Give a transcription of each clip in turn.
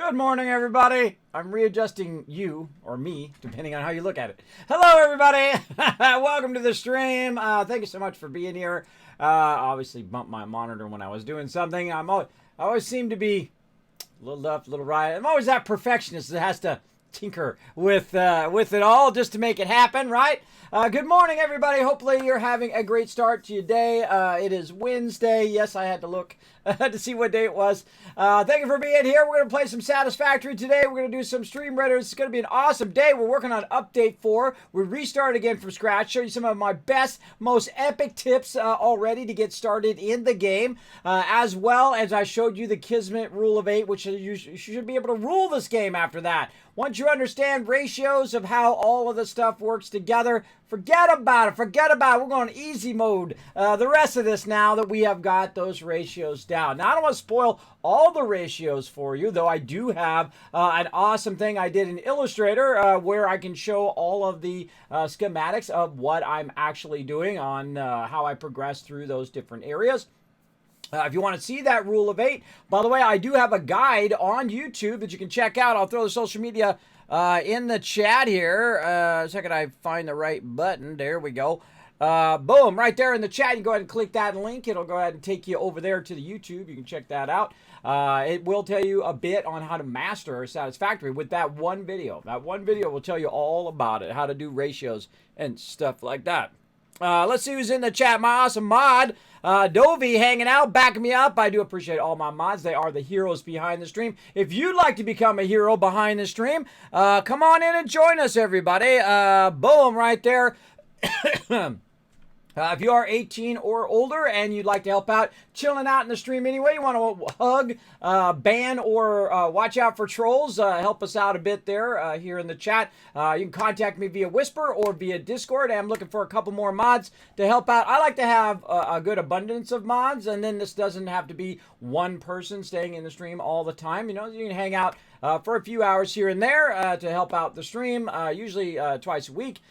Good morning, everybody. I'm readjusting you, or me, depending on how you look at it. Hello, everybody. Welcome to the stream. Thank you so much for being here. Obviously, bumped my monitor when I was doing something. I always seem to be a little left, a little right. I'm always that perfectionist that has to tinker with it all just to make it happen, right? Good morning, everybody. Hopefully, you're having a great start to your day. It is Wednesday. Yes, I had to look to see what day it was. Thank you for being here. We're going to play some Satisfactory today. We're going to do some stream readers. It's going to be an awesome day. We're working on update 4. We restart again from scratch. Show you some of my best, most epic tips already to get started in the game. As well as I showed you the Kismet rule of 8, which you should be able to rule this game after that. Once you understand ratios of how all of the stuff works together, forget about it. Forget about it. We're going easy mode the rest of this now that we have got those ratios down. Now, I don't want to spoil all the ratios for you, though I do have an awesome thing I did in Illustrator where I can show all of the schematics of what I'm actually doing on how I progress through those different areas. If you want to see that rule of 8, by the way, I do have a guide on YouTube that you can check out. I'll throw the social media in the chat here. A second, I find the right button. There we go. Boom, right there in the chat. You can go ahead and click that link. It'll go ahead and take you over there to the YouTube. You can check that out. It will tell you a bit on how to master Satisfactory with that one video. That one video will tell you all about it, how to do ratios and stuff like that. Let's see who's in the chat. My awesome mod, Dovey, hanging out, backing me up. I do appreciate all my mods. They are the heroes behind the stream. If you'd like to become a hero behind the stream, come on in and join us, everybody. Boom, right there. If you are 18 or older and you'd like to help out, chilling out in the stream anyway, you want to hug, ban, or watch out for trolls, help us out a bit there here in the chat. You can contact me via Whisper or via Discord. I'm looking for a couple more mods to help out. I like to have a good abundance of mods, and then this doesn't have to be one person staying in the stream all the time. You know, you can hang out for a few hours here and there to help out the stream, usually twice a week.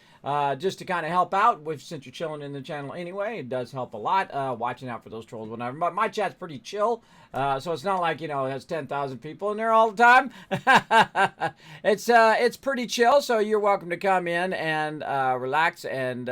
Just to kind of help out, since you're chilling in the channel anyway, it does help a lot, watching out for those trolls, whatever. But my chat's pretty chill, so it's not like, you know, it has 10,000 people in there all the time. It's pretty chill, so you're welcome to come in and relax and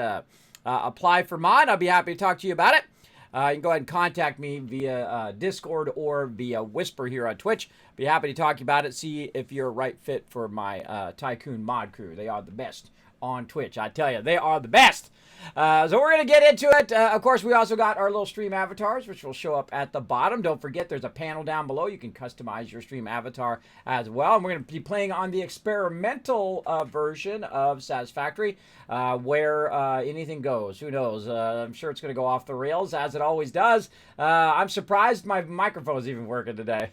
apply for mod. I'll be happy to talk to you about it. You can go ahead and contact me via Discord or via Whisper here on Twitch. Be happy to talk to you about it, see if you're a right fit for my Tycoon mod crew. They are the best on Twitch. I tell you, they are the best. So we're going to get into it. Of course, we also got our little stream avatars, which will show up at the bottom. Don't forget, there's a panel down below. You can customize your stream avatar as well. And we're going to be playing on the experimental version of Satisfactory, where anything goes. Who knows? I'm sure it's going to go off the rails, as it always does. I'm surprised my microphone's even working today.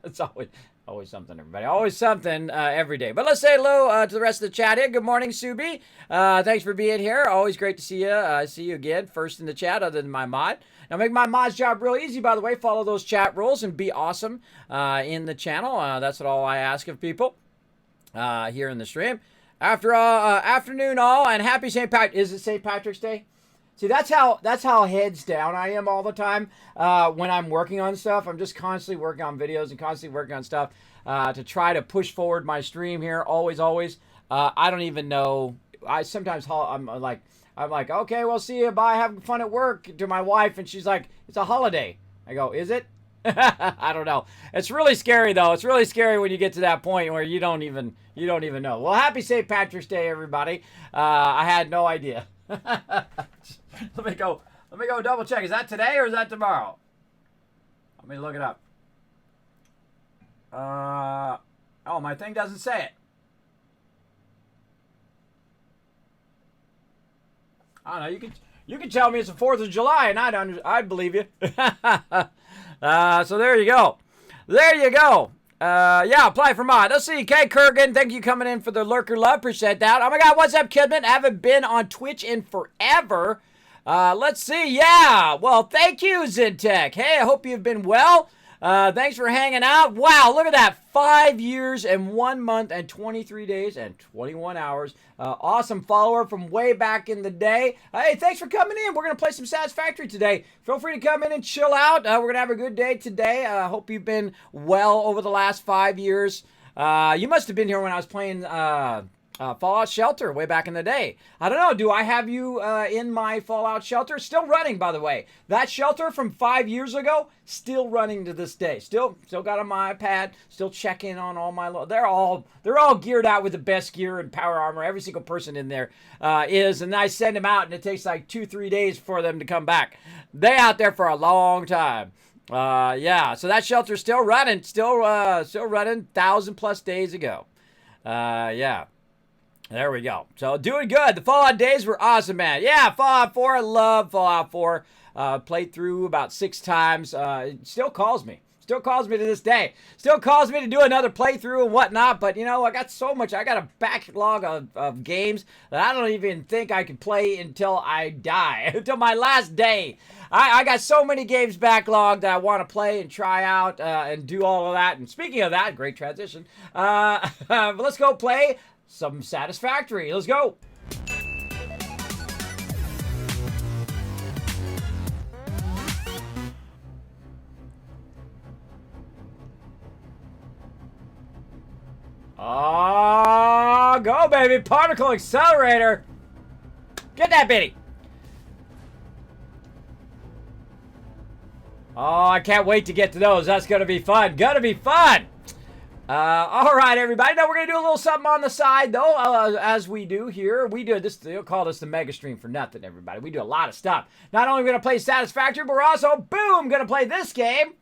It's always something, everybody. Always something every day. But let's say hello to the rest of the chat here. Good morning, Subi. Thanks for being here. Always great to see you. I see you again, first in the chat, other than my mod. Now, make my mod's job real easy, by the way. Follow those chat rules and be awesome in the channel. That's what all I ask of people here in the stream. After all, afternoon all, and happy St. Patrick. Is it St. Patrick's Day? See, that's how heads down I am all the time when I'm working on stuff. I'm just constantly working on videos and constantly working on stuff to try to push forward my stream here. Always. I don't even know. I'm like, okay, well, see you. Bye. Have fun at work. To my wife, and she's like, it's a holiday. I go, is it? I don't know. It's really scary though. It's really scary when you get to that point where you don't even know. Well, happy St. Patrick's Day, everybody. I had no idea. Let me go double check. Is that today or is that tomorrow? Let me look it up. Oh, my thing doesn't say it. I don't know. You can tell me it's the 4th of July and I'd believe you. So there you go. There you go. Yeah, apply for mod. Let's see. Kay Kurgan, thank you coming in for the lurker love. Appreciate that. Oh my God, what's up, Kismet? Haven't been on Twitch in forever. Let's see. Yeah. Well, thank you, Zintech. Hey, I hope you've been well. Thanks for hanging out. Wow, look at that. 5 years and 1 month and 23 days and 21 hours. Awesome follower from way back in the day. Hey, thanks for coming in. We're going to play some Satisfactory today. Feel free to come in and chill out. We're going to have a good day today. Hope you've been well over the last 5 years. You must have been here when I was playing Fallout Shelter way back in the day. I don't know. Do I have you in my Fallout Shelter? Still running, by the way. That shelter from 5 years ago, still running to this day. Still got on my iPad. Still checking on all my. They're all geared out with the best gear and power armor. Every single person in there is, and I send them out, and it takes like 2-3 days for them to come back. They out there for a long time. Yeah. So that shelter's still running. Still running. 1,000+ days ago. Yeah. There we go. So doing good. The Fallout days were awesome, man. Yeah, Fallout 4. I love Fallout 4. Played through about 6 times. It still calls me. Still calls me to this day. Still calls me to do another playthrough and whatnot. But, you know, I got so much. I got a backlog of games that I don't even think I can play until I die. Until my last day. I got so many games backlogged that I want to play and try out and do all of that. And speaking of that, great transition. Let's go play some Satisfactory. Let's go. Go, baby. Particle accelerator. Get that bitty. Oh, I can't wait to get to those. That's going to be fun. Going to be fun. All right, everybody. Now we're going to do a little something on the side, though, as we do here. We do this. They'll call this the mega stream for nothing, everybody. We do a lot of stuff. Not only are we going to play Satisfactory, but we're also, boom, going to play this game.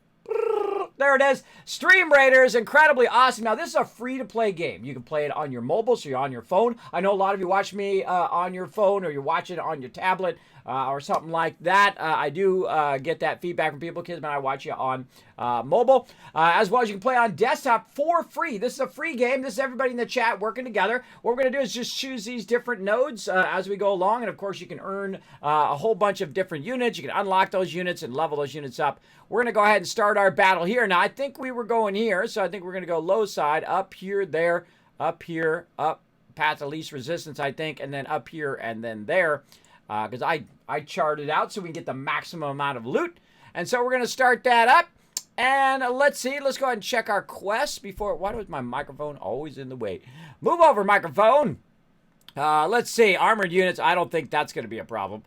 There it is. Stream Raiders, incredibly awesome. Now, this is a free-to-play game. You can play it on your mobile, so you're on your phone. I know a lot of you watch me on your phone, or you're watching it on your tablet, or something like that. I do get that feedback from people, kids, when I watch you on mobile, as well as you can play on desktop for free. This is a free game. This is everybody in the chat working together. What we're going to do is just choose these different nodes as we go along, and of course you can earn a whole bunch of different units. You can unlock those units and level those units up. We're going to go ahead and start our battle here. Now, I think we were going here, so I think we're going to go low side, up here, there, up here, up, path of least resistance, I think, and then up here, and then there, because I charted out so we can get the maximum amount of loot. And so we're going to start that up. And let's see. Let's go ahead and check our quests before. Why was my microphone always in the way? Move over, microphone. Let's see. Armored units. I don't think that's going to be a problem.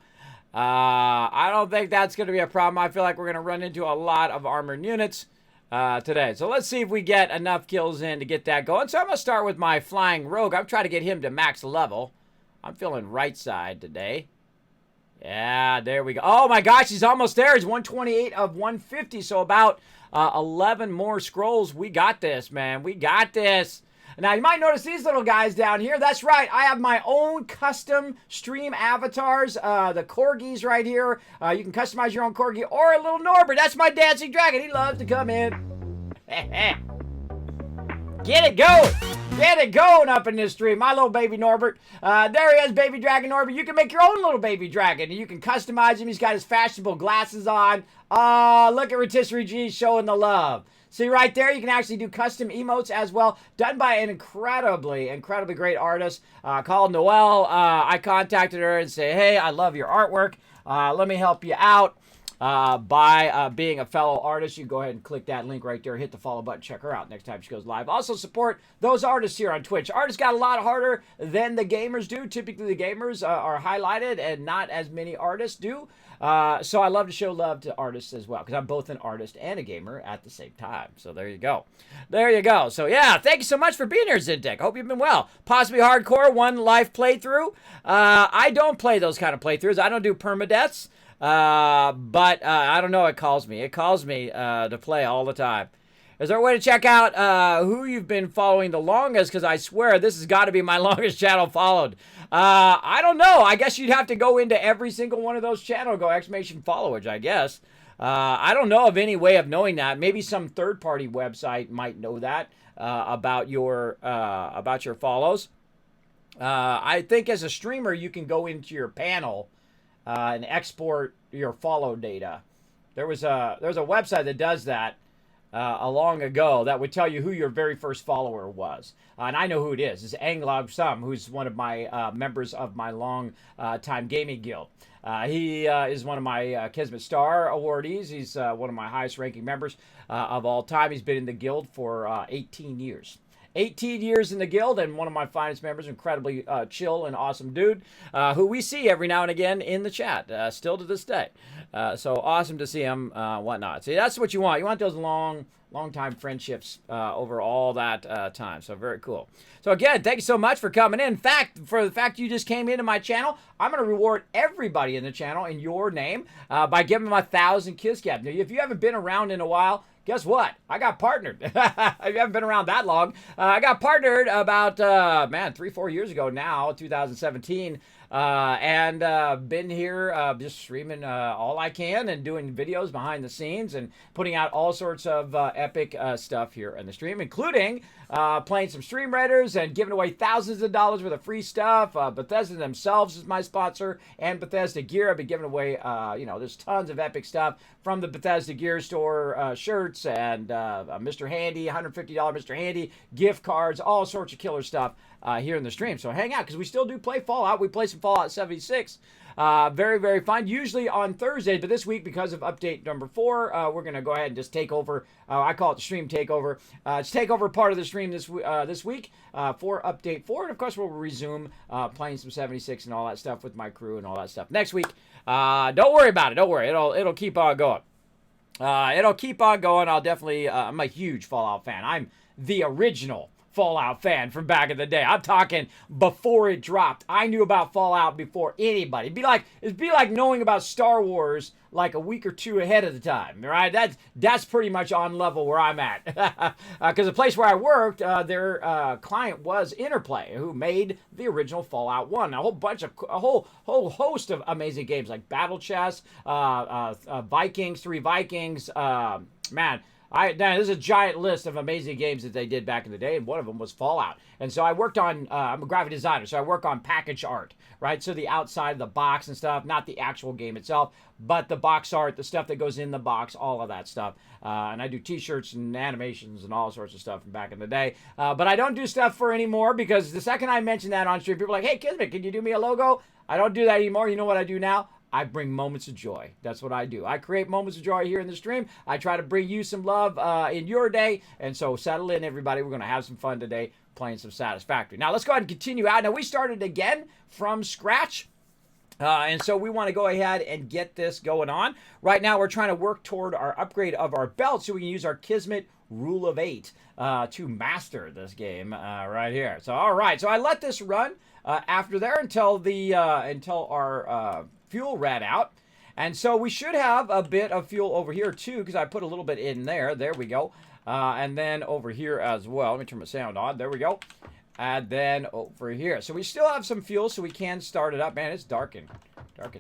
I don't think that's going to be a problem. I feel like we're going to run into a lot of armored units today. So let's see if we get enough kills in to get that going. So I'm going to start with my flying rogue. I'm trying to get him to max level. I'm feeling right side today. Yeah, there we go. Oh my gosh, he's almost there. He's 128 of 150, so about 11 more scrolls. We got this, man. We got this. Now, you might notice these little guys down here. That's right. I have my own custom stream avatars. The corgis right here. You can customize your own corgi or a little Norbert. That's my dancing dragon. He loves to come in. Get it going. Get it going up in this stream. My little baby Norbert. There he is, baby dragon Norbert. You can make your own little baby dragon. You can customize him. He's got his fashionable glasses on. Look at Rotisserie G showing the love. See right there, you can actually do custom emotes as well, done by an incredibly great artist called Noelle. I contacted her and say, hey, I love your artwork. Let me help you out by being a fellow artist. You can go ahead and click that link right there, hit the follow button, check her out next time she goes live. Also support those artists here on Twitch. Artists got a lot harder than the gamers do. Typically the gamers are highlighted and not as many artists do. So I love to show love to artists as well, because I'm both an artist and a gamer at the same time. So there you go. There you go. So yeah, thank you so much for being here, Zintech. Hope you've been well. Possibly Hardcore, one live playthrough. I don't play those kind of playthroughs. I don't do permadeaths. But I don't know, it calls me. It calls me to play all the time. Is there a way to check out who you've been following the longest? Because I swear this has got to be my longest channel followed. I don't know. I guess you'd have to go into every single one of those channels, go exclamation followers, I guess. I don't know of any way of knowing that. Maybe some third-party website might know that about your follows. I think as a streamer, you can go into your panel and export your follow data. There's a website that does that. long ago that would tell you who your very first follower was. And I know who it is. It's Anglog Sum, who's one of my members of my long time gaming guild. He is one of my Kismet Star awardees. He's one of my highest ranking members of all time. He's been in the guild for 18 years. 18 years in the guild, and one of my finest members, incredibly chill and awesome dude, who we see every now and again in the chat, still to this day. So awesome to see him, whatnot. See, that's what you want. You want those long time friendships over all that time. So very cool. So again, thank you so much for coming in. In fact, for the fact you just came into my channel, I'm going to reward everybody in the channel in your name by giving them 1,000 Kismet. Now, if you haven't been around in a while, guess what? I got partnered. If you haven't been around that long, I got partnered about, 3-4 years ago now, 2017. And been here just streaming all I can and doing videos behind the scenes and putting out all sorts of epic stuff here in the stream, including playing some Stream Raiders and giving away thousands of dollars worth of free stuff. Bethesda themselves is my sponsor, and Bethesda Gear. I've been giving away, there's tons of epic stuff from the Bethesda Gear store, shirts and Mr. Handy, $150 Mr. Handy, gift cards, all sorts of killer stuff here in the stream. So hang out, because we still do play Fallout. We play some Fallout 76. Very, very fun. Usually on Thursday, but this week, because of update number 4, we're going to go ahead and just take over. I call it the stream takeover. It's takeover part of the stream this week for update 4. And of course, we'll resume playing some 76 and all that stuff with my crew and all that stuff next week. Don't worry about it. Don't worry. It'll keep on going. It'll keep on going. I'll definitely, I'm a huge Fallout fan. I'm the original Fallout fan from back in the day. I'm talking before it dropped. I knew about Fallout before anybody. It'd be like knowing about Star Wars like a week or two ahead of the time, right? That's pretty much on level where I'm at. Because the place where I worked, their client was Interplay, who made the original Fallout 1. A whole host of amazing games like Battle Chess, Vikings, 3 Vikings, there's a giant list of amazing games that they did back in the day, and one of them was Fallout. And so I worked on, I'm a graphic designer, so I work on package art, right? So the outside of the box and stuff, not the actual game itself, but the box art, the stuff that goes in the box, all of that stuff. And I do t-shirts and animations and all sorts of stuff from back in the day. But I don't do stuff for anymore, because the second I mention that on stream, people are like, hey, Kismet, can you do me a logo? I don't do that anymore. You know what I do now? I bring moments of joy. That's what I do. I create moments of joy here in the stream. I try to bring you some love in your day. And so settle in, everybody. We're going to have some fun today playing some Satisfactory. Now, let's go ahead and continue out. Now, we started again from scratch. And so we want to go ahead and get this going on. Right now, we're trying to work toward our upgrade of our belt so we can use our Kismet Rule of 8 to master this game right here. So, all right. So I let this run after there until our fuel ran out. And so we should have a bit of fuel over here too, because I put a little bit in there. There we go. And then over here as well. Let me turn my sound on. There we go. And then over here. So we still have some fuel, so we can start it up. Man, it's dark and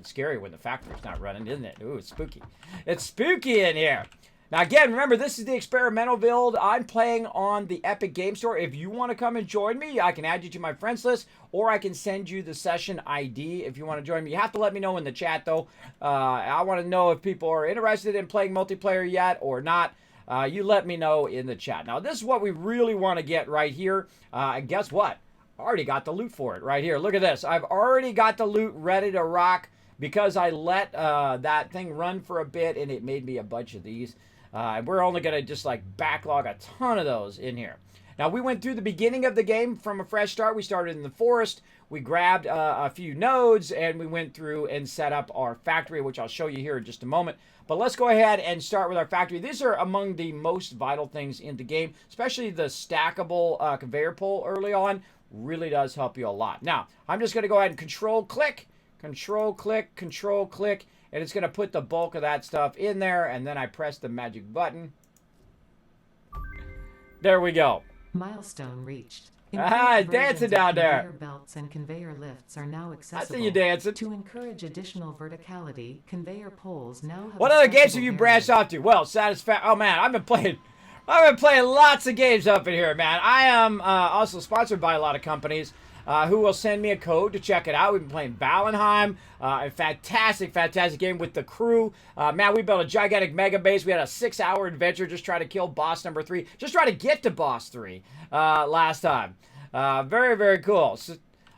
scary when the factory's not running, isn't it? Ooh, it's spooky. It's spooky in here. Now, again, remember, this is the experimental build. I'm playing on the Epic Game Store. If you want to come and join me, I can add you to my friends list, or I can send you the session ID if you want to join me. You have to let me know in the chat, though. I want to know if people are interested in playing multiplayer yet or not. You let me know in the chat. Now, this is what we really want to get right here. And guess what? I already got the loot for it right here. Look at this. I've already got the loot ready to rock because I let that thing run for a bit, and it made me a bunch of these. We're only going to just like backlog a ton of those in here. Now, we went through the beginning of the game from a fresh start. We started in the forest. We grabbed a few nodes, and we went through and set up our factory, which I'll show you here in just a moment. But let's go ahead and start with our factory. These are among the most vital things in the game, especially the stackable conveyor pole early on. Really does help you a lot. Now, I'm just going to go ahead and control-click, control-click, control-click, and it's going to put the bulk of that stuff in there, and then I press the magic button. There we go. Milestone reached. Dancing down there. Conveyor belts and conveyor lifts are now accessible. I see you dancing. To encourage additional verticality, conveyor poles now have. What other games have you branched off to? Well, Satisfactory. Oh man, I've been playing lots of games up in here, man. I am also sponsored by a lot of companies. who will send me a code to check it out. We've been playing Valheim, a fantastic game with the crew. Man, we built a gigantic mega base. We had a 6-hour adventure just trying to kill boss number 3. Just try to get to boss 3 last time. Very, very cool. So,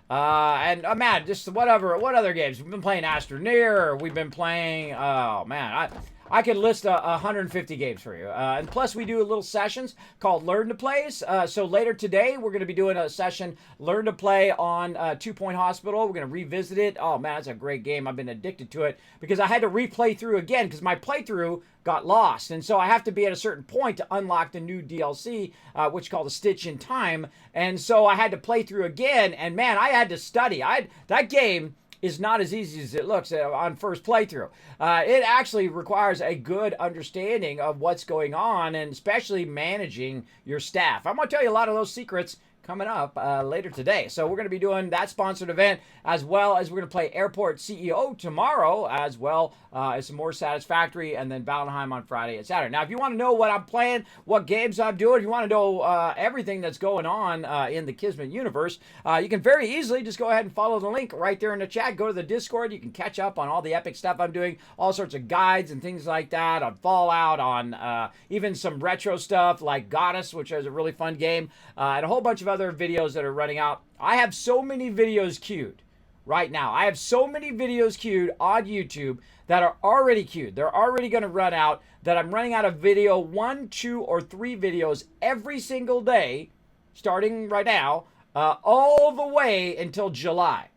man, just what other games? We've been playing Astroneer. We've been playing, oh man, I could list 150 games for you. And plus, we do little sessions called Learn to Plays. So later today, we're going to be doing a session, Learn to Play on 2 Point Hospital. We're going to revisit it. Oh, man, it's a great game. I've been addicted to it because I had to replay through again because my playthrough got lost. And so I have to be at a certain point to unlock the new DLC, which is called A Stitch in Time. And so I had to play through again. And, man, I had to study. That game is not as easy as it looks on first playthrough. It actually requires a good understanding of what's going on and especially managing your staff. I'm going to tell you a lot of those secrets coming up later today. So we're going to be doing that sponsored event as well as we're going to play Airport CEO tomorrow as well as some more Satisfactory and then Valheim on Friday and Saturday. Now, if you want to know what I'm playing, what games I'm doing, if you want to know everything that's going on in the Kismet universe, you can very easily just go ahead and follow the link right there in the chat. Go to the Discord. You can catch up on all the epic stuff I'm doing, all sorts of guides and things like that on Fallout, on even some retro stuff like Goddess, which is a really fun game, and a whole bunch of other videos that are running out. I have so many videos queued right now. I have so many videos queued on YouTube that are already queued. They're already going to run out, that I'm running out of video 1, 2, or 3 videos every single day, starting right now, all the way until July.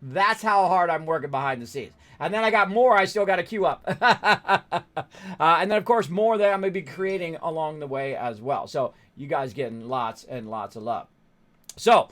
That's how hard I'm working behind the scenes. And then I got more I still got to queue up. And then, of course, more that I'm going to be creating along the way as well. So you guys getting lots and lots of love. So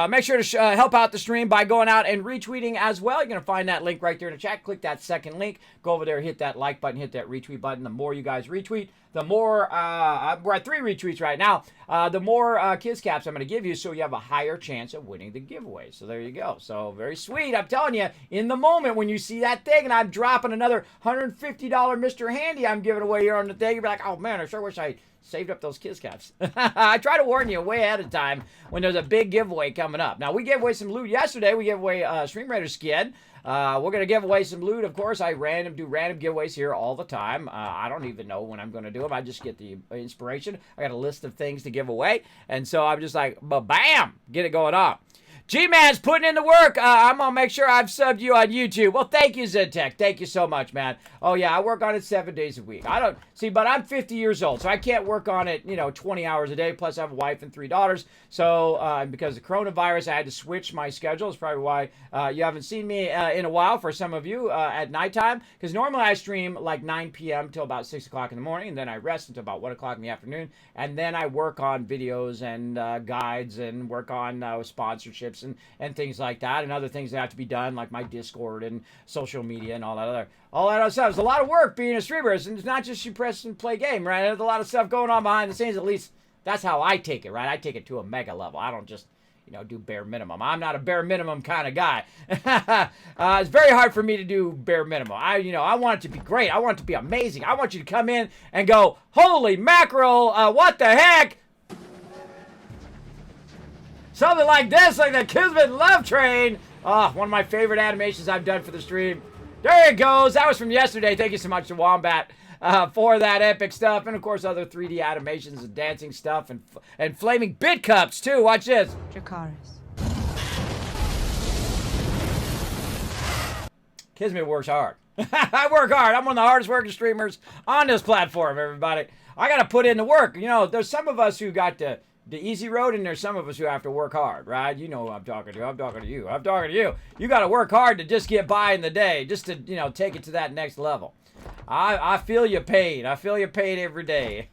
make sure to help out the stream by going out and retweeting as well. You're going to find that link right there in the chat. Click that second link. Go over there, hit that like button, hit that retweet button. The more you guys retweet, the more, we're at 3 retweets right now, the more Kids Caps I'm going to give you so you have a higher chance of winning the giveaway. So there you go. So very sweet. I'm telling you, in the moment when you see that thing and I'm dropping another $150 Mr. Handy I'm giving away here on the thing, you'll be like, oh man, I sure wish I saved up those Kids Caps. I try to warn you way ahead of time when there's a big giveaway coming up. Now, we gave away some loot yesterday. We gave away Stream Raider skin. We're going to give away some loot. Of course, I do random giveaways here all the time. I don't even know when I'm going to do them. I just get the inspiration. I got a list of things to give away. And so I'm just like, bam, get it going on. G-Man's putting in the work. I'm going to make sure I've subbed you on YouTube. Well, thank you, ZedTech. Thank you so much, man. Oh, yeah, I work on it 7 days a week. I don't, see, but I'm 50 years old, so I can't work on it, 20 hours a day. Plus, I have a wife and 3 daughters. So, because of coronavirus, I had to switch my schedule. It's probably why you haven't seen me in a while for some of you at nighttime. Because normally I stream like 9 p.m. till about 6 o'clock in the morning, and then I rest until about 1 o'clock in the afternoon. And then I work on videos and guides and work on sponsorships and things like that, and other things that have to be done, like my Discord and social media and all that other stuff. It's a lot of work being a streamer, and it's not just you press and play game, right? There's a lot of stuff going on behind the scenes. At least that's how I take it, right? I take it to a mega level. I don't just do bare minimum. I'm not a bare minimum kind of guy. It's very hard for me to do bare minimum. I want it to be great. I want it to be amazing. I want you to come in and go, holy mackerel, what the heck? Something like this, like the Kismet Love Train. Oh, one of my favorite animations I've done for the stream. There it goes. That was from yesterday. Thank you so much to Wombat for that epic stuff. And, of course, other 3D animations and dancing stuff and flaming bit cups, too. Watch this. Dracaris. Kismet works hard. I work hard. I'm one of the hardest working streamers on this platform, everybody. I got to put in the work. There's some of us who got the easy road, and there's some of us who have to work hard, right? You know who I'm talking to. I'm talking to you. I'm talking to you. You got to work hard to just get by in the day, just to, take it to that next level. I feel your pain. I feel your pain every day.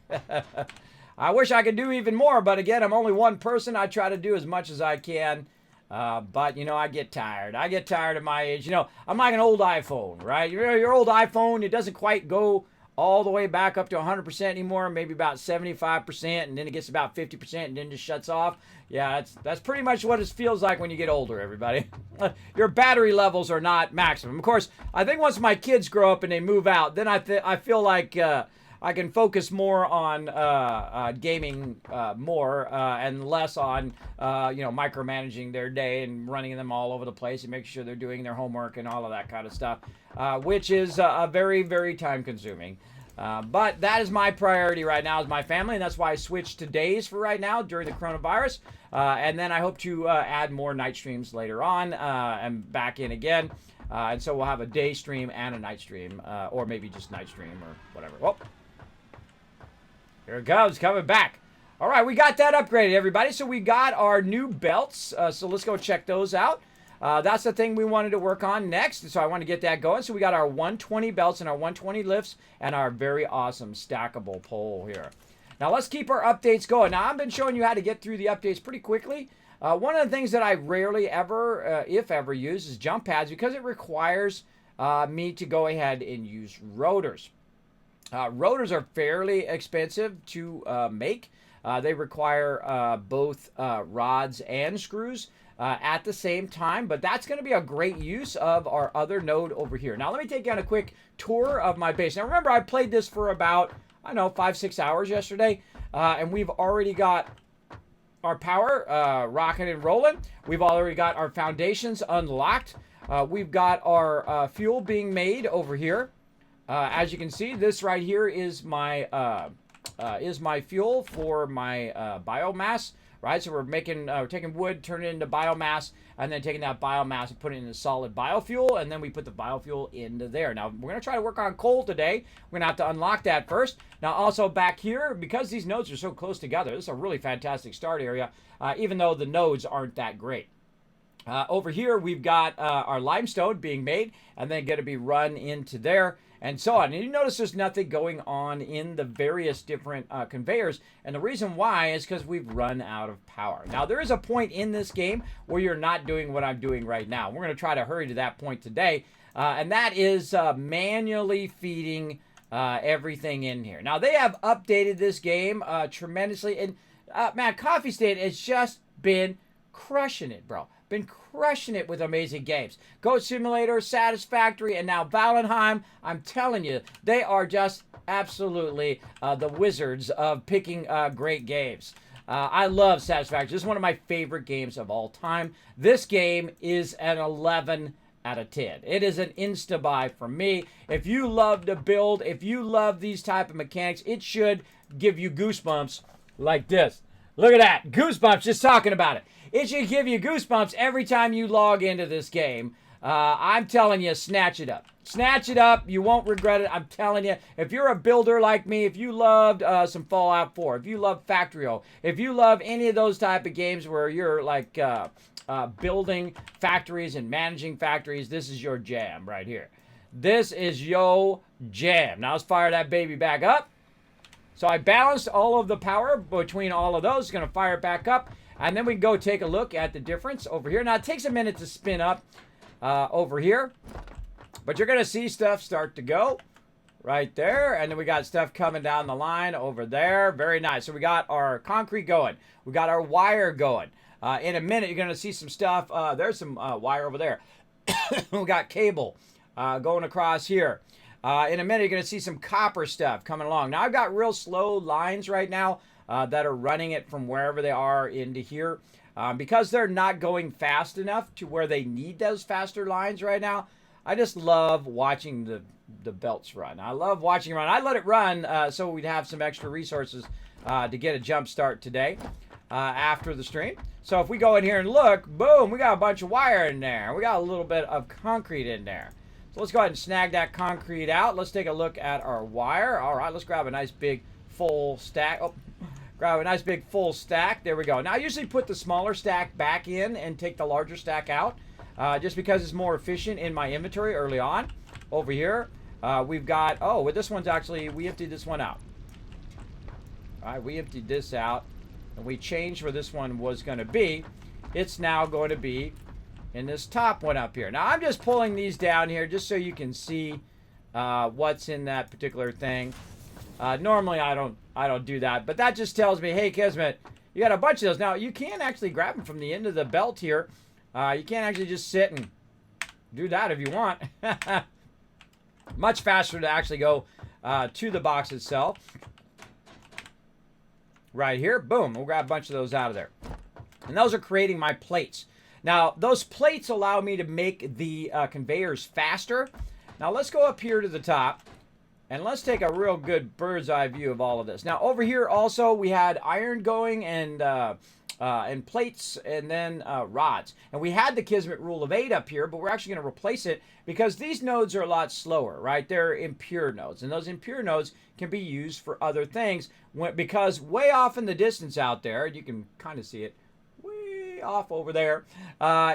I wish I could do even more, but again, I'm only one person. I try to do as much as I can, but, I get tired. I get tired at my age. I'm like an old iPhone, right? Your old iPhone, it doesn't quite go all the way back up to 100% anymore, maybe about 75%, and then it gets about 50% and then just shuts off. Yeah, that's pretty much what it feels like when you get older, everybody. Your battery levels are not maximum. Of course, I think once my kids grow up and they move out, then I feel like I can focus more on gaming more and less on micromanaging their day and running them all over the place and making sure they're doing their homework and all of that kind of stuff, which is very, very time consuming. But that is my priority right now, is my family, and that's why I switched to days for right now during the coronavirus. And then I hope to add more night streams later on and back in again. And so we'll have a day stream and a night stream, or maybe just night stream or whatever. Well, here it comes, coming back. All right, we got that upgraded, everybody. So we got our new belts. So let's go check those out. That's the thing we wanted to work on next, so I want to get that going. So we got our 120 belts and our 120 lifts and our very awesome stackable pole here. Now let's keep our updates going. Now I've been showing you how to get through the updates pretty quickly. One of the things that I rarely ever, if ever, use is jump pads because it requires me to go ahead and use rotors. Rotors are fairly expensive to make. They require both rods and screws at the same time, but that's going to be a great use of our other node over here. Now let me take you on a quick tour of my base. Now remember, I played this for about, I don't know, 5-6 hours yesterday, and we've already got our power rocking and rolling. We've already got our foundations unlocked. We've got our fuel being made over here. As you can see, this right here is my fuel for my biomass. Right, so we're taking wood, turning it into biomass, and then taking that biomass and putting it into solid biofuel, and then we put the biofuel into there. Now, we're going to try to work on coal today. We're going to have to unlock that first. Now, also back here, because these nodes are so close together, this is a really fantastic start area, even though the nodes aren't that great. Over here, we've got our limestone being made, and then going to be run into there, and so on. And you notice there's nothing going on in the various different conveyors, and the reason why is because we've run out of power. Now, there is a point in this game where you're not doing what I'm doing right now. We're going to try to hurry to that point today, and that is manually feeding everything in here. Now, they have updated this game tremendously, and man, Coffee State has just been crushing it, bro. Been crushing it with amazing games. Goat Simulator, Satisfactory, and now Valheim. I'm telling you, they are just absolutely the wizards of picking great games. I love Satisfactory. This is one of my favorite games of all time. This game is an 11 out of 10. It is an insta-buy for me. If you love to build, if you love these type of mechanics, it should give you goosebumps like this. Look at that. Goosebumps just talking about it. It should give you goosebumps every time you log into this game. I'm telling you, snatch it up. Snatch it up. You won't regret it. I'm telling you. If you're a builder like me, if you loved some Fallout 4, if you love Factorio, if you love any of those type of games where you're like building factories and managing factories, this is your jam right here. This is your jam. Now let's fire that baby back up. So I balanced all of the power between all of those. Going to fire it back up. And then we can go take a look at the difference over here. Now, it takes a minute to spin up over here. But you're going to see stuff start to go right there. And then we got stuff coming down the line over there. Very nice. So we got our concrete going. We got our wire going. In a minute, you're going to see some stuff. There's some wire over there. We got cable going across here. In a minute, you're going to see some copper stuff coming along. Now, I've got real slow lines right now that are running it from wherever they are into here. Because they're not going fast enough to where they need those faster lines right now, I just love watching the belts run. I love watching it run. I let it run so we'd have some extra resources to get a jump start today after the stream. So if we go in here and look, boom, we got a bunch of wire in there. We got a little bit of concrete in there. So let's go ahead and snag that concrete out. Let's take a look at our wire. All right, let's grab a nice big full stack. Oh, grab a nice big full stack. There we go. Now I usually put the smaller stack back in and take the larger stack out just because it's more efficient in my inventory early on. Over here, we've got, oh, well, this one's actually, we emptied this one out. All right, we emptied this out and we changed where this one was going to be. It's now going to be in this top one up here. Now I'm just pulling these down here just so you can see what's in that particular thing. Normally I don't do that, but that just tells me, hey Kismet, you got a bunch of those. Now you can actually grab them from the end of the belt here. You can't actually just sit and do that if you want. Much faster to actually go to the box itself. Right here. Boom. We'll grab a bunch of those out of there. And those are creating my plates. Now, those plates allow me to make the conveyors faster. Now, let's go up here to the top. And let's take a real good bird's eye view of all of this. Now, over here also, we had iron going and plates and then rods. And we had the Kismet rule of 8 up here, but we're actually going to replace it because these nodes are a lot slower, right? They're impure nodes. And those impure nodes can be used for other things because way off in the distance out there, you can kind of see it way off over there,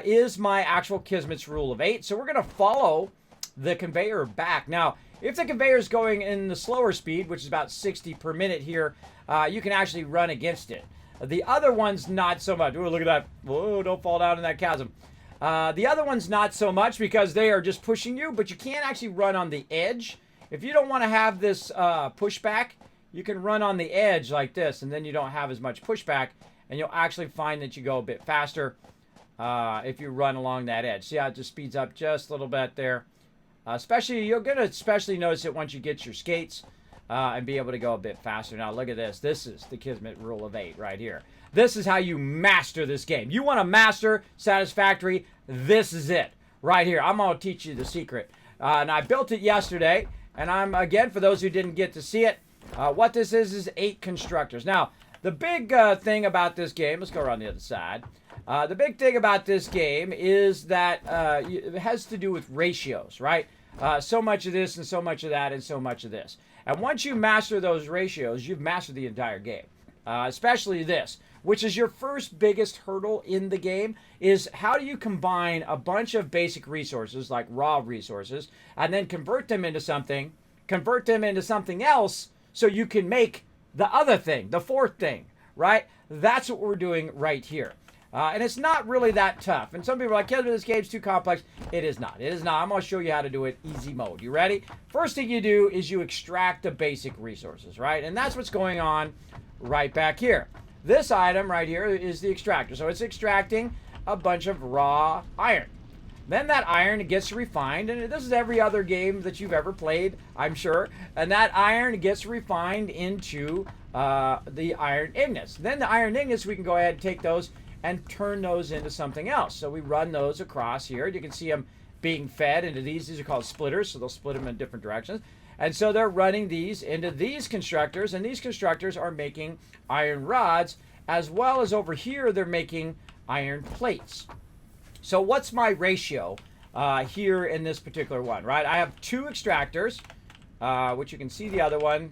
is my actual Kismet's rule of 8. So we're going to follow the conveyor back. Now, if the conveyor is going in the slower speed, which is about 60 per minute here, you can actually run against it. The other one's not so much. Oh, look at that. Whoa, don't fall down in that chasm. The other one's not so much because they are just pushing you, but you can't actually run on the edge. If you don't want to have this pushback, you can run on the edge like this, and then you don't have as much pushback, and you'll actually find that you go a bit faster if you run along that edge. See how it just speeds up just a little bit there. You're going to especially notice it once you get your skates and be able to go a bit faster. Now, look at this. This is the Kismet rule of 8 right here. This is how you master this game. You want to master Satisfactory, this is it right here. I'm going to teach you the secret. And I built it yesterday. And I'm, again, for those who didn't get to see it, what this is 8 constructors. Now, the big thing about this game, let's go around the other side. The big thing about this game is that it has to do with ratios, right? So much of this and so much of that and so much of this. And once you master those ratios, you've mastered the entire game. Especially this, which is your first biggest hurdle in the game, is how do you combine a bunch of basic resources, like raw resources, and then convert them into something else so you can make the other thing, the fourth thing, right? That's what we're doing right here. And it's not really that tough. And some people are like, Kismet, this game's too complex. It is not. It is not. I'm going to show you how to do it easy mode. You ready? First thing you do is you extract the basic resources, right? And that's what's going on right back here. This item right here is the extractor. So it's extracting a bunch of raw iron. Then that iron gets refined, and this is every other game that you've ever played, I'm sure. And that iron gets refined into the iron ingots. Then the iron ingots, we can go ahead and take those and turn those into something else. So we run those across here. You can see them being fed into these. These are called splitters, so they'll split them in different directions. And so they're running these into these constructors, and these constructors are making iron rods, as well as over here they're making iron plates. So what's my ratio here in this particular one, right? I have 2 extractors, which you can see the other one.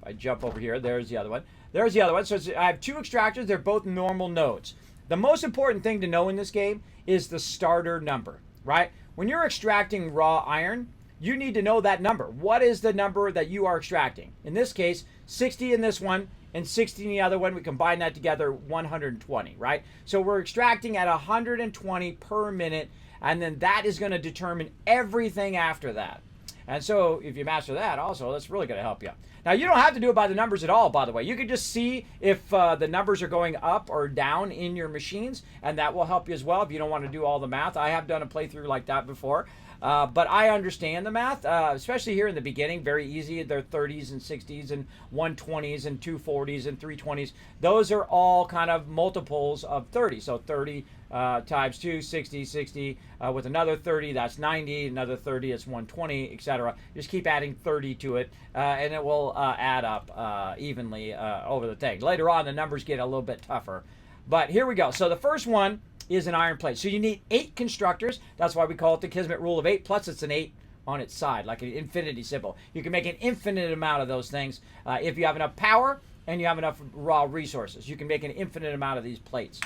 If I jump over here, there's the other one. There's the other one. So I have 2 extractors. They're both normal nodes. The most important thing to know in this game is the starter number, right? When you're extracting raw iron, you need to know that number. What is the number that you are extracting? In this case, 60 in this one and 60 in the other one. We combine that together, 120, right? So we're extracting at 120 per minute, and then that is going to determine everything after that. And so if you master that also, that's really going to help you. Now, you don't have to do it by the numbers at all, by the way. You can just see if the numbers are going up or down in your machines, and that will help you as well if you don't want to do all the math. I have done a playthrough like that before. But I understand the math, especially here in the beginning. Very easy. They're 30s and 60s and 120s and 240s and 320s. Those are all kind of multiples of 30. So 30 times 2, 60, 60. With another 30, that's 90. Another 30, it's 120, etc. Just keep adding 30 to it, and it will add up evenly over the thing. Later on, the numbers get a little bit tougher. But here we go. So the first one is an iron plate. So you need 8 constructors. That's why we call it the Kismet rule of 8. Plus it's an 8 on its side, like an infinity symbol. You can make an infinite amount of those things. If you have enough power and you have enough raw resources, you can make an infinite amount of these plates.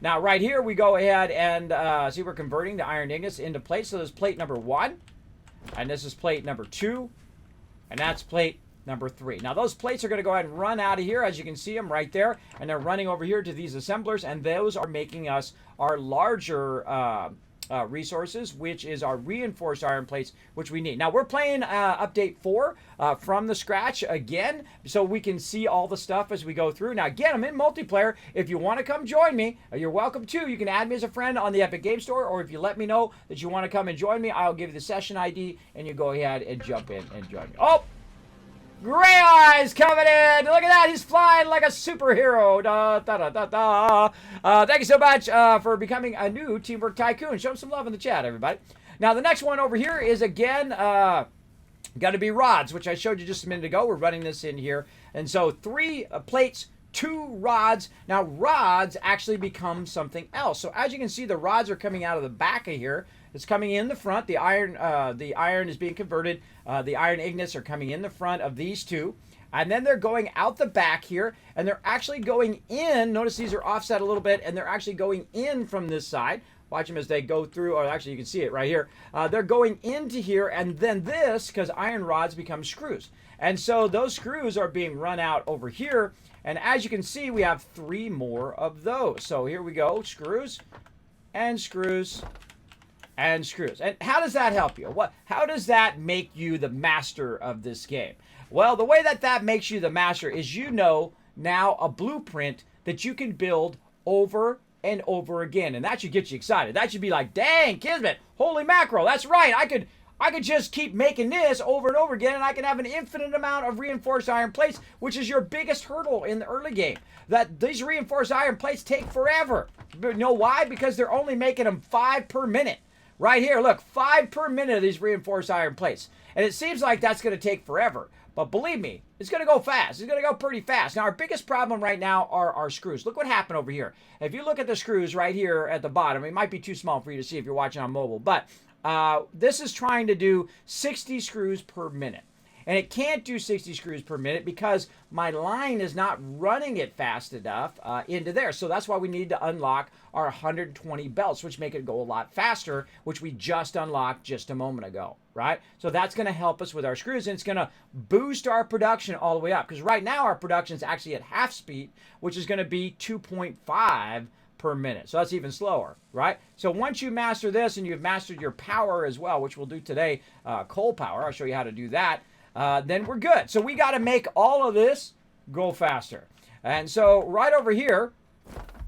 Now right here we go ahead and see we're converting the iron ingots into plates. So there's plate number 1, and this is plate number 2, and that's plate number 3. Now those plates are going to go ahead and run out of here, as you can see them right there, and they're running over here to these assemblers, and those are making us our larger resources, which is our reinforced iron plates, which we need. Now we're playing update 4 from the scratch again, so we can see all the stuff as we go through. Now again, I'm in multiplayer. If you want to come join me, you're welcome to. You can add me as a friend on the Epic Game Store, or if you let me know that you want to come and join me, I'll give you the session ID, and you go ahead and jump in and join me. Oh! Gray Eyes coming in. Look at that. He's flying like a superhero. Da, da, da, da, da. Thank you so much for becoming a new Teamwork Tycoon. Show him some love in the chat, everybody. Now, the next one over here is, again, got to be rods, which I showed you just a minute ago. We're running this in here. And so 3 plates, 2 rods. Now, rods actually become something else. So as you can see, the rods are coming out of the back of here. It's coming in the front. The iron is being converted. The iron ingots are coming in the front of these 2. And then they're going out the back here. And they're actually going in. Notice these are offset a little bit. And they're actually going in from this side. Watch them as they go through. Or actually, you can see it right here. They're going into here. And then this, because iron rods become screws. And so those screws are being run out over here. And as you can see, we have 3 more of those. So here we go. Screws and screws and screws. And how does that help you? How does that make you the master of this game? Well, the way that makes you the master is you know now a blueprint that you can build over and over again. And that should get you excited. That should be like, dang, Kismet, holy mackerel, that's right. I could just keep making this over and over again, and I can have an infinite amount of reinforced iron plates, which is your biggest hurdle in the early game. That these reinforced iron plates take forever. But you know why? Because they're only making them 5 per minute. Right here, look, 5 per minute of these reinforced iron plates. And it seems like that's going to take forever. But believe me, it's going to go fast. It's going to go pretty fast. Now, our biggest problem right now are our screws. Look what happened over here. If you look at the screws right here at the bottom, it might be too small for you to see if you're watching on mobile. But this is trying to do 60 screws per minute. And it can't do 60 screws per minute because my line is not running it fast enough into there. So that's why we need to unlock our 120 belts, which make it go a lot faster, which we just unlocked just a moment ago, right? So that's going to help us with our screws, and it's going to boost our production all the way up. Because right now our production is actually at half speed, which is going to be 2.5 per minute. So that's even slower, right? So once you master this and you've mastered your power as well, which we'll do today, coal power, I'll show you how to do that, then we're good. So we got to make all of this go faster. And so right over here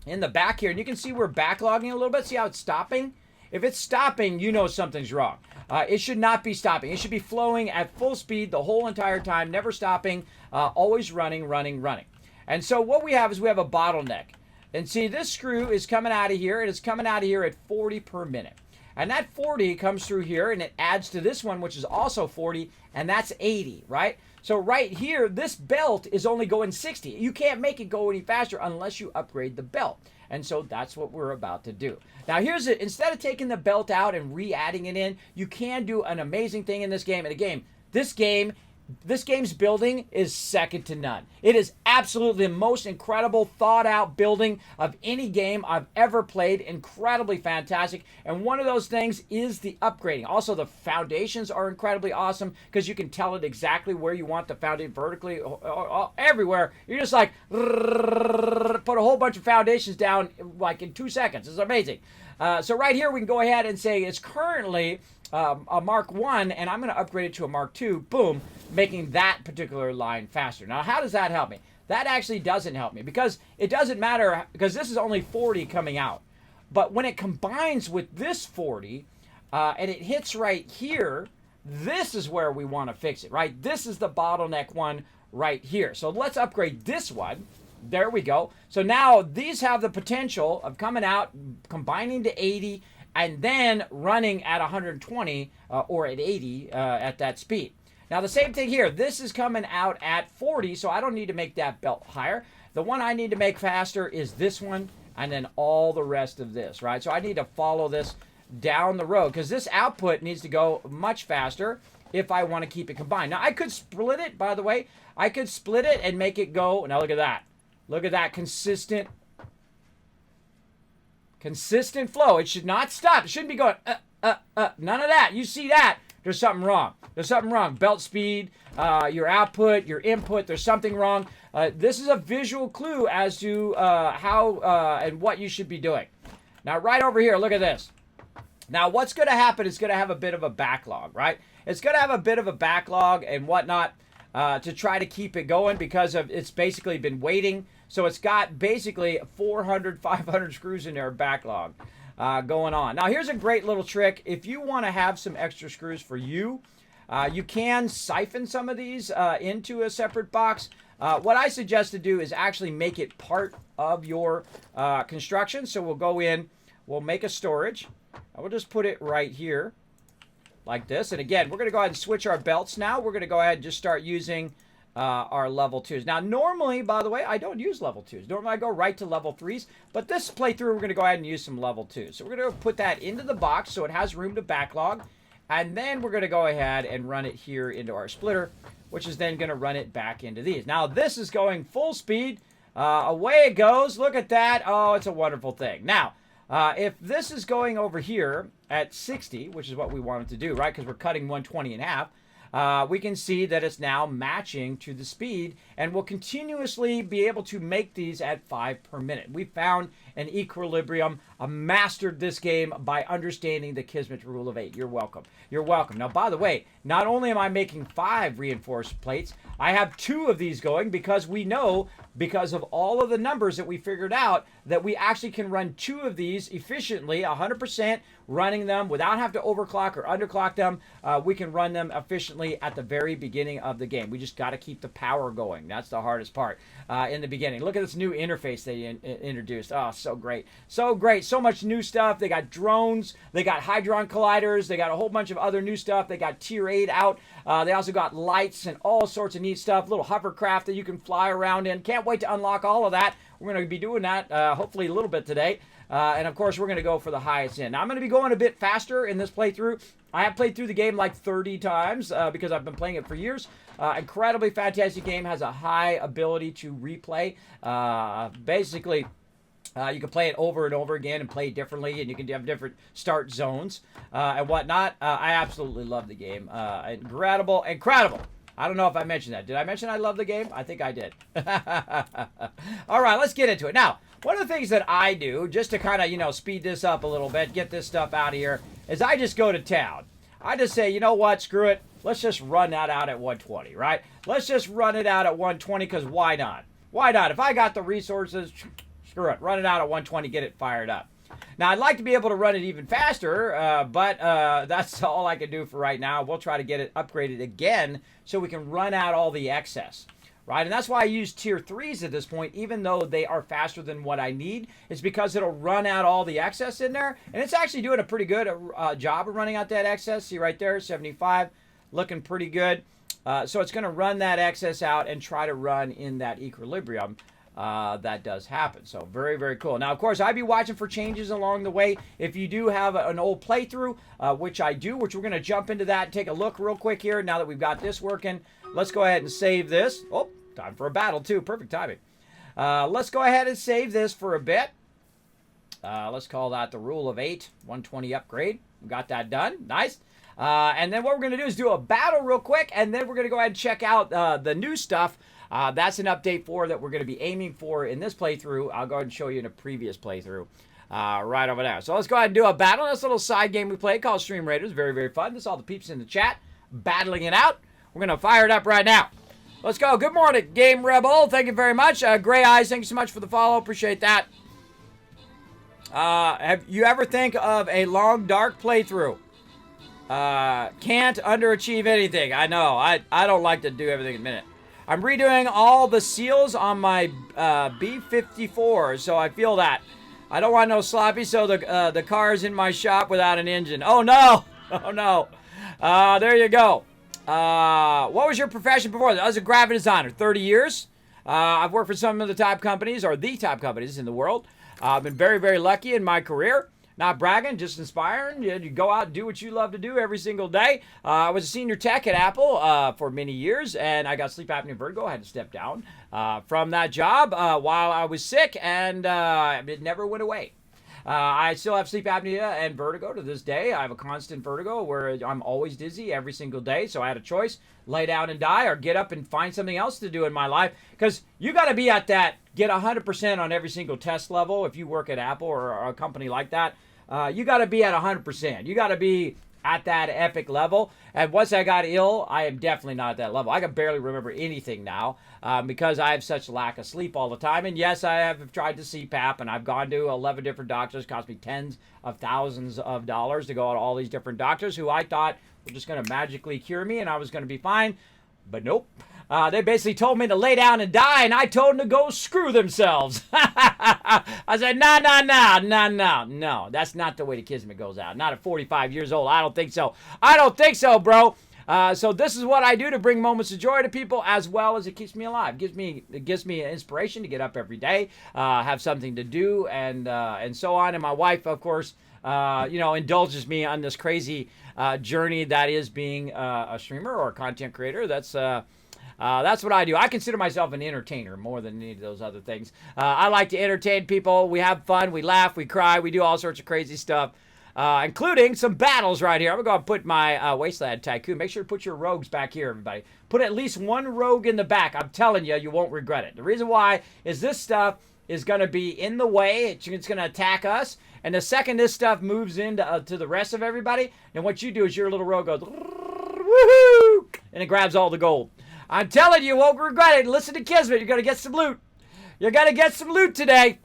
in the back here, and you can see we're backlogging a little bit. See how it's stopping? If it's stopping, you know something's wrong. It should not be stopping. It should be flowing at full speed the whole entire time, never stopping, always running, running, running. And so what we have is we have a bottleneck. And see, this screw is coming out of here, and it's coming out of here at 40 per minute. And that 40 comes through here, and it adds to this one, which is also 40, and that's 80, right? So right here, this belt is only going 60. You can't make it go any faster unless you upgrade the belt. And so that's what we're about to do. Now here's it. Instead of taking the belt out and re-adding it in, you can do an amazing thing in this game. And this game's building is second to none. It is absolutely the most incredible, thought-out building of any game I've ever played. Incredibly fantastic. And one of those things is the upgrading. Also, the foundations are incredibly awesome because you can tell it exactly where you want the foundation vertically, everywhere. You're just like, put a whole bunch of foundations down like in 2 seconds. It's amazing. So right here, we can go ahead and say it's currently a Mark 1, and I'm going to upgrade it to a Mark 2, boom, making that particular line faster. Now, how does that help me? That actually doesn't help me because it doesn't matter, because this is only 40 coming out. But when it combines with this 40, and it hits right here, this is where we want to fix it, right? This is the bottleneck one right here. So let's upgrade this one. There we go. So now these have the potential of coming out, combining to 80, and then running at 120 or at 80 at that speed. Now the same thing here. This is coming out at 40, so I don't need to make that belt higher. The one I need to make faster is this one, and then all the rest of this, right? So I need to follow this down the road because this output needs to go much faster if I want to keep it combined. Now I could split it, by the way. I could split it and make it go. Now look at that. Look at that consistent flow. It should not stop. It shouldn't be going, none of that. You see that? There's something wrong. There's something wrong. Belt speed, your output, your input, there's something wrong. This is a visual clue as to how and what you should be doing. Now, right over here, look at this. Now, what's going to happen is going to have a bit of a backlog, right? It's going to have a bit of a backlog and whatnot to try to keep it going because it's basically been waiting. So it's got basically 400, 500 screws in there backlog going on. Now, here's a great little trick. If you want to have some extra screws for you, You can siphon some of these into a separate box. What I suggest to do is actually make it part of your construction. So we'll go in, we'll make a storage. I will just put it right here like this. And again, we're going to go ahead and switch our belts now. We're going to go ahead and just start using our level 2s. Now, normally, by the way, I don't use level 2s. Normally, I go right to level 3s. But this playthrough, we're going to go ahead and use some level 2s. So we're going to put that into the box so it has room to backlog. And then we're going to go ahead and run it here into our splitter, which is then going to run it back into these. Now, this is going full speed. Away it goes. Look at that. Oh, it's a wonderful thing. Now, if this is going over here at 60, which is what we want it to do, right? Because we're cutting 120 in half. We can see that it's now matching to the speed, and we'll continuously be able to make these at 5 per minute. We found an equilibrium. I mastered this game by understanding the Kismet rule of 8. You're welcome. You're welcome. Now, by the way, not only am I making 5 reinforced plates, I have 2 of these going because we know, because of all of the numbers that we figured out, that we actually can run 2 of these efficiently, 100%, running them without having to overclock or underclock them. We can run them efficiently at the very beginning of the game. We just got to keep the power going. That's the hardest part in the beginning. Look at this new interface they introduced. Oh, so great. So great. So much new stuff. They got drones. They got Hydron colliders. They got a whole bunch of other new stuff. They got Tier 8 out. They also got lights and all sorts of neat stuff. Little hovercraft that you can fly around in. Can't wait to unlock all of that. We're going to be doing that hopefully a little bit today. And of course, we're going to go for the highest end. Now, I'm going to be going a bit faster in this playthrough. I have played through the game like 30 times because I've been playing it for years. Incredibly fantastic game. Has a high ability to replay. Basically, you can play it over and over again and play differently, and you can have different start zones and whatnot. I absolutely love the game. Incredible. I don't know if I mentioned that. Did I mention I love the game? I think I did. All right, let's get into it. Now, one of the things that I do, just to kind of, speed this up a little bit, get this stuff out of here, is I just go to town. I just say, you know what, screw it. Let's just run that out at 120, right? Let's just run it out at 120, because why not? Why not? If I got the resources, screw it. Run it out at 120, get it fired up. Now, I'd like to be able to run it even faster, but that's all I can do for right now. We'll try to get it upgraded again so we can run out all the excess, right? And that's why I use Tier 3s at this point, even though they are faster than what I need. It's because it'll run out all the excess in there, and it's actually doing a pretty good job of running out that excess. See right there, 75, looking pretty good. So it's going to run that excess out and try to run in that equilibrium. That does happen. So very, very cool. Now, of course, I'd be watching for changes along the way. If you do have an old playthrough, which I do, which we're going to jump into that and take a look real quick here now that we've got this working. Let's go ahead and save this. Oh, time for a battle, too. Perfect timing. Let's go ahead and save this for a bit. Let's call that the Rule of 8, 120 upgrade. We got that done. Nice. And then what we're going to do is do a battle real quick, and then we're going to go ahead and check out the new stuff. That's an update 4 that we're going to be aiming for in this playthrough. I'll go ahead and show you in a previous playthrough right over there. So let's go ahead and do a battle. This little side game we played called Stream Raiders. Very, very fun. This is all the peeps in the chat battling it out. We're going to fire it up right now. Let's go. Good morning, Game Rebel. Thank you very much. Gray Eyes, thank you so much for the follow. Appreciate that. Have you ever think of a long, dark playthrough? Can't underachieve anything. I know. I don't like to do everything in a minute. I'm redoing all the seals on my B54, so I feel that. I don't want no sloppy, so the car is in my shop without an engine. Oh, no. Oh, no. There you go. What was your profession before that? I was a graphic designer, 30 years. I've worked for some of the top companies, or the top companies in the world. I've been very, very lucky in my career. Not bragging, just inspiring. You go out and do what you love to do every single day. I was a senior tech at Apple for many years, and I got sleep apnea and vertigo. I had to step down from that job while I was sick, and it never went away. I still have sleep apnea and vertigo to this day. I have a constant vertigo where I'm always dizzy every single day, so I had a choice. Lay down and die or get up and find something else to do in my life, because you got to be at that, get 100% on every single test level if you work at Apple or a company like that. You got to be at 100%. You got to be at that epic level. And once I got ill, I am definitely not at that level. I can barely remember anything now because I have such lack of sleep all the time. And yes, I have tried to CPAP, and I've gone to 11 different doctors. It cost me tens of thousands of dollars to go to all these different doctors who I thought were just going to magically cure me and I was going to be fine. But nope. They basically told me to lay down and die, and I told them to go screw themselves. I said, no. That's not the way the Kismet goes out. Not at 45 years old. I don't think so. I don't think so, bro. So this is what I do to bring moments of joy to people, as well as it keeps me alive. It gives me an inspiration to get up every day, have something to do, and so on. And my wife, of course, indulges me on this crazy journey that is being a streamer or a content creator. That's what I do. I consider myself an entertainer more than any of those other things. I like to entertain people. We have fun. We laugh. We cry. We do all sorts of crazy stuff, including some battles right here. I'm going to go and put my Wasteland Tycoon. Make sure to put your rogues back here, everybody. Put at least one rogue in the back. I'm telling you, you won't regret it. The reason why is this stuff is going to be in the way. It's going to attack us. And the second this stuff moves into to the rest of everybody, then what you do is your little rogue goes, woohoo, and it grabs all the gold. I'm telling you, you won't regret it. Listen to Kismet. You're going to get some loot. You're going to get some loot today.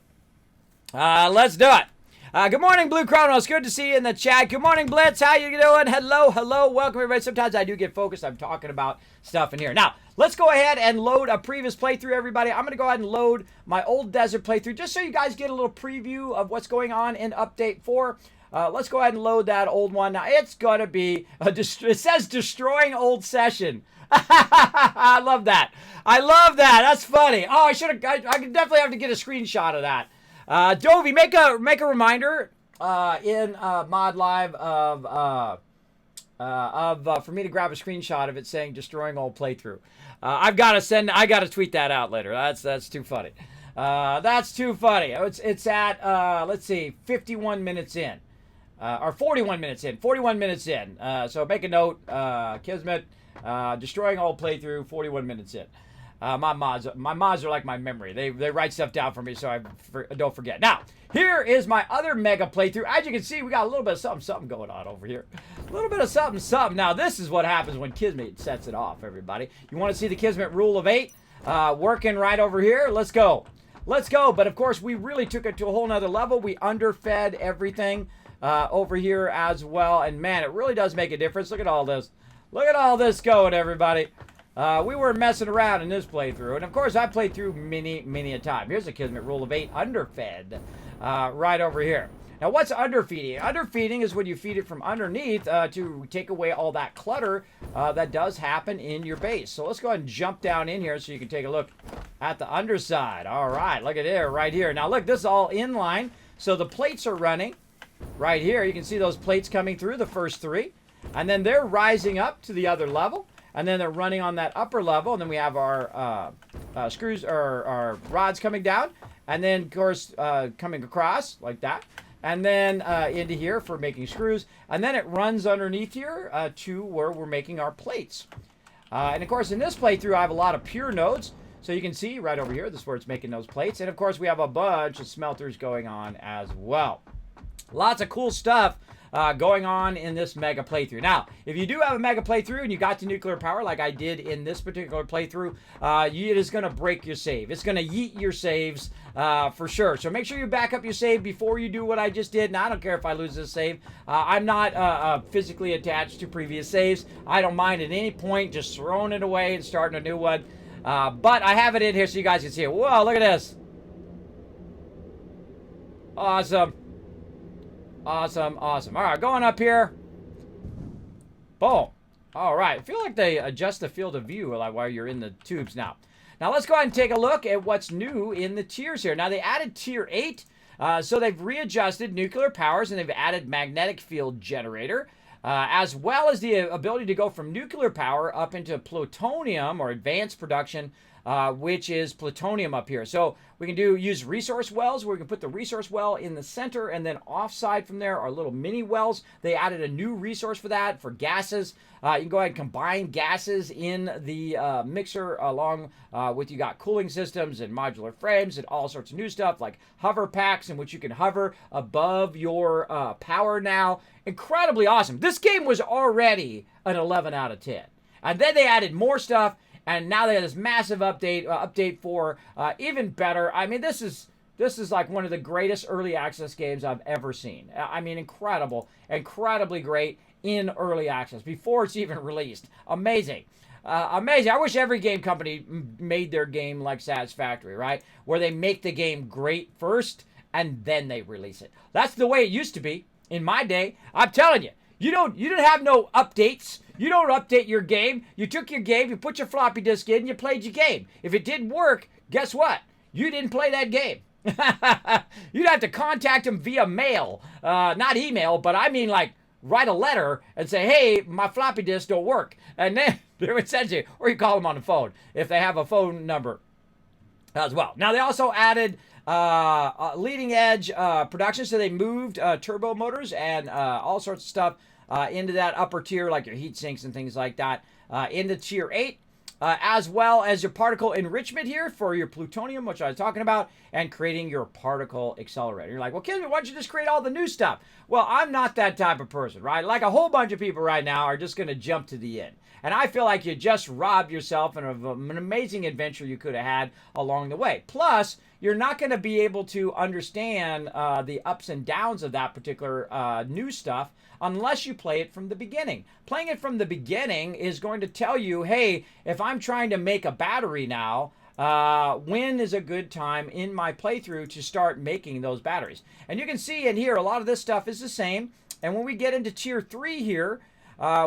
Let's do it. Good morning, Blue Chronos. Good to see you in the chat. Good morning, Blitz. How you doing? Hello. Welcome, everybody. Sometimes I do get focused. I'm talking about stuff in here. Now, let's go ahead and load a previous playthrough, everybody. I'm going to go ahead and load my old desert playthrough just so you guys get a little preview of what's going on in Update 4. Let's go ahead and load that old one. Now, it's going to be, it says destroying old session. I love that. That's funny. Oh, I could definitely have to get a screenshot of that. Dovey, make a reminder in Mod Live for me to grab a screenshot of it saying destroying old playthrough. I gotta tweet that out later. That's too funny. That's too funny. It's at let's see, 51 minutes in. Or 41 minutes in. 41 minutes in. So make a note, Kismet. Destroying old playthrough, 41 minutes in. My mods are like my memory. They write stuff down for me so I don't forget. Now, here is my other mega playthrough. As you can see, we got a little bit of something going on over here. A little bit of something. Now, this is what happens when Kismet sets it off, everybody. You want to see the Kismet rule of 8 working right over here? Let's go. But, of course, we really took it to a whole nother level. We underfed everything over here as well. And, man, it really does make a difference. Look at all this. Look at all this going, everybody. We weren't messing around in this playthrough. And, of course, I played through many a time. Here's the Kismet rule of 8, underfed, right over here. Now, what's underfeeding? Underfeeding is when you feed it from underneath to take away all that clutter that does happen in your base. So let's go ahead and jump down in here so you can take a look at the underside. All right, look at there, right here. Now, look, this is all inline. So the plates are running right here. You can see those plates coming through, the first 3. And then they're rising up to the other level. And then they're running on that upper level. And then we have our screws or our rods coming down. And then, of course, coming across like that. And then into here for making screws. And then it runs underneath here to where we're making our plates. And, of course, in this playthrough, I have a lot of pure nodes. So you can see right over here, this is where it's making those plates. And, of course, we have a bunch of smelters going on as well. Lots of cool stuff going on in this mega playthrough. Now, if you do have a mega playthrough and you got to nuclear power like I did in this particular playthrough, it is going to break your save. It's going to yeet your saves for sure. So make sure you back up your save before you do what I just did. Now, I don't care if I lose this save. I'm not physically attached to previous saves. I don't mind at any point just throwing it away and starting a new one. But I have it in here so you guys can see it. Whoa, look at this. Awesome. Awesome. All right, going up here. Boom. All right. I feel like they adjust the field of view while you're in the tubes now. Now, let's go ahead and take a look at what's new in the tiers here. Now, they added Tier 8. So they've readjusted nuclear powers, and they've added magnetic field generator, as well as the ability to go from nuclear power up into plutonium or advanced production which is plutonium up here. So we can use resource wells where we can put the resource well in the center, and then offside from there are little mini wells. They added a new resource for that, for gases. You can go ahead and combine gases in the mixer along with you got cooling systems and modular frames and all sorts of new stuff like hover packs in which you can hover above your power now. Incredibly awesome. This game was already an 11 out of 10. And then they added more stuff, and now they have this massive update for even better. I mean, this is like one of the greatest early access games I've ever seen. I mean, incredibly great in early access before it's even released. Amazing. Amazing. I wish every game company made their game like Satisfactory, right? Where they make the game great first and then they release it. That's the way it used to be in my day. I'm telling you, you didn't have no updates. You don't update your game. You took your game, you put your floppy disk in, you played your game. If it didn't work, guess what? You didn't play that game. You'd have to contact them via mail. Not email, but I mean like write a letter and say, hey, my floppy disk don't work. And then they would send you, or you call them on the phone if they have a phone number as well. Now, they also added leading edge production, so they moved turbo motors and all sorts of stuff into that upper tier, like your heat sinks and things like that, into tier 8. As well as your particle enrichment here for your plutonium, which I was talking about, and creating your particle accelerator. You're like, well, Kismet, why don't you just create all the new stuff? Well, I'm not that type of person, right? Like a whole bunch of people right now are just going to jump to the end. And I feel like you just robbed yourself of an amazing adventure you could have had along the way. Plus, you're not going to be able to understand the ups and downs of that particular new stuff unless you play it from the beginning. Playing it from the beginning is going to tell you, hey, if I'm trying to make a battery now, when is a good time in my playthrough to start making those batteries? And you can see in here, a lot of this stuff is the same. And when we get into tier 3 here,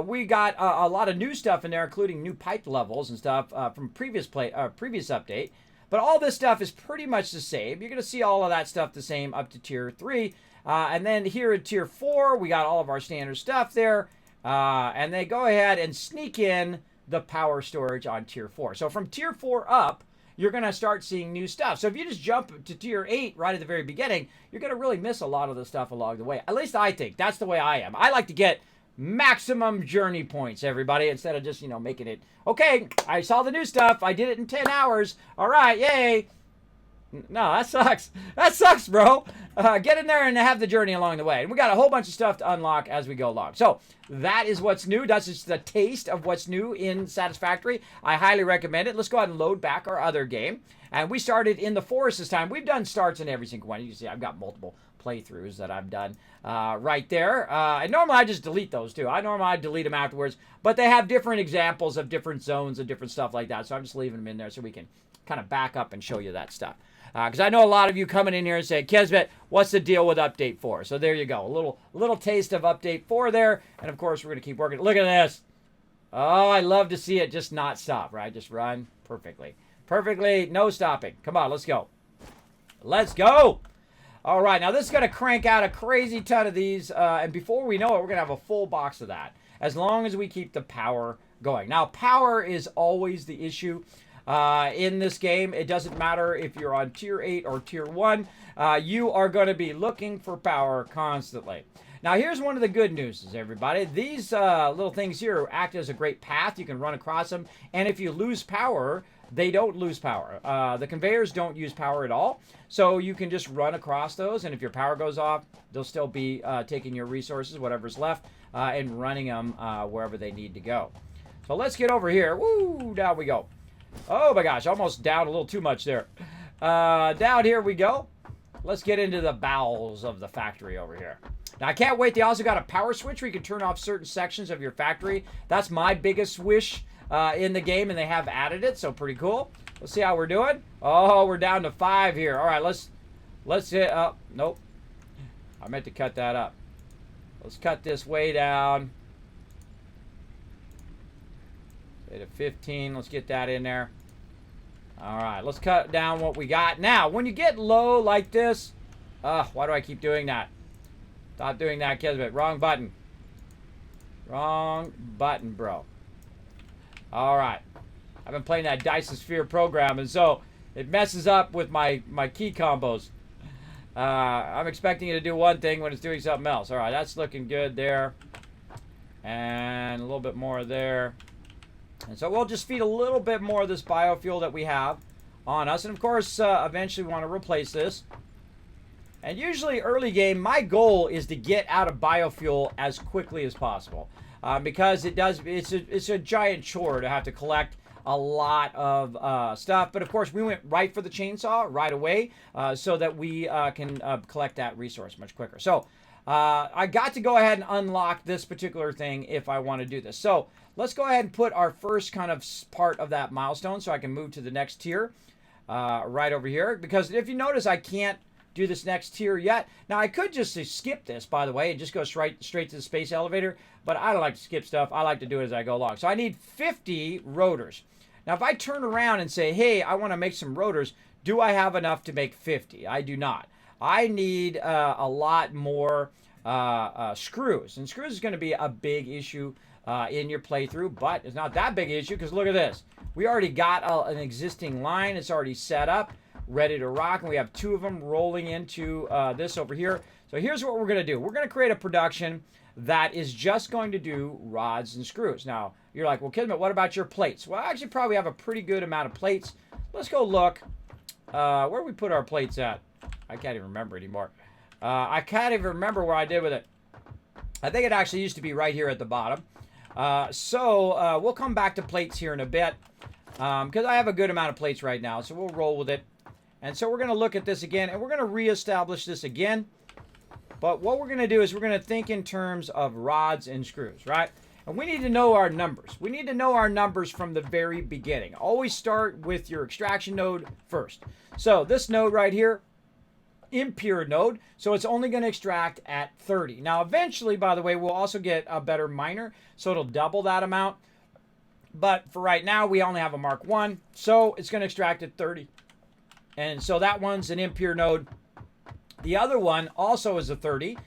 we got a lot of new stuff in there, including new pipe levels and stuff from previous update. But all this stuff is pretty much the same. You're going to see all of that stuff the same up to tier 3. And then here at tier 4, we got all of our standard stuff there. And they go ahead and sneak in the power storage on tier 4. So from tier 4 up, you're going to start seeing new stuff. So if you just jump to tier 8 right at the very beginning, you're going to really miss a lot of the stuff along the way. At least I think. That's the way I am. I like to get maximum journey points, everybody, instead of just, making it, okay, I saw the new stuff. I did it in 10 hours. All right, yay. No, that sucks. That sucks, bro. Get in there and have the journey along the way. And we got a whole bunch of stuff to unlock as we go along. So that is what's new. That's just the taste of what's new in Satisfactory. I highly recommend it. Let's go ahead and load back our other game. And we started in the forest this time. We've done starts in every single one. You can see I've got multiple playthroughs that I've done right there. And normally I just delete those too. I delete them afterwards. But they have different examples of different zones and different stuff like that. So I'm just leaving them in there so we can kind of back up and show you that stuff. Because I know a lot of you coming in here and saying, Kismet, what's the deal with Update 4? So there you go. A little taste of Update 4 there. And, of course, we're going to keep working. Look at this. Oh, I love to see it just not stop, right? Just run perfectly. Perfectly, no stopping. Come on, let's go. Let's go. All right, now this is going to crank out a crazy ton of these. And before we know it, we're going to have a full box of that. As long as we keep the power going. Now, power is always the issue. In this game, it doesn't matter if you're on tier 8 or tier 1, you are going to be looking for power constantly. Now, here's one of the good news, everybody. These little things here act as a great path. You can run across them, and if you lose power, they don't lose power. The conveyors don't use power at all, so you can just run across those, and if your power goes off, they'll still be taking your resources, whatever's left, and running them wherever they need to go. So let's get over here. Woo, down we go. Oh my gosh, almost down a little too much there. Down here we go. Let's get into the bowels of the factory over here. Now, I can't wait. They also got a power switch where you can turn off certain sections of your factory. That's my biggest wish in the game, and they have added it, so pretty cool. Let's see how we're doing. Oh, we're down to 5 here. All right, let's hit up. Nope. I meant to cut that up. Let's cut this way down. At 15, let's get that in there. All right, let's cut down what we got. Now, when you get low like this, why do I keep doing that? Stop doing that, Kismet. Wrong button. Wrong button, bro. All right. I've been playing that Dyson Sphere program, and so it messes up with my key combos. I'm expecting it to do one thing when it's doing something else. All right, that's looking good there. And a little bit more there. And so we'll just feed a little bit more of this biofuel that we have on us. And of course, eventually we want to replace this. And usually early game, my goal is to get out of biofuel as quickly as possible. Because it's a giant chore to have to collect a lot of stuff. But of course, we went right for the chainsaw right away so that we can collect that resource much quicker. So I got to go ahead and unlock this particular thing if I want to do this. So let's go ahead and put our first kind of part of that milestone so I can move to the next tier right over here. Because if you notice, I can't do this next tier yet. Now, I could just skip this, by the way, and just go straight to the space elevator. But I don't like to skip stuff. I like to do it as I go along. So I need 50 rotors. Now, if I turn around and say, hey, I want to make some rotors, do I have enough to make 50? I do not. I need a lot more screws. And screws is going to be a big issue in your playthrough, but it's not that big an issue because look at this. We already got an existing line. It's already set up, ready to rock, and we have 2 of them rolling into this over here. So here's what we're going to do. We're going to create a production that is just going to do rods and screws. Now, you're like, well, Kismet, what about your plates? Well, I actually probably have a pretty good amount of plates. Let's go look. Where do we put our plates at? I can't even remember anymore. I can't even remember where I did with it. I think it actually used to be right here at the bottom. So we'll come back to plates here in a bit because I have a good amount of plates right now. So we'll roll with it. And so we're going to look at this again, and we're going to reestablish this again. But what we're going to do is we're going to think in terms of rods and screws, right? And we need to know our numbers. We need to know our numbers from the very beginning. Always start with your extraction node first. So this node right here, impure node, so it's only going to extract at 30. Now, eventually, by the way, we'll also get a better miner, so it'll double that amount. But for right now, we only have a Mark 1, so it's going to extract at 30. And so that one's an impure node. The other one also is a 30.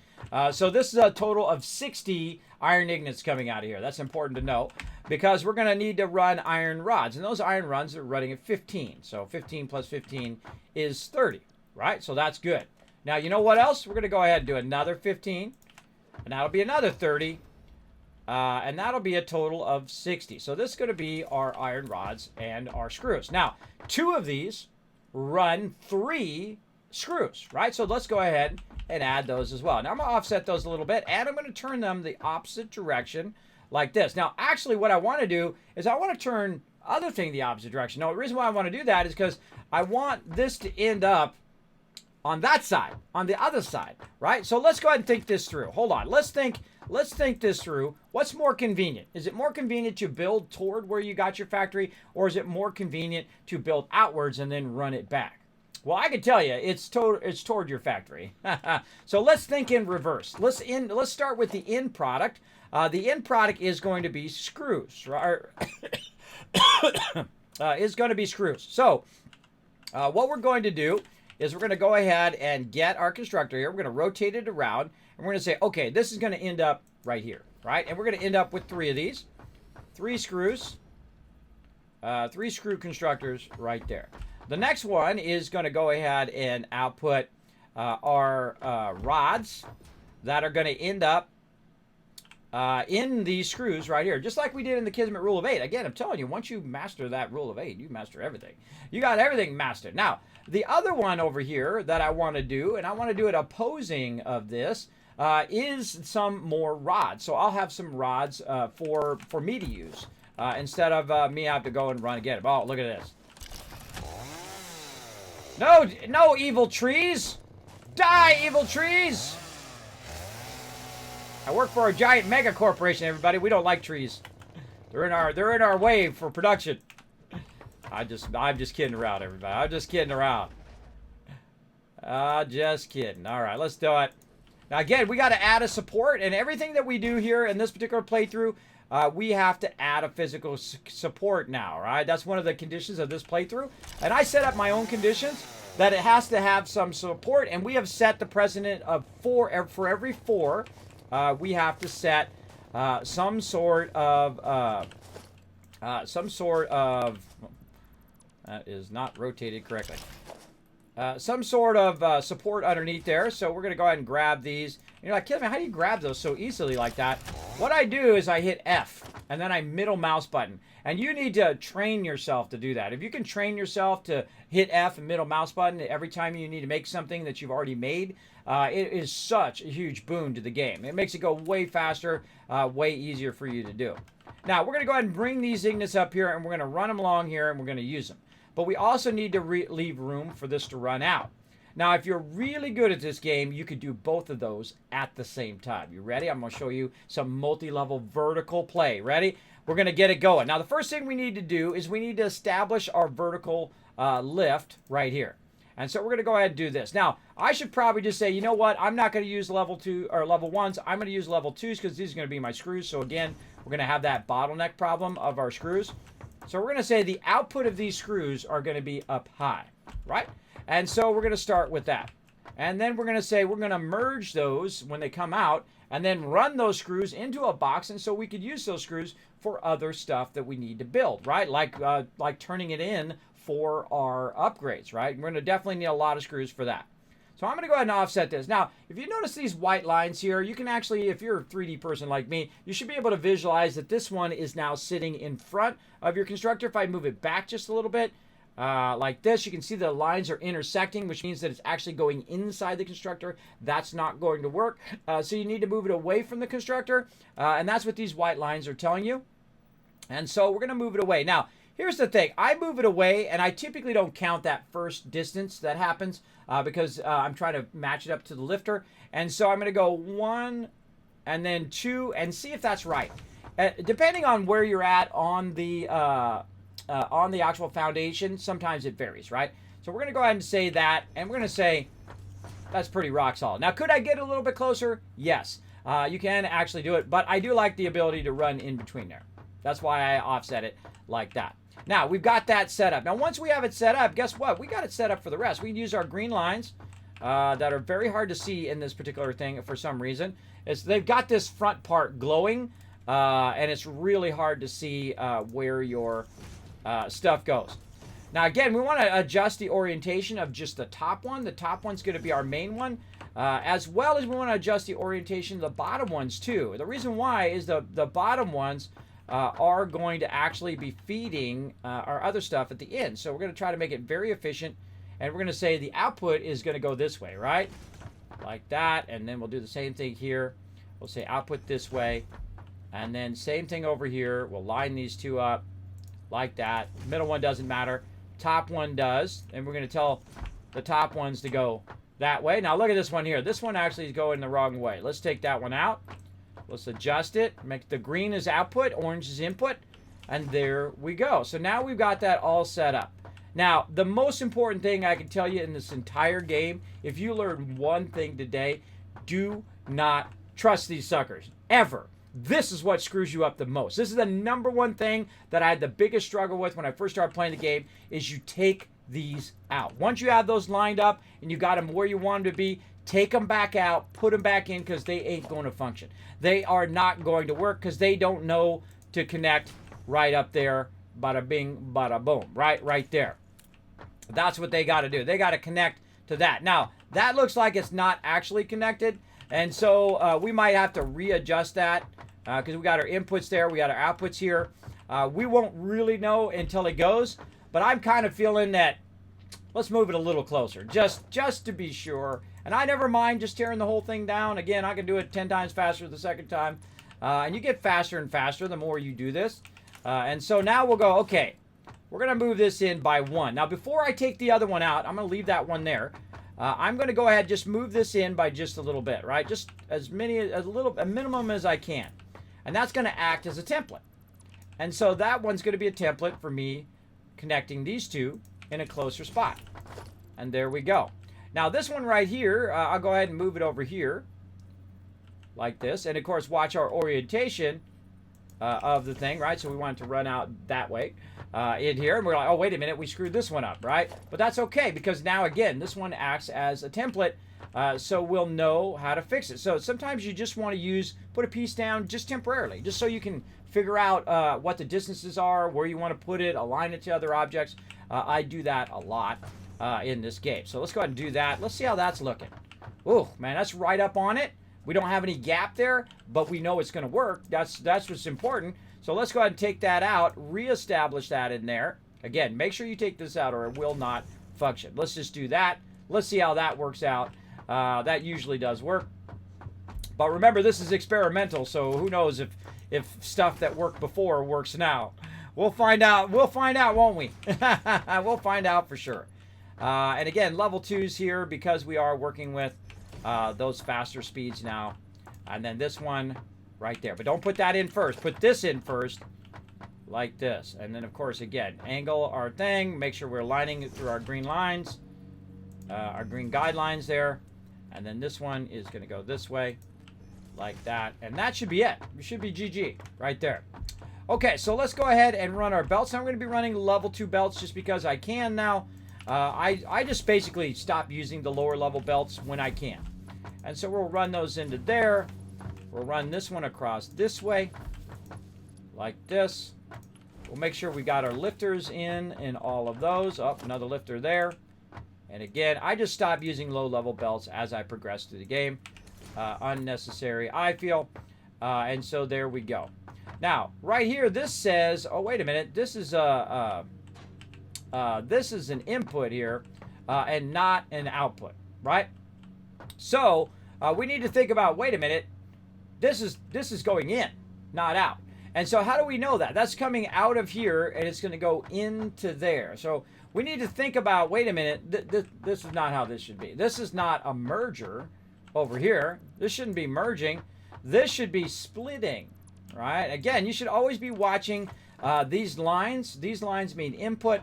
So this is a total of 60 iron ingots coming out of here. That's important to know because we're going to need to run iron rods. And those iron rods are running at 15. So 15 plus 15 is 30, right? So that's good. Now, you know what else? We're going to go ahead and do another 15. And that'll be another 30. And that'll be a total of 60. So this is going to be our iron rods and our screws. Now, 2 of these run 3 screws, right? So let's go ahead and add those as well. Now I'm going to offset those a little bit, and I'm going to turn them the opposite direction like this. Now, actually, what I want to do is I want to turn other thing the opposite direction. Now, the reason why I want to do that is because I want this to end up on that side, on the other side, right? So let's go ahead and think this through. Hold on. Let's think this through. What's more convenient? Is it more convenient to build toward where you got your factory, or is it more convenient to build outwards and then run it back? Well, I can tell you, it's toward your factory. So let's think in reverse. Let's start with the end product. The end product is going to be screws, right? Is going to be screws. So what we're going to do is we're going to go ahead and get our constructor here. We're going to rotate it around, and we're going to say, okay, this is going to end up right here, right? And we're going to end up with 3 of these, 3 screws, 3 screw constructors right there. The next one is going to go ahead and output our rods that are going to end up in these screws right here, just like we did in the Kismet Rule of 8. Again, I'm telling you, once you master that Rule of 8, you master everything. You got everything mastered. Now, the other one over here that I want to do, and I want to do it opposing of this, is some more rods. So I'll have some rods for me to use instead of me have to go and run and get them. Oh, look at this. No evil trees! Die, evil trees! I work for a giant mega corporation, everybody. We don't like trees. They're in our way for production. I'm just kidding around, everybody. I'm just kidding around. Just kidding. All right, let's do it. Now again, we got to add a support, and everything that we do here in this particular playthrough, we have to add a physical support now, right? That's one of the conditions of this playthrough. And I set up my own conditions that it has to have some support, and we have set the precedent of 4 for every 4. We have to set some sort of some sort of, that is not rotated correctly. Some sort of support underneath there. So we're going to go ahead and grab these. You're like, Kismet, how do you grab those so easily like that? What I do is I hit F, and then I middle mouse button. And you need to train yourself to do that. If you can train yourself to hit F and middle mouse button every time you need to make something that you've already made, it is such a huge boon to the game. It makes it go way faster, way easier for you to do. Now, we're going to go ahead and bring these Ignits up here, and we're going to run them along here, and we're going to use them. But we also need to leave room for this to run out. Now, if you're really good at this game, you could do both of those at the same time. You ready? I'm going to show you some multi-level vertical play. Ready? We're going to get it going. Now, the first thing we need to do is we need to establish our vertical lift right here. And so we're going to go ahead and do this. Now, I should probably just say, you know what? I'm not going to use level 2 or level 1s. I'm going to use level 2s because these are going to be my screws. So again, we're going to have that bottleneck problem of our screws. So we're going to say the output of these screws are going to be up high, right? And so we're going to start with that. And then we're going to say we're going to merge those when they come out and then run those screws into a box. And so we could use those screws for other stuff that we need to build, right? Like turning it in for our upgrades, right? We're going to definitely need a lot of screws for that. So I'm going to go ahead and offset this. Now, if you notice these white lines here, you can actually, if you're a 3D person like me, you should be able to visualize that this one is now sitting in front of your constructor. If I move it back just a little bit, like this, you can see the lines are intersecting, which means that it's actually going inside the constructor. That's not going to work. So you need to move it away from the constructor, and that's what these white lines are telling you. And so we're going to move it away. Now, here's the thing. I move it away, and I typically don't count that first distance that happens because I'm trying to match it up to the lifter. And so I'm going to go 1 and then 2 and see if that's right. Depending on where you're at on the actual foundation, sometimes it varies, right? So we're going to go ahead and say that, and we're going to say that's pretty rock solid. Now, could I get a little bit closer? Yes. You can actually do it, but I do like the ability to run in between there. That's why I offset it like that. Now, we've got that set up. Now, once we have it set up, guess what? We got it set up for the rest. We can use our green lines that are very hard to see in this particular thing for some reason. They've got this front part glowing, and it's really hard to see where your stuff goes. Now, again, we want to adjust the orientation of just the top one. The top one's going to be our main one, as well as we want to adjust the orientation of the bottom ones, too. The reason why is the bottom ones are going to actually be feeding our other stuff at the end. So we're going to try to make it very efficient, and we're going to say the output is going to go this way, right? Like that, and then we'll do the same thing here. We'll say output this way, and then same thing over here. We'll line these two up like that. Middle one doesn't matter. Top one does, and we're going to tell the top ones to go that way. Now look at this one here. This one actually is going the wrong way. Let's take that one out. Let's adjust it. Make the green is output, orange is input, and there we go. So now we've got that all set up. Now, the most important thing I can tell you in this entire game, if you learn one thing today, do not trust these suckers, ever. This is what screws you up the most. This is the number one thing that I had the biggest struggle with when I first started playing the game, is you take these out. Once you have those lined up and you got them where you want them to be, take them back out, put them back in, because they ain't going to function. They are not going to work because they don't know to connect right up there, bada bing, bada boom, right there. That's what they got to do. They got to connect to that. Now, that looks like it's not actually connected, and so we might have to readjust that because we got our inputs there, we got our outputs here. We won't really know until it goes, but I'm kind of feeling that let's move it a little closer, just to be sure. And I never mind just tearing the whole thing down. Again, I can do it 10 times faster the second time. And you get faster and faster the more you do this. And so now we'll go, okay, we're going to move this in by 1. Now, before I take the other one out, I'm going to leave that one there. I'm going to go ahead and just move this in by just a little bit, right? Just a minimum as I can. And that's going to act as a template. And so that one's going to be a template for me connecting these two in a closer spot. And there we go. Now this one right here, I'll go ahead and move it over here like this. And of course, watch our orientation of the thing, right? So we want it to run out that way in here. And we're like, oh, wait a minute, we screwed this one up, right? But that's okay, because now, again, this one acts as a template, so we'll know how to fix it. So sometimes you just want to put a piece down just temporarily, just so you can figure out what the distances are, where you want to put it, align it to other objects. I do that a lot in this game. So let's go ahead and do that. Let's see how that's looking. Oh, man, that's right up on it. We don't have any gap there, but we know it's going to work. That's what's important. So let's go ahead and take that out, reestablish that in there. Again, make sure you take this out or it will not function. Let's just do that. Let's see how that works out. That usually does work. But remember, this is experimental, so who knows if stuff that worked before works now. We'll find out. We'll find out, won't we? We'll find out for sure. And again, level 2's here because we are working with those faster speeds now. And then this one right there. But don't put that in first. Put this in first, like this. And then, of course, again, angle our thing. Make sure we're lining it through our green lines, our green guidelines there. And then this one is going to go this way, like that. And that should be it. It should be GG right there. Okay, so let's go ahead and run our belts. Now, I'm going to be running level 2 belts just because I can now. I just basically stop using the lower level belts when I can. And so we'll run those into there. We'll run this one across this way, like this. We'll make sure we got our lifters in all of those. Oh, another lifter there. And again, I just stop using low level belts as I progress through the game. Unnecessary, I feel. And so there we go. Now, right here, this says, oh, wait a minute. This is an input here and not an output, right? So we need to think about, wait a minute, this is going in, not out. And so how do we know that? That's coming out of here, and it's going to go into there. So we need to think about, wait a minute, this is not how this should be. This is not a merger over here. This shouldn't be merging. This should be splitting, right? Again, you should always be watching these lines. These lines mean input,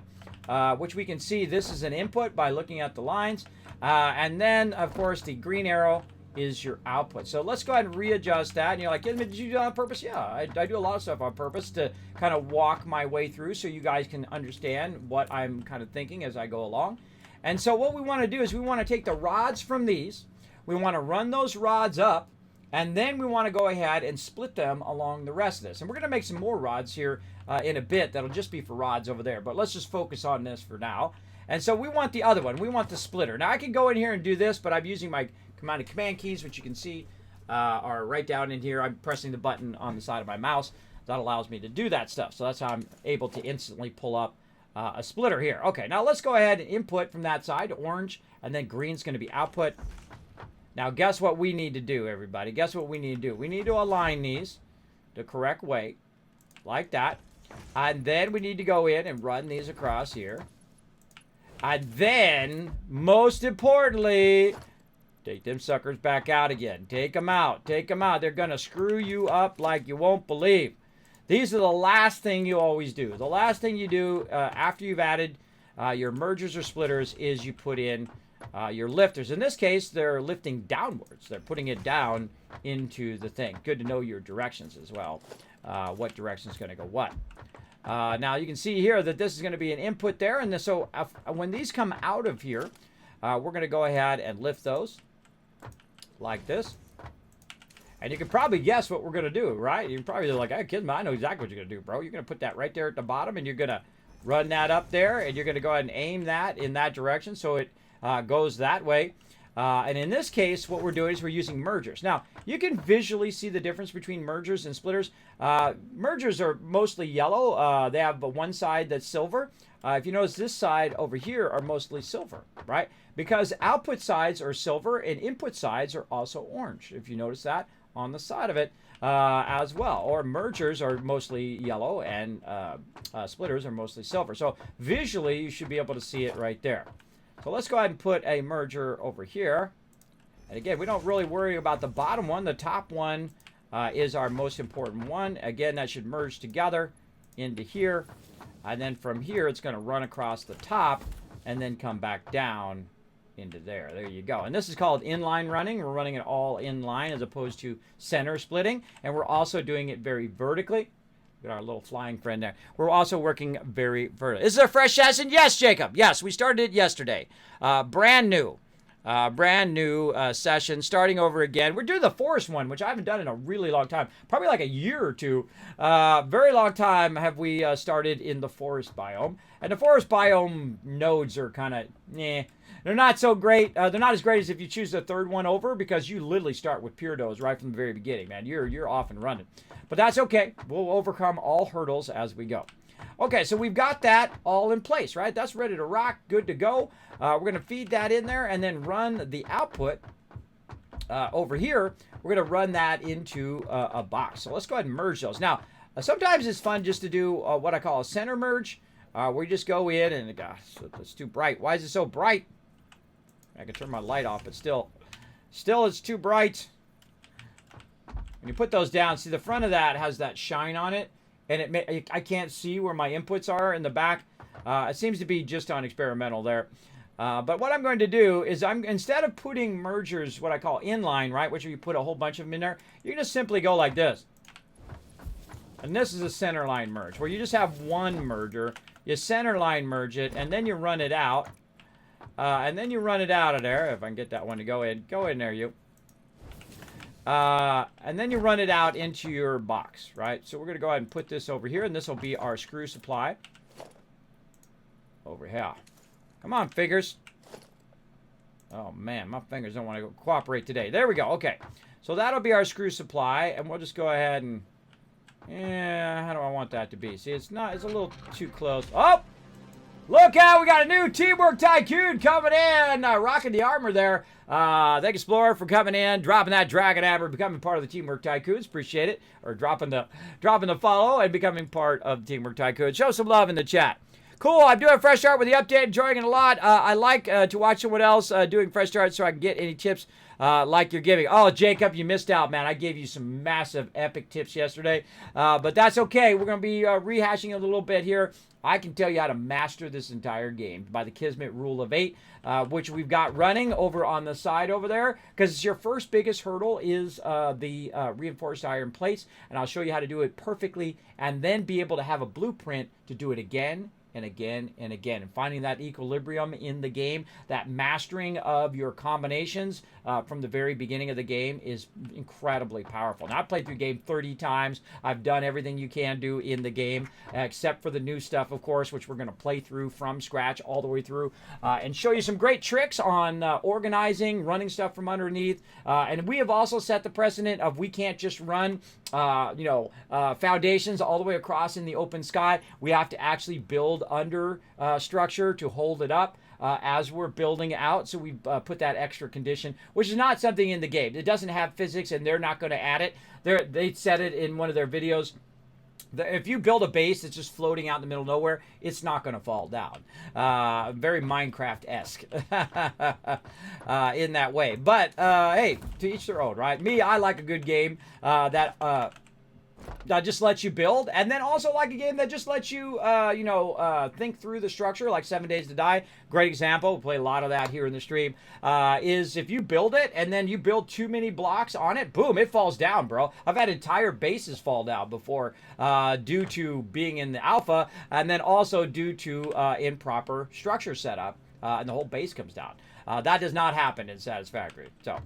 which we can see this is an input by looking at the lines. And then, of course, the green arrow is your output. So let's go ahead and readjust that. And you're like, did you do that on purpose? Yeah, I do a lot of stuff on purpose to kind of walk my way through so you guys can understand what I'm kind of thinking as I go along. And so what we want to do is we want to take the rods from these. We want to run those rods up. And then we want to go ahead and split them along the rest of this. And we're going to make some more rods here in a bit. That'll just be for rods over there. But let's just focus on this for now. And so we want the other one. We want the splitter. Now I can go in here and do this, but I'm using my command keys, which you can see are right down in here. I'm pressing the button on the side of my mouse. That allows me to do that stuff. So that's how I'm able to instantly pull up a splitter here. Okay, now let's go ahead and input from that side, orange, and then green's going to be output. Now guess what we need to do, everybody? Guess what we need to do? We need to align these the correct way, like that. And then we need to go in and run these across here. And then, most importantly, take them suckers back out again. Take them out. Take them out. They're going to screw you up like you won't believe. These are the last thing you always do. The last thing you do after you've added your mergers or splitters is you put in your lifters. In this case, they're lifting downwards. They're putting it down into the thing. Good to know your directions as well. What direction is going to go what. Now you can see here that this is going to be an input there. And so when these come out of here, we're going to go ahead and lift those like this. And you can probably guess what we're going to do, right? You're probably like, hey, Kismet, I know exactly what you're going to do, bro. You're going to put that right there at the bottom, and you're going to run that up there, and you're going to go ahead and aim that in that direction so it goes that way. And in this case, what we're doing is we're using mergers. Now, you can visually see the difference between mergers and splitters. Mergers are mostly yellow. They have one side that's silver. If you notice, this side over here are mostly silver, right? Because output sides are silver and input sides are also orange. If you notice that on the side of it as well. Or mergers are mostly yellow and splitters are mostly silver. So visually, you should be able to see it right there. So let's go ahead and put a merger over here. And again, we don't really worry about the bottom one. The top one is our most important one. Again, that should merge together into here. And then from here, it's going to run across the top and then come back down into there. There you go. And this is called inline running. We're running it all inline as opposed to center splitting. And we're also doing it very vertically. Got our little flying friend there. We're also working very vertically. Is it a fresh session? Yes, Jacob. Yes, we started it yesterday. Brand new session, starting over again. We're doing the forest one, which I haven't done in a really long time, probably like a year or two. Very long time have we started in the forest biome. And the forest biome nodes are kind of, they're not so great. They're not as great as if you choose the third one over, because you literally start with pure does right from the very beginning, man. You're off and running. But that's okay. We'll overcome all hurdles as we go. Okay, so we've got that all in place, right? That's ready to rock, good to go. We're going to feed that in there and then run the output over here. We're going to run that into a box. So let's go ahead and merge those. Now, sometimes it's fun just to do what I call a center merge, where you just go in and, gosh, it's too bright. Why is it so bright? I can turn my light off, but still it's too bright. When you put those down, see the front of that has that shine on it, and I can't see where my inputs are in the back. It seems to be just on experimental there. But what I'm going to do is instead of putting mergers, what I call inline, right, which you put a whole bunch of them in there, you can just simply go like this. And this is a center line merge, where you just have one merger. You center line merge it, and then you run it out. And then you run it out of there. If I can get that one to go in there, you. And then you run it out into your box, right? So we're going to go ahead and put this over here, and this will be our screw supply over here. Come on, fingers. Oh, man, my fingers don't want to cooperate today. There we go. Okay, so that'll be our screw supply, and we'll just go ahead and, how do I want that to be? See, it's a little too close. Oh! Look out, we got a new Teamwork Tycoon coming in, rocking the armor there. Thank you, Explorer, for coming in, dropping that Dragon Amber, becoming part of the Teamwork Tycoons. Appreciate it. Or dropping the follow and becoming part of the Teamwork Tycoons. Show some love in the chat. Cool, I'm doing fresh start with the update, enjoying it a lot. I like to watch someone else doing fresh start so I can get any tips like you're giving. Oh, Jacob, you missed out, man. I gave you some massive epic tips yesterday, but that's okay. We're going to be rehashing it a little bit here. I can tell you how to master this entire game by the Kismet rule of 8, which we've got running over on the side over there, because your first biggest hurdle is the reinforced iron plates, and I'll show you how to do it perfectly and then be able to have a blueprint to do it again and again and again, and finding that equilibrium in the game, that mastering of your combinations from the very beginning of the game is incredibly powerful. Now, I've played through the game 30 times. I've done everything you can do in the game, except for the new stuff, of course, which we're going to play through from scratch all the way through, and show you some great tricks on organizing, running stuff from underneath. And we have also set the precedent of we can't just run foundations all the way across in the open sky. We have to actually build under structure to hold it up as we're building out. So we put that extra condition, which is not something in the game. It doesn't have physics, and they're not going to add it. They said it in one of their videos. If you build a base that's just floating out in the middle of nowhere, it's not going to fall down. Very Minecraft-esque in that way. But, hey, to each their own, right? I like a good game that just lets you build, and then also like a game that just lets you, think through the structure, like 7 Days to Die. Great example. We play a lot of that here in the stream. Is if you build it and then you build too many blocks on it, boom, it falls down, bro. I've had entire bases fall down before due to being in the alpha, and then also due to improper structure setup, and the whole base comes down. That does not happen in Satisfactory. So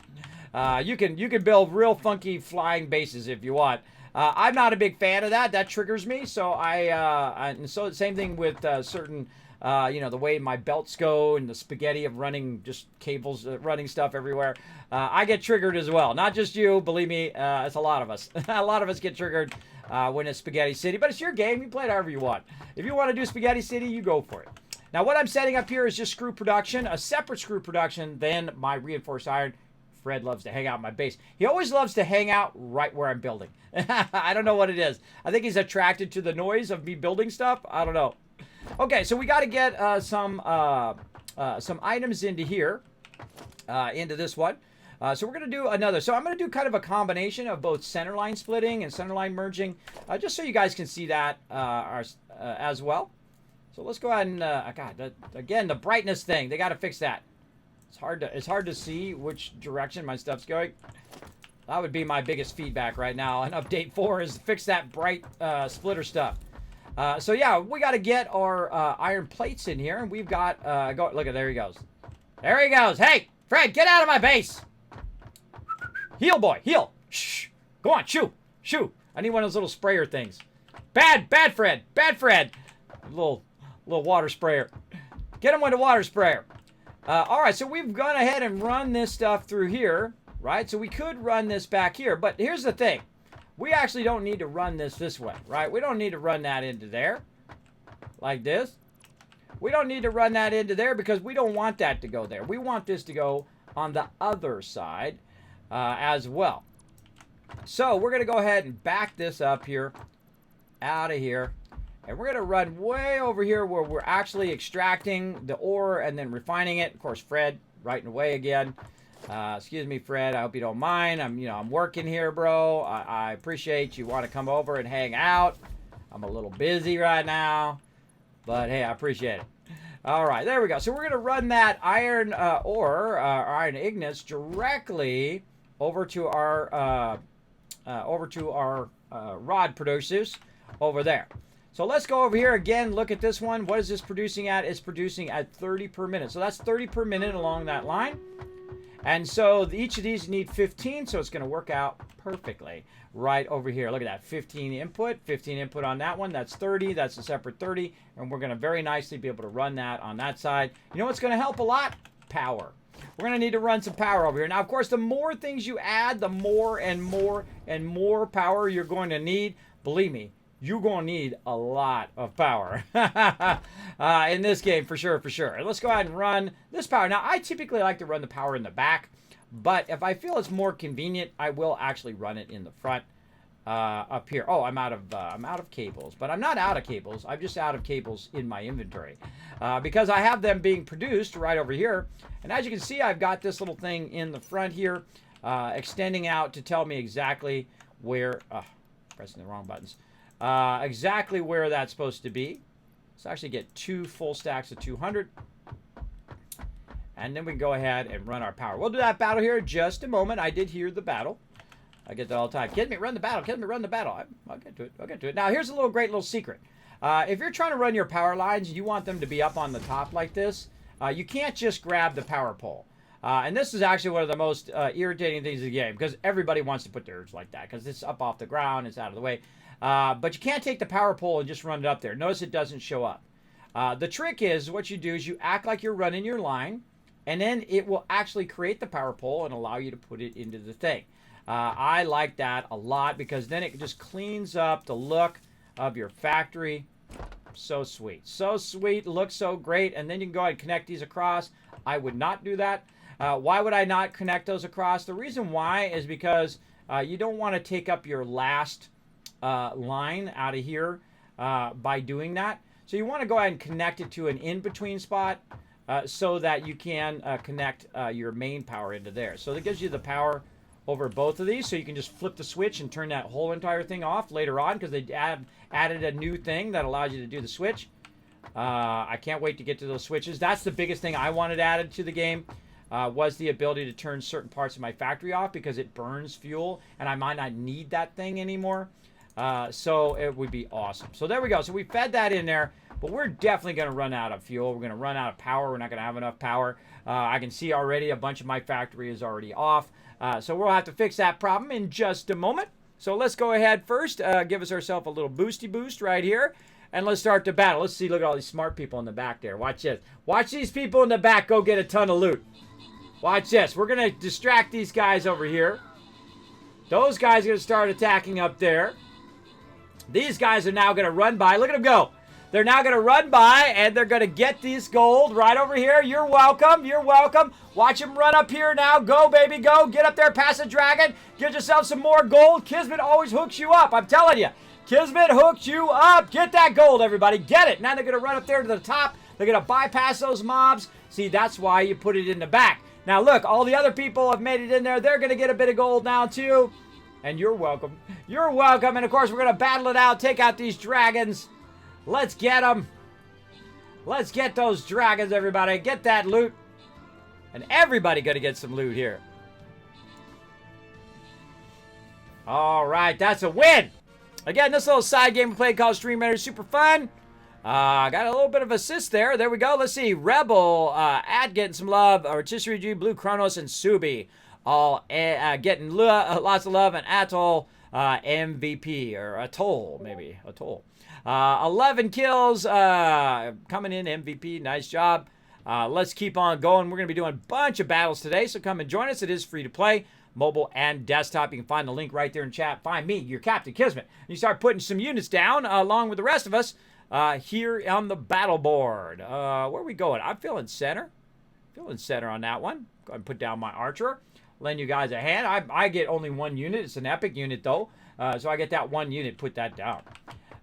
you can build real funky flying bases if you want. I'm not a big fan of that. That triggers me. So and so same thing with certain, the way my belts go and the spaghetti of running just cables, running stuff everywhere. I get triggered as well. Not just you, believe me. It's a lot of us. A lot of us get triggered when it's Spaghetti City. But it's your game. You play it however you want. If you want to do Spaghetti City, you go for it. Now, what I'm setting up here is just screw production, a separate screw production than my reinforced iron. Fred loves to hang out in my base. He always loves to hang out right where I'm building. I don't know what it is. I think he's attracted to the noise of me building stuff. I don't know. Okay, so we got to get some items into here, into this one. So we're going to do another. So I'm going to do kind of a combination of both centerline splitting and centerline merging, just so you guys can see that as well. So let's go ahead and, again, the brightness thing. They got to fix that. It's hard to see which direction my stuff's going. That would be my biggest feedback right now on update 4 is to fix that bright splitter stuff. So yeah, we got to get our iron plates in here, and we've got look at, there he goes. There he goes. Hey, Fred, get out of my base. Heal, boy, heal. Shh. Go on, shoo, shoo. I need one of those little sprayer things. Bad Fred, bad Fred. Little water sprayer. Get him with a water sprayer. All right, so we've gone ahead and run this stuff through here, right? So we could run this back here, but here's the thing. We actually don't need to run this way, right? We don't need to run that into there like this. We don't need to run that into there because we don't want that to go there. We want this to go on the other side as well. So we're going to go ahead and back this up here, out of here. And we're going to run way over here where we're actually extracting the ore and then refining it. Of course, Fred, writing away again. Excuse me, Fred. I hope you don't mind. I'm working here, bro. I appreciate you want to come over and hang out. I'm a little busy right now. But, hey, I appreciate it. All right, there we go. So we're going to run that iron ore, iron ignites, directly over to our rod producers over there. So let's go over here again. Look at this one. What is this producing at? It's producing at 30 per minute. So that's 30 per minute along that line. And so each of these need 15, so it's going to work out perfectly right over here. Look at that, 15 input on that one. That's 30. That's a separate 30. And we're going to very nicely be able to run that on that side. You know what's going to help a lot? Power. We're going to need to run some power over here. Now, of course, the more things you add, the more and more and more power you're going to need. Believe me, you're going to need a lot of power in this game, for sure, for sure. And let's go ahead and run this power. Now, I typically like to run the power in the back, but if I feel it's more convenient, I will actually run it in the front up here. Oh, I'm out of cables, but I'm not out of cables. I'm just out of cables in my inventory because I have them being produced right over here. And as you can see, I've got this little thing in the front here extending out to tell me exactly where, pressing the wrong buttons. Exactly where that's supposed to be. Let's actually get 2 full stacks of 200. And then we can go ahead and run our power. We'll do that battle here in just a moment. I did hear the battle. I get that all the time. Kismet, run the battle. Kismet, run the battle. I'll get to it. I'll get to it. Now, here's a great little secret. If you're trying to run your power lines, you want them to be up on the top like this. You can't just grab the power pole. And this is actually one of the most irritating things in the game because everybody wants to put theirs like that because it's up off the ground. It's out of the way. But you can't take the power pole and just run it up there. Notice it doesn't show up. The trick is what you do is you act like you're running your line, and then it will actually create the power pole and allow you to put it into the thing. I like that a lot because then it just cleans up the look of your factory. So sweet. So sweet. Looks so great. And then you can go ahead and connect these across. I would not do that. Why would I not connect those across? The reason why is because you don't want to take up your last line out of here by doing that. So you want to go ahead and connect it to an in-between spot so that you can connect your main power into there. So that gives you the power over both of these, so you can just flip the switch and turn that whole entire thing off later on because they added a new thing that allows you to do the switch. I can't wait to get to those switches. That's the biggest thing I wanted added to the game. Was the ability to turn certain parts of my factory off because it burns fuel and I might not need that thing anymore. So it would be awesome. So there we go. So we fed that in there, but we're definitely going to run out of fuel. We're going to run out of power. We're not going to have enough power. I can see already a bunch of my factory is already off. So we'll have to fix that problem in just a moment. So let's go ahead first, give us ourselves a little boosty boost right here. And let's start the battle. Let's see, look at all these smart people in the back there. Watch this. Watch these people in the back go get a ton of loot. Watch this. We're going to distract these guys over here. Those guys are going to start attacking up there. These guys are now going to run by. Look at them go. They're now going to run by, and they're going to get this gold right over here. You're welcome. You're welcome. Watch them run up here now. Go, baby, go. Get up there past the dragon. Get yourself some more gold. Kismet always hooks you up. I'm telling you. Kismet hooks you up. Get that gold, everybody. Get it. Now they're going to run up there to the top. They're going to bypass those mobs. See, that's why you put it in the back. Now, look, all the other people have made it in there. They're going to get a bit of gold now, too. And you're welcome. You're welcome. And, of course, we're going to battle it out. Take out these dragons. Let's get them. Let's get those dragons, everybody. Get that loot. And everybody going to get some loot here. All right, that's a win. Again, this little side game we played called Stream Manager, super fun. Got a little bit of assist there. There we go. Let's see. Rebel, Ad getting some love. Rotisserie G, Blue Kronos, and Subi all getting lots of love. And Atoll, MVP, or Atoll, maybe. Atoll. 11 kills coming in, MVP. Nice job. Let's keep on going. We're going to be doing a bunch of battles today, so come and join us. It is free to play, mobile and desktop. You can find the link right there in chat. Find me, your Captain Kismet. You start putting some units down along with the rest of us here on the battle board. Where are we going? I'm feeling center. Feeling center on that one. Go ahead and put down my archer. Lend you guys a hand. I get only one unit. It's an epic unit, though. So I get that one unit. Put that down.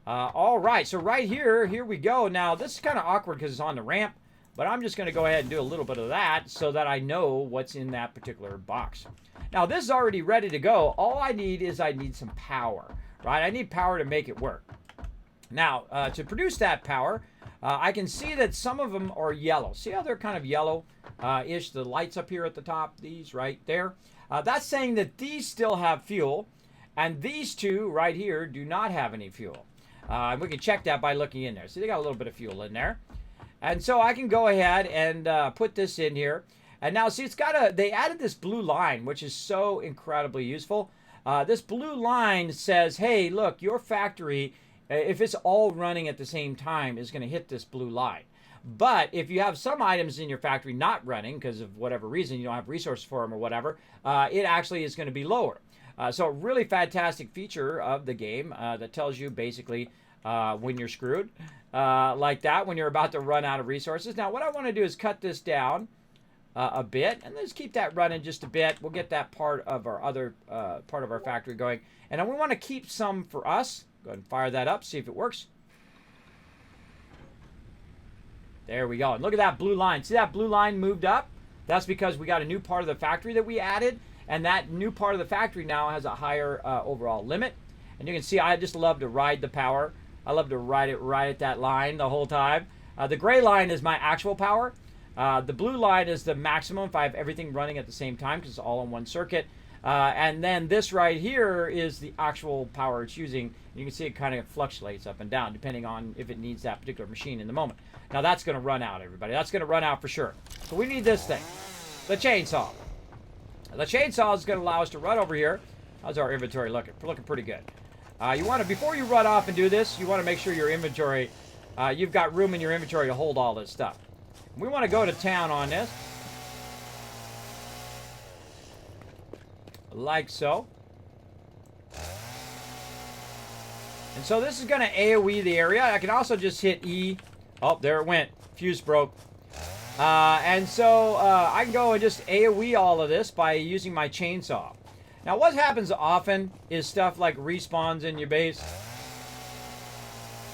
All right. So right here we go. Now, this is kind of awkward because it's on the ramp. But I'm just going to go ahead and do a little bit of that so that I know what's in that particular box. Now, this is already ready to go. All I need is some power, right? I need power to make it work. Now, to produce that power, I can see that some of them are yellow. See how they're kind of yellow-ish? The lights up here at the top, these right there. That's saying that these still have fuel, and these two right here do not have any fuel. We can check that by looking in there. See, they got a little bit of fuel in there. And so I can go ahead and put this in here. And now, see, they added this blue line, which is so incredibly useful. This blue line says, hey, look, your factory, if it's all running at the same time, is going to hit this blue line. But if you have some items in your factory not running, because of whatever reason, you don't have resources for them or whatever, it actually is going to be lower. So a really fantastic feature of the game that tells you basically when you're screwed. Like that, when you're about to run out of resources. Now, what I want to do is cut this down a bit, and let's keep that running just a bit. We'll get that part of our other part of our factory going, and then we want to keep some for us. Go ahead and fire that up, see if it works. There we go. And look at that blue line. See that blue line moved up? That's because we got a new part of the factory that we added, and that new part of the factory now has a higher overall limit. And you can see I just love to ride the power. I love to ride it right at that line the whole time. The gray line is my actual power. The blue line is the maximum if I have everything running at the same time because it's all on one circuit. And then this right here is the actual power it's using. You can see it kind of fluctuates up and down depending on if it needs that particular machine in the moment. Now that's going to run out, everybody. That's going to run out for sure. So we need this thing, the chainsaw. The chainsaw is going to allow us to run over here. How's our inventory looking? Looking pretty good. You want to, before you run off and do this, you want to make sure your inventory, you've got room in your inventory to hold all this stuff. We want to go to town on this. Like so. And so this is going to AoE the area. I can also just hit E. Oh, there it went. Fuse broke. And so I can go and just AoE all of this by using my chainsaw. Now, what happens often is stuff like respawns in your base.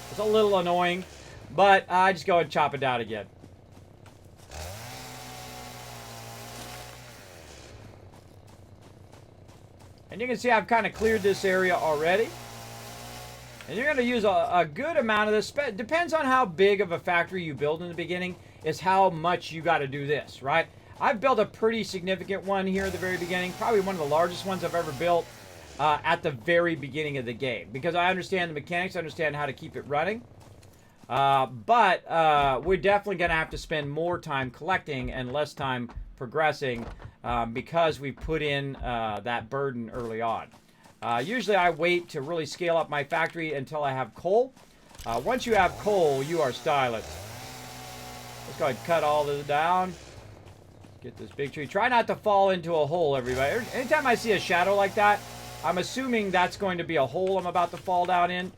It's a little annoying, but I just go and chop it down again. And you can see I've kind of cleared this area already. And you're going to use a good amount of this. Depends on how big of a factory you build in the beginning, is how much you got to do this, right? I've built a pretty significant one here at the very beginning. Probably one of the largest ones I've ever built at the very beginning of the game. Because I understand the mechanics, I understand how to keep it running. But we're definitely going to have to spend more time collecting and less time progressing because we put in that burden early on. Usually I wait to really scale up my factory until I have coal. Once you have coal, you are stylish. Let's go ahead and cut all this down. Get this big tree. Try not to fall into a hole, everybody. Anytime I see a shadow like that, I'm assuming that's going to be a hole I'm about to fall down in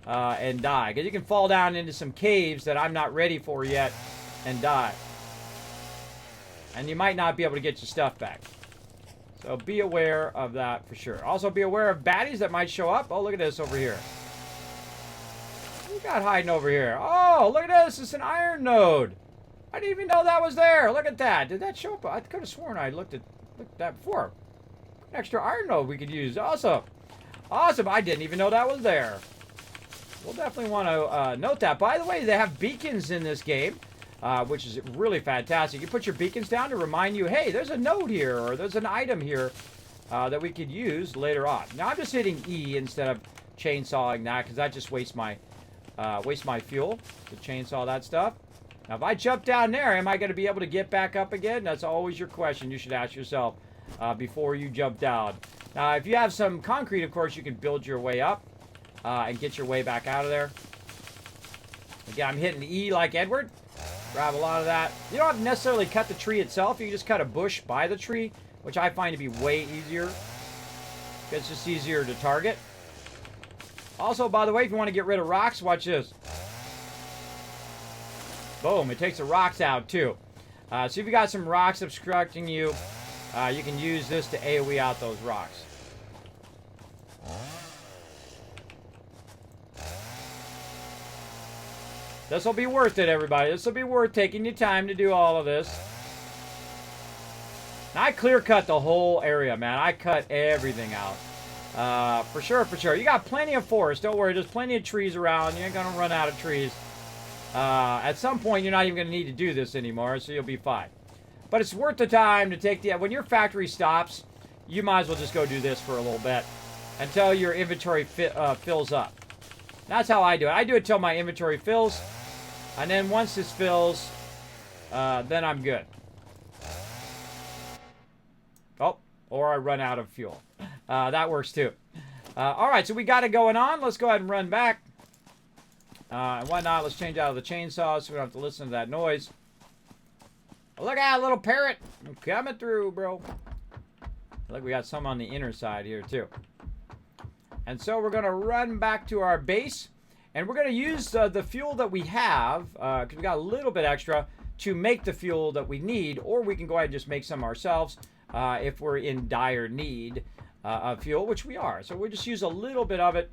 and die. Because you can fall down into some caves that I'm not ready for yet and die. And you might not be able to get your stuff back. So be aware of that for sure. Also be aware of baddies that might show up. Oh, look at this over here. What we got hiding over here? Oh, look at this. It's an iron node. I didn't even know that was there. Look at that. Did that show up? I could have sworn I looked at that before. An extra iron node we could use. Awesome. Awesome. I didn't even know that was there. We'll definitely want to note that. By the way, they have beacons in this game, which is really fantastic. You put your beacons down to remind you, hey, there's a node here, or there's an item here that we could use later on. Now I'm just hitting E instead of chainsawing that because that just wastes my fuel to chainsaw that stuff. Now if I jump down there, am I going to be able to get back up again? That's always your question you should ask yourself before you jump down. Now if you have some concrete, of course, you can build your way up and get your way back out of there. Again, I'm hitting E like Edward. Grab a lot of that. You don't have to necessarily cut the tree itself. You can just cut a bush by the tree, which I find to be way easier. It's just easier to target. Also, by the way, if you want to get rid of rocks, watch this. Boom, it takes the rocks out too. So if you got some rocks obstructing you, you can use this to AoE out those rocks. This will be worth it, everybody. This will be worth taking your time to do all of this. Now, I clear cut the whole area, man. I cut everything out. For sure, for sure. You got plenty of forest. Don't worry. There's plenty of trees around. You ain't going to run out of trees. At some point, you're not even going to need to do this anymore, so you'll be fine. But it's worth the time to take the... When your factory stops, you might as well just go do this for a little bit until your inventory fills up. That's how I do it. I do it till my inventory fills. And then once this fills, then I'm good. Oh, or I run out of fuel. That works too. All right, so we got it going on. Let's go ahead and run back. And why not? Let's change out of the chainsaw so we don't have to listen to that noise. Look out, little parrot. I'm coming through, bro. Look, we got some on the inner side here too. And so we're going to run back to our base. And we're going to use the fuel that we have, because we got a little bit extra, to make the fuel that we need. Or we can go ahead and just make some ourselves if we're in dire need of fuel, which we are. So we'll just use a little bit of it.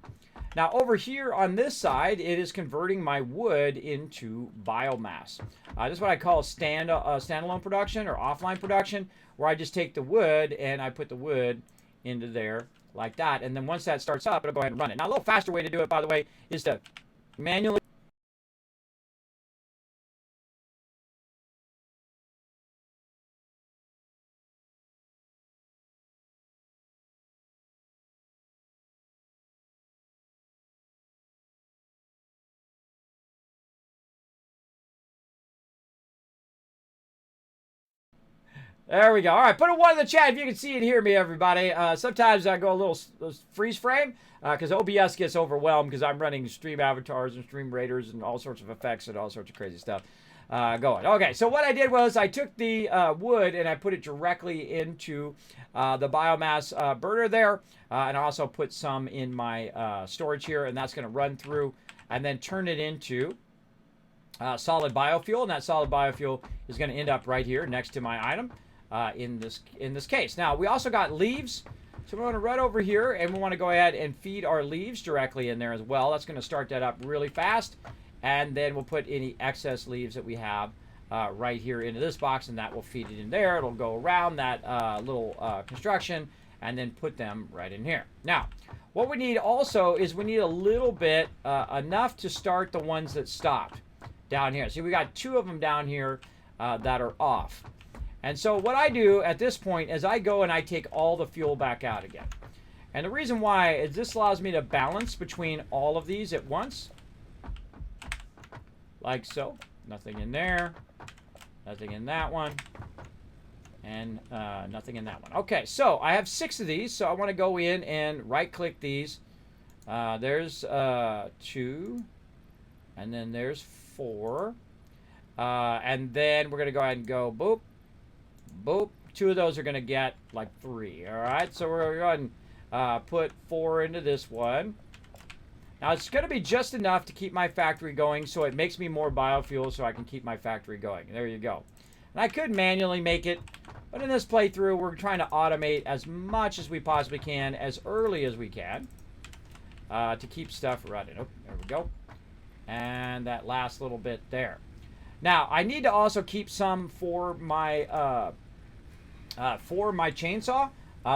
Now over here on this side, it is converting my wood into biomass. This is what I call standalone production or offline production, where I just take the wood and I put the wood into there like that. And then once that starts up, it'll go ahead and run it. Now a little faster way to do it, by the way, is to manually There we go. All right, put a 1 in the chat if you can see and hear me, everybody. Sometimes I go a little freeze frame because OBS gets overwhelmed because I'm running stream avatars and stream raiders and all sorts of effects and all sorts of crazy stuff going. Okay, so what I did was I took the wood and I put it directly into the biomass burner there. And I also put some in my storage here, and that's going to run through and then turn it into solid biofuel. And that solid biofuel is going to end up right here next to my item. In this case. Now, we also got leaves. So we want to run over here, and we want to go ahead and feed our leaves directly in there as well. That's going to start that up really fast. And then we'll put any excess leaves that we have right here into this box, and that will feed it in there. It'll go around that little construction and then put them right in here. Now, what we need also is we need a little bit, enough to start the ones that stopped down here. See, we got 2 of them down here that are off. And so what I do at this point is I go and I take all the fuel back out again. And the reason why is this allows me to balance between all of these at once. Like so. Nothing in there. Nothing in that one. And nothing in that one. Okay, so I have 6 of these. So I want to go in and right-click these. There's 2. And then there's 4. And then we're going to go ahead and go boop. Boop. 2 of those are going to get like 3. All right. So we're going to go ahead and put 4 into this one. Now it's going to be just enough to keep my factory going, so it makes me more biofuel so I can keep my factory going. There you go. And I could manually make it, but in this playthrough, we're trying to automate as much as we possibly can, as early as we can, to keep stuff running. Oh, there we go. And that last little bit there. Now, I need to also keep some for my chainsaw,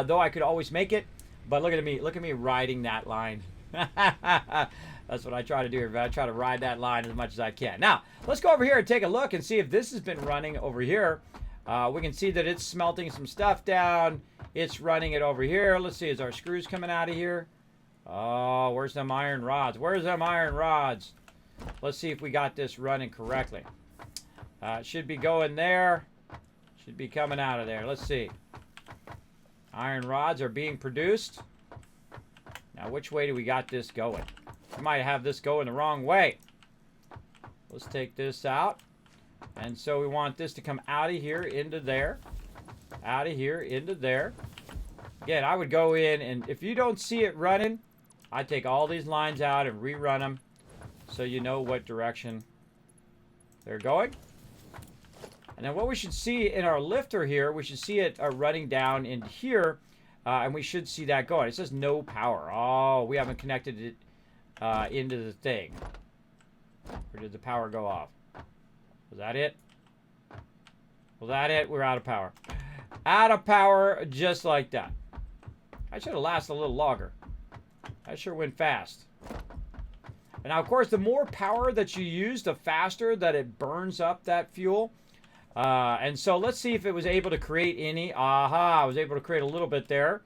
though I could always make it. But look at me riding that line. That's what I try to do here. I try to ride that line as much as I can. Now, let's go over here and take a look and see if this has been running over here. We can see that it's smelting some stuff down. it's running it over here. Let's see, is our screws coming out of here? Oh, where's them iron rods? Where's them iron rods? Let's see if we got this running correctly. It should be going there. Should be coming out of there. Let's see. Iron rods are being produced. Now, which way do we got this going? We might have this going the wrong way. Let's take this out. And so we want this to come out of here into there. Out of here into there. Again, I would go in, and if you don't see it running, I take all these lines out and rerun them so you know what direction they're going. And then what we should see in our lifter here, we should see it running down into here, and we should see that going. It says no power. Oh, we haven't connected it into the thing. Or did the power go off? Was that it? Was that it? We're out of power. Out of power just like that. I should have lasted a little longer. I sure went fast. And now, of course, the more power that you use, the faster that it burns up that fuel. And so let's see if it was able to create any. Aha, I was able to create a little bit there.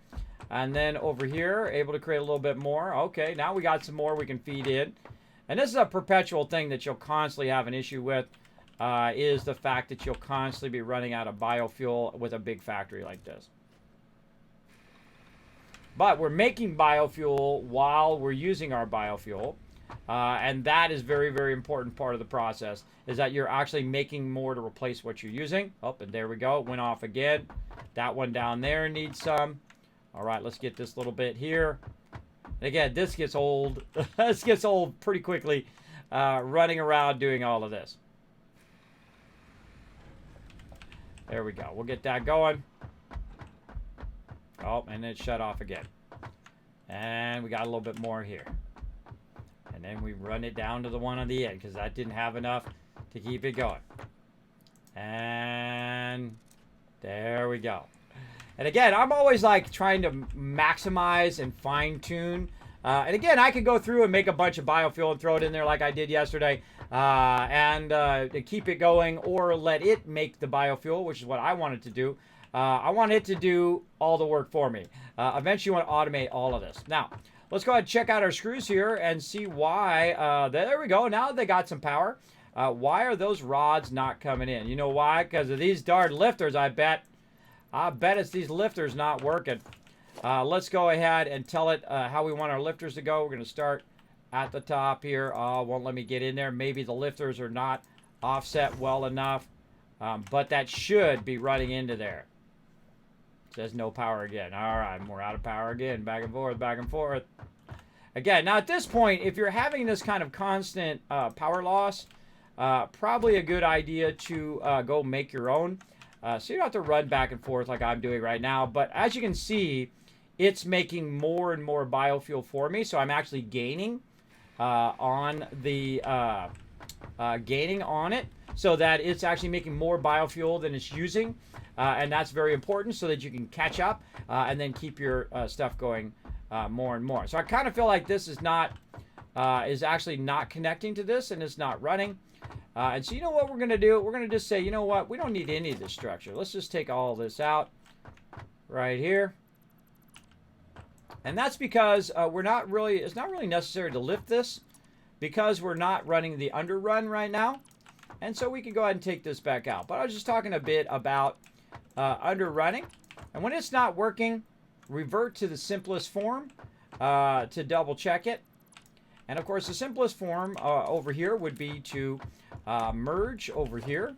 And then over here, able to create a little bit more. Okay, now we got some more we can feed in. And this is a perpetual thing that you'll constantly have an issue with, is the fact that you'll constantly be running out of biofuel with a big factory like this. But we're making biofuel while we're using our biofuel. And that is very, very important part of the process, is that you're actually making more to replace what you're using. Oh, and there we go. It went off again. That one down there needs some. All right, let's get this little bit here. And again, this gets old. This gets old pretty quickly, running around doing all of this. There we go. We'll get that going. Oh, and it shut off again. And we got a little bit more here. And then we run it down to the one on the end, because that didn't have enough to keep it going. And there we go. And again, I'm always like trying to maximize and fine tune. And again, I could go through and make a bunch of biofuel and throw it in there like I did yesterday, and keep it going, or let it make the biofuel, which is what I wanted to do. I want it to do all the work for me. Eventually, you want to automate all of this. Now, let's go ahead and check out our screws here and see why. There we go. Now they got some power. Why are those rods not coming in? You know why? Because of these darn lifters, I bet. I bet it's these lifters not working. Let's go ahead and tell it how we want our lifters to go. We're going to start at the top here. Won't let me get in there. Maybe the lifters are not offset well enough. But that should be running into there. It says no power again. All right, we're out of power again. Back and forth, back and forth. Again, now at this point, if you're having this kind of constant power loss, probably a good idea to go make your own. So you don't have to run back and forth like I'm doing right now. But as you can see, it's making more and more biofuel for me. So I'm actually gaining on the gaining on it, so that it's actually making more biofuel than it's using. And that's very important, so that you can catch up and then keep your stuff going more and more. So I kind of feel like this is not is actually not connecting to this, and it's not running. And so you know what we're going to do? We're going to just say, you know what? We don't need any of this structure. Let's just take all this out right here. And that's because it's not really necessary to lift this, because we're not running the underrun right now. And so we can go ahead and take this back out. But I was just talking a bit about underrunning. And when it's not working, revert to the simplest form to double check it. And of course, the simplest form over here would be to merge over here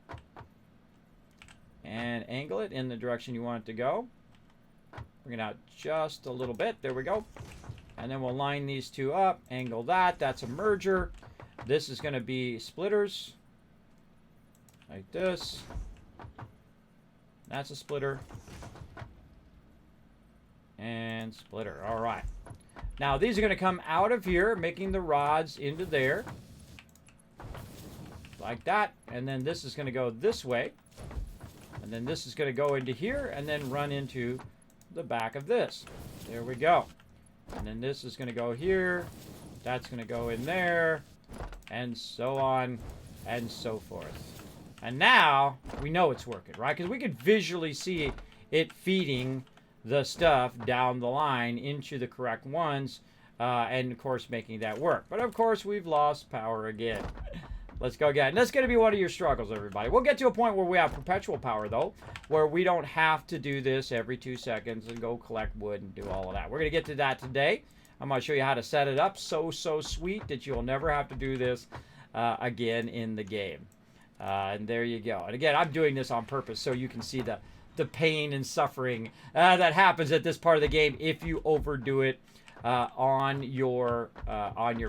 and angle it in the direction you want it to go. Bring it out just a little bit. There we go. And then we'll line these two up, angle that. That's a merger. This is going to be splitters, like this. That's a splitter. And splitter. All right. Now, these are going to come out of here, making the rods into there. Like that. And then this is going to go this way. And then this is going to go into here and then run into the back of this. There we go. And then this is going to go here. That's going to go in there. And so on and so forth. And now we know it's working, right? Because we can visually see it feeding the stuff down the line into the correct ones, and of course making that work. But of course we've lost power again. Let's go again. That's going to be one of your struggles, everybody. We'll get to a point where we have perpetual power, though, where we don't have to do this every 2 seconds and go collect wood and do all of that. We're going to get to that today. I'm going to show you how to set it up so sweet that you'll never have to do this again in the game. And there you go. And again, I'm doing this on purpose so you can see the pain and suffering that happens at this part of the game if you overdo it on your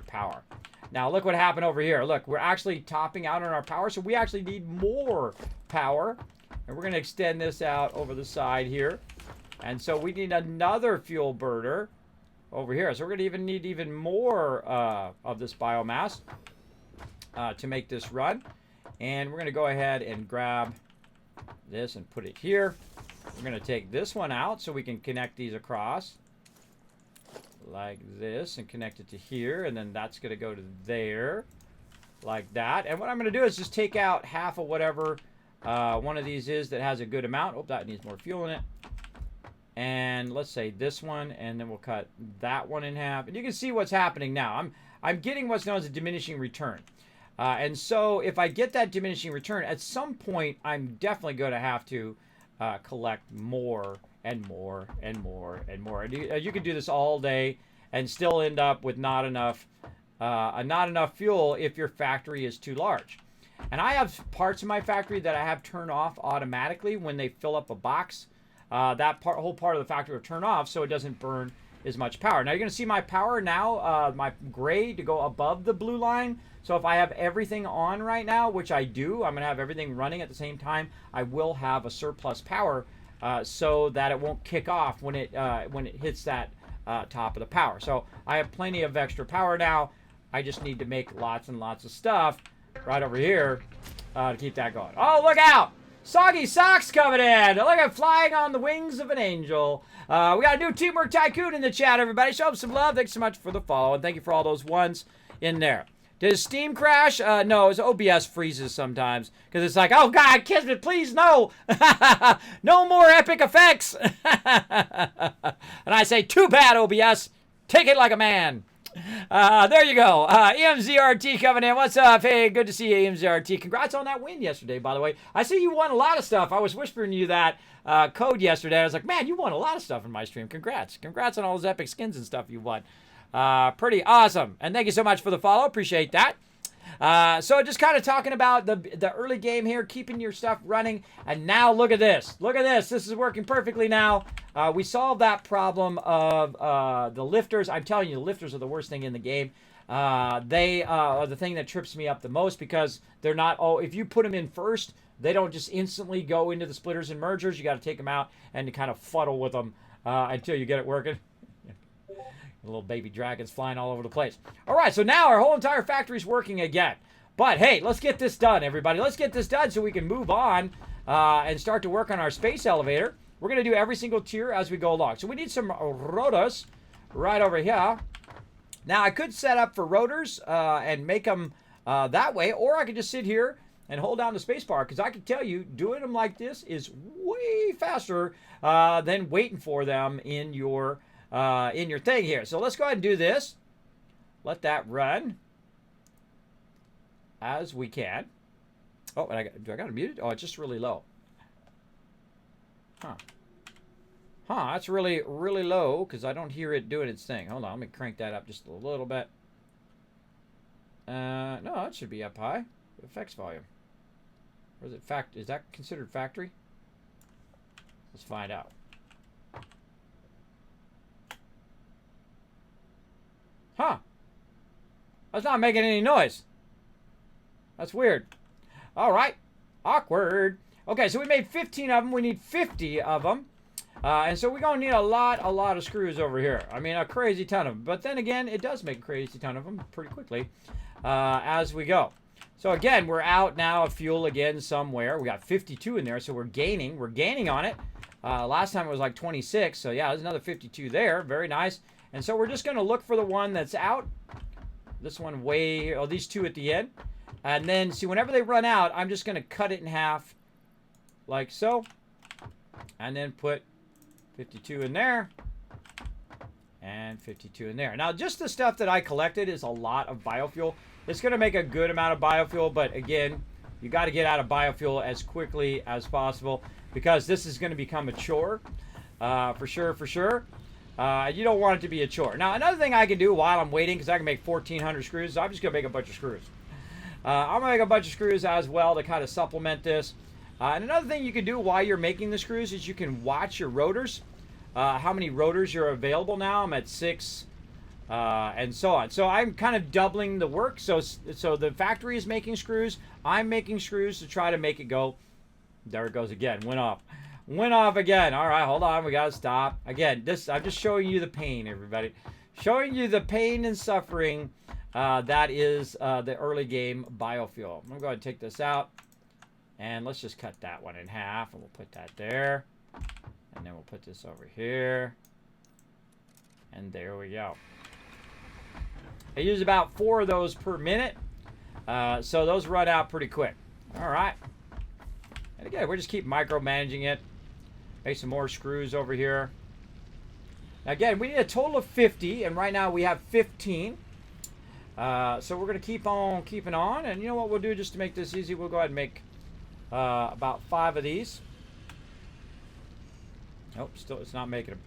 power. Now, look what happened over here. Look, we're actually topping out on our power, so we actually need more power. And we're going to extend this out over the side here. And so we need another fuel burner over here. So we're going to need even more of this biomass to make this run. And we're going to go ahead and grab this and put it here. We're going to take this one out so we can connect these across. Like this, and connect it to here, and then that's going to go to there like that. And what I'm going to do is just take out half of whatever one of these is that has a good amount. Oh, that needs more fuel in it. And let's say this one, and then we'll cut that one in half. And you can see what's happening now. I'm getting what's known as a diminishing return. And so if I get that diminishing return, at some point I'm definitely going to have to collect more and more and more and more. And you can do this all day and still end up with not enough fuel if your factory is too large. And I have parts of my factory that I have turned off automatically when they fill up a box. Whole part of the factory will turn off so it doesn't burn as much power. Now you're going to see my power now, my gray to go above the blue line. So if I have everything on right now, which I do, I'm going to have everything running at the same time, I will have a surplus power. So that it won't kick off when it hits that top of the power. So I have plenty of extra power now. I just need to make lots and lots of stuff right over here to keep that going. Oh, look out! Soggy Socks coming in. Look at flying on the wings of an angel. We got a new Teamwork Tycoon in the chat, everybody. Show him some love. Thanks so much for the follow, and thank you for all those ones in there. Does Steam crash? No, his OBS freezes sometimes because it's like, oh God, Kismet, please no, no more epic effects. And I say, too bad, OBS, take it like a man. There you go. EMZRT coming in. What's up? Hey, good to see you, EMZRT. Congrats on that win yesterday, by the way. I see you won a lot of stuff. I was whispering you that code yesterday. I was like, man, you won a lot of stuff in my stream. Congrats. Congrats on all those epic skins and stuff you won. Pretty awesome. And thank you so much for the follow. Appreciate that. So just kind of talking about the early game here, keeping your stuff running. And now look at this. Look at this. This is working perfectly now. We solved that problem of the lifters. I'm telling you, the lifters are the worst thing in the game. They are the thing that trips me up the most because they're not all, if you put them in first, they don't just instantly go into the splitters and mergers. You got to take them out and kind of fuddle with them until you get it working. Little baby dragons flying all over the place. All right, so now our whole entire factory's working again. But hey, let's get this done, everybody. Let's get this done so we can move on and start to work on our space elevator. We're going to do every single tier as we go along. So we need some rotors right over here. Now, I could set up for rotors and make them that way, or I could just sit here and hold down the space bar, because I can tell you, doing them like this is way faster than waiting for them in your thing here. So let's go ahead and do this. Let that run as we can. Oh, and do I got it muted? Oh, it's just really low. Huh, that's really, really low because I don't hear it doing its thing. Hold on, let me crank that up just a little bit. No, it should be up high. Effects volume. Or is it is that considered factory? Let's find out. Huh. That's not making any noise. That's weird. All right. Awkward. Okay, so we made 15 of them. We need 50 of them. And so we're going to need a lot of screws over here. I mean, a crazy ton of them. But then again, it does make a crazy ton of them pretty quickly as we go. So again, we're out now of fuel again somewhere. We got 52 in there, so we're gaining. We're gaining on it. Last time it was like 26. So yeah, there's another 52 there. Very nice. And so we're just going to look for the one that's out. This one way here. Oh, these two at the end. And then, see, whenever they run out, I'm just going to cut it in half like so. And then put 52 in there. And 52 in there. Now, just the stuff that I collected is a lot of biofuel. It's going to make a good amount of biofuel, but again, you got to get out of biofuel as quickly as possible because this is going to become a chore, for sure, for sure. You don't want it to be a chore. Now, another thing I can do while I'm waiting, because I can make 1,400 screws, so I'm just going to make a bunch of screws. I'm going to make a bunch of screws as well to kind of supplement this. And another thing you can do while you're making the screws is you can watch your rotors. How many rotors are available now. I'm at 6, and so on. So I'm kind of doubling the work. So the factory is making screws. I'm making screws to try to make it go. There it goes again. Went off. Went off again. All right, hold on. We got to stop. Again, I'm just showing you the pain, everybody. Showing you the pain and suffering that is the early game biofuel. I'm going to go ahead and take this out. And let's just cut that one in half. And we'll put that there. And then we'll put this over here. And there we go. I use about 4 of those per minute. So those run out pretty quick. All right. And again, we're just keep micromanaging it. Make some more screws over here. Now again, we need a total of 50. And right now we have 15. So we're going to keep on keeping on. And you know what we'll do just to make this easy? We'll go ahead and make about 5 of these. Nope, still it's not making them.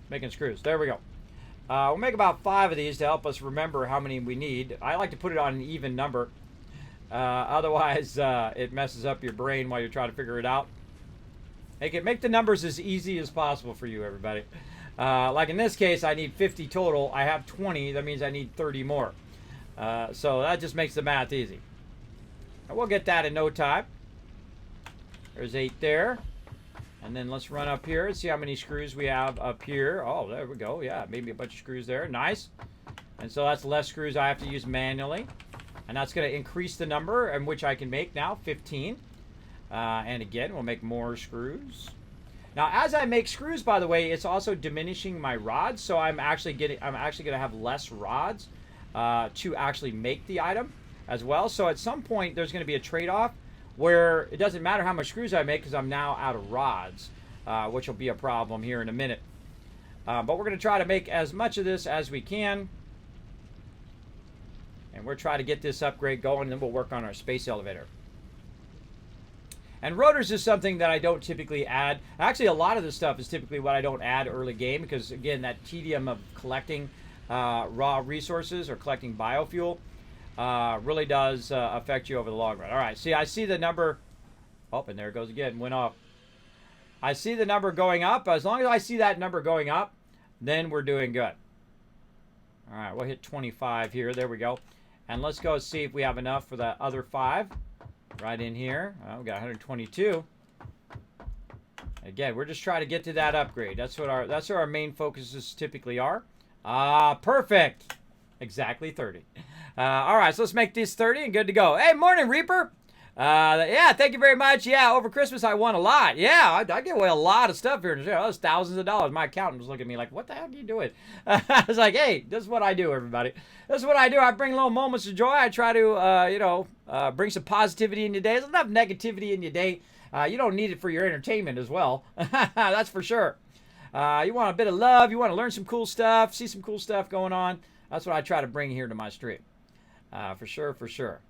Making screws. There we go. We'll make about 5 of these to help us remember how many we need. I like to put it on an even number. Otherwise, it messes up your brain while you're trying to figure it out. Make the numbers as easy as possible for you, everybody. Like in this case, I need 50 total. I have 20. That means I need 30 more. So that just makes the math easy. And we'll get that in no time. There's 8 there. And then let's run up here and see how many screws we have up here. Oh, there we go. Yeah, maybe a bunch of screws there. Nice. And so that's less screws I have to use manually. And that's going to increase the number in which I can make now, 15. And again, we'll make more screws. Now, as I make screws, by the way, it's also diminishing my rods. So I'm actually going to have less rods to actually make the item as well. So at some point, there's going to be a trade-off where it doesn't matter how much screws I make because I'm now out of rods, which will be a problem here in a minute. But we're going to try to make as much of this as we can. And we're trying to get this upgrade going, and then we'll work on our space elevator. And rotors is something that I don't typically add. Actually, a lot of this stuff is typically what I don't add early game because, again, that tedium of collecting raw resources or collecting biofuel really does affect you over the long run. All right, see, I see the number. Oh, and there it goes again. Went off. I see the number going up. As long as I see that number going up, then we're doing good. All right, we'll hit 25 here. There we go. And let's go see if we have enough for the other 5 right in here. Oh, we got 122. Again, we're just trying to get to that upgrade. That's what our main focuses typically are. Perfect. Exactly 30. All right, so let's make these 30 and good to go. Hey, morning, Reaper. Yeah, thank you very much. Yeah, over Christmas I won a lot. Yeah, I give away a lot of stuff here. That was thousands of dollars. My accountant was looking at me like, what the heck are you doing? I was like, hey, this is what I do, everybody. This is what I do. I bring little moments of joy. I try to, bring some positivity in your day. There's enough negativity in your day. You don't need it for your entertainment as well. That's for sure. You want a bit of love. You want to learn some cool stuff, see some cool stuff going on. That's what I try to bring here to my stream. For sure, for sure.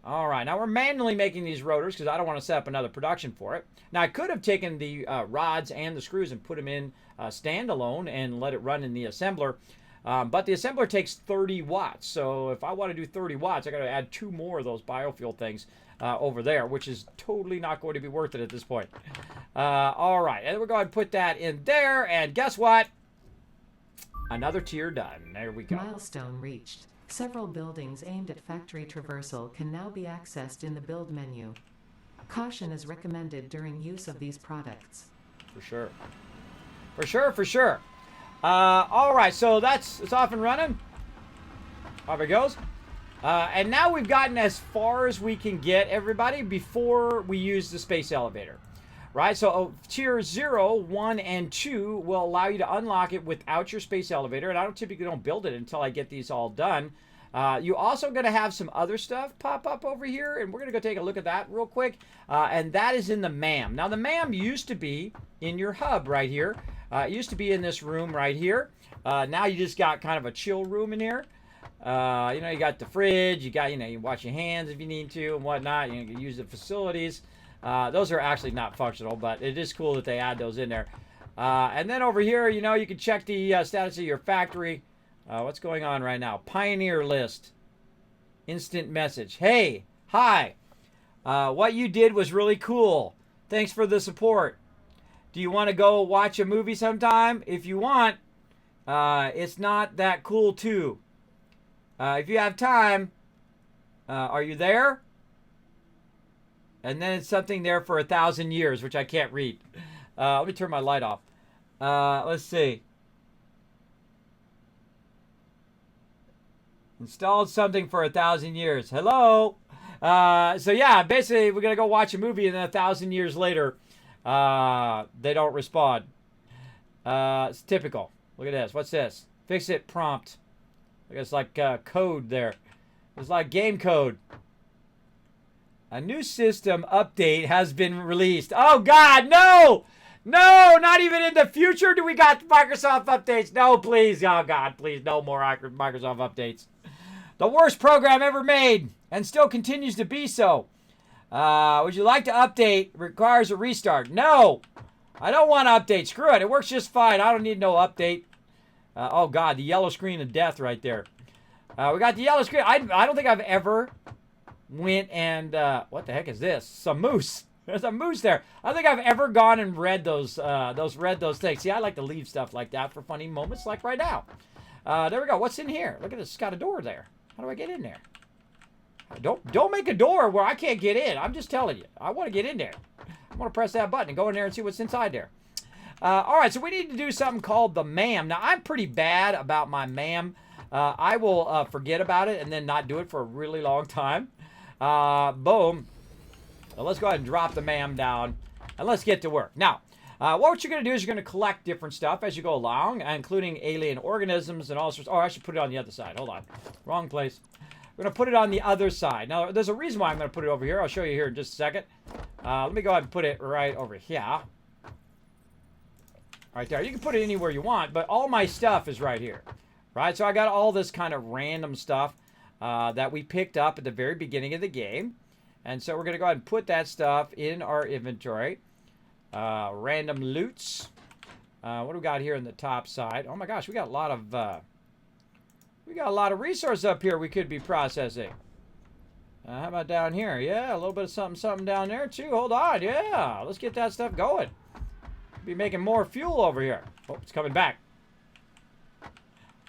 All right, now we're manually making these rotors because I don't want to set up another production for it. Now, I could have taken the rods and the screws and put them in standalone and let it run in the assembler. But the assembler takes 30 watts. So if I want to do 30 watts, I got to add 2 more of those biofuel things over there, which is totally not going to be worth it at this point. All right, and we're going to put that in there. And guess what? Another tier done. There we go. Milestone reached. Several buildings aimed at factory traversal can now be accessed in the build menu. Caution is recommended during use of these products. For sure. For sure, for sure. All right, so it's off and running. Off it goes. And now we've gotten as far as we can get, everybody, before we use the space elevator. Right, so tier 0, 1, and 2 will allow you to unlock it without your space elevator, and I typically don't build it until I get these all done. You also going to have some other stuff pop up over here, and we're going to go take a look at that real quick, and that is in the MAM. Now, the MAM used to be in your hub right here, It used to be in this room right here. Now you just got kind of a chill room in here. You know, you got the fridge. You got, you know, you wash your hands if you need to and whatnot. You can use the facilities. Those are actually not functional, but it is cool that they add those in there. And then over here, you know, you can check the status of your factory. What's going on right now? Pioneer list. Instant message. Hey, hi. What you did was really cool. Thanks for the support. Do you want to go watch a movie sometime? If you want, it's not that cool too. If you have time, are you there? And then it's something there for 1,000 years, which I can't read. Let me turn my light off. Let's see. Installed something for 1,000 years. Hello. So yeah, basically we're gonna go watch a movie, and then 1,000 years later, they don't respond. It's typical. Look at this. What's this? Fix it prompt. Look, it's like code there. It's like game code. A new system update has been released. Oh God, no! No, not even in the future do we got Microsoft updates. No, please. Oh God, please, no more Microsoft updates. The worst program ever made, and still continues to be so. Would you like to update? Requires a restart. No, I don't want to update. Screw it. It works just fine. I don't need no update. Oh God, the yellow screen of death right there. We got the yellow screen. I don't think I've ever went and what the heck is this? Some moose. There's a moose there. I don't think I've ever gone and read those things. See, I like to leave stuff like that for funny moments, like right now. There we go. What's in here? Look at this. It's got a door there. How do I get in there? Don't make a door where I can't get in. I'm just telling you. I want to get in there. I'm going to press that button and go in there and see what's inside there. All right, so we need to do something called the MAM. Now, I'm pretty bad about my MAM. I will forget about it and then not do it for a really long time. Boom. So let's go ahead and drop the MAM down, and let's get to work. Now, what you're going to do is you're going to collect different stuff as you go along, including alien organisms and all sorts. Oh, I should put it on the other side. Hold on. Wrong place. We're going to put it on the other side. Now, there's a reason why I'm going to put it over here. I'll show you here in just a second. Let me go ahead and put it right over here. Right there. You can put it anywhere you want, but all my stuff is right here. Right? So I got all this kind of random stuff that we picked up at the very beginning of the game. And so we're going to go ahead and put that stuff in our inventory. Random loots. What do we got here in the top side? Oh my gosh, we got a lot of resource up here we could be processing. How about down here? Yeah, a little bit of something down there too. Hold on. Yeah, let's get that stuff going. Be making more fuel over here. Oh, it's coming back.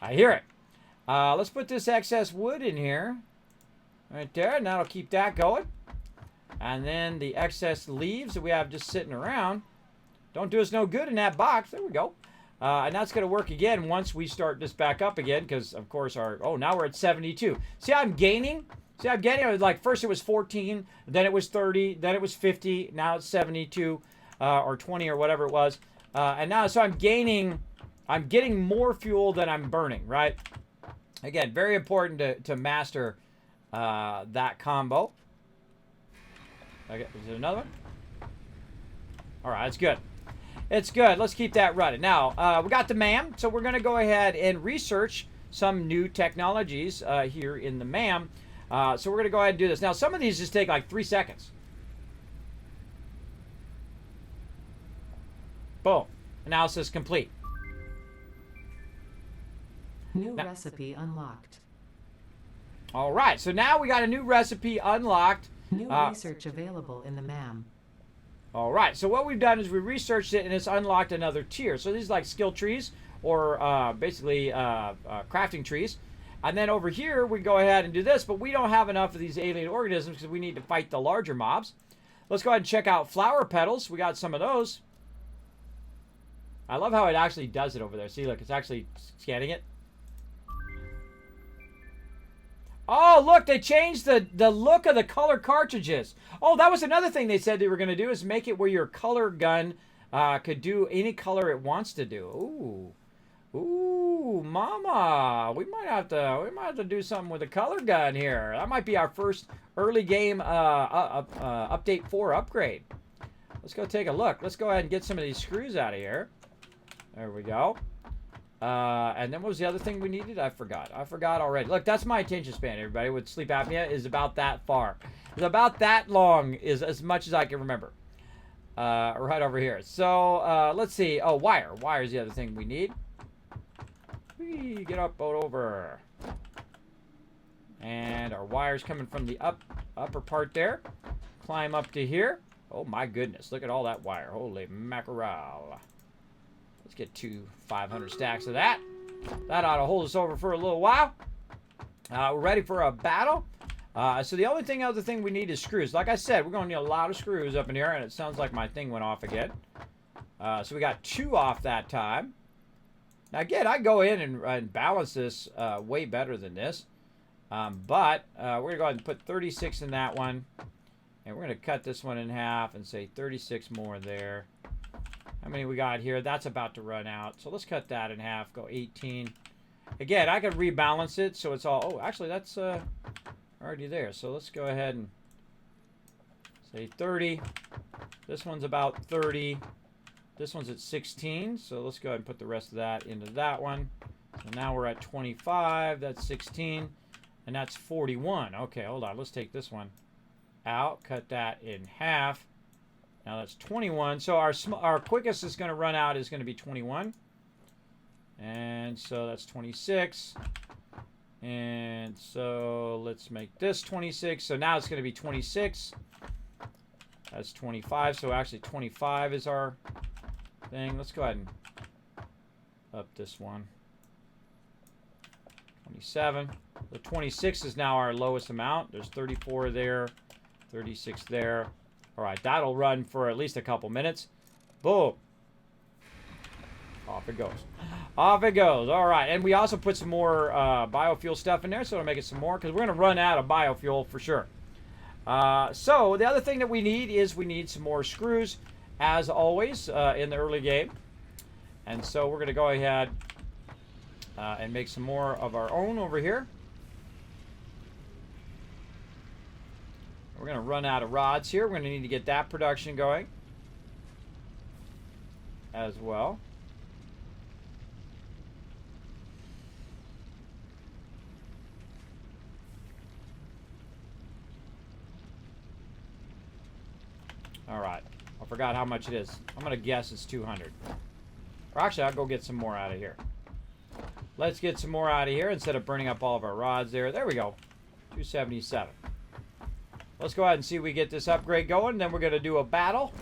I hear it. Let's put this excess wood in here. Right there, and that'll keep that going. And then the excess leaves that we have just sitting around. Don't do us no good in that box. There we go. And that's going to work again once we start this back up again. Because, of course, now we're at 72. See how I'm gaining? See how I'm getting? Like, first it was 14. Then it was 30. Then it was 50. Now it's 72. Or 20 or whatever it was. And now, so I'm gaining. I'm getting more fuel than I'm burning, right? Again, very important to master that combo. Okay, is there another one? All right, it's good. It's good. Let's keep that running. Now, we got the MAM, so we're going to go ahead and research some new technologies here in the MAM. So we're going to go ahead and do this. Now, some of these just take like 3 seconds. Boom. Analysis complete. New recipe unlocked. All right, so now we got a new recipe unlocked. New research available in the MAM. All right, so what we've done is we researched it, and it's unlocked another tier. So these are like skill trees, or basically crafting trees. And then over here, we go ahead and do this, but we don't have enough of these alien organisms because we need to fight the larger mobs. Let's go ahead and check out flower petals. We got some of those. I love how it actually does it over there. See, look, it's actually scanning it. Oh, look, they changed the look of the color cartridges. Oh, that was another thing they said they were going to do, is make it where your color gun could do any color it wants to do. Ooh. Ooh, mama. We might have to do something with the color gun here. That might be our first early game update 4 upgrade. Let's go take a look. Let's go ahead and get some of these screws out of here. There we go. And then what was the other thing we needed? I forgot. I forgot already. Look, that's my attention span, everybody, with sleep apnea is about that far. It's about that long is as much as I can remember. Right over here. So, let's see. Oh, wire. Wire is the other thing we need. Whee, get up, boat over. And our wire's coming from the upper part there. Climb up to here. Oh, my goodness. Look at all that wire. Holy mackerel. Let's get 500 stacks of that. That ought to hold us over for a little while. We're ready for a battle. So the only other thing we need is screws. Like I said, we're going to need a lot of screws up in here, and it sounds like my thing went off again. So we got 2 off that time. Now again, I go in and balance this way better than this. But we're going to go ahead and put 36 in that one. And we're going to cut this one in half and say 36 more there. How many we got here? That's about to run out. So let's cut that in half. Go 18. Again, I could rebalance it so it's all... Oh, actually, that's already there. So let's go ahead and say 30. This one's about 30. This one's at 16. So let's go ahead and put the rest of that into that one. So now we're at 25. That's 16. And that's 41. Okay, hold on. Let's take this one out. Cut that in half. Now that's 21. So our quickest is going to run out is going to be 21. And so that's 26. And so let's make this 26. So now it's going to be 26. That's 25. So actually 25 is our thing. Let's go ahead and up this one. 27. The 26 is now our lowest amount. There's 34 there. 36 there. All right, that'll run for at least a couple minutes. Boom. Off it goes. Off it goes. All right, and we also put some more biofuel stuff in there, so it'll make it some more, because we're going to run out of biofuel for sure. So the other thing that we need is we need some more screws, as always, in the early game. And so we're going to go ahead and make some more of our own over here. We're going to run out of rods here. We're going to need to get that production going as well. All right. I forgot how much it is. I'm going to guess it's 200. Or actually, I'll go get some more out of here. Let's get some more out of here instead of burning up all of our rods there. There we go. 277. Let's go ahead and see if we get this upgrade going. Then we're going to do a battle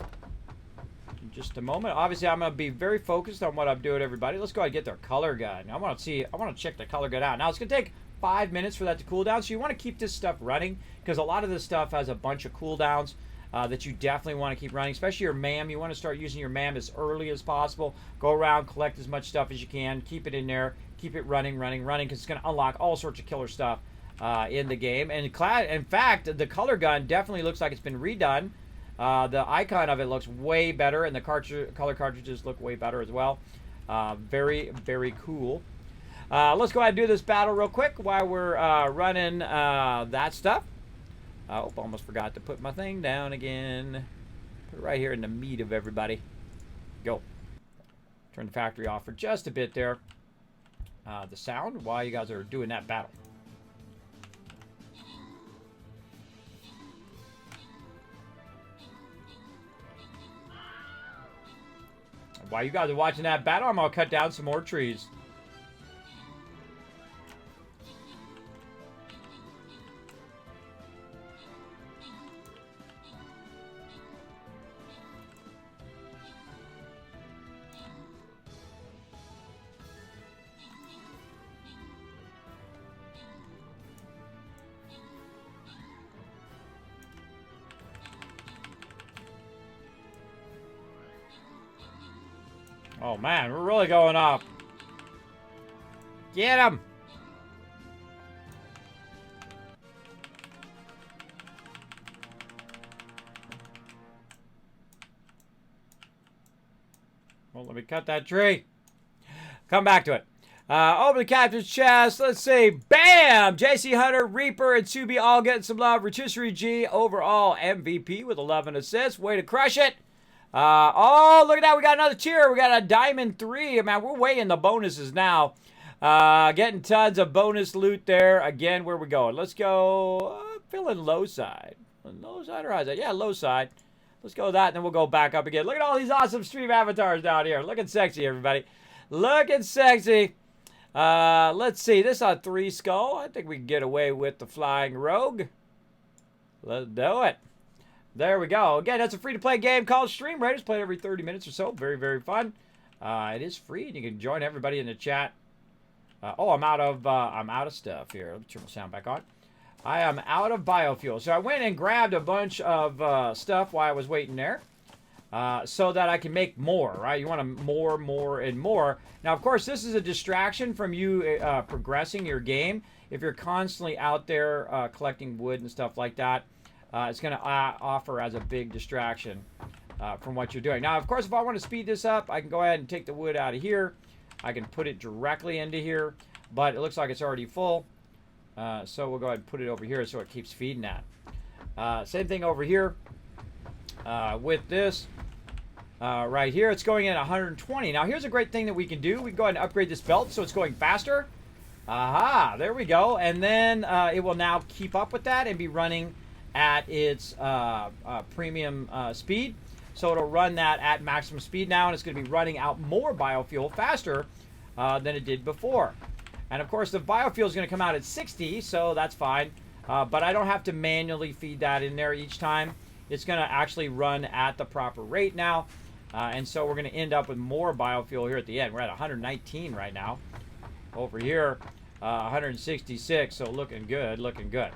in just a moment. Obviously, I'm going to be very focused on what I'm doing, everybody. Let's go ahead and get their color gun. I want to check the color gun out. Now, it's going to take 5 minutes for that to cool down. So you want to keep this stuff running, because a lot of this stuff has a bunch of cooldowns that you definitely want to keep running, especially your MAM. You want to start using your MAM as early as possible. Go around, collect as much stuff as you can. Keep it in there. Keep it running, because it's going to unlock all sorts of killer stuff in the game. And in fact, the color gun definitely looks like it's been redone. The icon of it looks way better, and the color cartridges look way better as well. Very, very cool. Let's go ahead and do this battle real quick while we're running that stuff. Oh, almost forgot to put my thing down again. Put it right here in the meat of everybody. Go. Turn the factory off for just a bit there. The sound while you guys are doing that battle. While you guys are watching that battle, I'm going to cut down some more trees. Oh man, we're really going off. Get him! Well, let me cut that tree. Come back to it. Open the captain's chest. Let's see. Bam! JC Hunter, Reaper, and Subi all getting some love. Rotisserie G, overall MVP with 11 assists. Way to crush it. Oh, look at that. We got another tier. We got a diamond 3. Man, we're way in the bonuses now. Getting tons of bonus loot there. Again, where we going? Let's go. Feeling low side. Low side or high side? Yeah, low side. Let's go with that, and then we'll go back up again. Look at all these awesome stream avatars down here. Looking sexy, everybody. Looking sexy. Let's see. This is a 3 skull. I think we can get away with the flying rogue. Let's do it. There we go. Again, that's a free-to-play game called Stream Raiders. Played every 30 minutes or so. Very, very fun. It is free, and you can join everybody in the chat. I'm out of stuff here. Let me turn the sound back on. I am out of biofuel. So I went and grabbed a bunch of stuff while I was waiting there. So that I can make more, right? You want more, and more. Now, of course, this is a distraction from you progressing your game. If you're constantly out there collecting wood and stuff like that, it's going to offer as a big distraction from what you're doing. Now, of course, if I want to speed this up, I can go ahead and take the wood out of here. I can put it directly into here, but it looks like it's already full. So we'll go ahead and put it over here so it keeps feeding that. Same thing over here with this. Right here, it's going in 120. Now, here's a great thing that we can do. We can go ahead and upgrade this belt so it's going faster. Aha, there we go. And then it will now keep up with that and be running at its premium speed. So it'll run that at maximum speed now, and it's going to be running out more biofuel faster than it did before. And of course, the biofuel is going to come out at 60, so that's fine. But I don't have to manually feed that in there each time. It's going to actually run at the proper rate now. And so we're going to end up with more biofuel here at the end. We're at 119 right now. Over here, 166, so looking good, looking good.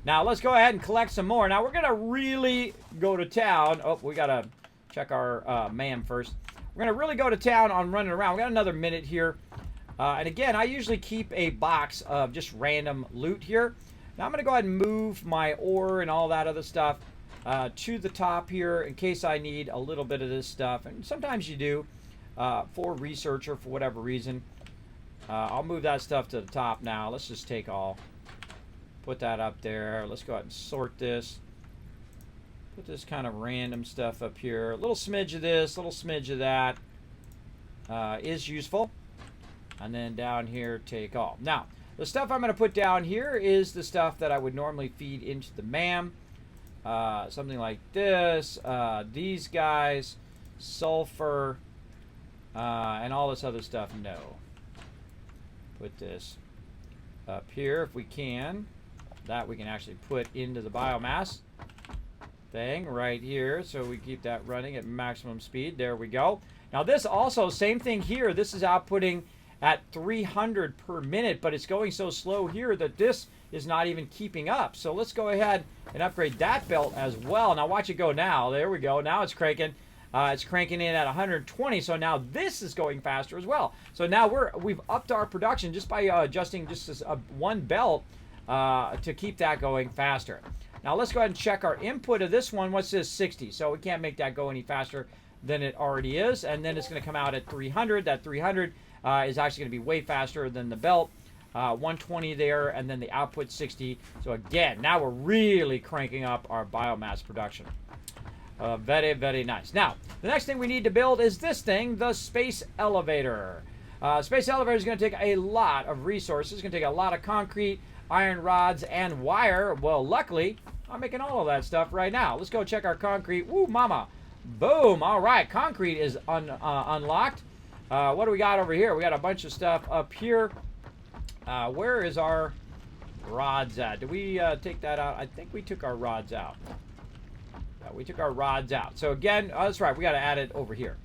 Now, let's go ahead and collect some more. Now, we're going to really go to town. Oh, we got to check our man first. We're going to really go to town on running around. We got another minute here. And again, I usually keep a box of just random loot here. Now, I'm going to go ahead and move my ore and all that other stuff to the top here in case I need a little bit of this stuff. And sometimes you do for research or for whatever reason. I'll move that stuff to the top now. Let's just take all. Put that up there. Let's go ahead and sort this. Put this kind of random stuff up here. A little smidge of this, a little smidge of that is useful. And then down here, take all. Now, the stuff I'm going to put down here is the stuff that I would normally feed into the MAM. Something like this. These guys. Sulfur. And all this other stuff. No. Put this up here if we can. That we can actually put into the biomass thing right here. So we keep that running at maximum speed. There we go. Now this also, same thing here. This is outputting at 300 per minute, but it's going so slow here that this is not even keeping up. So let's go ahead and upgrade that belt as well. Now watch it go now. There we go. Now it's cranking. It's cranking in at 120, so now this is going faster as well. So now we've upped our production just by adjusting just this, one belt to keep that going faster. Now let's go ahead and check our input of this one. What's this? 60. So we can't make that go any faster than it already is. And then it's going to come out at 300. That 300 is actually going to be way faster than the belt. 120 there, and then the output 60. So again, now we're really cranking up our biomass production. Very, very nice. Now, the next thing we need to build is this thing, the space elevator. Space elevator is going to take a lot of resources. It's going to take a lot of concrete, iron rods, and wire. Well, luckily, I'm making all of that stuff right now. Let's go check our concrete. Woo, mama. Boom. All right. Concrete is unlocked. What do we got over here? We got a bunch of stuff up here. Where is our rods at? Did we take that out? I think we took our rods out. We took our rods out. So again, that's right. We got to add it over here.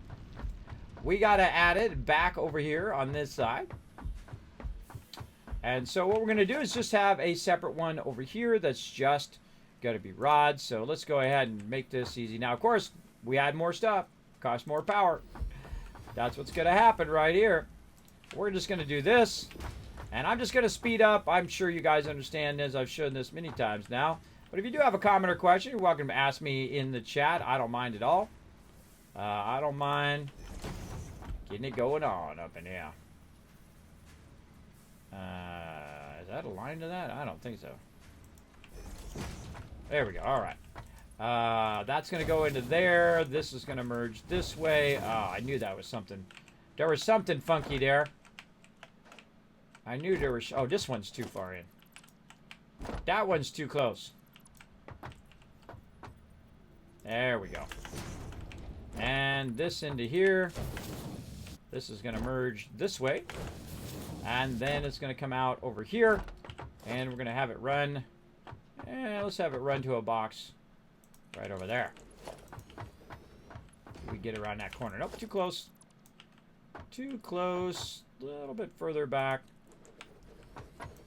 We got to add it back over here on this side. And so what we're going to do is just have a separate one over here that's just going to be rods. So let's go ahead and make this easy. Now, of course, we add more stuff. Costs more power. That's what's going to happen right here. We're just going to do this. And I'm just going to speed up. I'm sure you guys understand this. I've shown this many times now. But if you do have a comment or question, you're welcome to ask me in the chat. I don't mind at all. I don't mind getting it going on up in here. Is that aligned to that? I don't think so. There we go. All right. That's going to go into there. This is going to merge this way. Oh, I knew that was something. There was something funky there. I knew there was... Oh, this one's too far in. That one's too close. There we go. And this into here. This is going to merge this way. And then it's going to come out over here. And we're going to have it run. And let's have it run to a box right over there. We get around that corner. Nope, too close. Too close. A little bit further back.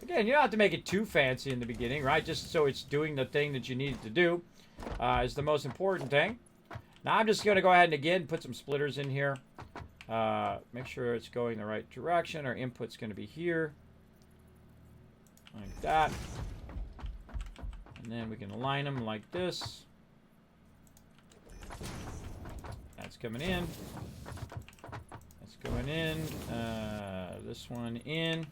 Again, you don't have to make it too fancy in the beginning, right? Just so it's doing the thing that you need it to do is the most important thing. Now I'm just going to go ahead and again put some splitters in here. Make sure it's going the right direction. Our input's going to be here. Like that. And then we can align them like this. That's coming in. That's going in. This one in.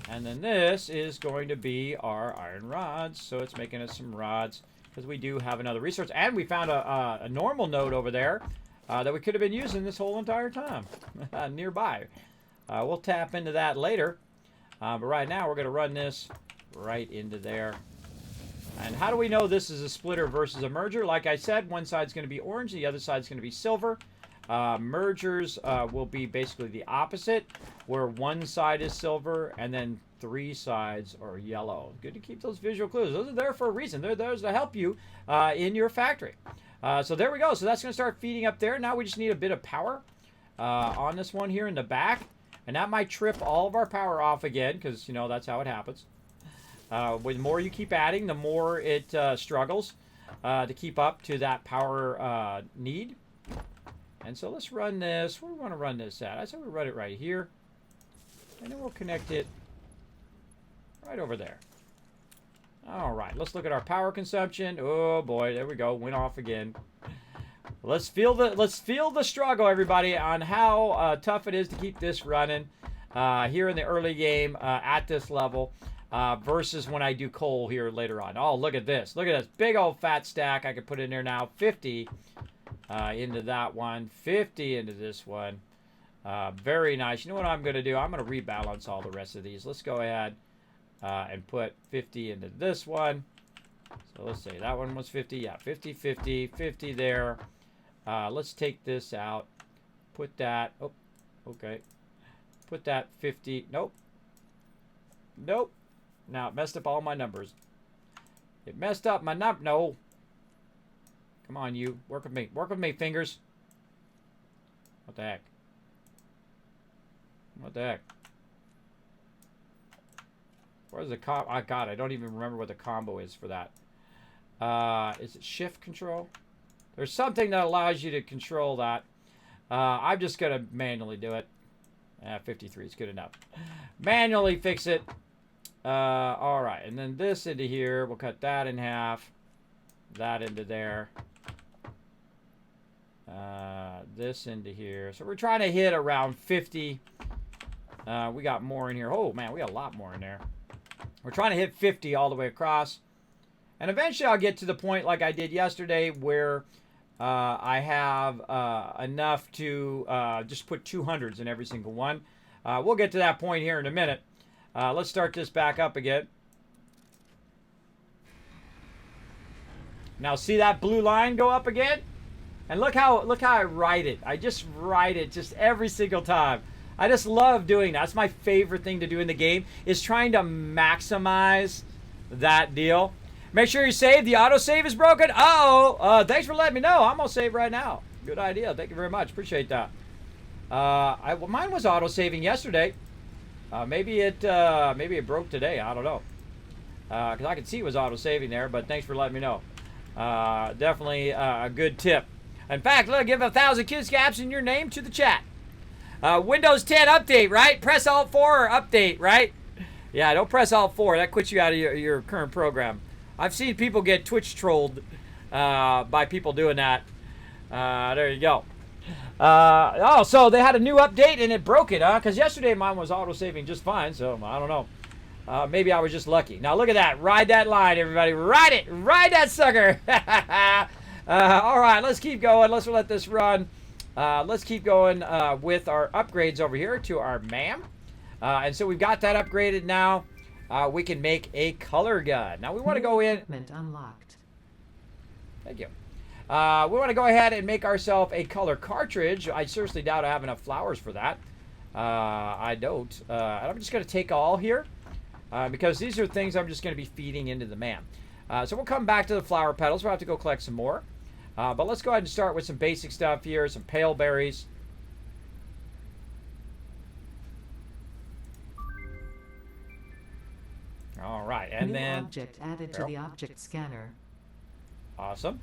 And then this is going to be our iron rods. So it's making us some rods because we do have another resource. And we found a normal node over there that we could have been using this whole entire time nearby. We'll tap into that later. But right now we're going to run this right into there. And how do we know this is a splitter versus a merger? Like I said, one side's going to be orange, the other side's going to be silver. Mergers will be basically the opposite, where one side is silver and then 3 sides are yellow. Good to keep those visual clues. Those are there for a reason. They're there to help you in your factory. So there we go. So that's going to start feeding up there. Now we just need a bit of power on this one here in the back. And that might trip all of our power off again because, you know, that's how it happens. The more you keep adding, the more it struggles to keep up to that power need. And so let's run this. Where do we want to run this at? I said we run it right here. And then we'll connect it right over there. All right, let's look at our power consumption. Oh boy, there we go. Went off again. Let's feel the struggle, everybody, on how tough it is to keep this running here in the early game at this level. Versus when I do coal here later on. Oh, look at this. Look at this big old fat stack I could put in there now. 50 into that one. 50 into this one. Very nice. You know what I'm going to do? I'm going to rebalance all the rest of these. Let's go ahead and put 50 into this one. So let's say that one was 50. Yeah, 50, 50, 50 there. Let's take this out. Put that. Oh, okay. Put that 50. Nope. Nope. Now, it messed up all my numbers. It messed up my No. Come on, you. Work with me. Work with me, fingers. What the heck? What the heck? Where's the combo? Oh, God, I don't even remember what the combo is for that. Is it shift control? There's something that allows you to control that. I'm just going to manually do it. 53 is good enough. Manually fix it. All right, and then this into here, we'll cut that in half, that into there, this into here. So we're trying to hit around 50. We got more in here. Oh, man, we got a lot more in there. We're trying to hit 50 all the way across. And eventually I'll get to the point like I did yesterday where I have enough to just put 200s in every single one. We'll get to that point here in a minute. Let's start this back up again. Now see that blue line go up again? And look how I write it. I just write it just every single time. I just love doing that. That's my favorite thing to do in the game is trying to maximize that deal. Make sure you save. The autosave is broken. Uh-oh. Thanks for letting me know. I'm going to save right now. Good idea. Thank you very much. Appreciate that. Mine was autosaving yesterday. Maybe it broke today. I don't know. Because I could see it was auto-saving there, but thanks for letting me know. Definitely a good tip. In fact, look, give 1,000 kids caps in your name to the chat. Windows 10 update, right? Press Alt 4 or update, right? Yeah, don't press Alt 4. That quits you out of your current program. I've seen people get Twitch trolled by people doing that. There you go. Oh, so they had a new update and it broke it, huh? Because yesterday mine was auto-saving just fine, so I don't know. Maybe I was just lucky. Now look at that. Ride that line, everybody. Ride it. Ride that sucker. All right, let's keep going. Let's let this run. Let's keep going with our upgrades over here to our MAM. And so we've got that upgraded now. We can make a color gun. Now we want to go in. Equipment unlocked. Thank you. We want to go ahead and make ourselves a color cartridge. I seriously doubt I have enough flowers for that. I don't. And I'm just going to take all here because these are things I'm just going to be feeding into the MAM. So we'll come back to the flower petals. We'll have to go collect some more. But let's go ahead and start with some basic stuff here. Some pale berries. All right, and New then object added to the object scanner. awesome.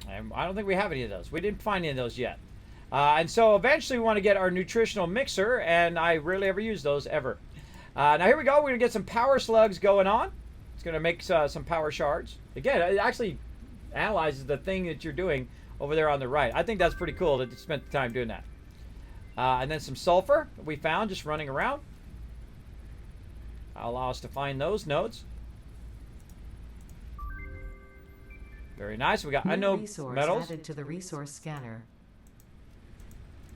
And I don't think we have any of those. We didn't find any of those yet. And so eventually we want to get our nutritional mixer, and I rarely ever use those ever. Now here we go. We're going to get some power slugs going on. It's going to make some power shards. Again, it actually analyzes the thing that you're doing over there on the right. I think that's pretty cool that you spent the time doing that. And then some sulfur that we found just running around. That'll allow us to find those nodes. Very nice. We got unknown metals added to the resource scanner.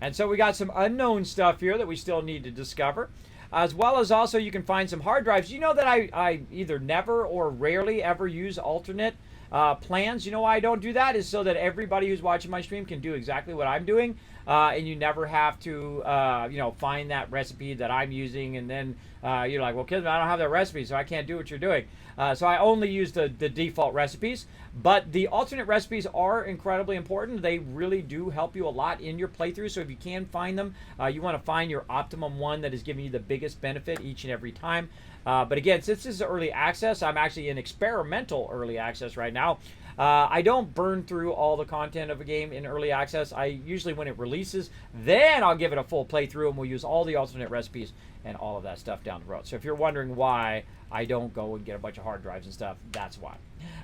And so we got some unknown stuff here that we still need to discover. As well as also you can find some hard drives. You know that I either never or rarely ever use alternate plans. You know why I don't do that is so that everybody who's watching my stream can do exactly what I'm doing. And you never have to, find that recipe that I'm using. And then you're like, well, Kismet, I don't have that recipe, so I can't do what you're doing. So I only use the default recipes. But the alternate recipes are incredibly important. They really do help you a lot in your playthrough. So if you can find them, you want to find your optimum one that is giving you the biggest benefit each and every time. But again, since this is early access, I'm actually in experimental early access right now. I don't burn through all the content of a game in early access. I usually, when it releases, then I'll give it a full playthrough and we'll use all the alternate recipes and all of that stuff down the road. So if you're wondering why I don't go and get a bunch of hard drives and stuff, that's why.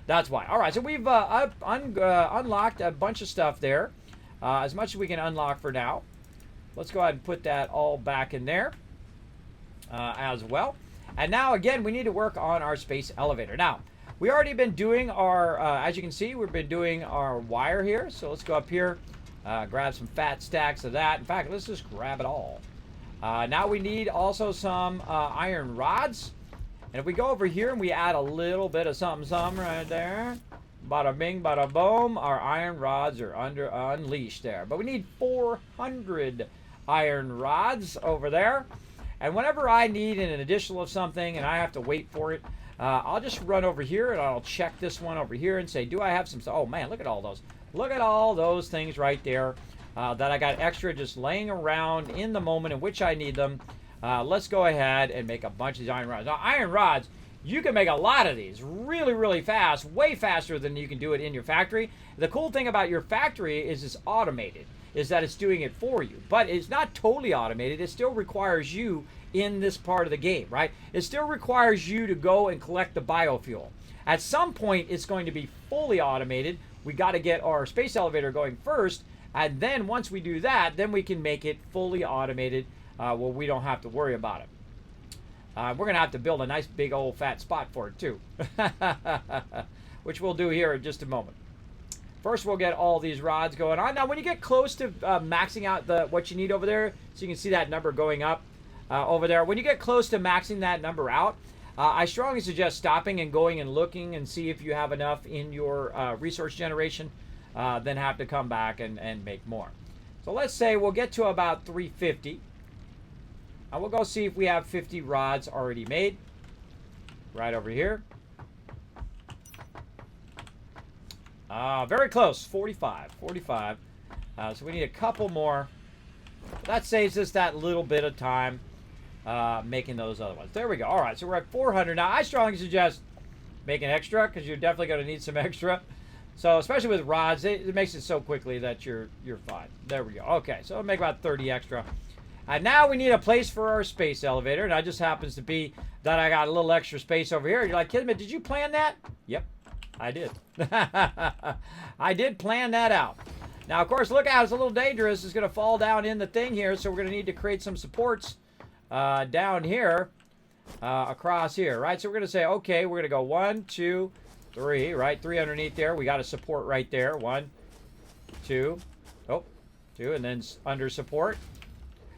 That's why. All right, so we've unlocked a bunch of stuff there, as much as we can unlock for now. Let's go ahead and put that all back in there as well. And now, again, we need to work on our space elevator. Now, we already been doing our, as you can see, we've been doing our wire here. So let's go up here, grab some fat stacks of that. In fact, let's just grab it all. Now we need also some iron rods. And if we go over here and we add a little bit of something right there, bada bing, bada boom, our iron rods are unleashed there. But we need 400 iron rods over there. And whenever I need an additional of something and I have to wait for it, I'll just run over here and I'll check this one over here and say, do I have some? Oh man, look at all those. Look at all those things right there that I got extra just laying around in the moment in which I need them. Let's go ahead and make a bunch of these iron rods. Now, iron rods, you can make a lot of these really, really fast, way faster than you can do it in your factory. The cool thing about your factory is it's automated, is that it's doing it for you. But it's not totally automated. It still requires you in this part of the game, right? It still requires you to go and collect the biofuel. At some point, it's going to be fully automated. We got to get our space elevator going first, and then once we do that, then we can make it fully automated where we don't have to worry about it. We're going to have to build a nice big old fat spot for it too, which we'll do here in just a moment. First, we'll get all these rods going on. Now, when you get close to maxing out what you need over there, so you can see that number going up over there. When you get close to maxing that number out, I strongly suggest stopping and going and looking and see if you have enough in your resource generation, then have to come back and make more. So let's say we'll get to about 350. And we'll go see if we have 50 rods already made. Right over here. Very close, 45. So we need a couple more. That saves us that little bit of time making those other ones. There we go. All right, so we're at 400. Now, I strongly suggest making extra because you're definitely going to need some extra. So, especially with rods, it makes it so quickly that you're fine. There we go. Okay, so we'll make about 30 extra. And now we need a place for our space elevator. And that just happens to be that I got a little extra space over here. You're like, Kismet, did you plan that? Yep, I did. I did plan that out. Now, of course, look out, it's a little dangerous. It's going to fall down in the thing here, so we're going to need to create some supports down here, across here, right? So we're going to say, okay, we're going to go 1, 2, 3, right? 3 underneath there. We got a support right there. 1, 2, oh, 2, and then under support.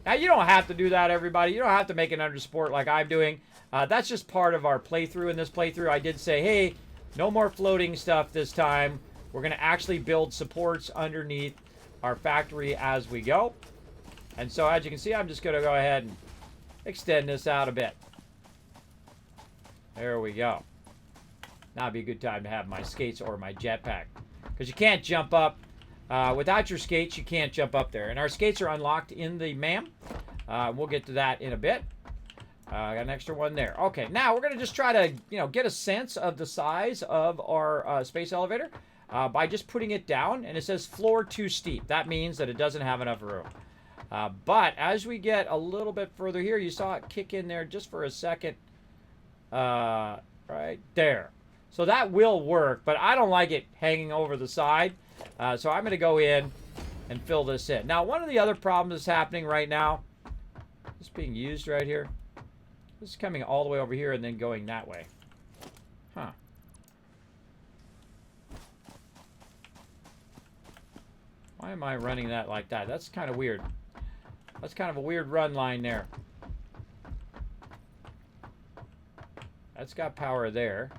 Now, you don't have to do that, everybody. You don't have to make an under support like I'm doing. That's just part of our playthrough. In this playthrough, I did say, hey, no more floating stuff this time. We're going to actually build supports underneath our factory as we go. And so, as you can see, I'm just going to go ahead and extend this out a bit. There we go. Now would be a good time to have my skates or my jetpack. Because you can't jump up. Without your skates, you can't jump up there. And our skates are unlocked in the MAM. We'll get to that in a bit. Got an extra one there. Okay, now we're going to just try to, get a sense of the size of our space elevator by just putting it down. And it says floor too steep. That means that it doesn't have enough room. But as we get a little bit further here, you saw it kick in there just for a second. Right there. So that will work, but I don't like it hanging over the side. So I'm going to go in and fill this in. Now, one of the other problems that's happening right now, this being used right here. This is coming all the way over here and then going that way. Huh. Why am I running that like that? That's kind of weird. That's kind of a weird run line there. That's got power there.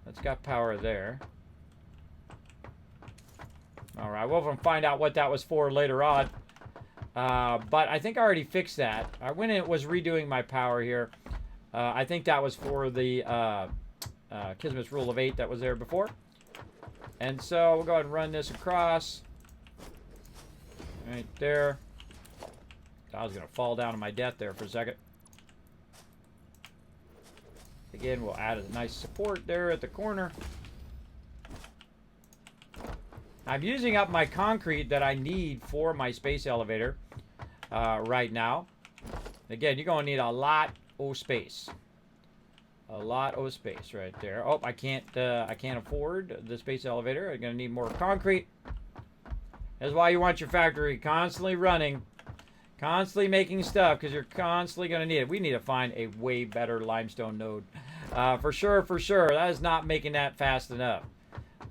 That's got power there. All right, we'll find out what that was for later on. But I think I already fixed that. When it was redoing my power here, I think that was for the Kismet's rule of 8 that was there before. And so we'll go ahead and run this across. Right there. I was going to fall down to my death there for a second. Again, we'll add a nice support there at the corner. I'm using up my concrete that I need for my space elevator right now. Again, you're going to need a lot of space. A lot of space right there. Oh, I can't afford the space elevator. I'm going to need more concrete. That's why you want your factory constantly running. Constantly making stuff, because you're constantly going to need it. We need to find a way better limestone node. For sure, for sure. That is not making that fast enough.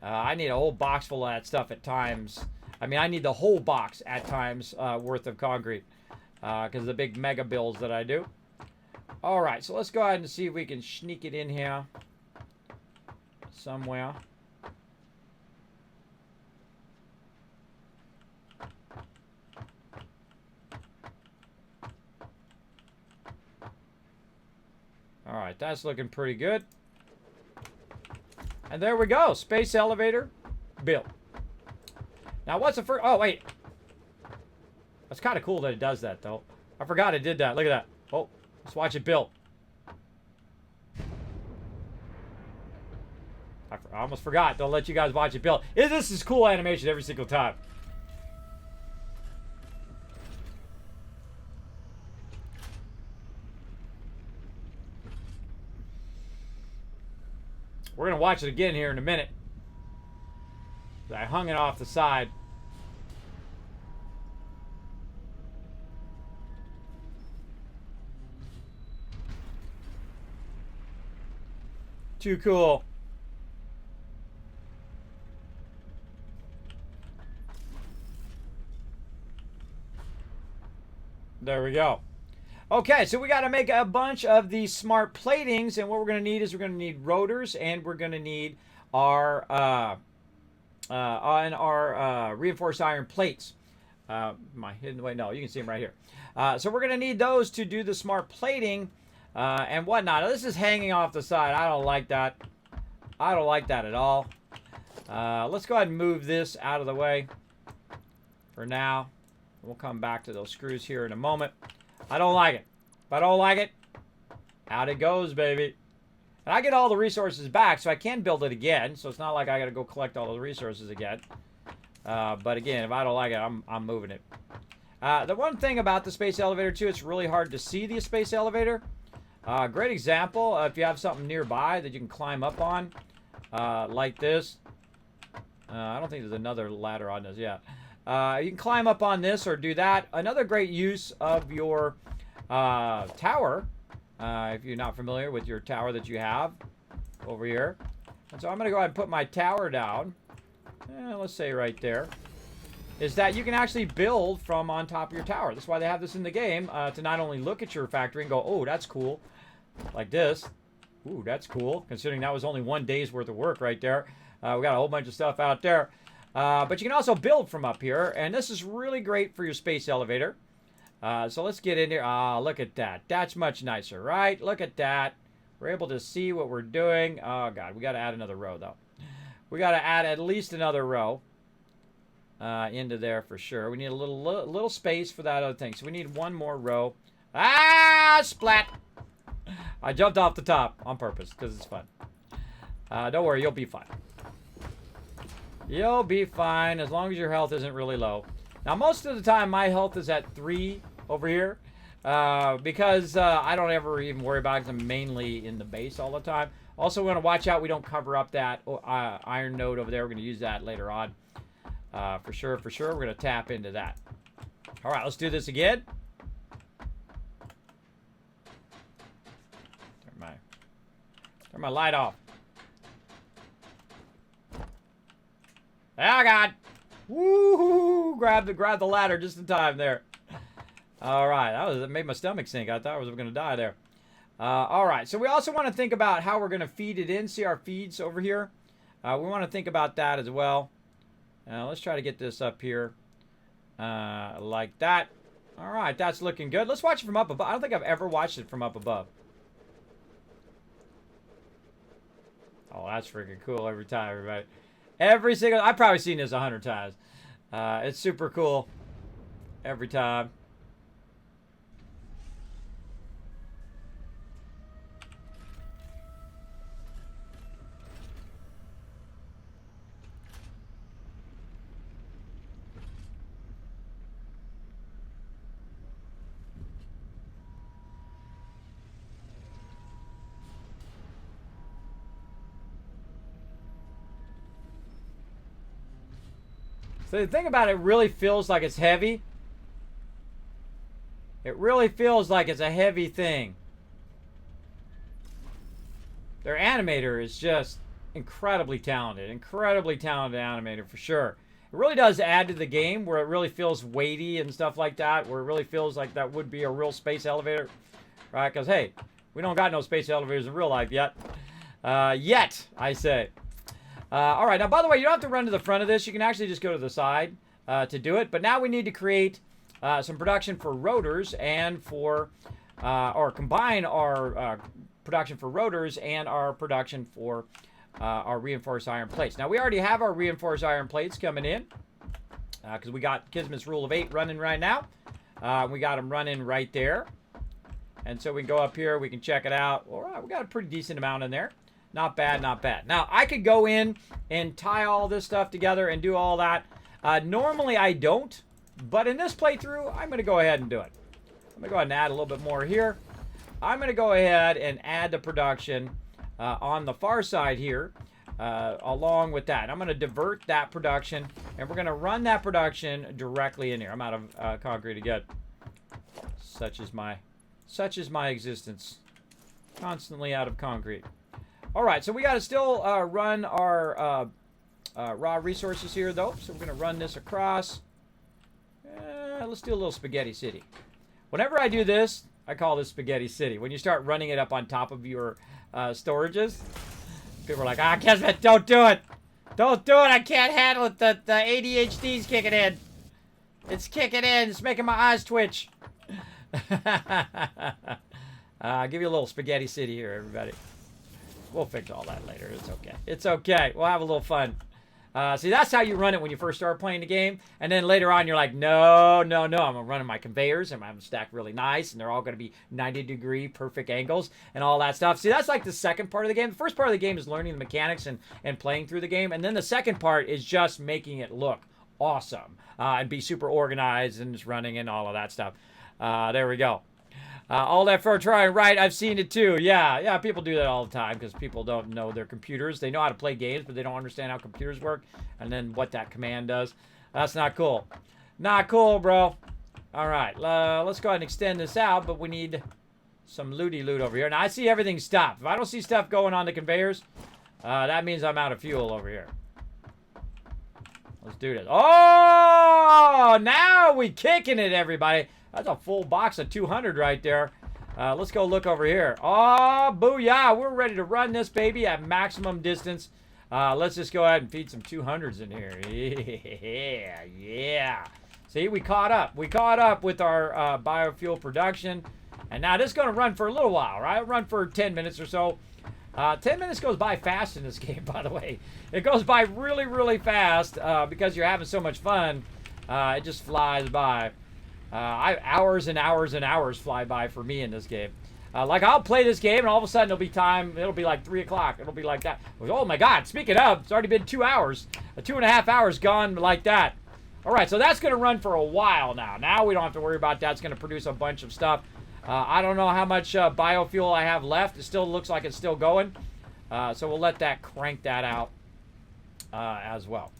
I need a whole box full of that stuff at times. I mean, I need the whole box at times worth of concrete. Because of the big mega bills that I do. Alright, so let's go ahead and see if we can sneak it in here. Somewhere. Alright, that's looking pretty good. And there we go. Space elevator built. Now, what's the first... Oh, wait. That's kind of cool that it does that, though. I forgot it did that. Look at that. Oh, let's watch it build. I almost forgot. Don't let you guys watch it build. This is cool animation every single time. We're going to watch it again here in a minute. I hung it off the side. Too cool. There we go. Okay, so we got to make a bunch of these smart platings, and what we're going to need is we're going to need rotors, and we're going to need our reinforced iron plates. Am I hidden away? No, you can see them right here. So we're going to need those to do the smart plating and whatnot. Now, this is hanging off the side. I don't like that. I don't like that at all. Let's go ahead and move this out of the way for now. We'll come back to those screws here in a moment. I don't like it. If I don't like it, out it goes, baby. And I get all the resources back, so I can build it again. So it's not like I got to go collect all the resources again. But again, if I don't like it, I'm moving it. The one thing about the space elevator, too, it's really hard to see the space elevator. Great example, if you have something nearby that you can climb up on, like this. I don't think there's another ladder on this yet. You can climb up on this or do that. Another great use of your tower, if you're not familiar with your tower that you have over here. And so I'm going to go ahead and put my tower down. Let's say right there. Is that you can actually build from on top of your tower. That's why they have this in the game, to not only look at your factory and go, oh, that's cool, like this. Ooh, that's cool, considering that was only 1 day's worth of work right there. We got a whole bunch of stuff out there. But you can also build from up here, and this is really great for your space elevator. So let's get in here. Ah, look at that. That's much nicer, right? Look at that. We're able to see what we're doing. Oh, God, we got to add another row, though. We got to add at least another row into there for sure. We need a little space for that other thing. So we need one more row. Ah, splat! I jumped off the top on purpose because it's fun. Don't worry, you'll be fine. You'll be fine as long as your health isn't really low. Now, most of the time, my health is at 3 over here because I don't ever even worry about it because I'm mainly in the base all the time. Also, we want to watch out we don't cover up that iron node over there. We're going to use that later on. For sure. We're going to tap into that. All right, let's do this again. Turn my light off. Oh, God. Woo-hoo! Grab the ladder just in time there. All right, that made my stomach sink. I thought I was going to die there. All right, so we also want to think about how we're going to feed it in. See our feeds over here? We want to think about that as well. Let's try to get this up here like that. All right, that's looking good. Let's watch it from up above. I don't think I've ever watched it from up above. Oh, that's freaking cool every time, everybody. Every single... I've probably seen this 100 times. It's super cool every time. So the thing about it really feels like it's heavy. It really feels like it's a heavy thing. Their animator is just incredibly talented. Incredibly talented animator for sure. It really does add to the game where it really feels weighty and stuff like that. Where it really feels like that would be a real space elevator. Right? Because, hey, we don't got no space elevators in real life yet. Yet, I say. All right, now, by the way, you don't have to run to the front of this. You can actually just go to the side to do it. But now we need to create some production for rotors and for, or combine our production for rotors and our production for our reinforced iron plates. Now, we already have our reinforced iron plates coming in because we got Kismet's rule of 8 running right now. We got them running right there. And so we can go up here. We can check it out. All right, we got a pretty decent amount in there. Not bad, not bad. Now, I could go in and tie all this stuff together and do all that. Normally, I don't. But in this playthrough, I'm going to go ahead and do it. I'm going to go ahead and add a little bit more here. I'm going to go ahead and add the production on the far side here along with that. I'm going to divert that production, and we're going to run that production directly in here. I'm out of concrete again. Such is my existence. Constantly out of concrete. All right, so we got to still run our raw resources here, though. So we're going to run this across. Let's do a little Spaghetti City. Whenever I do this, I call this Spaghetti City. When you start running it up on top of your storages, people are like, ah, Kismet, don't do it. Don't do it. I can't handle it. The ADHD's kicking in. It's kicking in. It's making my eyes twitch. I'll give you a little Spaghetti City here, everybody. We'll fix all that later. It's okay. It's okay. We'll have a little fun. See, that's how you run it when you first start playing the game. And then later on, you're like, no. I'm going to run my conveyors. And I'm going to stack really nice. And they're all going to be 90-degree perfect angles and all that stuff. See, that's like the second part of the game. The first part of the game is learning the mechanics and playing through the game. And then the second part is just making it look awesome. And be super organized and just running and all of that stuff. There we go. All that for trying right. I've seen it too. Yeah, people do that all the time because people don't know their computers. They know how to play games, but they don't understand how computers work and then what that command does. That's not cool. Not cool, bro. All right, let's go ahead and extend this out, but we need some looty loot over here. Now, I see everything stopped. If I don't see stuff going on the conveyors, that means I'm out of fuel over here. Let's do this. Oh, now we kicking it, everybody. That's a full box of 200 right there. Let's go look over here. Oh, booyah. We're ready to run this baby at maximum distance. Let's just go ahead and feed some 200s in here. Yeah. See, we caught up. We caught up with our biofuel production. And now this is going to run for a little while, right? Run for 10 minutes or so. 10 minutes goes by fast in this game, by the way. It goes by really, really fast because you're having so much fun. It just flies by. Hours and hours and hours fly by for me in this game. Like, I'll play this game, and all of a sudden it'll be time. It'll be like 3 o'clock. It'll be like that. Oh, my God. Speaking of, it's already been 2 hours. 2.5 hours gone like that. All right, so that's going to run for a while now. Now we don't have to worry about that. It's going to produce a bunch of stuff. I don't know how much biofuel I have left. It still looks like it's still going. So we'll let that crank that out as well.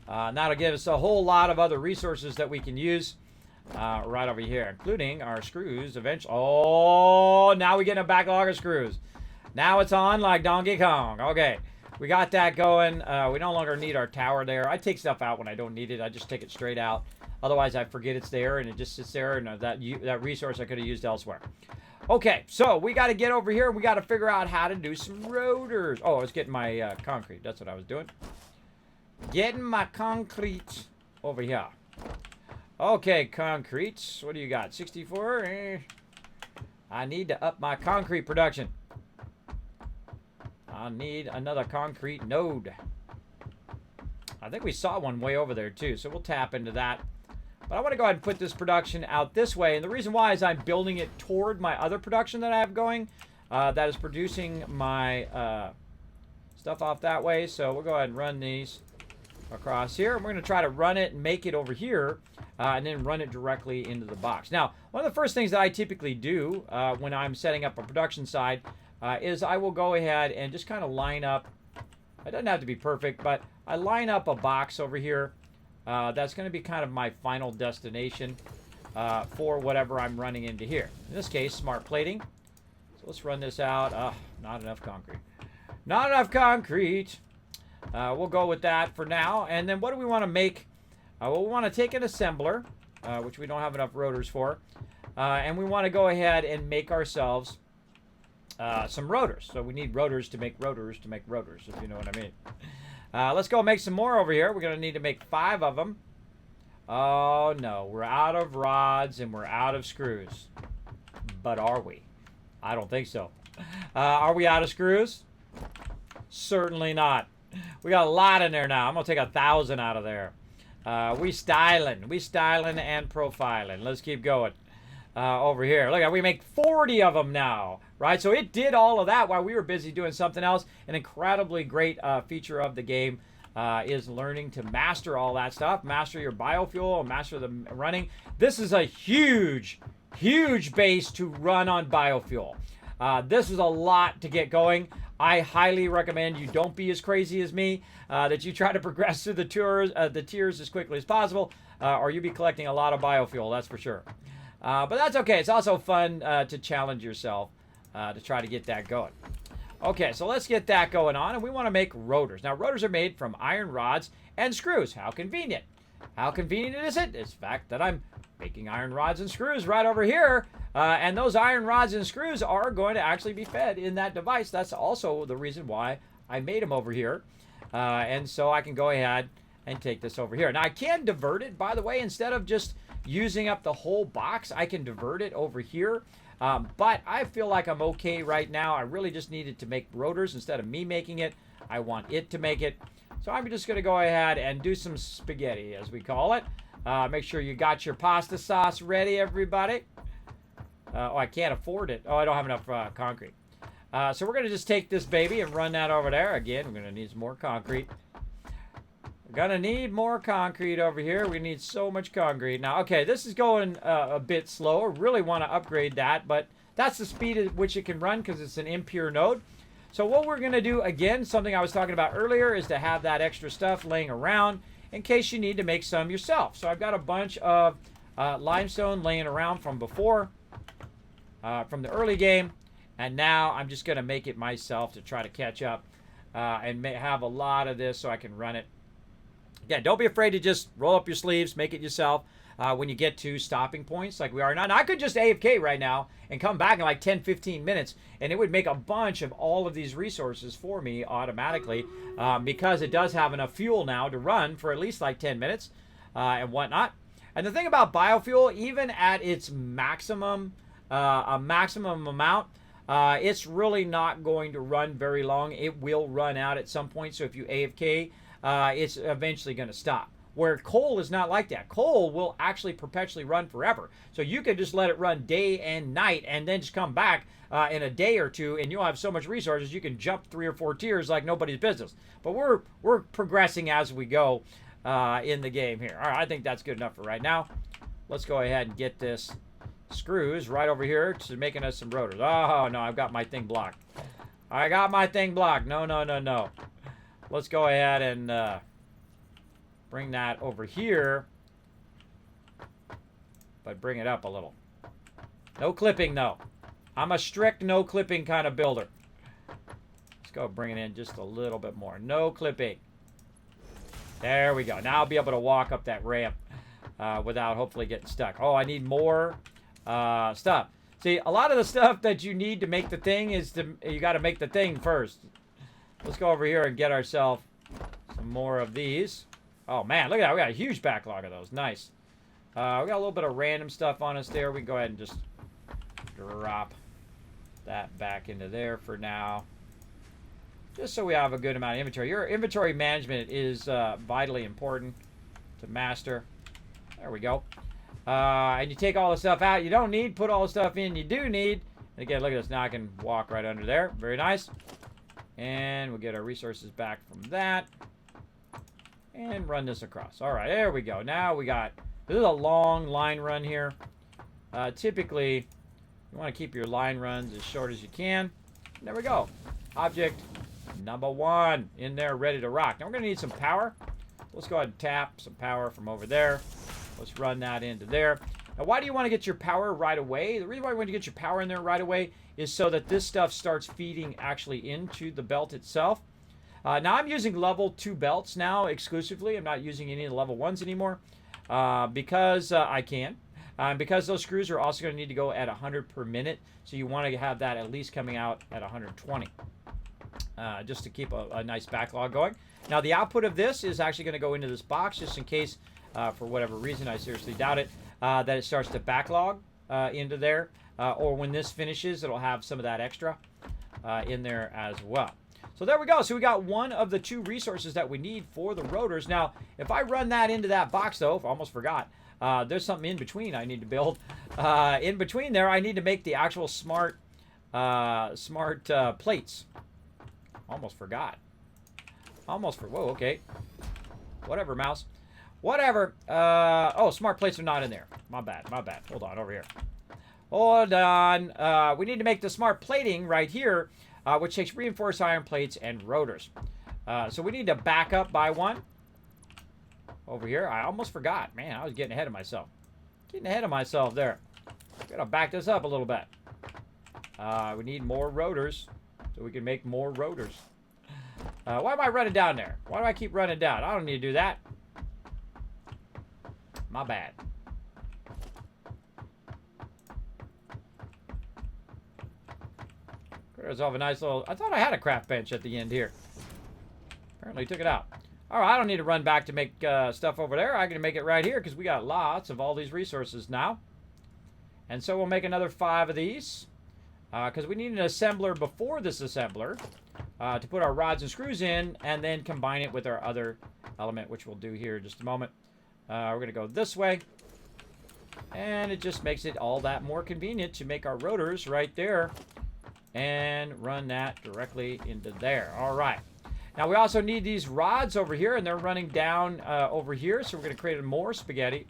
That'll give us a whole lot of other resources that we can use right over here, including our screws eventually. Oh, now we get a backlog of screws. Now it's on like Donkey Kong. Okay, we got that going. We no longer need our tower there. I take stuff out when I don't need it. I just take it straight out. Otherwise, I forget it's there, and it just sits there, and that resource I could have used elsewhere. Okay, so we got to get over here. We got to figure out how to do some rotors. Oh, I was getting my concrete. That's what I was doing. Getting my concrete over here. Okay, concrete. What do you got? 64? I need to up my concrete production. I need another concrete node. I think we saw one way over there, too, so we'll tap into that. But I want to go ahead and put this production out this way. And the reason why is I'm building it toward my other production that I have going. That is producing my stuff off that way. So we'll go ahead and run these across here. And we're going to try to run it and make it over here. And then run it directly into the box. Now, one of the first things that I typically do when I'm setting up a production side is I will go ahead and just kind of line up. It doesn't have to be perfect, but I line up a box over here. That's going to be kind of my final destination for whatever I'm running into here. In this case, smart plating. So let's run this out. Not enough concrete. Not enough concrete. We'll go with that for now. And then what do we want to make? Well, we want to take an assembler, which we don't have enough rotors for. And we want to go ahead and make ourselves some rotors. So we need rotors to make rotors to make rotors, if you know what I mean. Let's go make some more over here. We're going to need to make 5 of them. Oh, no. We're out of rods and we're out of screws. But are we? I don't think so. Are we out of screws? Certainly not. We got a lot in there now. I'm going to take 1,000 out of there. We styling and profiling. Let's keep going over here. Look, we make 40 of them now, right? So it did all of that while we were busy doing something else. An incredibly great feature of the game is learning to master all that stuff, master your biofuel, master the running. This is a huge, huge base to run on biofuel. This is a lot to get going. I highly recommend you don't be as crazy as me, that you try to progress through the tiers as quickly as possible, or you'll be collecting a lot of biofuel, that's for sure. But that's okay. It's also fun to challenge yourself to try to get that going. Okay, so let's get that going on, and we want to make rotors. Now, rotors are made from iron rods and screws. How convenient. How convenient is it? It's the fact that I'm making iron rods and screws right over here. And those iron rods and screws are going to actually be fed in that device. That's also the reason why I made them over here. And so I can go ahead and take this over here. Now, I can divert it, by the way. Instead of just using up the whole box, I can divert it over here. But I feel like I'm okay right now. I really just needed to make rotors instead of me making it. I want it to make it. So I'm just going to go ahead and do some spaghetti, as we call it. Make sure you got your pasta sauce ready, everybody. Oh, I can't afford it. Oh, I don't have enough concrete. So we're going to just take this baby and run that over there. Again, we're going to need some more concrete. We're gonna need more concrete over here. We need so much concrete. Now, okay, this is going a bit slower. Really want to upgrade that, but that's the speed at which it can run because it's an impure node. So what we're gonna do, again, something I was talking about earlier, is to have that extra stuff laying around in case you need to make some yourself. So I've got a bunch of limestone laying around from before, from the early game, and now I'm just gonna make it myself to try to catch up and have a lot of this so I can run it. Again, don't be afraid to just roll up your sleeves, make it yourself when you get to stopping points like we are now. Now, I could just AFK right now and come back in like 10, 15 minutes, and it would make a bunch of all of these resources for me automatically because it does have enough fuel now to run for at least like 10 minutes and whatnot. And the thing about biofuel, even at its maximum, a maximum amount, it's really not going to run very long. It will run out at some point, so if you AFK, it's eventually going to stop. Where coal is not like that. Coal will actually perpetually run forever. So you can just let it run day and night and then just come back in a day or two and you'll have so much resources you can jump 3 or 4 tiers like nobody's business. But we're progressing as we go in the game here. All right, I think that's good enough for right now. Let's go ahead and get this screws right over here to making us some rotors. Oh, no, I've got my thing blocked. I got my thing blocked. No, no, no, no. Let's go ahead and bring that over here, but bring it up a little. No clipping, though. I'm a strict no clipping kind of builder. Let's go bring it in just a little bit more. No clipping. There we go. Now I'll be able to walk up that ramp without hopefully getting stuck. Oh, I need more stuff. See, a lot of the stuff that you need to make the thing is you got to make the thing first. Let's go over here and get ourselves some more of these. Oh, man, look at that. We got a huge backlog of those. Nice. We got a little bit of random stuff on us there. We can go ahead and just drop that back into there for now. Just so we have a good amount of inventory. Your inventory management is vitally important to master. There we go. And you take all the stuff out you don't need, put all the stuff in you do need. And again, look at this. Now I can walk right under there. Very nice. And we'll get our resources back from that. And run this across. All right, there we go. Now we got, this is a long line run here. Typically, you want to keep your line runs as short as you can. And there we go. Object number 1 in there, ready to rock. Now we're going to need some power. Let's go ahead and tap some power from over there. Let's run that into there. Now, why do you want to get your power right away? The reason why you want to get your power in there right away is so that this stuff starts feeding actually into the belt itself. Now, I'm using level 2 belts now exclusively. I'm not using any of the level 1s anymore because I can. Because those screws are also going to need to go at 100 per minute. So you want to have that at least coming out at 120 just to keep a nice backlog going. Now, the output of this is actually going to go into this box just in case, for whatever reason, I seriously doubt it, that it starts to backlog into there. Or when this finishes, it'll have some of that extra in there as well. So there we go. So we got one of the 2 resources that we need for the rotors. Now, if I run that into that box, though, I almost forgot, there's something in between I need to build. In between there, I need to make the actual smart plates. Almost forgot. Whoa, okay. Whatever, mouse. Whatever. Oh, smart plates are not in there. My bad. Hold on, over here. Hold on. We need to make the smart plating right here. Which takes reinforced iron plates and rotors. So we need to back up by 1. Over here. I almost forgot. Man, I was getting ahead of myself. There. Gotta back this up a little bit. We need more rotors so we can make more rotors. Why am I running down there? Why do I keep running down? I don't need to do that. My bad. There's off a nice little... I thought I had a craft bench at the end here. Apparently took it out. All right, I don't need to run back to make stuff over there. I can make it right here because we got lots of all these resources now. And so we'll make another 5 of these because we need an assembler before this assembler to put our rods and screws in and then combine it with our other element, which we'll do here in just a moment. We're going to go this way. And it just makes it all that more convenient to make our rotors right there and run that directly into there. All right. Now we also need these rods over here, and they're running down over here, so we're going to create more spaghetti.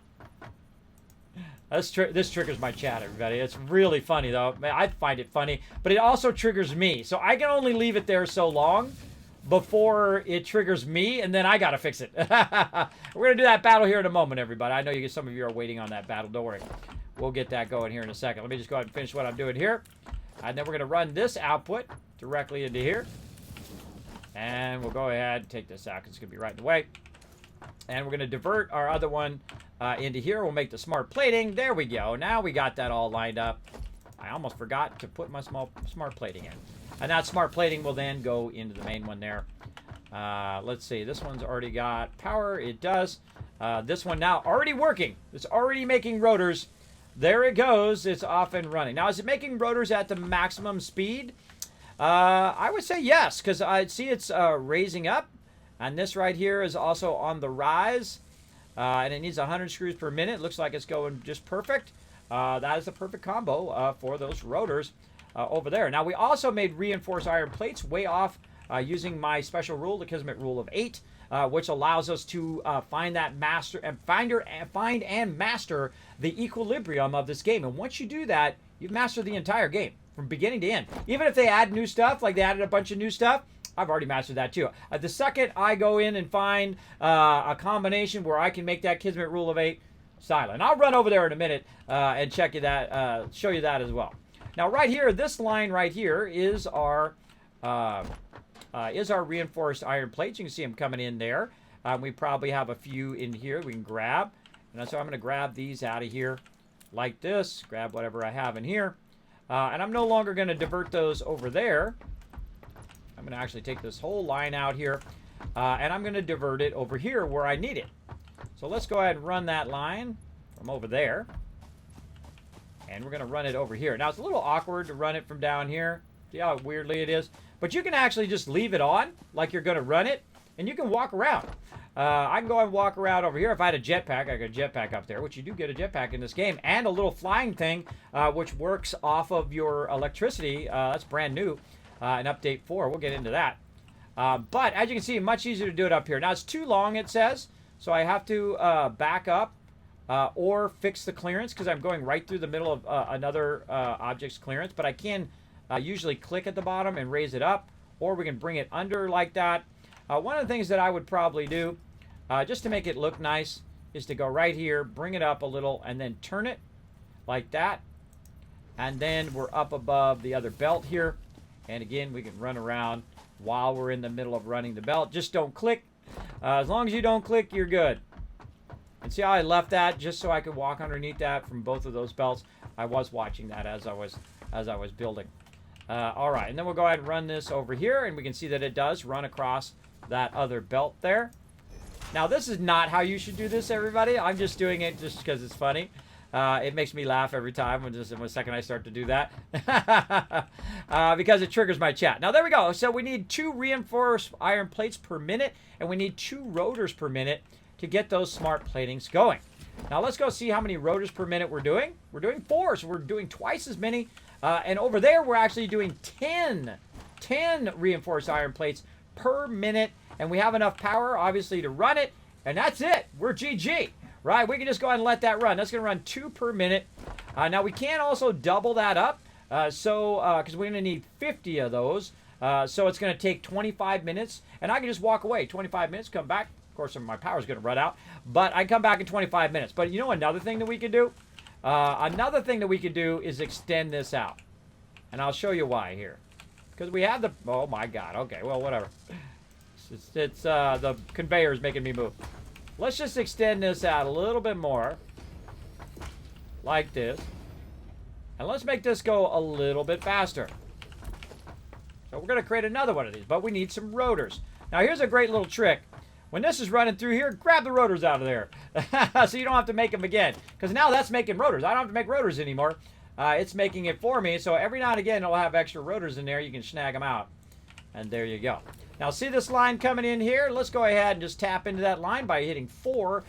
This triggers my chat, everybody. It's really funny, though. I find it funny, but it also triggers me. So I can only leave it there so long before it triggers me, and then I got to fix it. We're going to do that battle here in a moment, everybody. I know some of you are waiting on that battle. Don't worry. We'll get that going here in a second. Let me just go ahead and finish what I'm doing here. And then we're going to run this output directly into here. And we'll go ahead and take this out because it's going to be right in the way. And we're going to divert our other one into here. We'll make the smart plating. There we go. Now we got that all lined up. I almost forgot to put my smart plating in. And that smart plating will then go into the main one there. Let's see. This one's already got power. It does. This one now already working. It's already making rotors. There it goes. It's off and running. Now, is it making rotors at the maximum speed? I would say yes, because I see it's raising up. And this right here is also on the rise. And it needs 100 screws per minute. Looks like it's going just perfect. That is the perfect combo for those rotors over there. Now, we also made reinforced iron plates way off using my special rule, the Kismet rule of 8, which allows us to find and master the equilibrium of this game. And once you do that, you've mastered the entire game from beginning to end. Even if they add new stuff, like they added a bunch of new stuff, I've already mastered that too. The second I go in and find a combination where I can make that Kismet rule of 8 silent. I'll run over there in a minute and show you that as well. Now right here, this line right here is our reinforced iron plates. You can see them coming in there. We probably have a few in here we can grab. And so I'm going to grab these out of here like this. Grab whatever I have in here. And I'm no longer going to divert those over there. I'm going to actually take this whole line out here, and I'm going to divert it over here where I need it. So let's go ahead and run that line from over there. And we're going to run it over here. Now, it's a little awkward to run it from down here. See how weirdly it is? But you can actually just leave it on like you're going to run it, and you can walk around. I can go and walk around over here. If I had a jetpack, I got a jetpack up there, which you do get a jetpack in this game, and a little flying thing, which works off of your electricity. That's brand new. In update 4, we'll get into that. But as you can see, much easier to do it up here. Now it's too long, it says, so I have to back up or fix the clearance because I'm going right through the middle of another object's clearance. But I can usually click at the bottom and raise it up, or we can bring it under like that. One of the things that I would probably do, just to make it look nice, is to go right here, bring it up a little, and then turn it like that. And then we're up above the other belt here. And again, we can run around while we're in the middle of running the belt. Just don't click. As long as you don't click, you're good. And see how I left that just so I could walk underneath that from both of those belts. I was watching that as I was building. All right, and then we'll go ahead and run this over here, and we can see that it does run across that other belt there. Now, this is not how you should do this, everybody. I'm just doing it just because it's funny. It makes me laugh every time when the second I start to do that because it triggers my chat. Now, there we go. So we need 2 reinforced iron plates per minute, and we need 2 rotors per minute to get those smart platings going. Now, let's go see how many rotors per minute we're doing. We're doing 4, so we're doing twice as many. And over there, we're actually doing 10 reinforced iron plates per minute, and we have enough power, obviously, to run it, and that's it. We're GG. Right, we can just go ahead and let that run. That's going to run 2 per minute. Now, we can also double that up, because we're going to need 50 of those. So it's going to take 25 minutes, and I can just walk away. 25 minutes, come back. Of course, my power's going to run out, but I come back in 25 minutes. But you know another thing that we could do? Another thing that we could do is extend this out, and I'll show you why here. Because we have the... Oh, my God. Okay, well, whatever. It's the conveyor's making me move. Let's just extend this out a little bit more, like this. And let's make this go a little bit faster. So we're going to create another one of these, but we need some rotors. Now, here's a great little trick. When this is running through here, grab the rotors out of there. So you don't have to make them again. Because now that's making rotors. I don't have to make rotors anymore. It's making it for me. So every now and again, it'll have extra rotors in there. You can snag them out. And there you go. Now, see this line coming in here? Let's go ahead and just tap into that line by hitting 4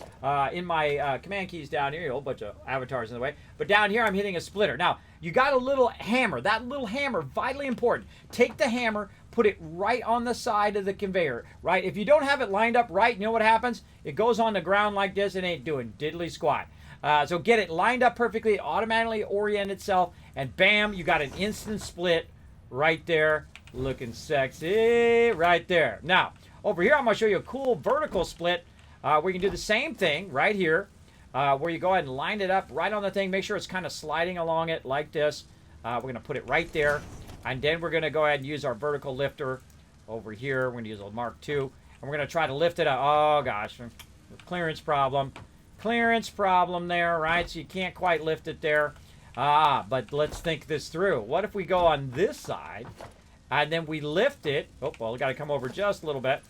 in my command keys down here. A whole bunch of avatars in the way. But down here, I'm hitting a splitter. Now, you got a little hammer. That little hammer, vitally important. Take the hammer, put it right on the side of the conveyor, right? If you don't have it lined up right, you know what happens? It goes on the ground like this and ain't doing diddly squat. So get it lined up perfectly, it automatically orient itself, and bam, you got an instant split right there, looking sexy right there. Now, over here, I'm going to show you a cool vertical split. We can do the same thing right here, where you go ahead and line it up right on the thing. Make sure it's kind of sliding along it like this. We're going to put it right there. And then we're going to go ahead and use our vertical lifter over here. We're going to use a Mark II. And we're going to try to lift it up. Oh, gosh. Clearance problem. Clearance problem there, right? So you can't quite lift it there. But let's think this through. What if we go on this side, and then we lift it? Oh, well, we got to come over just a little bit.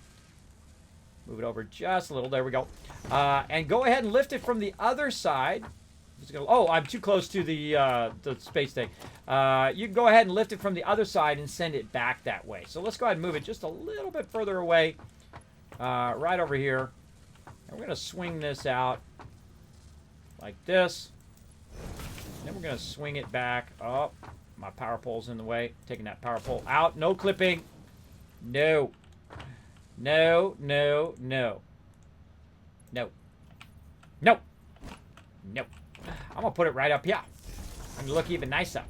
Move it over just a little. There we go. And go ahead and lift it from the other side. Oh, I'm too close to the space thing. You can go ahead and lift it from the other side and send it back that way. So let's go ahead and move it just a little bit further away, right over here. And we're going to swing this out like this. Then we're going to swing it back. Oh, my power pole's in the way. Taking that power pole out. No clipping. No. No, no, no. No. No. No. I'm going to put it right up here. And look even nicer.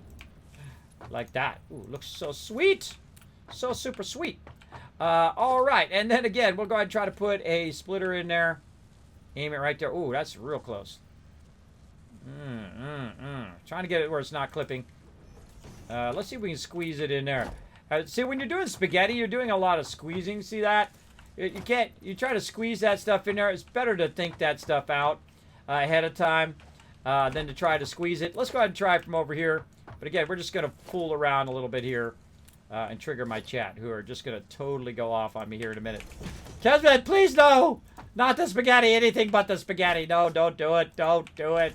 Like that. Ooh, looks so sweet. So super sweet. All right. And then again, we'll go ahead and try to put a splitter in there. Aim it right there. Ooh, that's real close. Trying to get it where it's not clipping. Let's see if we can squeeze it in there. See, when you're doing spaghetti, you're doing a lot of squeezing. See that? You can't. You try to squeeze that stuff in there. It's better to think that stuff out ahead of time than to try to squeeze it. Let's go ahead and try from over here. But again, we're just going to fool around a little bit here and trigger my chat, who are just going to totally go off on me here in a minute. Kismet, please no! Not the spaghetti. Anything but the spaghetti. No, don't do it. Don't do it.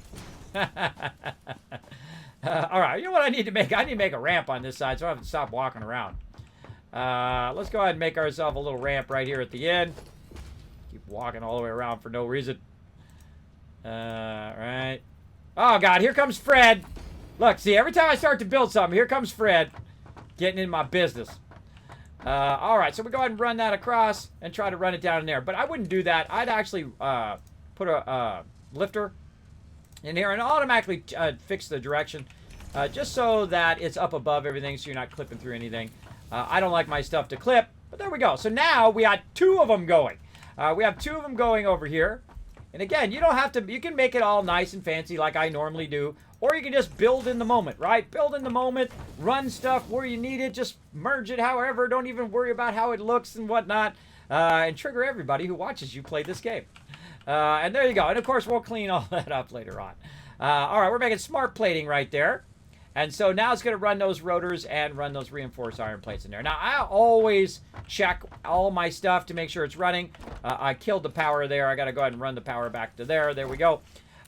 All right, you know what I need to make? I need to make a ramp on this side so I have to stop walking around. Let's go ahead and make ourselves a little ramp right here at the end. Keep walking all the way around for no reason. Right. Oh, God, here comes Fred. Look, see, every time I start to build something, here comes Fred getting in my business. All right, so we go ahead and run that across and try to run it down in there. But I wouldn't do that. I'd actually put a lifter in here and automatically fix the direction just so that it's up above everything so you're not clipping through anything. I don't like my stuff to clip, but there we go. So now we got two of them going. We have two of them going over here. And again, you don't have to, you can make it all nice and fancy like I normally do, or you can just build in the moment, right? Build in the moment, run stuff where you need it, just merge it however, don't even worry about how it looks and whatnot, and trigger everybody who watches you play this game. And there you go. And of course, we'll clean all that up later on. All right, we're making smart plating right there. And so now it's going to run those rotors and run those reinforced iron plates in there. Now, I always check all my stuff to make sure it's running. I killed the power there. I got to go ahead and run the power back to there. There we go.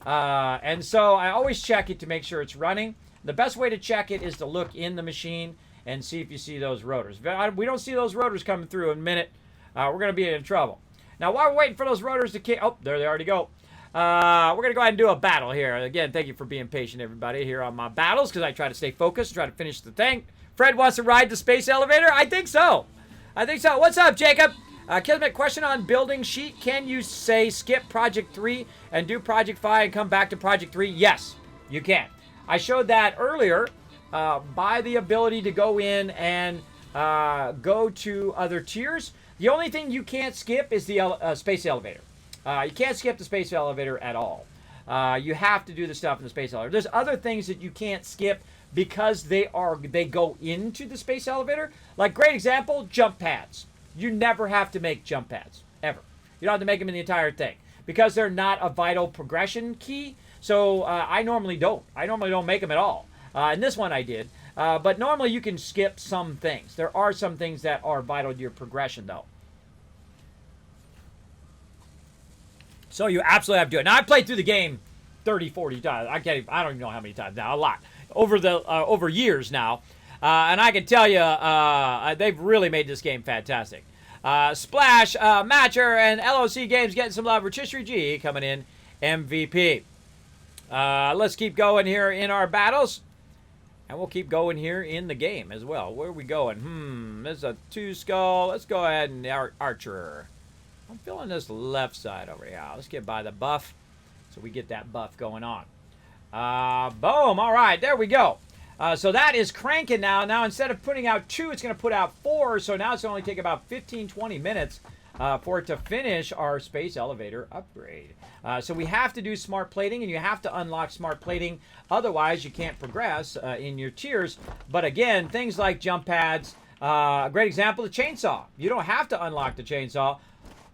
And so I always check it to make sure it's running. The best way to check it is to look in the machine and see if you see those rotors. If we don't see those rotors coming through in a minute, we're going to be in trouble. Now, while we're waiting for those rotors to kick... Oh, there they already go. We're going to go ahead and do a battle here. Again, thank you for being patient, everybody, here on my battles, because I try to stay focused, try to finish the thing. Fred wants to ride the space elevator? I think so. I think so. What's up, Jacob? Kismet, question on building sheet. Can you, say, skip Project 3 and do Project 5 and come back to Project 3? Yes, you can. I showed that earlier by the ability to go in and go to other tiers. The only thing you can't skip is the space elevator. You can't skip the space elevator at all. You have to do the stuff in the space elevator. There's other things that you can't skip because they go into the space elevator. Like, great example, jump pads. You never have to make jump pads, ever. You don't have to make them in the entire thing because they're not a vital progression key. So I normally don't. I normally don't make them at all. In this one I did. But normally you can skip some things. There are some things that are vital to your progression, though. So you absolutely have to do it. Now, I played through the game 30, 40 times. I don't even know how many times now. A lot. Over years now. And I can tell you, they've really made this game fantastic. Splash, Matcher, and LOC Games getting some love. Rotisserie G coming in MVP. Let's keep going here in our battles. And we'll keep going here in the game as well. Where are we going? There's a 2 skull. Let's go ahead and archer. I'm feeling this left side over here. Let's get by the buff so we get that buff going on. Boom. All right, there we go. So that is cranking now. Now, instead of putting out 2, it's going to put out 4. So now it's only take about 15, 20 minutes for it to finish our space elevator upgrade. So we have to do smart plating, and you have to unlock smart plating. Otherwise, you can't progress in your tiers. But again, things like jump pads, a great example, the chainsaw. You don't have to unlock the chainsaw.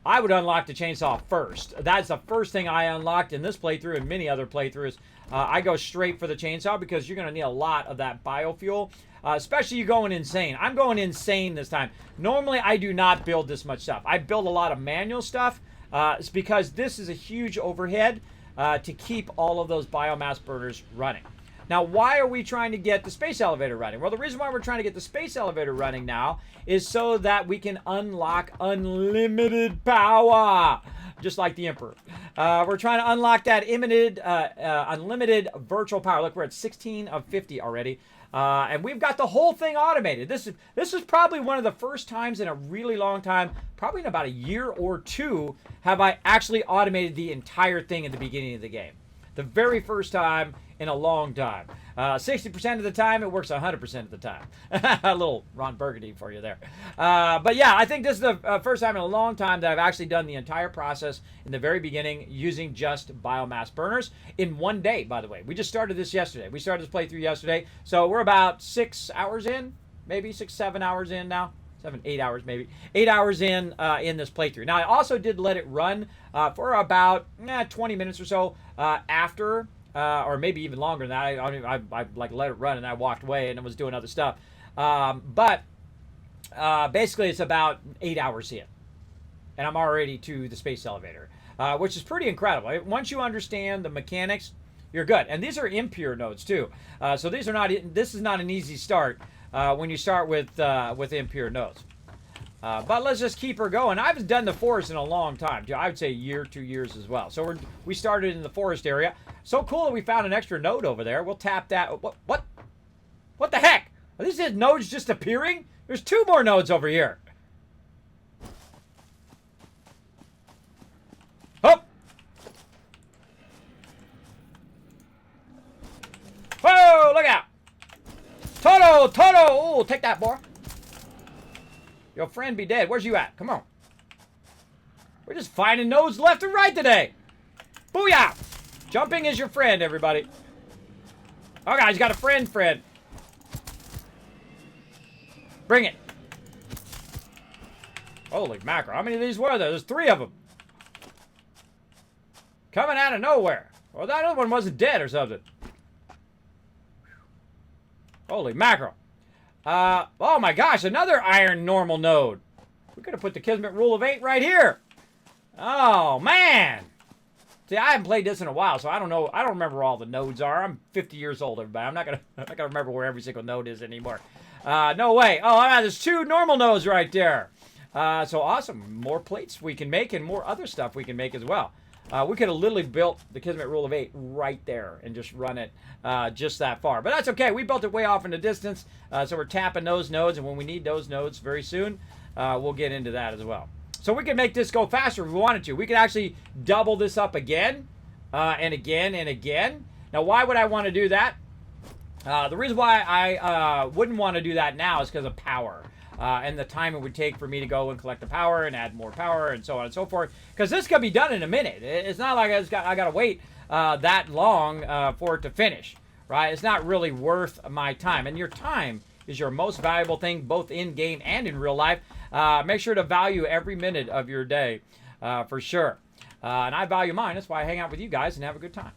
I would unlock the chainsaw first. That's the first thing I unlocked in this playthrough and many other playthroughs. I go straight for the chainsaw because you're going to need a lot of that biofuel, especially you going insane. I'm going insane this time. Normally, I do not build this much stuff. I build a lot of manual stuff. It's because this is a huge overhead to keep all of those biomass burners running. Now, why are we trying to get the space elevator running? Well, the reason why we're trying to get the space elevator running now is so that we can unlock unlimited power, just like the Emperor. We're trying to unlock that unlimited virtual power. Look, we're at 16 of 50 already. And we've got the whole thing automated. This is probably one of the first times in a really long time, probably in about a year or 2, have I actually automated the entire thing at the beginning of the game. The very first time in a long time. 60% of the time, it works 100% of the time. A little Ron Burgundy for you there. But yeah, I think this is the first time in a long time that I've actually done the entire process in the very beginning using just biomass burners in one day, by the way. We just started this yesterday. We started this playthrough yesterday. So we're about 6 hours in, maybe 6, 7 hours in now. 7, 8 hours maybe. 8 hours in this playthrough. Now, I also did let it run for about 20 minutes or so after, or maybe even longer than that. I like let it run and I walked away and I was doing other stuff. But basically, it's about 8 hours in. And I'm already to the space elevator, which is pretty incredible. Once you understand the mechanics, you're good. And these are impure nodes, too. So these are not. This is not an easy start. When you start with impure nodes. But let's just keep her going. I haven't done the forest in a long time. I would say a year, 2 years as well. So we started in the forest area. So cool that we found an extra node over there. We'll tap that. What the heck? Are these nodes just appearing? There's 2 more nodes over here. Oh! Whoa, look out! Toto! Oh, take that, boy. Your friend be dead. Where's you at? Come on. We're just finding nodes left and right today. Booyah! Jumping is your friend, everybody. Oh, guys, got a friend. Bring it. Holy mackerel. How many of these were there? There's 3 of them. Coming out of nowhere. Well, that other one wasn't dead or something. Holy mackerel. Oh my gosh, another iron normal node. We could have put the Kismet rule of 8 right here. Oh, man. See, I haven't played this in a while, so I don't know. I don't remember where all the nodes are. I'm 50 years old, everybody. I'm not gonna remember where every single node is anymore. No way. Oh, there's 2 normal nodes right there. So awesome. More plates we can make and more other stuff we can make as well. We could have literally built the Kismet rule of 8 right there and just run it just that far. But that's okay. We built it way off in the distance, so we're tapping those nodes, and when we need those nodes very soon, we'll get into that as well. So we can make this go faster if we wanted to. We could actually double this up again and again and again. Now, why would I want to do that? The reason why I wouldn't want to do that now is because of power. And the time it would take for me to go and collect the power and add more power and so on and so forth. Because this could be done in a minute. It's not like I got to wait that long for it to finish, right? It's not really worth my time. And your time is your most valuable thing, both in-game and in real life. Make sure to value every minute of your day, for sure. And I value mine. That's why I hang out with you guys and have a good time.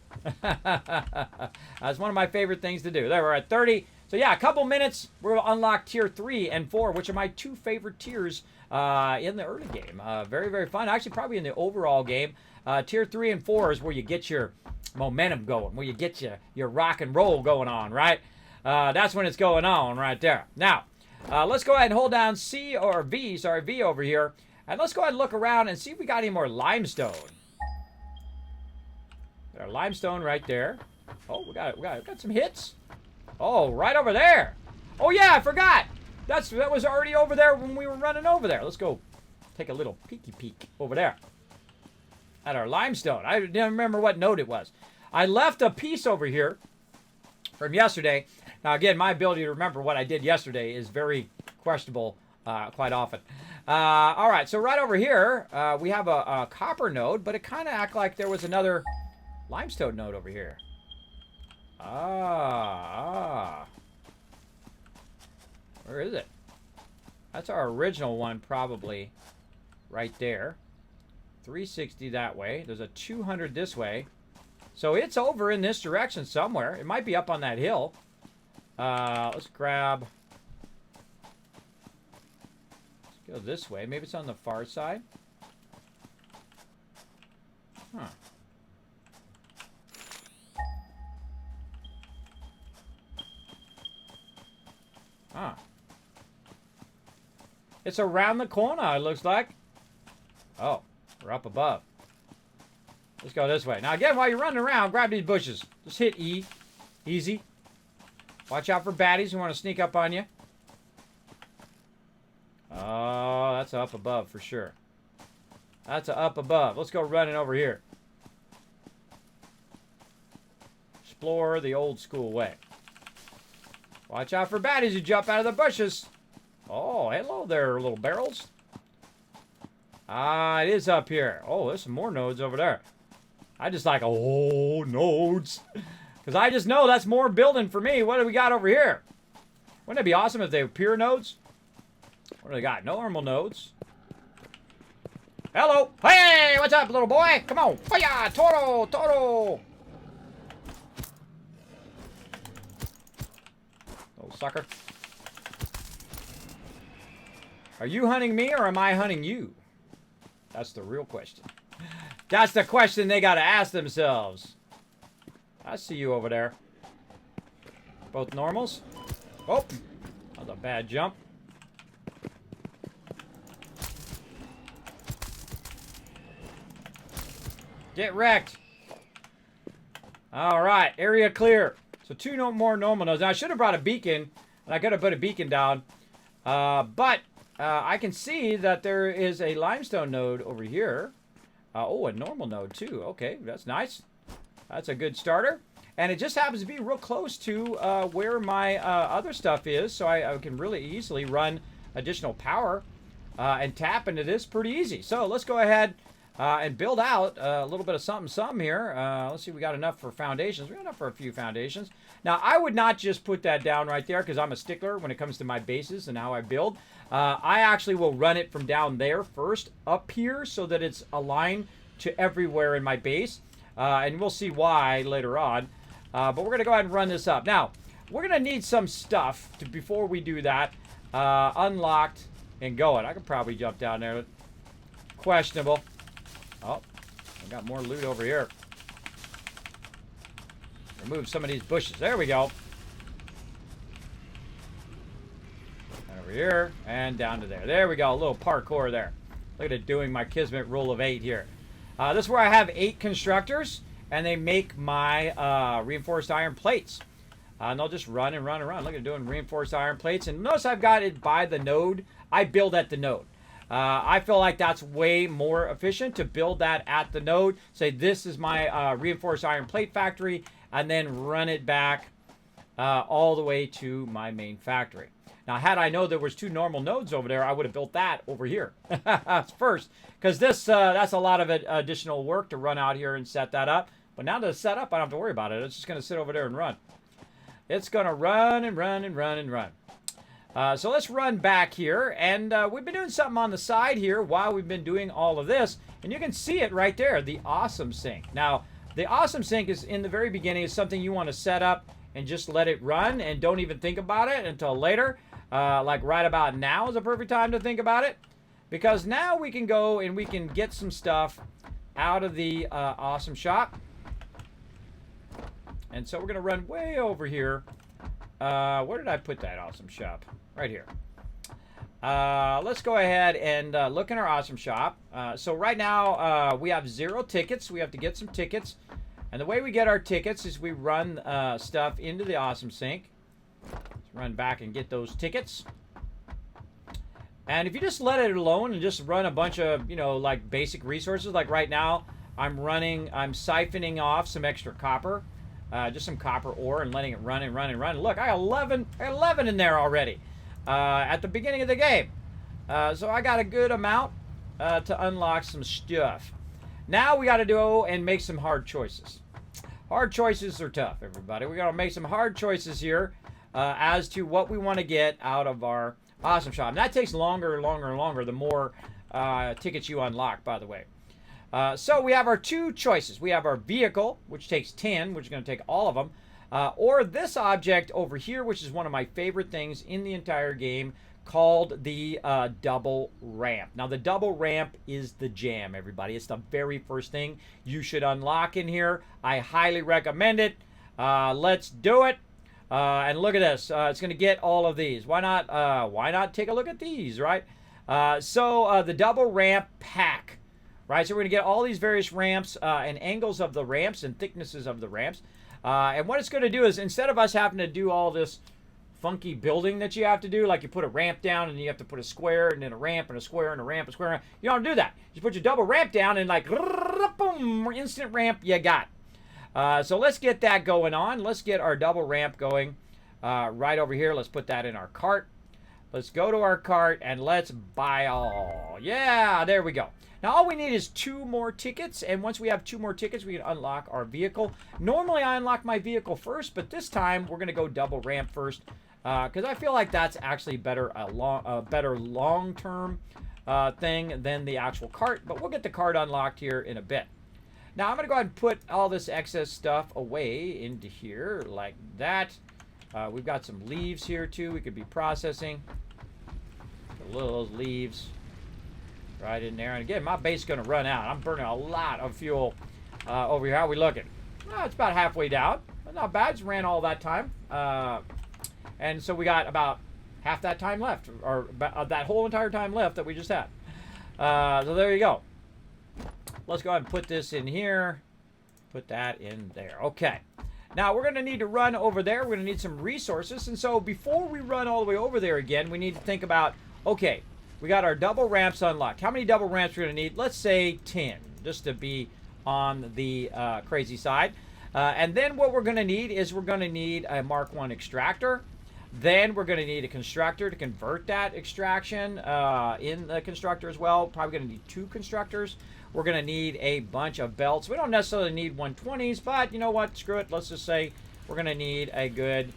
That's one of my favorite things to do. There, we're at 30. So yeah, a couple minutes, we'll unlock tier 3 and 4, which are my 2 favorite tiers in the early game. Very, very fun. Actually, probably in the overall game. Tier 3 and 4 is where you get your momentum going, where you get your rock and roll going on, right? That's when it's going on right there. Now, let's go ahead and hold down V over here. And let's go ahead and look around and see if we got any more limestone. There's limestone right there. Oh, we got some hits. Oh, right over there. Oh, yeah, I forgot. That was already over there when we were running over there. Let's go take a little peeky peek over there at our limestone. I didn't remember what node it was. I left a piece over here from yesterday. Now, again, my ability to remember what I did yesterday is very questionable quite often. All right, so right over here, we have a copper node, but it kind of acted like there was another limestone node over here. Where is it? That's our original one, probably right there. 360 that way. There's a 200 this way. So it's over in this direction somewhere. It might be up on that hill. Let's grab... Let's go this way. Maybe it's on the far side. Huh. Huh. It's around the corner, it looks like. Oh, we're up above. Let's go this way. Now, again, while you're running around, grab these bushes. Just hit E. Easy. Watch out for baddies who want to sneak up on you. Oh, that's up above for sure. That's up above. Let's go running over here. Explore the old school way. Watch out for baddies who jump out of the bushes. Oh, hello there, little barrels. It is up here. Oh, there's some more nodes over there. I just like, oh, nodes. Because I just know that's more building for me. What do we got over here? Wouldn't it be awesome if they were pure nodes? What do they got? Normal nodes. Hello. Hey, what's up, little boy? Come on. Hiya, Toro, Toro. Little sucker. Are you hunting me or am I hunting you? That's the real question. That's the question they got to ask themselves. I see you over there. Both normals. Oh, that was a bad jump. Get wrecked. All right, area clear. So two more normal nodes. Now, I should have brought a beacon, and I could have put a beacon down. But I can see that there is a limestone node over here. Oh, a normal node too. Okay, that's nice. That's a good starter. And it just happens to be real close to where my other stuff is, so I can really easily run additional power and tap into this pretty easy. So let's go ahead and build out a little bit of something here. Let's see, we got enough for foundations. We got enough for a few foundations. Now, I would not just put that down right there because I'm a stickler when it comes to my bases and how I build. I actually will run it from down there first up here so that it's aligned to everywhere in my base. And we'll see why later on. But we're going to go ahead and run this up. Now, we're going to need some stuff before we do that. Unlocked and going. I could probably jump down there. Questionable. Oh, I got more loot over here. Remove some of these bushes. There we go. And over here and down to there. There we go. A little parkour there. Look at it doing my Kismet rule of 8 here. This is where I have 8 constructors, and they make my reinforced iron plates. And they'll just run and run and run. Look at it doing reinforced iron plates. And notice I've got it by the node. I build at the node. I feel like that's way more efficient to build that at the node. Say, this is my reinforced iron plate factory, and then run it back all the way to my main factory. Now, had I known there was 2 normal nodes over there, I would have built that over here first. Because this that's a lot of additional work to run out here and set that up. But now that it's set up, I don't have to worry about it. It's just going to sit over there and run. It's going to run and run and run and run. So let's run back here. And we've been doing something on the side here while we've been doing all of this. And you can see it right there, the awesome sink. Now, the awesome sink is in the very beginning is something you want to set up and just let it run and don't even think about it until later. Like right about now is a perfect time to think about it. Because now we can go and we can get some stuff out of the awesome shop. And so we're going to run way over here. Where did I put that awesome shop? Right here. Let's go ahead and look in our awesome shop. So right now we have 0 tickets. We have to get some tickets. And the way we get our tickets is we run stuff into the awesome sink. run back and get those tickets. And if you just let it alone and just run a bunch of, like basic resources, like right now, I'm siphoning off some extra copper, just some copper ore, and letting it run and run and run. Look, I got 11 in there already at the beginning of the game. So I got a good amount to unlock some stuff. Now we got to go and make some hard choices. Hard choices are tough, everybody. We got to make some hard choices here as to what we want to get out of our awesome shop. And that takes longer and longer and longer the more tickets you unlock, by the way. So we have our two choices. We have our vehicle, which takes 10, which is going to take all of them. Or this object over here, which is one of my favorite things in the entire game, called the double ramp. Now, the double ramp is the jam, everybody. It's the very first thing you should unlock in here. I highly recommend it. Let's do it. And look at this. It's going to get all of these. Why not take a look at these, right? So the double ramp pack, right? So we're going to get all these various ramps and angles of the ramps and thicknesses of the ramps. And what it's going to do is, instead of us having to do all this funky building that you have to do, like you put a ramp down and you have to put a square and then a ramp and a square and a ramp and a square, you don't do that. You put your double ramp down and like boom, instant ramp, you got. So let's get that going on. Let's get our double ramp going right over here. Let's put that in our cart. Let's go to our cart and let's buy all. Yeah, there we go. Now all we need is 2 more tickets, and once we have 2 more tickets, we can unlock our vehicle. Normally I unlock my vehicle first, but this time we're going to go double ramp first because I feel like that's actually better, a better long-term thing than the actual cart. But we'll get the cart unlocked here in a bit. Now I'm going to go ahead and put all this excess stuff away into here like that. We've got some leaves here too we could be processing. A little of those leaves right in there. And again, my base is going to run out. I'm burning a lot of fuel over here. How are we looking? Well, it's about halfway down. Not bad. Just ran all that time. And so we got about half that time left, or that whole entire time left that we just had. So there you go. Let's go ahead and put this in here. Put that in there. Okay. Now we're going to need to run over there. We're going to need some resources. And so before we run all the way over there again, we need to think about, okay, we got our double ramps unlocked. How many double ramps are we going to need? Let's say 10, just to be on the crazy side. And then what we're going to need is we're going to need a Mark 1 extractor. Then we're going to need a constructor to convert that extraction in the constructor as well. Probably going to need 2 constructors. We're going to need a bunch of belts. We don't necessarily need 120s, but you know what? Screw it. Let's just say we're going to need a good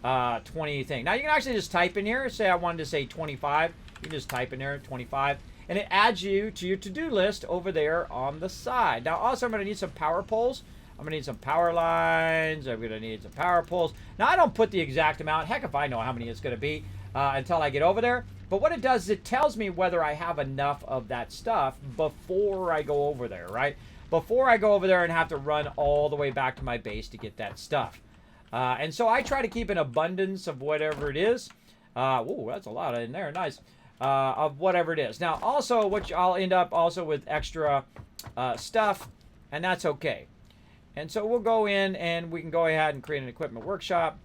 20 thing. Now, you can actually just type in here. Say I wanted to say 25. You can just type in there 25. And it adds you to your to-do list over there on the side. Now, also, I'm going to need some power poles. I'm going to need some power lines. I'm going to need some power poles. Now, I don't put the exact amount. Heck, if I know how many it's going to be until I get over there. But what it does is it tells me whether I have enough of that stuff before I go over there, right? Before I go over there and have to run all the way back to my base to get that stuff. And so I try to keep an abundance of whatever it is. Ooh, that's a lot in there. Nice. Of whatever it is. Now, also, which I'll end up also with extra stuff, and that's okay. And so we'll go in and we can go ahead and create an equipment workshop.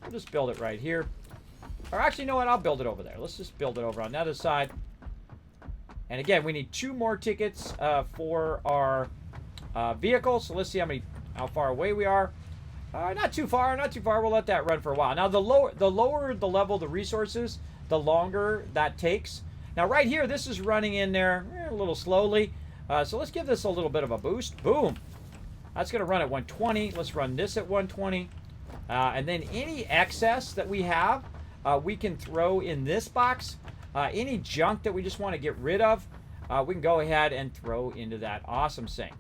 We'll just build it right here. Or actually, you know what? I'll build it over there. Let's just build it over on the other side. And again, we need 2 more tickets for our vehicle. So let's see how far away we are. Not too far, not too far. We'll let that run for a while. Now, the lower the level of the resources, the longer that takes. Now, right here, this is running in there a little slowly. So let's give this a little bit of a boost. Boom. That's going to run at 120. Let's run this at 120. And then any excess that we have, we can throw in this box. Any junk that we just want to get rid of, we can go ahead and throw into that awesome thing.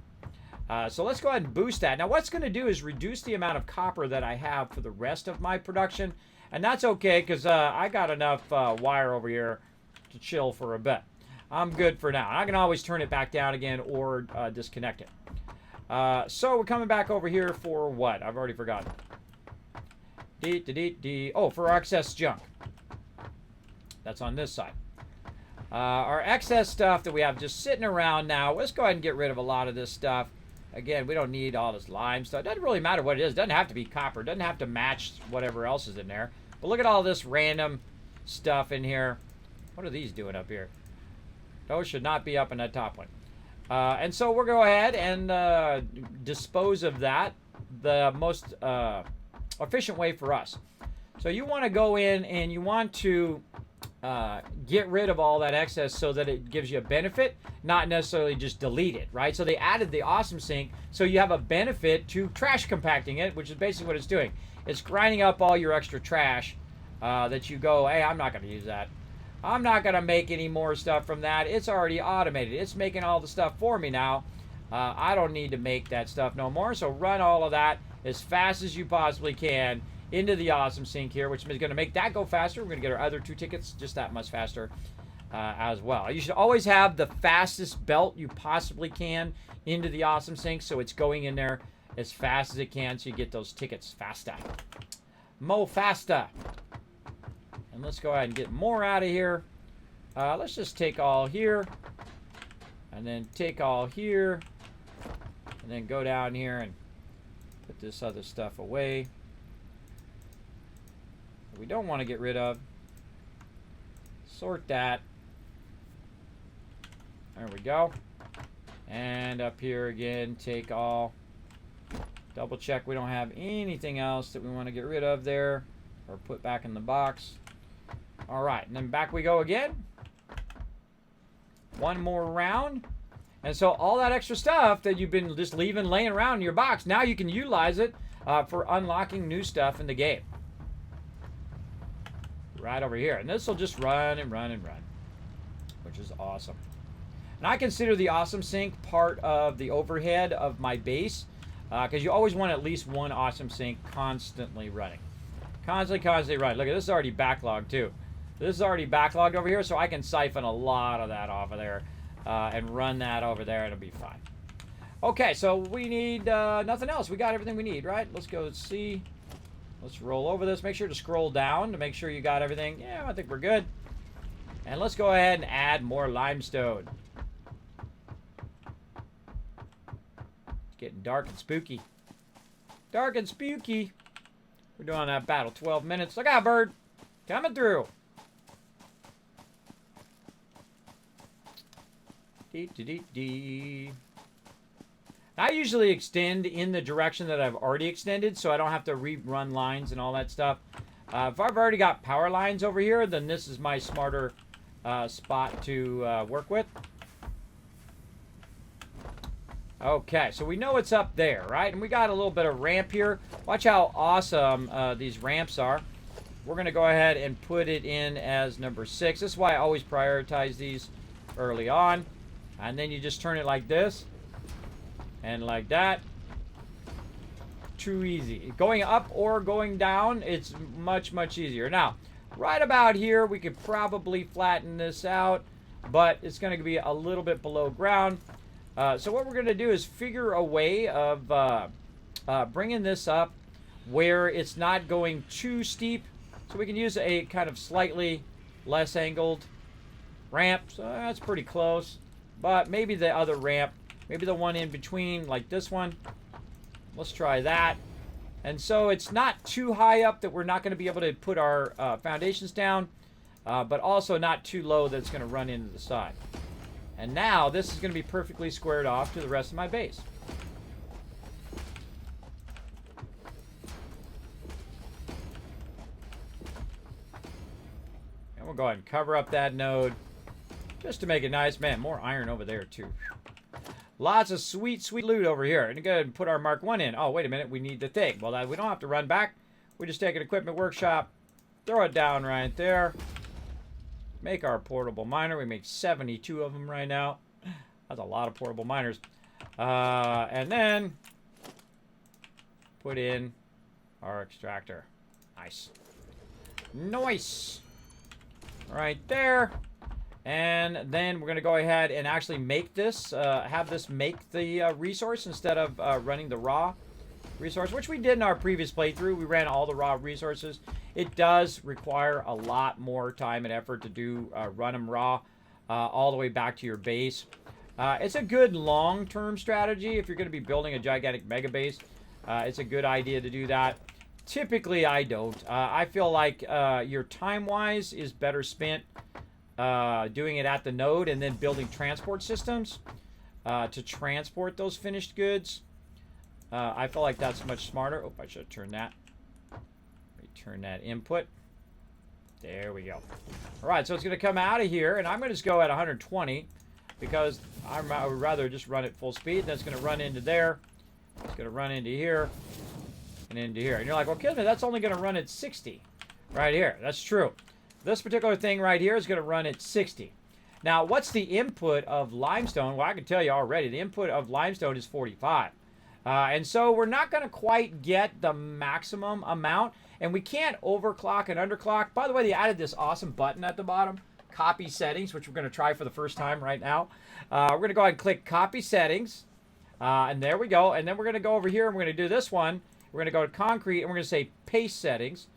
So let's go ahead and boost that. Now, what's going to do is reduce the amount of copper that I have for the rest of my production. And that's okay, because I got enough wire over here to chill for a bit. I'm good for now. I can always turn it back down again or disconnect it. So we're coming back over here for what? I've already forgotten. Oh, for our excess junk. That's on this side. Our excess stuff that we have just sitting around now, let's go ahead and get rid of a lot of this stuff. Again, we don't need all this lime stuff. It doesn't really matter what it is. It doesn't have to be copper. It doesn't have to match whatever else is in there. But look at all this random stuff in here. What are these doing up here? Those should not be up in that top one. And so we'll go ahead and dispose of that the most efficient way for us. So you want to go in and you want to get rid of all that excess so that it gives you a benefit, not necessarily just delete it, right? So they added the Awesome Sink so you have a benefit to trash compacting it, which is basically what it's doing. It's grinding up all your extra trash that you go, hey, I'm not going to use that. I'm not going to make any more stuff from that. It's already automated. It's making all the stuff for me now. I don't need to make that stuff no more. So run all of that as fast as you possibly can into the Awesome Sink here, which is going to make that go faster. We're going to get our other 2 tickets just that much faster as well. You should always have the fastest belt you possibly can into the Awesome Sink, so it's going in there as fast as it can so you get those tickets faster. Mo faster. And let's go ahead and get more out of here. Let's just take all here. And then take all here. And then go down here and put this other stuff away. We don't want to get rid of. Sort that. There we go. And up here again, take all. Double check we don't have anything else that we want to get rid of there or put back in the box. All right, and then back we go again. One more round. And so all that extra stuff that you've been just leaving laying around in your box, now you can utilize it for unlocking new stuff in the game. Right over here. And this will just run and run and run, which is awesome. And I consider the Awesome Sink part of the overhead of my base because you always want at least one Awesome Sink constantly running. Constantly running. Look at this is already backlogged too. This is already backlogged over here, so I can siphon a lot of that off of there and run that over there, and it'll be fine. Okay, so we need nothing else. We got everything we need, right? Let's go see. Let's roll over this. Make sure to scroll down to make sure you got everything. Yeah, I think we're good. And let's go ahead and add more limestone. It's getting dark and spooky. Dark and spooky. We're doing that battle 12 minutes. Look out, bird. Coming through. I usually extend in the direction that I've already extended, so I don't have to rerun lines and all that stuff. If I've already got power lines over here, then this is my smarter spot to work with. Okay, so we know it's up there, right? And we got a little bit of ramp here. Watch how awesome these ramps are. We're going to go ahead and put it in as number 6. This is why I always prioritize these early on. And then you just turn it like this. And like that. Too easy. Going up or going down, it's much, much easier. Now, right about here, we could probably flatten this out. But it's going to be a little bit below ground. So what we're going to do is figure a way of bringing this up where it's not going too steep. So we can use a kind of slightly less angled ramp. So that's pretty close. But maybe the other ramp, maybe the one in between, like this one. Let's try that. And so it's not too high up that we're not going to be able to put our foundations down, but also not too low that it's going to run into the side. And now this is going to be perfectly squared off to the rest of my base. And we'll go ahead and cover up that node just to make it nice. Man, more iron over there too. Lots of sweet, sweet loot over here. And go ahead and put our Mark 1 in. Oh, wait a minute. We need the thing. Well, we don't have to run back. We just take an equipment workshop, throw it down right there. Make our portable miner. We make 72 of them right now. That's a lot of portable miners. And then put in our extractor. Nice. Nice. Right there. And then we're going to go ahead and actually make this, have this make the resource instead of running the raw resource, which we did in our previous playthrough. We ran all the raw resources. It does require a lot more time and effort to do run them raw all the way back to your base. It's a good long-term strategy if you're going to be building a gigantic mega base. It's a good idea to do that. Typically, I don't. I feel like your time-wise is better spent doing it at the node and then building transport systems to transport those finished goods. I feel like that's much smarter. Oh, I should have turned that. Return that input. There we go. All right, so it's going to come out of here, and I'm going to just go at 120 because I would rather just run at full speed. That's going to run into there. It's going to run into here and into here. And you're like, well, Kismet, that's only going to run at 60 right here. That's true. This particular thing right here is going to run at 60. Now, what's the input of limestone? Well, I can tell you already. The input of limestone is 45. And so we're not going to quite get the maximum amount. And we can't overclock and underclock. By the way, they added this awesome button at the bottom, Copy Settings, which we're going to try for the first time right now. We're going to go ahead and click Copy Settings. And there we go. And then we're going to go over here and we're going to do this one. We're going to go to Concrete and we're going to say Paste Settings.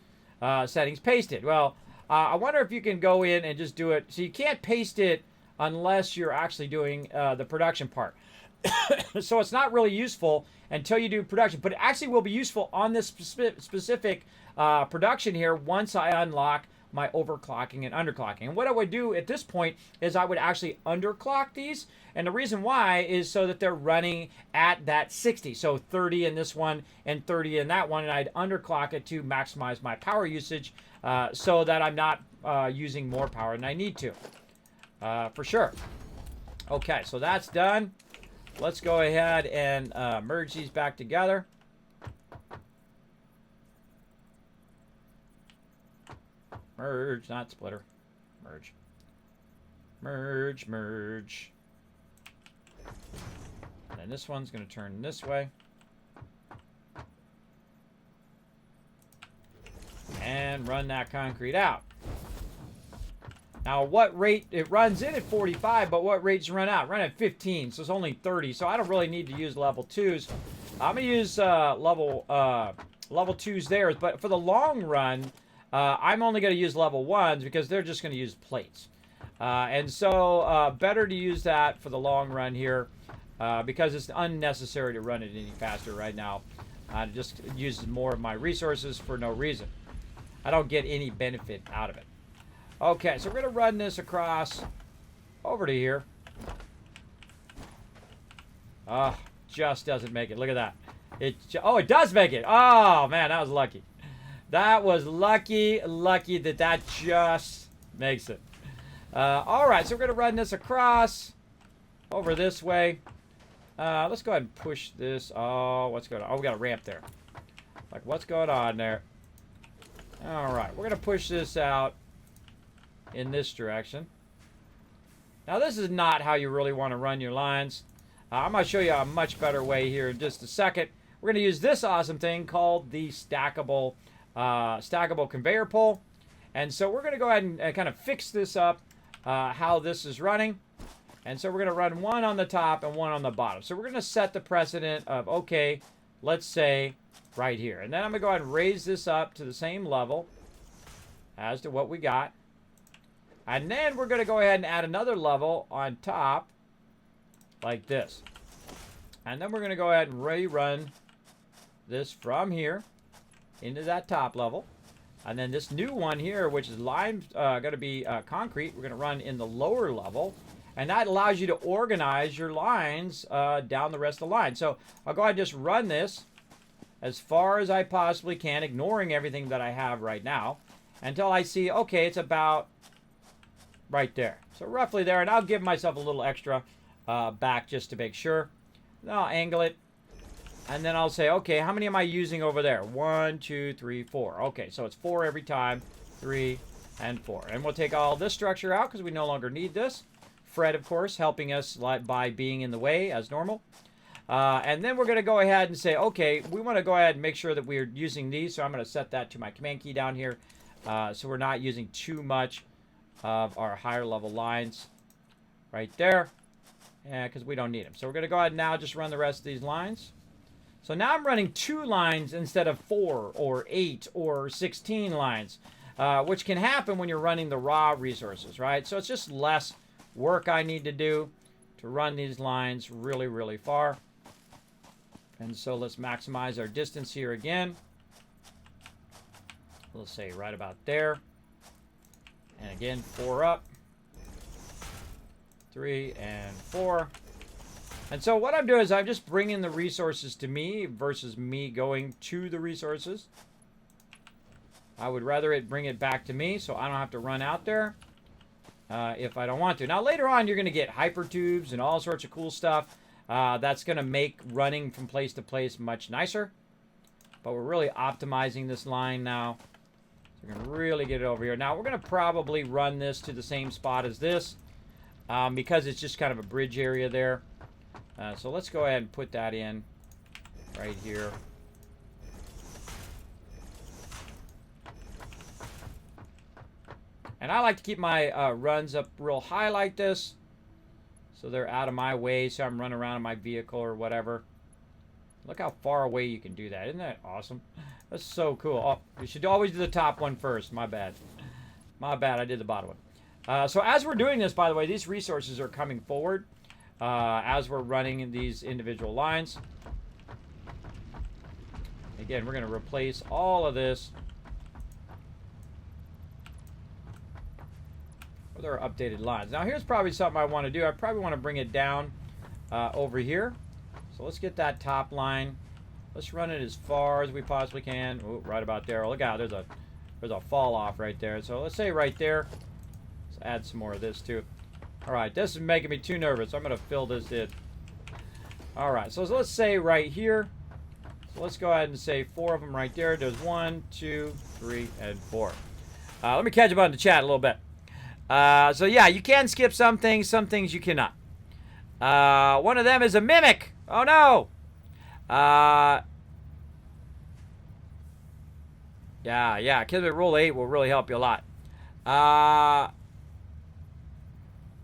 Settings pasted. Well, I wonder if you can go in and just do it. So you can't paste it unless you're actually doing the production part. So it's not really useful until you do production. But it actually will be useful on this specific production here once I unlock my overclocking and underclocking. And what I would do at this point is I would actually underclock these. And the reason why is so that they're running at that 60. So 30 in this one and 30 in that one. And I'd underclock it to maximize my power usage so that I'm not using more power than I need to. For sure. Okay, so that's done. Let's go ahead and merge these back together. Merge, not splitter. Merge. Merge, merge. And then this one's going to turn this way. And run that concrete out. Now, what rate it runs in at 45, but what rates run out? Run at 15, so it's only 30. So I don't really need to use level 2s. I'm going to use level 2s there. But for the long run, I'm only going to use level 1s because they're just going to use plates. And so better to use that for the long run here because it's unnecessary to run it any faster right now. It just uses more of my resources for no reason. I don't get any benefit out of it. Okay, so we're going to run this across over to here. Just doesn't make it. Look at that. It does make it. Oh, man, that was lucky. That was lucky that just makes it. All right, so we're going to run this across over this way. Let's go ahead and push this. Oh, what's going on? Oh, we got a ramp there. Like, what's going on there? All right, we're going to push this out in this direction. Now, this is not how you really want to run your lines. I'm going to show you a much better way here in just a second. We're going to use this awesome thing called the stackable conveyor pole. And so we're going to go ahead and kind of fix this up, how this is running. And so we're going to run one on the top and one on the bottom. So we're going to set the precedent of, okay, let's say right here. And then I'm going to go ahead and raise this up to the same level as to what we got. And then we're going to go ahead and add another level on top like this. And then we're going to go ahead and rerun this from here into that top level. And then this new one here, which is going to be concrete, we're going to run in the lower level. And that allows you to organize your lines down the rest of the line. So I'll go ahead and just run this as far as I possibly can, ignoring everything that I have right now, until I see, okay, it's about right there. So roughly there, and I'll give myself a little extra back just to make sure. Then I'll angle it, and then I'll say, okay, how many am I using over there? 1, 2, 3, 4. Okay, so it's 4 every time, 3, and 4. And we'll take all this structure out because we no longer need this. Fred, of course, helping us by being in the way as normal. And then we're going to go ahead and say, okay, we want to go ahead and make sure that we're using these. So I'm going to set that to my command key down here so we're not using too much of our higher level lines right there because we don't need them. So we're going to go ahead and now just run the rest of these lines. So now I'm running 2 lines instead of 4 or 8 or 16 lines, which can happen when you're running the raw resources, right? So it's just less work I need to do to run these lines really, really far. And so let's maximize our distance here again. Let's say right about there. And again, 4 up. 3 and 4. And so what I'm doing is I'm just bringing the resources to me versus me going to the resources. I would rather it bring it back to me so I don't have to run out there if I don't want to. Now later on you're going to get hypertubes and all sorts of cool stuff. That's going to make running from place to place much nicer. But we're really optimizing this line now. So we're going to really get it over here. Now we're going to probably run this to the same spot as this because it's just kind of a bridge area there. So let's go ahead and put that in right here. And I like to keep my runs up real high like this, so they're out of my way, so I'm running around in my vehicle or whatever. Look how far away you can do that. Isn't that awesome? That's so cool. Oh, you should always do the top one first. My bad. My bad, I did the bottom one. So as we're doing this, by the way, these resources are coming forward as we're running these individual lines. Again, we're going to replace all of this with our updated lines. Now here's probably something I want to do. I probably want to bring it down over here. So let's get that top line. Let's run it as far as we possibly can. Ooh, right about there. Look out, there's a fall off right there. So let's say right there. Let's add some more of this too. All right, this is making me too nervous. I'm going to fill this in. All right, so let's say right here. So let's go ahead and say 4 of them right there. There's 1, 2, 3, and 4. Let me catch up on the chat a little bit. So yeah, you can skip some things you cannot. One of them is a mimic. Oh no. Yeah, Kismet Rule 8 will really help you a lot.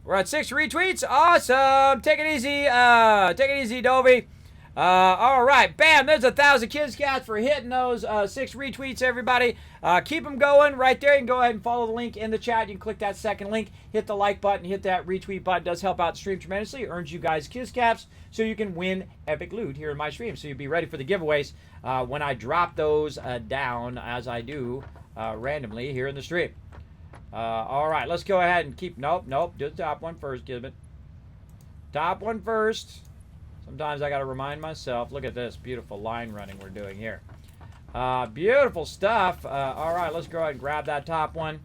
We're at 6 retweets. Awesome. Take it easy, Dovey. All right, bam, there's 1,000 Kids Cats for hitting those 6 retweets, everybody. Keep them going right there. You can go ahead and follow the link in the chat. You can click that second link, hit the like button, hit that retweet button. It does help out the stream tremendously. It earns you guys Kids Caps so you can win epic loot here in my stream. So you'll be ready for the giveaways when I drop those down, as I do randomly here in the stream. All right, let's go ahead and keep, nope, do the top one first, Kismet. Top one first. Sometimes I got to remind myself. Look at this beautiful line running we're doing here. Beautiful stuff. All right, let's go ahead and grab that top one.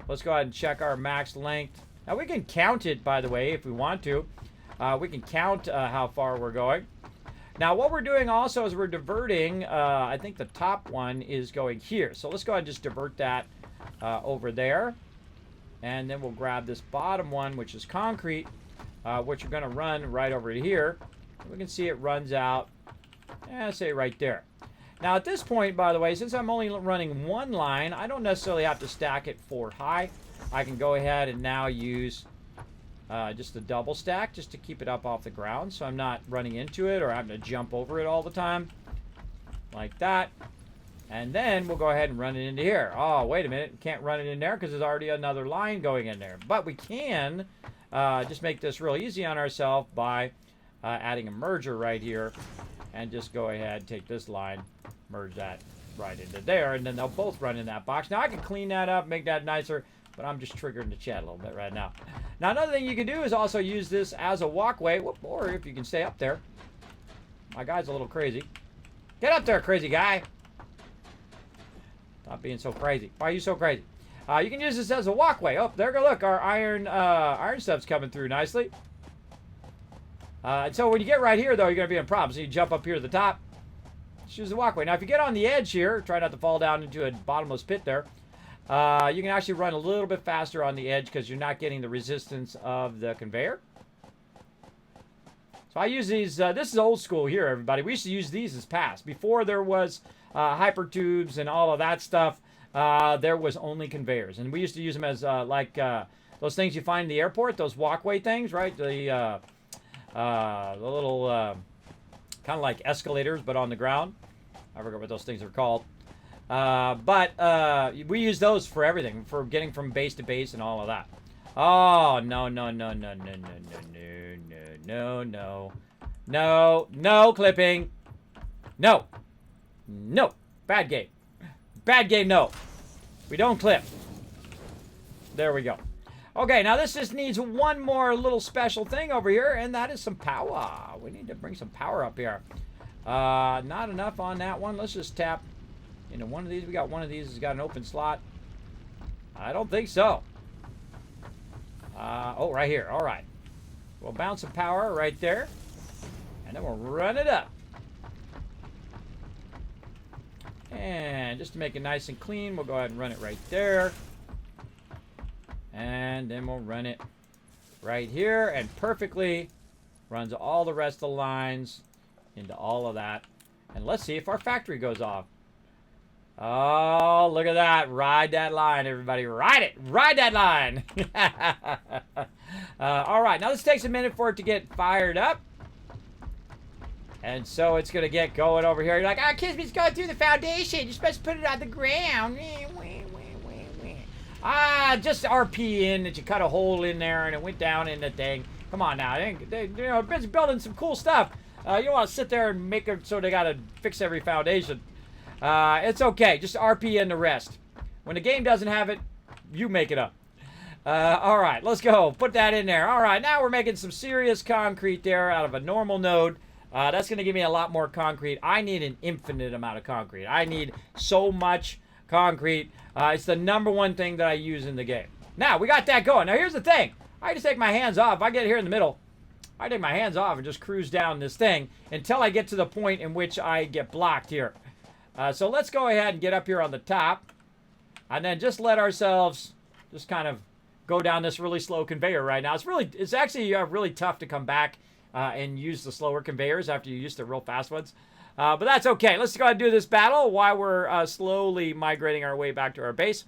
Let's go ahead and check our max length. Now, we can count it, by the way, if we want to. We can count how far we're going. Now, what we're doing also is we're diverting. I think the top one is going here. So let's go ahead and just divert that over there. And then we'll grab this bottom one, which is concrete, which we're going to run right over here. We can see it runs out, say right there. Now at this point, by the way, since I'm only running one line, I don't necessarily have to stack it 4 high. I can go ahead and now use just a double stack just to keep it up off the ground so I'm not running into it or having to jump over it all the time. Like that. And then we'll go ahead and run it into here. Oh, wait a minute. We can't run it in there because there's already another line going in there. But we can just make this real easy on ourselves by adding a merger right here, and just go ahead, take this line, merge that right into there, and then they'll both run in that box. Now I can clean that up, make that nicer, but I'm just triggering the chat a little bit right now. Now another thing you can do is also use this as a walkway, or if you can stay up there. My guy's a little crazy. Get up there, crazy guy. Stop being so crazy. Why are you so crazy? You can use this as a walkway. Oh, there we go. Look, our iron stuff's coming through nicely. And so when you get right here, though, you're going to be in problems. So you jump up here to the top. Just use the walkway. Now, if you get on the edge here, try not to fall down into a bottomless pit there. You can actually run a little bit faster on the edge because you're not getting the resistance of the conveyor. So I use these. This is old school here, everybody. We used to use these as pass. Before there was hypertubes and all of that stuff, there was only conveyors. And we used to use them as like those things you find in the airport, those walkway things, right? The little kind of like escalators, but on the ground. I forget what those things are called. But we use those for everything, for getting from base to base and all of that. Oh, no, no, no, no, no, no, no, no, no, no. No, no clipping. No. No. Bad game. Bad game, no. We don't clip. There we go. Okay, now this just needs one more little special thing over here, and that is some power. We need to bring some power up here. Not enough on that one. Let's just tap into one of these. We got one of these that's got an open slot. I don't think so. Oh, right here. All right. We'll bounce some power right there, and then we'll run it up. And just to make it nice and clean, we'll go ahead and run it right there. And then we'll run it right here, and perfectly runs all the rest of the lines into all of that. And let's see if our factory goes off. Oh, look at that. Ride that line, everybody. Ride it. Ride that line. All right. Now, this takes a minute for it to get fired up. And so it's going to get going over here. You're like, Kismet's going through the foundation. You're supposed to put it on the ground. Just RP in that you cut a hole in there and it went down in the thing. Come on now. They busy building some cool stuff. You don't want to sit there and make it so they got to fix every foundation. It's okay. Just RP in the rest. When the game doesn't have it, you make it up. All right, let's go. Put that in there. All right, now we're making some serious concrete there out of a normal node. That's going to give me a lot more concrete. I need an infinite amount of concrete. I need so much concrete. It's the #1 thing that I use in the game. Now, we got that going. Now, here's the thing. I just take my hands off. I get here in the middle. I take my hands off and just cruise down this thing until I get to the point in which I get blocked here. So let's go ahead and get up here on the top. And then just let ourselves just kind of go down this really slow conveyor right now. It's actually really tough to come back and use the slower conveyors after you use the real fast ones. But that's okay. Let's go ahead and do this battle while we're slowly migrating our way back to our base.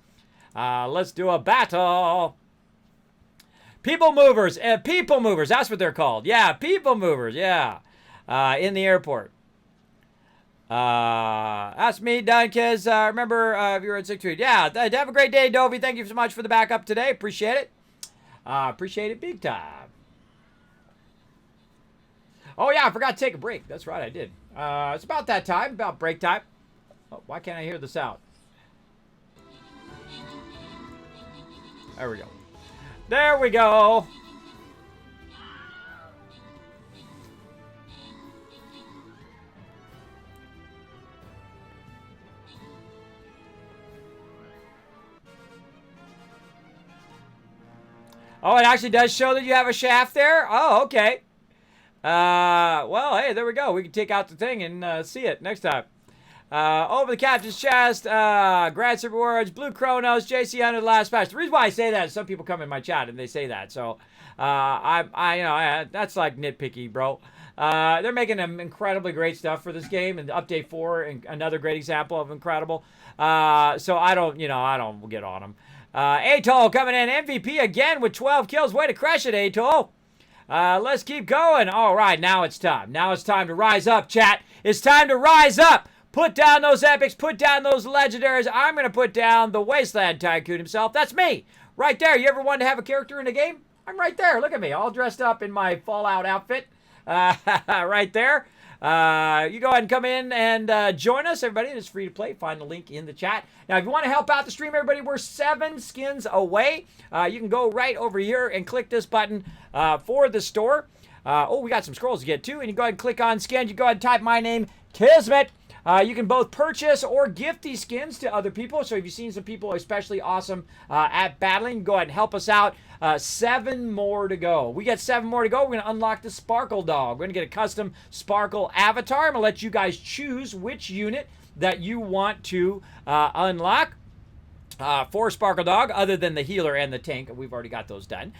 Let's do a battle. People movers. People movers. That's what they're called. Yeah, people movers. Yeah. In the airport. That's me, done, kids. Remember, if you were at 6 Street. Yeah, have a great day, Dovey. Thank you so much for the backup today. Appreciate it. Appreciate it big time. Oh, yeah, I forgot to take a break. That's right, I did. It's about that time, about break time. Oh, why can't I hear the sound? There we go. There we go. Oh, it actually does show that you have a shaft there? Oh, okay. Well, hey, there we go. We can take out the thing and see it next time. Over the captain's chest, Grants rewards, Blue Chronos, JC under the last patch. The reason why I say that is some people come in my chat and they say that. So, that's like nitpicky, bro. They're making incredibly great stuff for this game, and update 4, and another great example of incredible. So I don't get on them. Atoll coming in, MVP again with 12 kills. Way to crush it, Atoll. Let's keep going. All right, now it's time. Now it's time to rise up, chat. It's time to rise up. Put down those epics. Put down those legendaries. I'm going to put down the Wasteland Tycoon himself. That's me. Right there. You ever wanted to have a character in a game? I'm right there. Look at me. All dressed up in my Fallout outfit. Right there. You go ahead and come in and join us, everybody. It's free to play. Find the link in the chat. Now, if you want to help out the stream, everybody, we're 7 skins away. You can go right over here and click this button for the store. We got some scrolls to get to. And you go ahead and click on skins. You go ahead and type my name, Kismet. You can both purchase or gift these skins to other people. So if you've seen some people especially awesome at battling, go ahead and help us out. 7 more to go. We got 7 more to go. We're going to unlock the Sparkle Dog. We're going to get a custom Sparkle avatar. I'm going to let you guys choose which unit that you want to unlock. For Sparkle Dog, other than the healer and the tank. We've already got those done.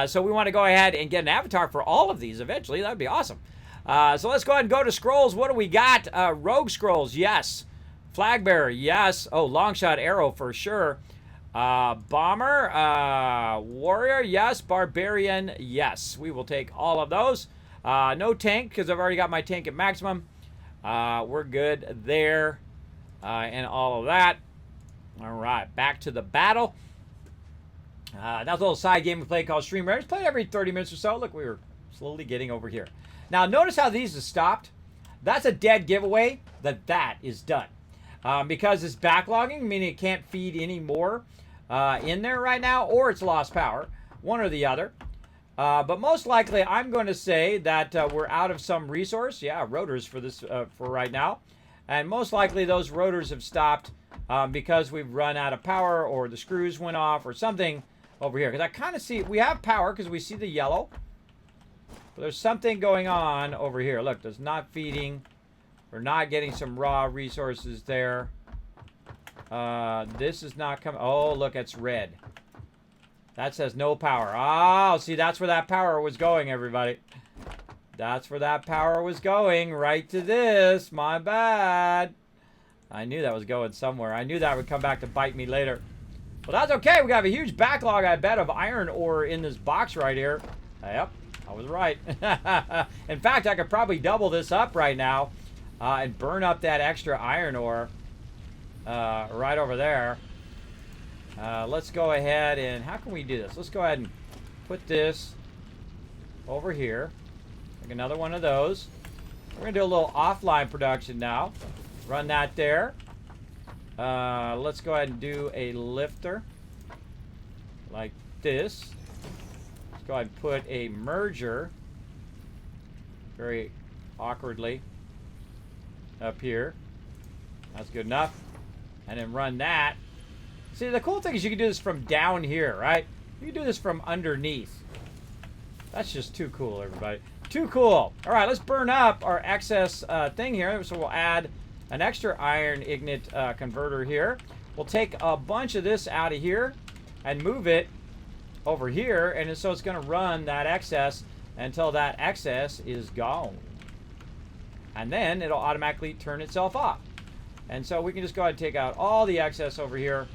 So we want to go ahead and get an avatar for all of these eventually. That would be awesome. So let's go ahead and go to scrolls. What do we got? Rogue scrolls, yes. Flag bearer, yes. Oh, long shot arrow for sure. Bomber, warrior, yes. Barbarian, yes. We will take all of those. No tank, because I've already got my tank at maximum. We're good there. And all of that. All right, back to the battle. That was a little side game we played called Stream Raiders. Played every 30 minutes or so. Look, we were slowly getting over here. Now, notice how these are stopped. That's a dead giveaway that is done. because it's backlogging, meaning it can't feed any more in there right now, or it's lost power, one or the other. But most likely, I'm going to say that we're out of some resource. Yeah, rotors for this for right now. And most likely those rotors have stopped because we've run out of power, or the screws went off, or something over here. Because I kind of see, we have power because we see the yellow. But there's something going on over here. Look, there's not feeding. We're not getting some raw resources there. This is not coming. Oh, look, it's red. That says no power. Oh, see, that's where that power was going, everybody. That's where that power was going, right to this. My bad. I knew that was going somewhere. I knew that would come back to bite me later. Well, that's okay. We got a huge backlog, I bet, of iron ore in this box right here. Yep, I was right. In fact, I could probably double this up right now and burn up that extra iron ore right over there. Let's go ahead and, how can we do this? Let's go ahead and put this over here. Make another one of those. We're going to do a little offline production now. Run that there. Let's go ahead and do a lifter like this. Let's go ahead and put a merger very awkwardly up here. That's good enough. And then run that. See, the cool thing is you can do this from down here, right? You can do this from underneath. That's just too cool, everybody. Too cool. All right, let's burn up our excess thing here. So we'll add an extra iron ignite converter here. We'll take a bunch of this out of here and move it over here. And so it's going to run that excess until that excess is gone. And then it'll automatically turn itself off. And so we can just go ahead and take out all the excess over here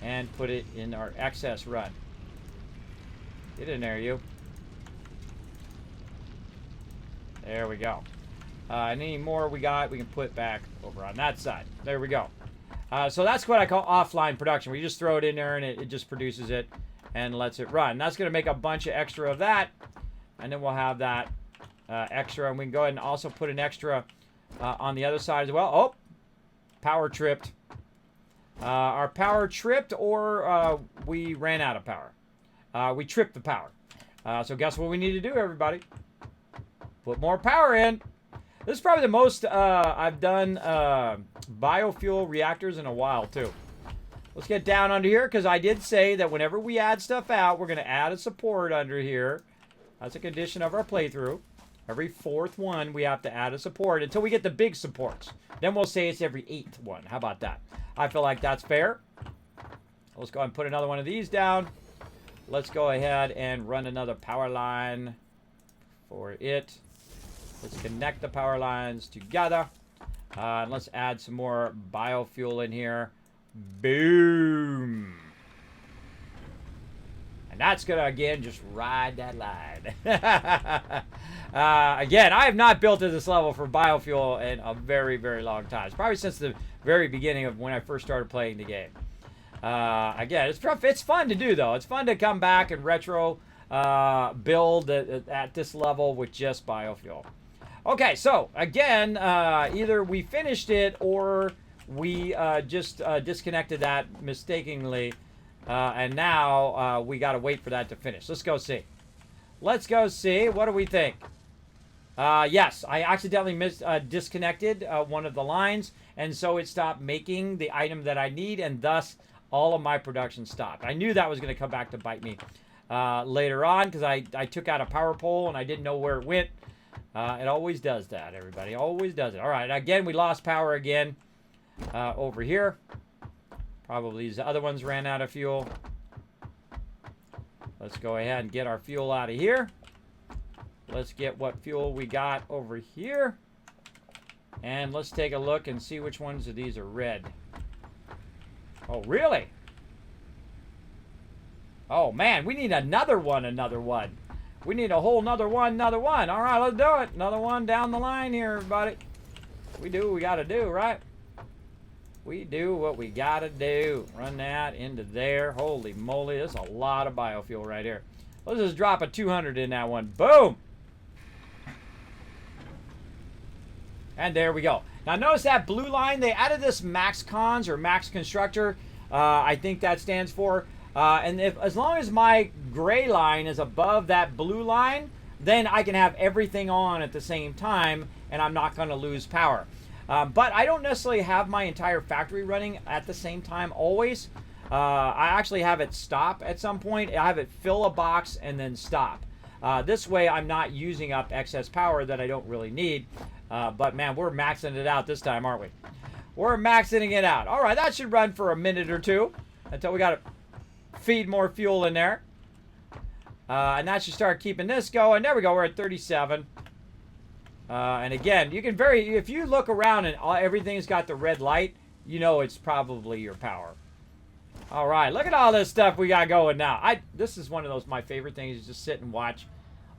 and put it in our excess run. Get in there, you. There we go. And any more we got, we can put back over on that side. There we go. So that's what I call offline production, where you just throw it in there and it just produces it and lets it run. That's going to make a bunch of extra of that. And then we'll have that extra. And we can go ahead and also put an extra on the other side as well. Oh, power tripped. Our power tripped, or we ran out of power. We tripped the power. So guess what we need to do, everybody? Put more power in. This is probably the most I've done biofuel reactors in a while, too. Let's get down under here, because I did say that whenever we add stuff out, we're going to add a support under here. That's a condition of our playthrough. Every fourth one, we have to add a support until we get the big supports. Then we'll say it's every eighth one. How about that? I feel like that's fair. Let's go ahead and put another one of these down. Let's go ahead and run another power line for it. Let's connect the power lines together. And let's add some more biofuel in here. Boom. And that's going to, again, just ride that line. Again, I have not built to this level for biofuel in a very, very long time. It's probably since the very beginning of when I first started playing the game. Again, it's fun to do, though. It's fun to come back and retro build at this level with just biofuel. Okay, so again, either we finished it or we just disconnected that mistakenly, and now we got to wait for that to finish. Let's go see. Let's go see. What do we think? Yes, I accidentally disconnected one of the lines, and so it stopped making the item that I need, and thus all of my production stopped. I knew that was going to come back to bite me later on, because I took out a power pole and I didn't know where it went. It always does that, everybody. Always does it. All right, again, we lost power again over here. Probably these other ones ran out of fuel. Let's go ahead and get our fuel out of here. Let's get what fuel we got over here. And let's take a look and see which ones of these are red. Oh, really? Oh, man, we need another one. We need a whole another one. All right, let's do it. Another one down the line here, everybody. We do what we got to do, right? We do what we got to do. Run that into there. Holy moly, there's a lot of biofuel right here. Let's just drop a 200 in that one. Boom! And there we go. Now notice that blue line, they added this max cons or max constructor. I think that stands for. And as long as my gray line is above that blue line, then I can have everything on at the same time and I'm not going to lose power. But I don't necessarily have my entire factory running at the same time always. I actually have it stop at some point. I have it fill a box and then stop. This way I'm not using up excess power that I don't really need. But man, we're maxing it out this time, aren't we? We're maxing it out. All right, that should run for a minute or two until we got to feed more fuel in there. And that should start keeping this going. There we go. We're at 37. And again, you can if you look around and everything's got the red light, you know it's probably your power. All right, look at all this stuff we got going now. This is one of those, my favorite things, is just sit and watch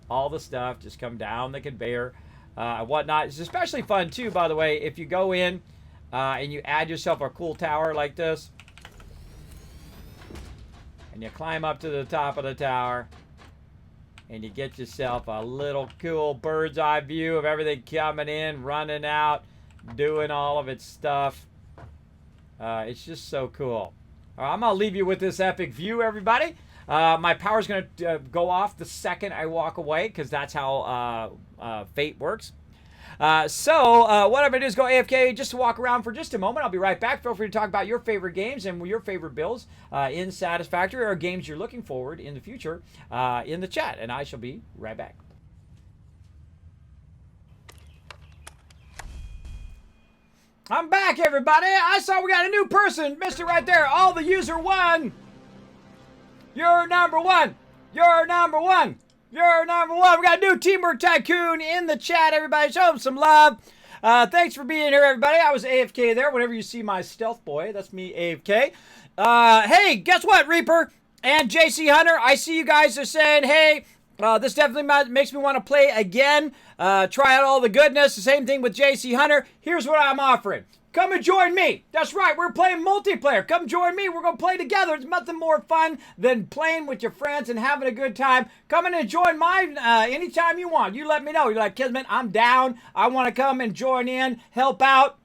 all the stuff just come down the conveyor and whatnot. It's especially fun too, by the way, if you go in and you add yourself a cool tower like this. And you climb up to the top of the tower. And you get yourself a little cool bird's eye view of everything coming in, running out, doing all of its stuff. It's just so cool. All right, I'm going to leave you with this epic view, everybody. My power's going to go off the second I walk away because that's how fate works. So what I'm going to do is go AFK just to walk around for just a moment. I'll be right back. Feel free to talk about your favorite games and your favorite builds in Satisfactory or games you're looking forward in the future in the chat. And I shall be right back. I'm back, everybody. I saw we got a new person. Mr. Right there. All the user one. You're number one. You're number one. You're number one. We got a new Teamwork Tycoon in the chat, everybody. Show him some love. Thanks for being here, everybody. I was AFK there. Whenever you see my stealth boy, that's me AFK. Hey, guess what, Reaper and JC Hunter? I see you guys are saying, hey, this definitely makes me want to play again. Try out all the goodness. The same thing with JC Hunter. Here's what I'm offering. Come and join me. That's right. We're playing multiplayer. Come join me. We're going to play together. It's nothing more fun than playing with your friends and having a good time. Come in and join mine anytime you want. You let me know. You're like, Kismet, I'm down. I want to come and join in, help out.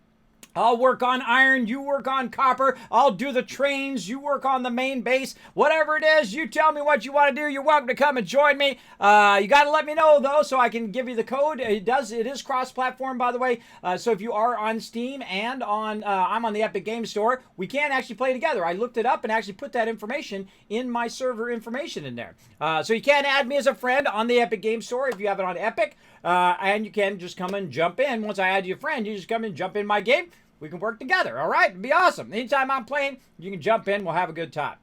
I'll work on iron, you work on copper, I'll do the trains, you work on the main base, whatever it is, you tell me what you want to do, you're welcome to come and join me. You got to let me know, though, so I can give you the code. It is cross-platform, by the way, so if you are on Steam and on, I'm on the Epic Games Store, we can actually play together. I looked it up and actually put that information in my server information in there. So you can add me as a friend on the Epic Games Store if you have it on Epic, and you can just come and jump in. Once I add you a friend, you just come and jump in my game. We can work together, all right? It'd be awesome. Anytime I'm playing, you can jump in. We'll have a good time.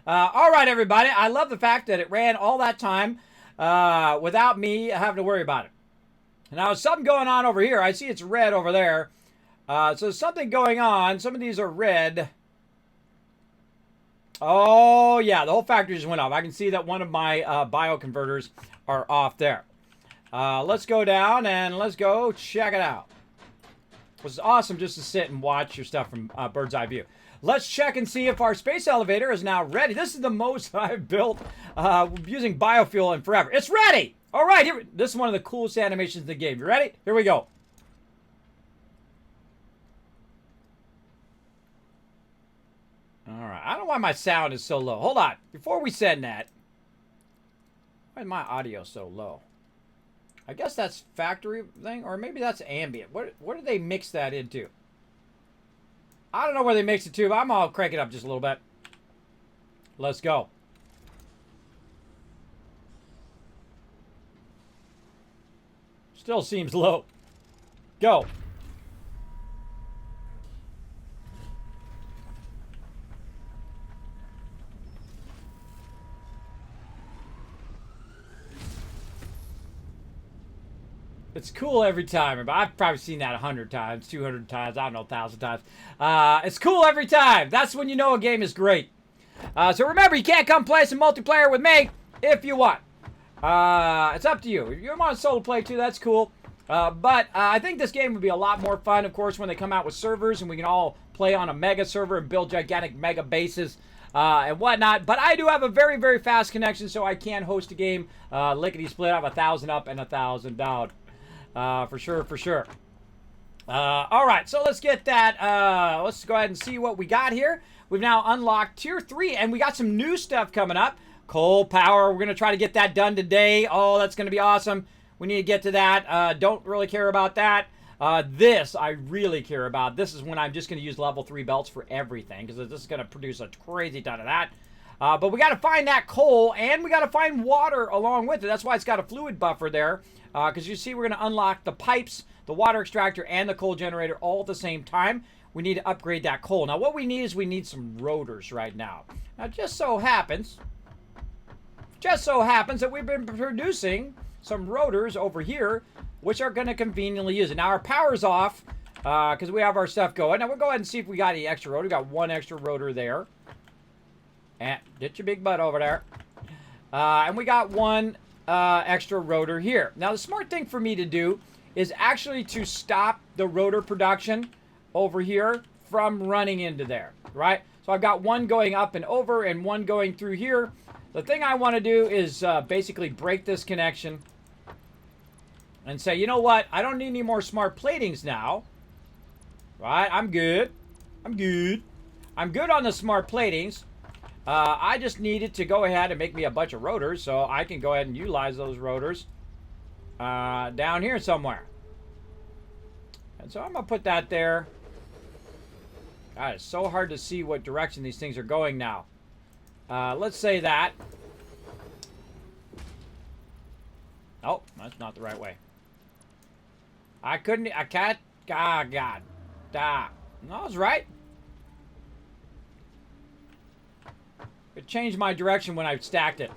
All right, everybody. I love the fact that it ran all that time without me having to worry about it. Now, there's something going on over here. I see it's red over there. So there's something going on. Some of these are red. Oh, yeah. The whole factory just went off. I can see that one of my bioconverters are off there. Let's go down and let's go check it out. It was awesome just to sit and watch your stuff from bird's eye view. Let's check and see if our space elevator is now ready. This is the most I've built using biofuel in forever. It's ready! All right, here. This is one of the coolest animations in the game. You ready? Here we go. All right. I don't know why my sound is so low. Hold on. Before we send that, why is my audio so low? I guess that's factory thing, or maybe that's ambient. What do they mix that into? I don't know where they mix it to, but I'm going to crank it up just a little bit. Let's go. Still seems low. Go. It's cool every time. I've probably seen that 100 times, 200 times, I don't know, 1,000 times. It's cool every time. That's when you know a game is great. So remember, you can't come play some multiplayer with me if you want. It's up to you. If you want to solo play too, that's cool. But I think this game would be a lot more fun, of course, when they come out with servers and we can all play on a mega server and build gigantic mega bases and whatnot. But I do have a very, very fast connection, so I can host a game lickety-split. I have 1,000 up and 1,000 down. For sure, for sure. All right, so let's get that. Let's go ahead and see what we got here. We've now unlocked Tier 3, and we got some new stuff coming up. Coal power, we're going to try to get that done today. Oh, that's going to be awesome. We need to get to that. Don't really care about that. This, I really care about. This is when I'm just going to use level 3 belts for everything, because this is going to produce a crazy ton of that. But we got to find that coal, and we got to find water along with it. That's why it's got a fluid buffer there, because you see we're going to unlock the pipes, the water extractor, and the coal generator all at the same time. We need to upgrade that coal. Now, what we need is we need some rotors right now. Now, just so happens that we've been producing some rotors over here, which are going to conveniently use it. Now, our power's off because we have our stuff going. Now, we'll go ahead and see if we got any extra rotor. We got one extra rotor there. And get your big butt over there. And we got one extra rotor here. Now, the smart thing for me to do is actually to stop the rotor production over here from running into there, right? So I've got one going up and over and one going through here. The thing I want to do is basically break this connection and say, you know what? I don't need any more smart platings now, right? I'm good. I'm good on the smart platings. I just needed to go ahead and make me a bunch of rotors so I can go ahead and utilize those rotors down here somewhere. And so I'm going to put that there. God, it's so hard to see what direction these things are going now. Let's say that. Oh, that's not the right way. I can't. Ah, God. Ah. No, it's right. It changed my direction when I stacked it.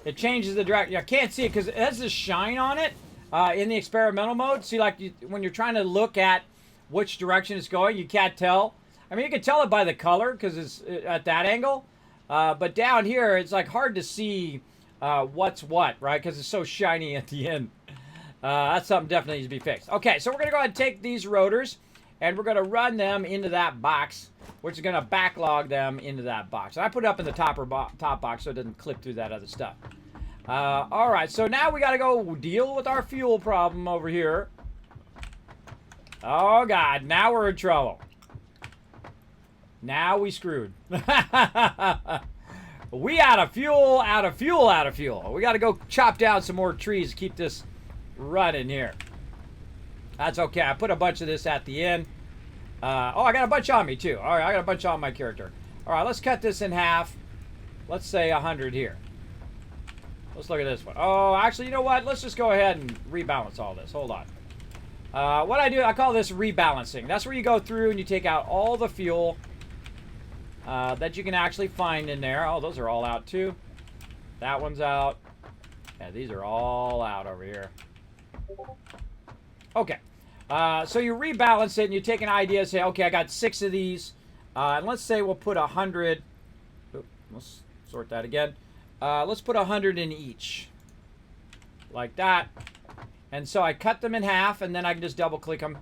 It changes the direction. I can't see it because it has this shine on it in the experimental mode. See, like when you're trying to look at which direction it's going, you can't tell. I mean, you can tell it by the color because it's at that angle. But down here, it's like hard to see what's what, right? Because it's so shiny at the end. That's something definitely needs to be fixed. Okay, so we're going to go ahead and take these rotors, and we're going to run them into that box, which is going to backlog them into that box. And I put it up in the top box so it doesn't clip through that other stuff. All right, so now we got to go deal with our fuel problem over here. Oh, God, now we're in trouble. Now we screwed. We out of fuel. We got to go chop down some more trees to keep this running here. That's okay. I put a bunch of this at the end. Oh, I got a bunch on me, too. All right, I got a bunch on my character. All right, let's cut this in half. Let's say 100 here. Let's look at this one. Oh, actually, you know what? Let's just go ahead and rebalance all this. Hold on. What I do, I call this rebalancing. That's where you go through and you take out all the fuel that you can actually find in there. Oh, those are all out, too. That one's out. Yeah, these are all out over here. Okay. So you rebalance it and you take an idea, say, okay, I got 6 of these. And let's say we'll put 100. Oops, let's sort that again. Let's put 100 in each. Like that. And so I cut them in half, and then I can just double click them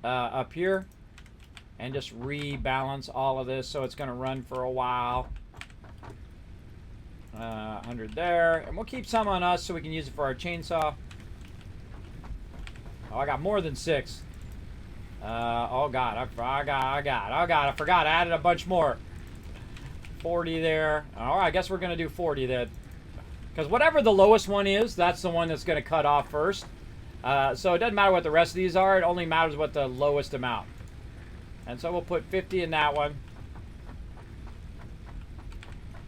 up here. And just rebalance all of this so it's going to run for a while. 100 there. And we'll keep some on us so we can use it for our chainsaw. Oh, I got more than 6. Oh, God. I forgot. I added a bunch more. 40 there. All right, I guess we're going to do 40 then. Because whatever the lowest one is, that's the one that's going to cut off first. So it doesn't matter what the rest of these are. It only matters what the lowest amount. And so we'll put 50 in that one.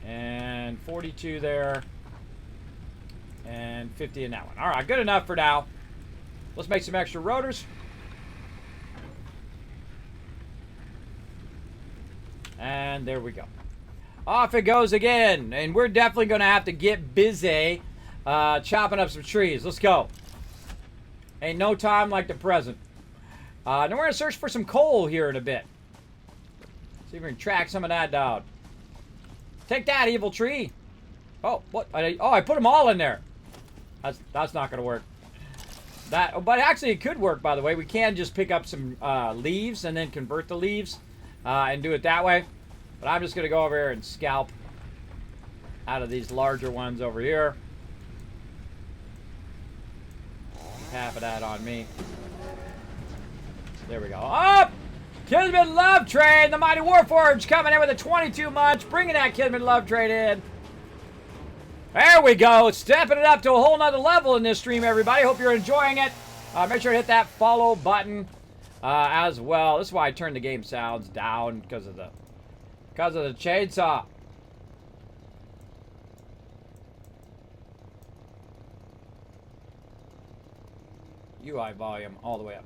And 42 there. And 50 in that one. All right, good enough for now. Let's make some extra rotors. And there we go. Off it goes again. And we're definitely going to have to get busy chopping up some trees. Let's go. Ain't no time like the present. Now we're going to search for some coal here in a bit. See if we can track some of that down. Take that, evil tree. Oh, what? I put them all in there. That's not going to work. But actually, it could work, by the way. We can just pick up some leaves and then convert the leaves and do it that way. But I'm just going to go over here and scalp out of these larger ones over here. Half of that on me. There we go. Up! Kismet Love Train, the Mighty Warforged coming in with a 22 munch, bringing that Kismet Love Train in. There we go, stepping it up to a whole nother level in this stream, everybody. Hope you're enjoying it. Make sure to hit that follow button as well. This is why I turned the game sounds down because of the chainsaw. UI volume all the way up.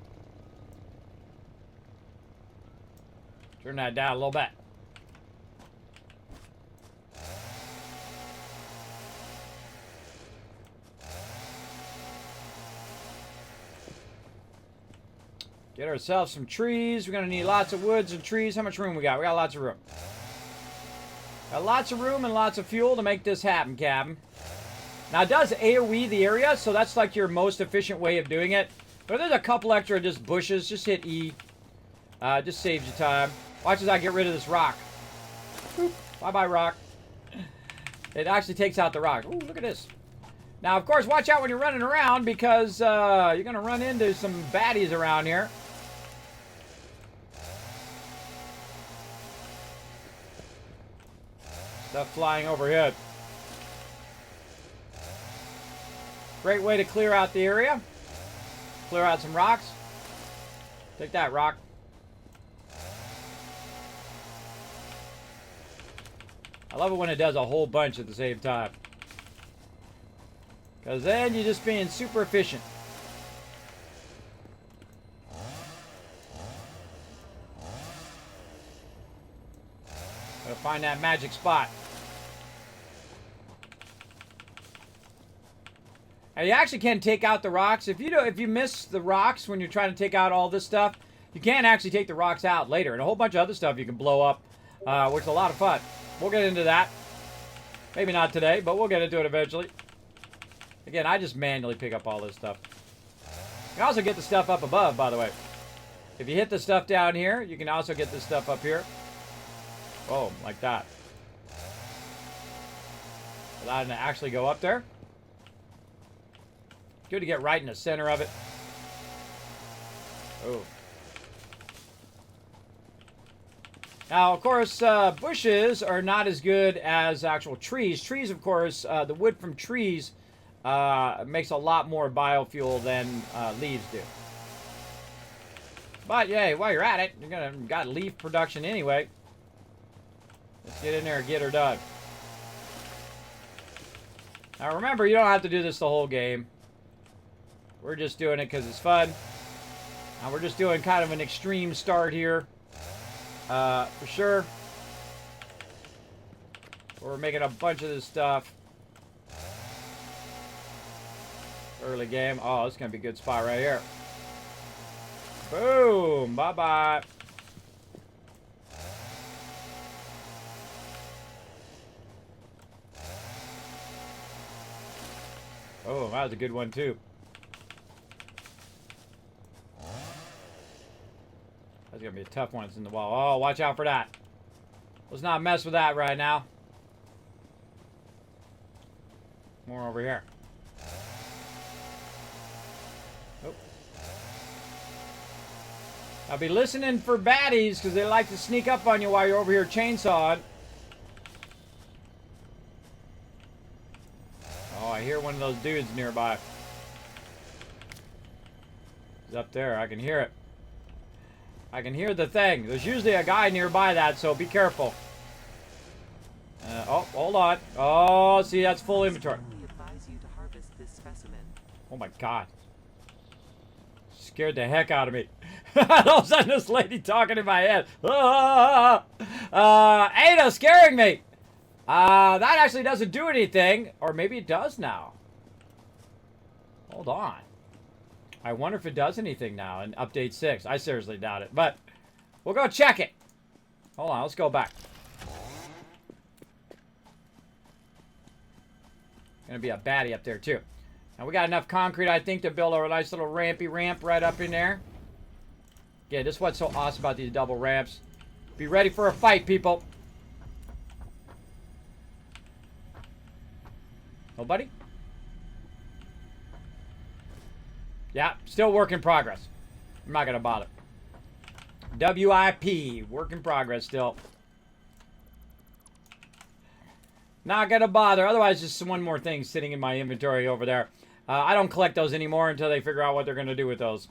Turn that down a little bit. Get ourselves some trees. We're going to need lots of woods and trees. How much room we got? We got lots of room. Got lots of room and lots of fuel to make this happen, Captain. Now, it does AoE the area, so that's like your most efficient way of doing it. But if there's a couple extra just bushes, just hit E. Just saves you time. Watch as I get rid of this rock. Bye-bye, rock. It actually takes out the rock. Ooh, look at this. Now, of course, watch out when you're running around because you're going to run into some baddies around here. Stuff flying overhead. Great way to clear out the area. Clear out some rocks. Take that, rock. I love it when it does a whole bunch at the same time. Because then you're just being super efficient. Gotta find that magic spot. And you actually can take out the rocks. If you miss the rocks when you're trying to take out all this stuff, you can actually take the rocks out later. And a whole bunch of other stuff you can blow up, which is a lot of fun. We'll get into that. Maybe not today, but we'll get into it eventually. Again, I just manually pick up all this stuff. You can also get the stuff up above, by the way. If you hit the stuff down here, you can also get this stuff up here. Boom, like that. Allowing it to actually go up there. Good to get right in the center of it. Oh. Now, of course, bushes are not as good as actual trees. Trees, of course, the wood from trees makes a lot more biofuel than leaves do. But, yeah, while you're at it, you're gonna got leaf production anyway. Let's get in there and get her done. Now, remember, you don't have to do this the whole game. We're just doing it because it's fun. And we're just doing kind of an extreme start here. For sure. We're making a bunch of this stuff. Early game. Oh, this is going to be a good spot right here. Boom. Bye-bye. Oh, that was a good one, too. That's going to be a tough one. It's in the wall. Oh, watch out for that. Let's not mess with that right now. More over here. Oh. I'll be listening for baddies because they like to sneak up on you while you're over here chainsawing. Oh, I hear one of those dudes nearby. He's up there. I can hear it. I can hear the thing. There's usually a guy nearby that, so be careful. Oh, hold on. Oh, see, that's full inventory. Oh my god. Scared the heck out of me. All of a sudden, this lady talking in my head. Ada scaring me. That actually doesn't do anything. Or maybe it does now. Hold on. I wonder if it does anything now in update 6. I seriously doubt it. But we'll go check it. Hold on, let's go back. Gonna be a baddie up there too. Now we got enough concrete, I think, to build a nice little rampy ramp right up in there. Yeah, this is what's so awesome about these double ramps. Be ready for a fight, people. Nobody? Yeah, still work in progress. I'm not gonna bother. WIP. Work in progress still. Not gonna bother. Otherwise, just one more thing sitting in my inventory over there. I don't collect those anymore until they figure out what they're gonna do with those.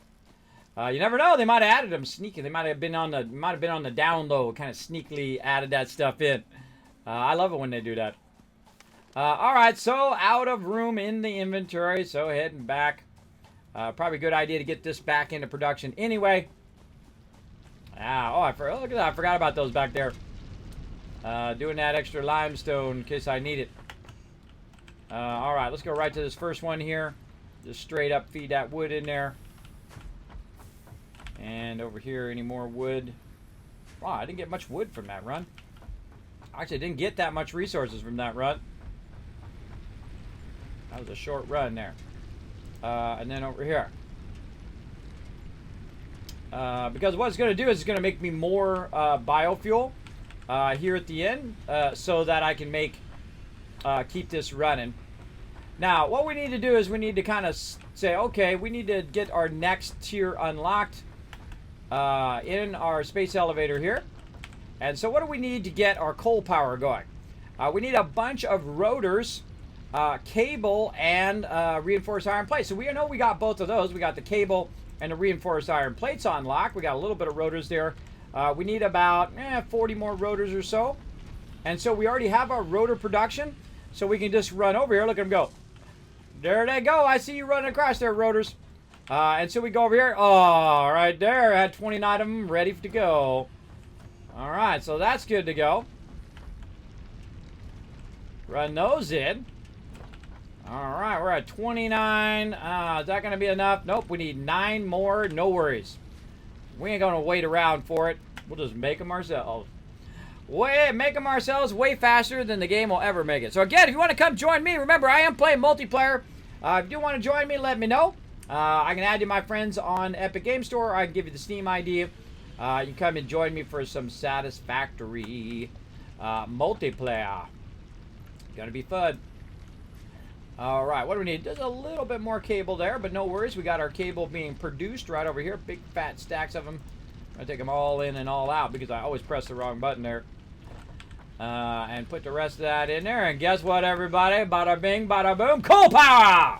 You never know. They might have added them sneaky. They might have been on the down low, kind of sneakily added that stuff in. I love it when they do that. All right, so out of room in the inventory, so heading back. Probably a good idea to get this back into production anyway. Look at that. I forgot about those back there. Doing that extra limestone in case I need it. All right, let's go right to this first one here. Just straight up feed that wood in there. And over here, any more wood? Wow, I didn't get much wood from that run. Actually, I didn't get that much resources from that run. That was a short run there. And then over here. Because what it's going to do is it's going to make me more biofuel here at the end so that I can keep this running. Now, what we need to do is we need to kind of say, okay, we need to get our next tier unlocked in our space elevator here. And so what do we need to get our coal power going? We need a bunch of rotors, cable, and reinforced iron plates. So we know we got both of those. We got the cable and the reinforced iron plates on lock. We got a little bit of rotors there. We need about 40 more rotors or so. And so we already have our rotor production. So we can just run over here. Look at them go. There they go. I see you running across there, rotors. And so we go over here. Oh, right there. I had 29 of them ready to go. All right, so that's good to go. Run those in. All right, we're at 29. Is that going to be enough? Nope, we need 9 more. No worries. We ain't going to wait around for it. We'll just make them ourselves. Make them ourselves way faster than the game will ever make it. So again, if you want to come join me, remember, I am playing multiplayer. If you do want to join me, let me know. I can add you my friends on Epic Game Store, or I can give you the Steam ID. You can come and join me for some Satisfactory multiplayer. Gonna be fun. All right, what do we need? There's a little bit more cable there, but no worries. We got our cable being produced right over here. Big fat stacks of them. I'm gonna take them all in and all out because I always press the wrong button there. And put the rest of that in there. And guess what, everybody? Bada bing, bada boom. Coal power!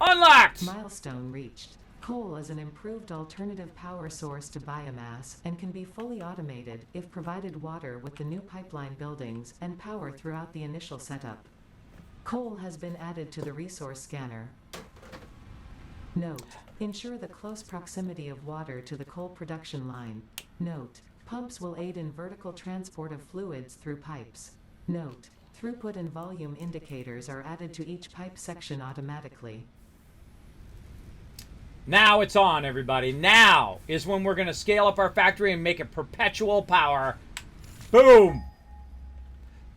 Unlocked! Milestone reached. Coal is an improved alternative power source to biomass and can be fully automated if provided water with the new pipeline buildings and power throughout the initial setup. Coal has been added to the resource scanner. Note: ensure the close proximity of water to the coal production line. Note: pumps will aid in vertical transport of fluids through pipes. Note: throughput and volume indicators are added to each pipe section automatically. Now it's on, everybody. Now is when we're going to scale up our factory and make it perpetual power. Boom!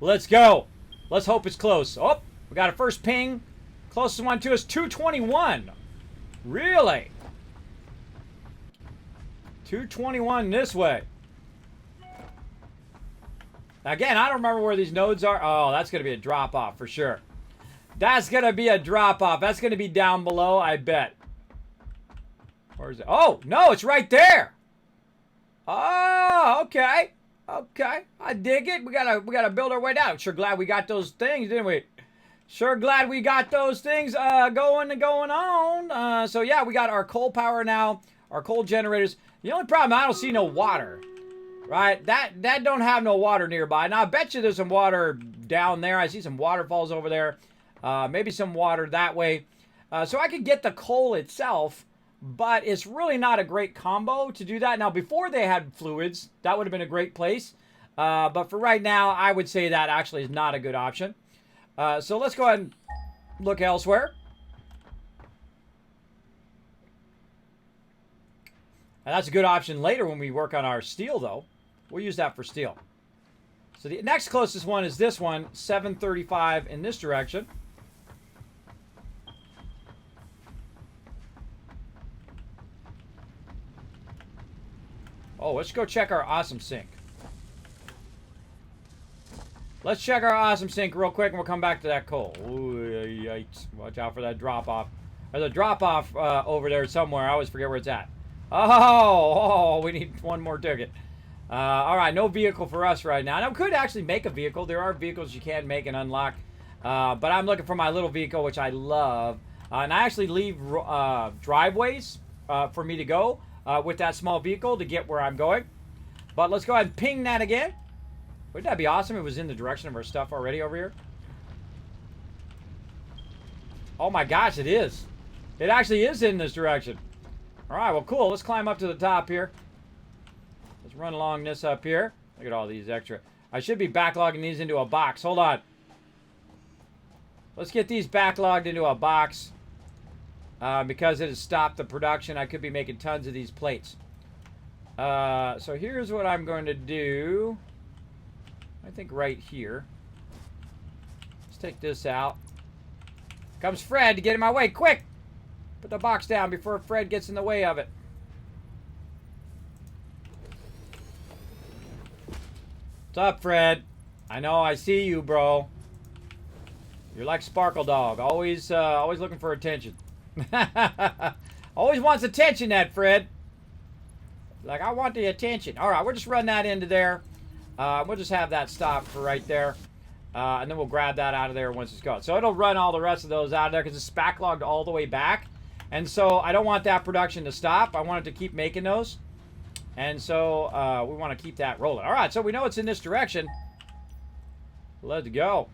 Let's go. Let's hope it's close. Oh, we got a first ping. Closest one to us, 221. Really? 221 this way. Again, I don't remember where these nodes are. Oh, that's going to be a drop-off for sure. That's going to be a drop-off. That's going to be down below, I bet. Where is it? Oh, no, it's right there. Oh, okay. Okay. I dig it. We gotta build our way down. Sure glad we got those things, didn't we? Sure glad we got those things going on. So yeah, we got our coal power now, our coal generators. The only problem, I don't see no water. Right? That don't have no water nearby. Now I bet you there's some water down there. I see some waterfalls over there. Maybe some water that way. So I could get the coal itself. But it's really not a great combo to do that. Now, before they had fluids, that would have been a great place. But for right now, I would say that actually is not a good option. So let's go ahead and look elsewhere. And that's a good option later when we work on our steel, though. We'll use that for steel. So the next closest one is this one, 735 in this direction. Oh, let's go check our awesome sink. Let's check our awesome sink real quick and we'll come back to that coal. Ooh, yikes. Watch out for that drop-off. There's a drop-off over there somewhere. I always forget where it's at. Oh, we need one more ticket. All right, no vehicle for us right now. And I could actually make a vehicle. There are vehicles you can make and unlock. But I'm looking for my little vehicle, which I love. And I actually leave driveways for me to go with that small vehicle to get where I'm going. But let's go ahead and ping that again. Wouldn't that be awesome if it was in the direction of our stuff already over here? Oh my gosh, it is. It actually is in this direction. All right, well, cool. Let's climb up to the top here. Let's run along this up here. Look at all these extra. I should be backlogging these into a box. Hold on. Let's get these backlogged into a box. Because it has stopped the production, I could be making tons of these plates. So here's what I'm going to do. I think right here. Let's take this out. Comes Fred to get in my way. Quick! Put the box down before Fred gets in the way of it. What's up, Fred? I know, I see you, bro. You're like Sparkle Dog. Always looking for attention. Always wants attention, that Fred. Like, I want the attention. All right, we'll just run that into there. We'll just have that stop for right there. And then we'll grab that out of there once it's gone. So it'll run all the rest of those out of there because it's backlogged all the way back. And so I don't want that production to stop. I want it to keep making those. And so we want to keep that rolling. All right, so we know it's in this direction. Let's go.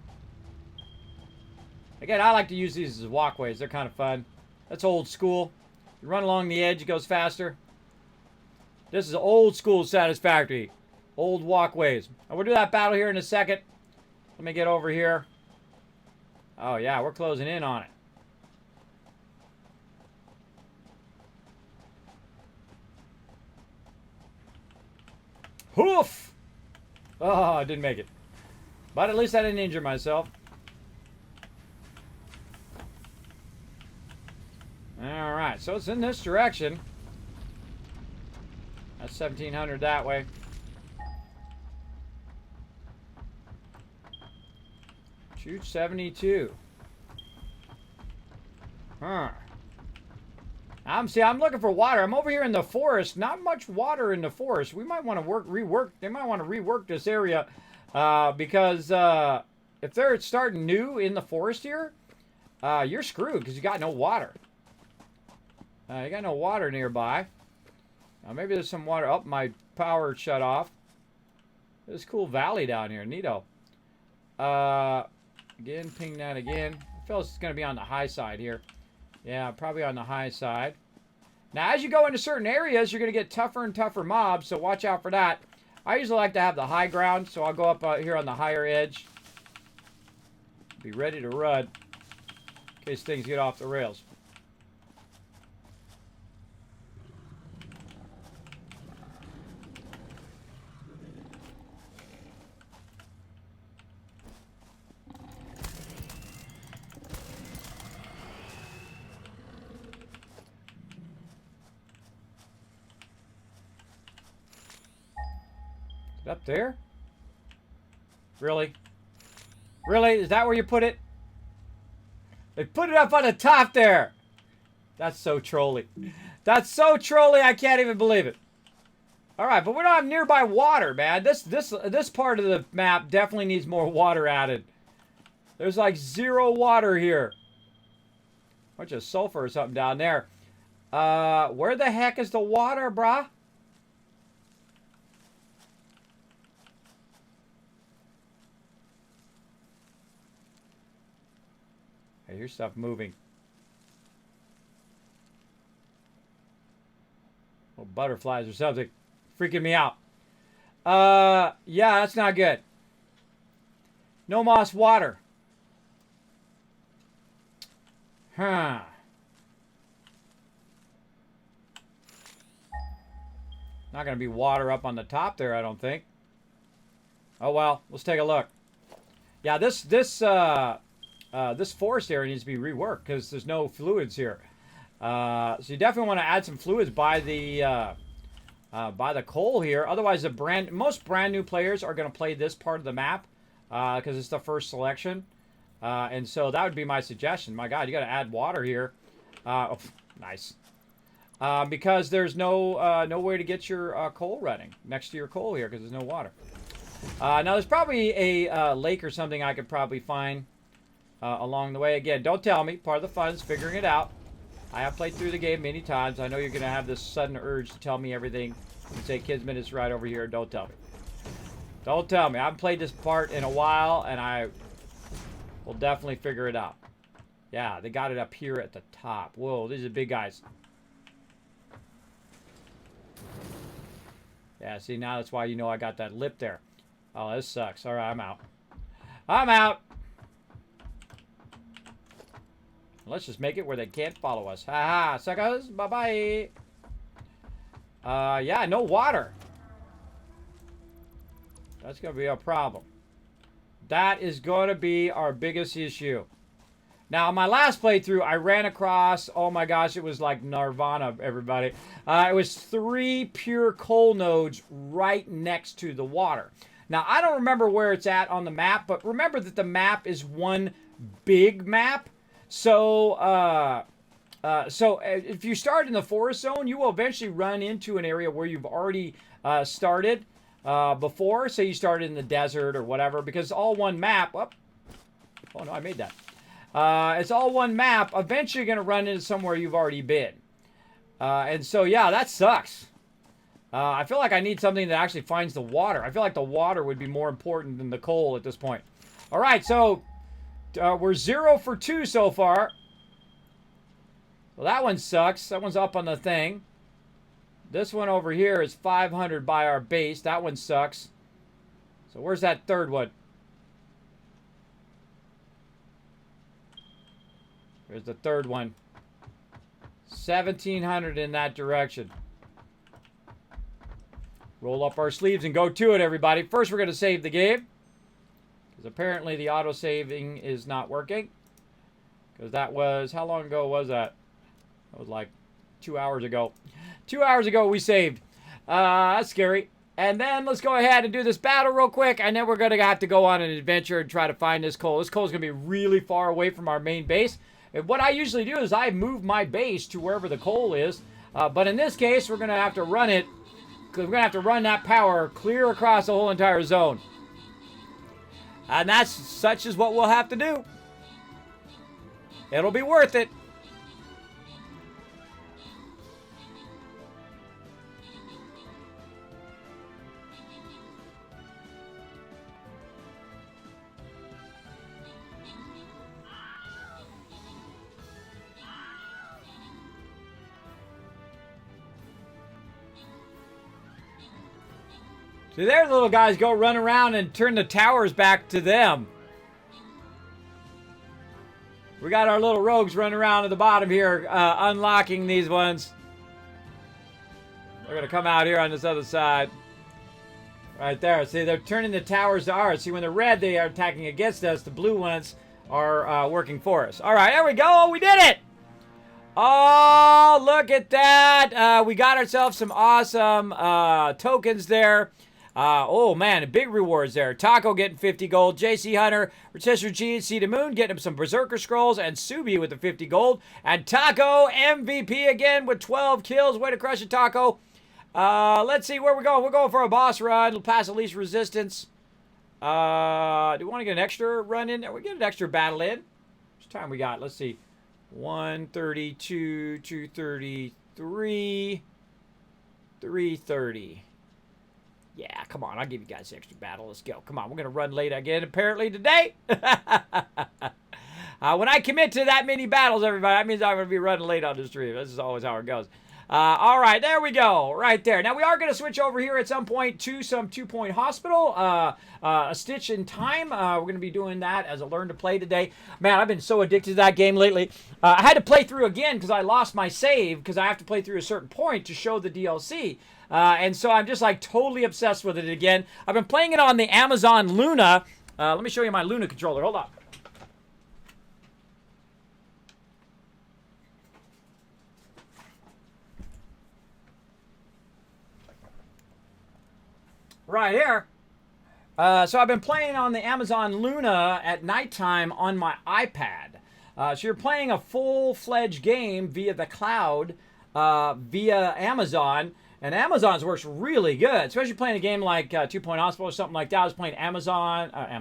Again, I like to use these as walkways. They're kind of fun. That's old school. You run along the edge, it goes faster. This is old school Satisfactory. Old walkways. And we'll do that battle here in a second. Let me get over here. Oh, yeah, we're closing in on it. Hoof! Oh, I didn't make it. But at least I didn't injure myself. Alright, so it's in this direction. That's 1700 that way. Shoot 72. Huh. I'm looking for water. I'm over here in the forest. Not much water in the forest. We might want to rework. They might want to rework this area because if they're starting new in the forest here, you're screwed because you got no water. You got no water nearby. Maybe there's some water. Oh, my power shut off. There's a cool valley down here. Neato. Again, ping that again. I feel it's going to be on the high side here. Yeah, probably on the high side. Now, as you go into certain areas, you're going to get tougher and tougher mobs, so watch out for that. I usually like to have the high ground, so I'll go up here on the higher edge. Be ready to run in case things get off the rails. Up there? Really? Really? Is that where you put it? They put it up on the top there. That's so trolly. That's so trolly, I can't even believe it. Alright, but we don't have nearby water, man. This part of the map definitely needs more water added. There's like zero water here. Bunch of sulfur or something down there. Where the heck is the water, brah? I hear stuff moving. Oh, butterflies or something. Freaking me out. Yeah, that's not good. No moss water. Huh. Not going to be water up on the top there, I don't think. Oh, well. Let's take a look. Yeah, this forest area needs to be reworked because there's no fluids here. So you definitely want to add some fluids by the coal here. Otherwise, most brand new players are going to play this part of the map because it's the first selection. And so that would be my suggestion. My God, you got to add water here. Oh, nice. because there's no way to get your coal running next to your coal here because there's no water. Now, there's probably a lake or something I could probably find along the way. Again, don't tell me. Part of the fun is figuring it out. I have played through the game many times. I know you're going to have this sudden urge to tell me everything and say, Kismet is right over here. Don't tell me. Don't tell me. I haven't played this part in a while, and I will definitely figure it out. Yeah, they got it up here at the top. Whoa, these are big guys. Yeah, see, now that's why you know I got that lip there. Oh, this sucks. All right, I'm out. I'm out. Let's just make it where they can't follow us. Ha ha, suckers. Bye-bye. Yeah, no water. That's going to be a problem. That is going to be our biggest issue. Now, my last playthrough, I ran across, oh my gosh, it was like Nirvana, everybody. It was 3 pure coal nodes right next to the water. Now, I don't remember where it's at on the map, but remember that the map is one big map. So if you start in the forest zone, you will eventually run into an area where you've already started before. Say you started in the desert or whatever, because it's all one map. Oh no, I made that. It's all one map. Eventually, you're going to run into somewhere you've already been. And so, yeah, that sucks. I feel like I need something that actually finds the water. I feel like the water would be more important than the coal at this point. All right, so we're 0 for 2 so far. Well, that one sucks. That one's up on the thing. This one over here is 500 by our base. That one sucks. So where's that third one? There's the third one. 1,700 in that direction. Roll up our sleeves and go to it, everybody. First, we're going to save the game. Because apparently the auto-saving is not working. Because that was... How long ago was that? That was like 2 hours ago. 2 hours ago we saved. That's scary. And then let's go ahead and do this battle real quick. And then we're going to have to go on an adventure and try to find this coal. This coal is going to be really far away from our main base. And what I usually do is I move my base to wherever the coal is. But in this case, we're going to have to run it. Because we're going to have to run that power clear across the whole entire zone. And that's such as what we'll have to do. It'll be worth it. See, there the little guys go run around and turn the towers back to them. We got our little rogues running around at the bottom here, unlocking these ones. They're going to come out here on this other side. Right there. See, they're turning the towers to ours. See, when they're red, they are attacking against us. The blue ones are working for us. All right, there we go. We did it. Oh, look at that. We got ourselves some awesome tokens there. Oh, man, big rewards there. Taco getting 50 gold. JC Hunter, Rochester G, C to Moon getting him some Berserker Scrolls. And Subi with the 50 gold. And Taco, MVP again with 12 kills. Way to crush it, Taco. Let's see where we're going. We're going for a boss run. We'll pass at least resistance. Do we want to get an extra run in there? We get an extra battle in. How much time we got? Let's see. 132, 233, 330. Yeah, come on. I'll give you guys extra battle. Let's go. Come on. We're going to run late again, apparently, today. When I commit to that many battles, everybody, that means I'm going to be running late on the stream. This is always how it goes. All right, there we go. Right there. Now, we are going to switch over here at some point to some 2-point hospital. A Stitch in Time. We're going to be doing that as a learn to play today. Man, I've been so addicted to that game lately. I had to play through again because I lost my save because I have to play through a certain point to show the DLC. And so I'm just like totally obsessed with it again. I've been playing it on the Amazon Luna. Let me show you my Luna controller. Hold on. Right here. So I've been playing on the Amazon Luna at nighttime on my iPad. So you're playing a full-fledged game via the cloud via Amazon. And Amazon's works really good, especially playing a game like 2 Point Hospital or something like that. I was playing Amazon. I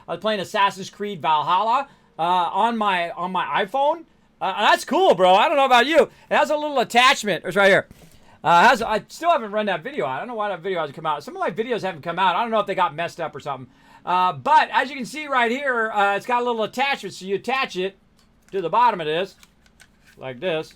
was playing Assassin's Creed Valhalla on my iPhone. That's cool, bro. I don't know about you. It has a little attachment. It's right here. I still haven't run that video out. I don't know why that video hasn't come out. Some of my videos haven't come out. I don't know if they got messed up or something. But as you can see right here, it's got a little attachment. So you attach it to the bottom of this, like this.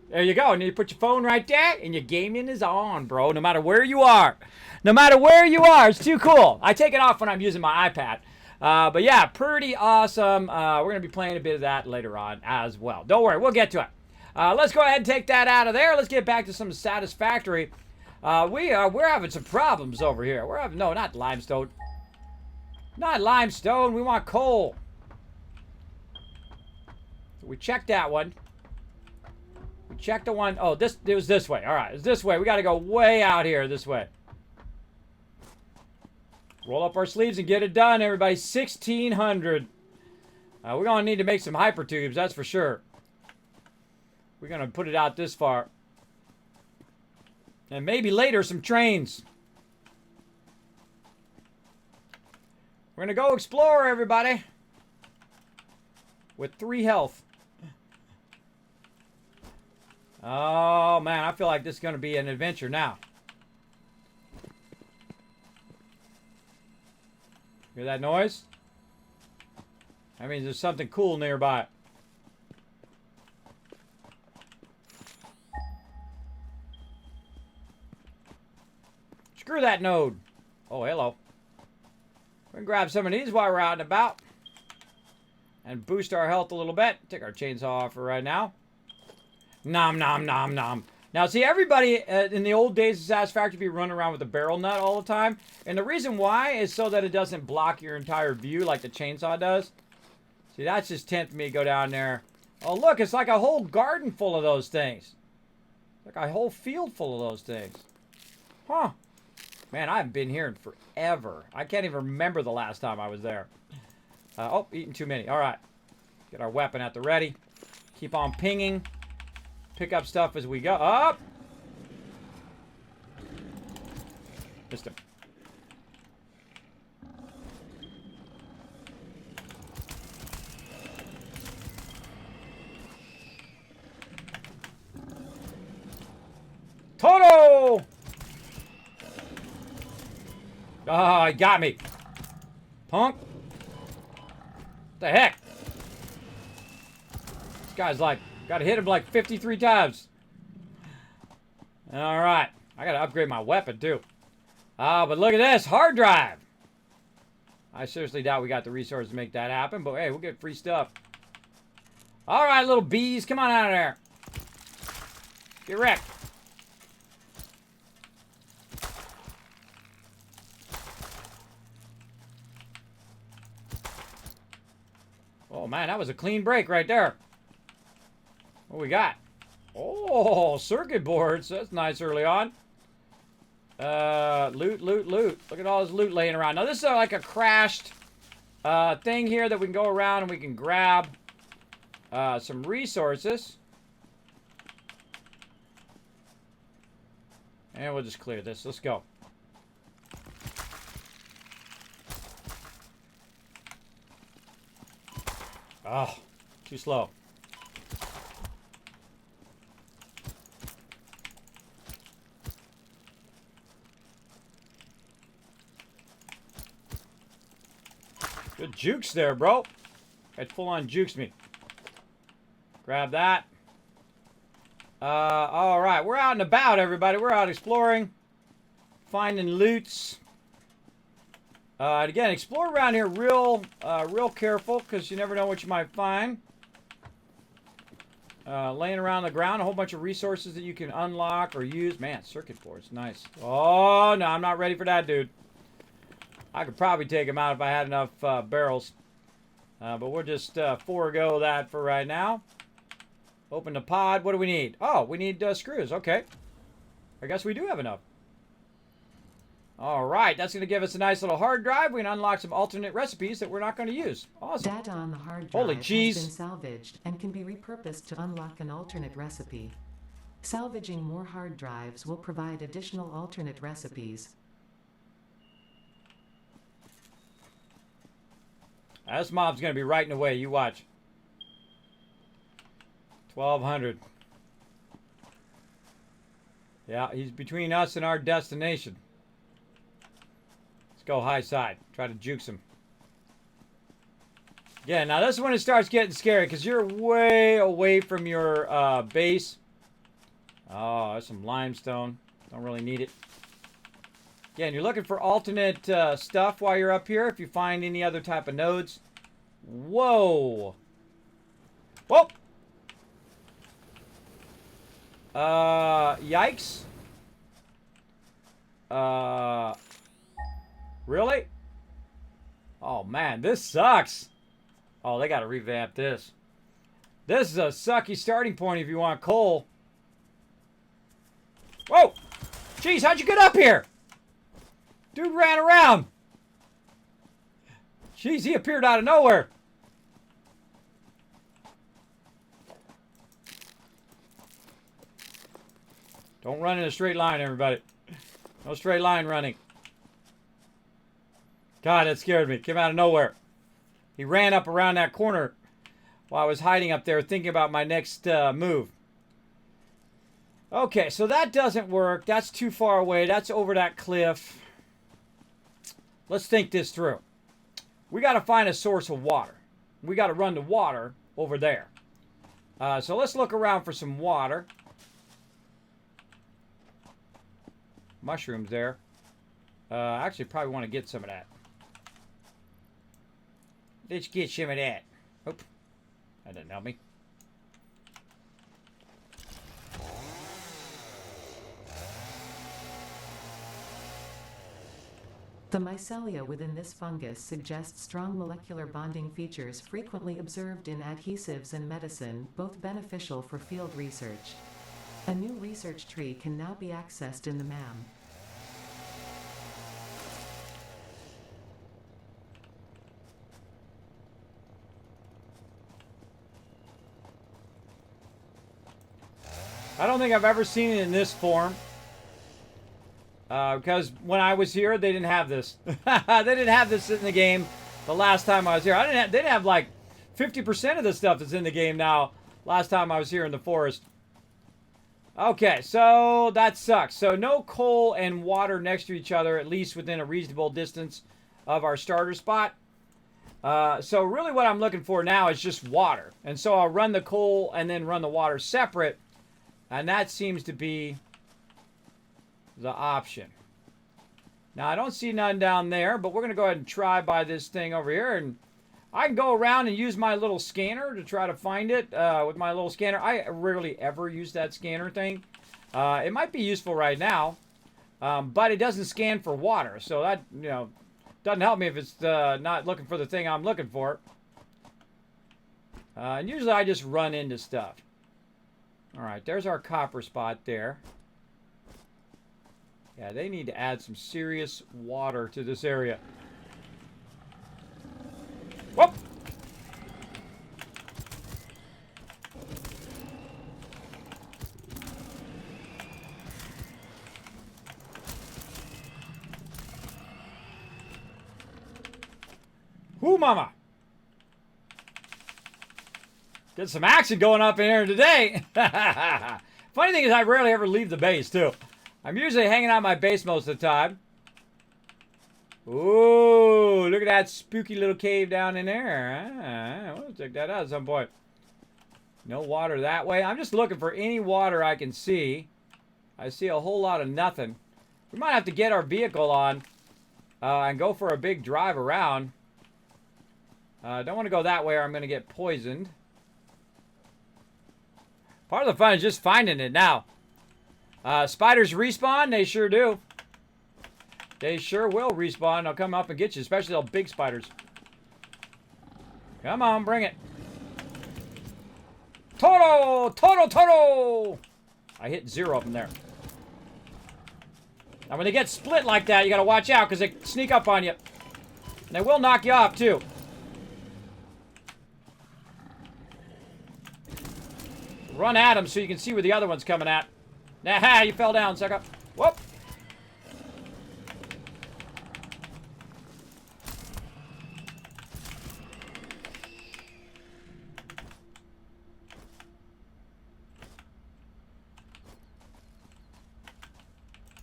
There you go. And you put your phone right there, and your gaming is on, bro. No matter where you are. No matter where you are. It's too cool. I take it off when I'm using my iPad. But yeah, pretty awesome. We're going to be playing a bit of that later on as well. Don't worry. We'll get to it. Let's go ahead and take that out of there. Let's get back to some Satisfactory. We're having some problems over here. We're having, no, not limestone. Not limestone. We want coal. So we checked that one. We checked the one. Oh, it was this way. All right, it's this way. We got to go way out here this way. Roll up our sleeves and get it done, everybody. 1,600. We're going to need to make some hypertubes, that's for sure. We're going to put it out this far. And maybe later some trains. We're going to go explore, everybody. With 3 health. Oh, man, I feel like this is going to be an adventure now. Hear that noise? That means there's something cool nearby. Screw that node. Oh, hello. We're going to grab some of these while we're out and about. And boost our health a little bit. Take our chainsaw off for right now. Nom, nom, nom, nom. Now, see, everybody in the old days of Satisfactory be running around with a barrel nut all the time. And the reason why is so that it doesn't block your entire view like the chainsaw does. See, that's just tempting me to go down there. Oh, look, it's like a whole garden full of those things. Like a whole field full of those things. Huh. Man, I haven't been here in forever. I can't even remember the last time I was there. Oh, eating too many. All right. Get our weapon at the ready. Keep on pinging. Pick up stuff as we go. Up! Missed him. Toto! Oh, he got me. Punk. What the heck? This guy's like... Got to hit him like 53 times. All right. I got to upgrade my weapon, too. But look at this. Hard drive. I seriously doubt we got the resources to make that happen. But, hey, we'll get free stuff. All right, little bees. Come on out of there. Get wrecked. Oh, man. That was a clean break right there. What we got? Oh, circuit boards. That's nice early on. Loot, loot, loot. Look at all this loot laying around. Now, this is like a crashed thing here that we can go around and we can grab some resources. And we'll just clear this. Let's go. Oh, too slow. Good jukes there, bro. It full on jukes me. Grab that. All right. We're out and about, everybody. We're out exploring. Finding loots. And again, explore around here real careful because you never know what you might find. Laying around the ground, a whole bunch of resources that you can unlock or use. Man, circuit boards. Nice. Oh, no. I'm not ready for that, dude. I could probably take him out if I had enough barrels. But we'll just forego that for right now. Open the pod. What do we need? Oh, we need screws. Okay. I guess we do have enough. All right, that's going to give us a nice little hard drive. We can unlock some alternate recipes that we're not going to use. Awesome. Data on the hard Holy drive has cheese. been salvaged and can be repurposed to unlock an alternate recipe. Salvaging more hard drives will provide additional alternate recipes. This mob's going to be right in the way. You watch. 1,200. Yeah, he's between us and our destination. Let's go high side. Try to juke him. Yeah, now this is when it starts getting scary because you're way away from your base. Oh, there's some limestone. Don't really need it. Again, you're looking for alternate stuff while you're up here. If you find any other type of nodes. Whoa. Whoa. Yikes. Really? Oh, man, this sucks. Oh, they got to revamp this. This is a sucky starting point if you want coal. Whoa! Jeez, how'd you get up here? Dude ran around. Jeez, he appeared out of nowhere. Don't run in a straight line, everybody. No straight line running. God, that scared me. Came out of nowhere. He ran up around that corner while I was hiding up there thinking about my next move. Okay, so that doesn't work. That's too far away. That's over that cliff. Let's think this through. We got to find a source of water. We got to run the water over there. So let's look around for some water. Mushrooms there. Actually, probably want to get some of that. Let's get some of that. Oop. That didn't help me. The mycelia within this fungus suggests strong molecular bonding features frequently observed in adhesives and medicine, both beneficial for field research. A new research tree can now be accessed in the MAM. I don't think I've ever seen it in this form. Because when I was here, they didn't have this. They didn't have this in the game the last time I was here. They didn't have like 50% of the stuff that's in the game now last time I was here in the forest. Okay, so that sucks. So no coal and water next to each other, at least within a reasonable distance of our starter spot. So really what I'm looking for now is just water. And so I'll run the coal and then run the water separate. And that seems to be the option. Now, I don't see none down there, but we're going to go ahead and try by this thing over here. And I can go around and use my little scanner to try to find it with my little scanner. I rarely ever use that scanner thing. It might be useful right now, but it doesn't scan for water. So that, you know, doesn't help me if it's not looking for the thing I'm looking for. And usually I just run into stuff. All right, there's our copper spot there. Yeah, they need to add some serious water to this area. Whoop! Whoo, mama! Get some action going up in here today. Funny thing is I rarely ever leave the base, too. I'm usually hanging out my base most of the time. Ooh, look at that spooky little cave down in there. We'll check that out at some point. No water that way. I'm just looking for any water I can see. I see a whole lot of nothing. We might have to get our vehicle on and go for a big drive around. Don't want to go that way or I'm going to get poisoned. Part of the fun is just finding it now. Spiders respawn? They sure do. They sure will respawn. They'll come up and get you, especially those big spiders. Come on, bring it. Toto! Toto! Toto! I hit 0 up in there. Now, when they get split like that, you gotta watch out because they sneak up on you. And they will knock you off, too. Run at them so you can see where the other one's coming at. Nah, you fell down, sucker. Whoop.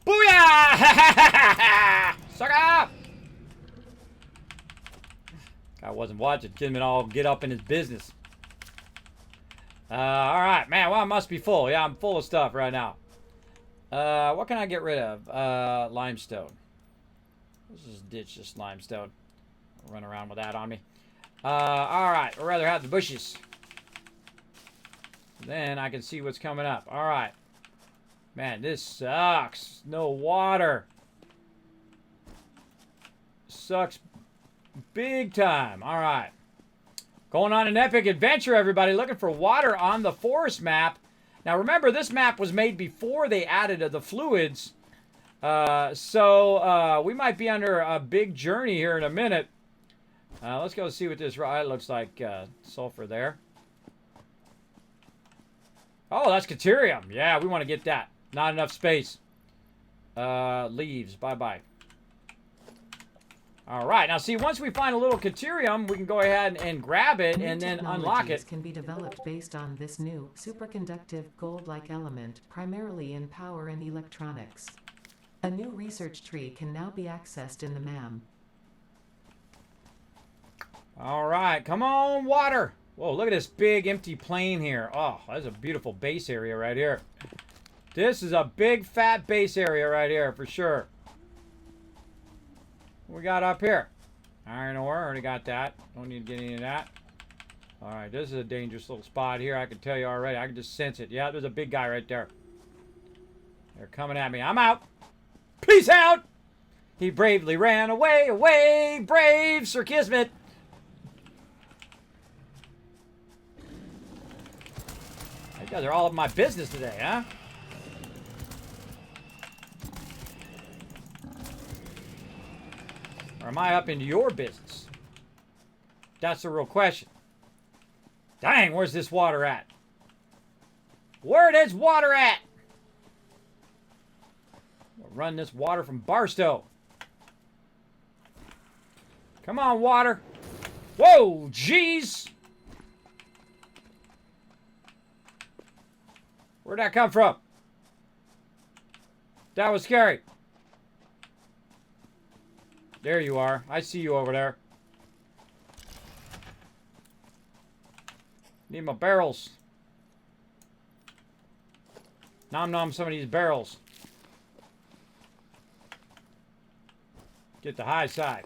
Booyah! Sucker! I wasn't watching. Kismet all get up in his business. Alright, man. Well, I must be full. Yeah, I'm full of stuff right now. What can I get rid of? Limestone. Let's just ditch this limestone. I'll run around with that on me. Alright. I'd rather have the bushes. Then I can see what's coming up. Alright. Man, this sucks. No water. Sucks big time. Alright. Going on an epic adventure, everybody. Looking for water on the forest map. Now, remember, this map was made before they added the fluids. So we might be under a big journey here in a minute. Let's go see what this looks like. Sulfur there. Oh, that's Caterium. Yeah, we want to get that. Not enough space. Leaves. Bye-bye. All right. Now, see, once we find a little Caterium, we can go ahead and grab it and then unlock it. Can be developed based on this new superconductive gold-like element, primarily in power and electronics. A new research tree can now be accessed in the MAM. All right. Come on, water. Whoa, look at this big empty plain here. Oh, that's a beautiful base area right here. This is a big, fat base area right here, for sure. What we got up here? Iron ore. Already got that. Don't need to get any of that. Alright, this is a dangerous little spot here. I can tell you already. I can just sense it. Yeah, there's a big guy right there. They're coming at me. I'm out. Peace out! He bravely ran away, away, brave Sir Kismet. You guys are all of my business today, huh? Or am I up into your business? That's the real question. Dang, where's this water at? Where is water at? We'll run this water from Barstow. Come on, water. Whoa, jeez. Where'd that come from? That was scary. There you are. I see you over there. Need my barrels. Nom nom some of these barrels. Get the high side.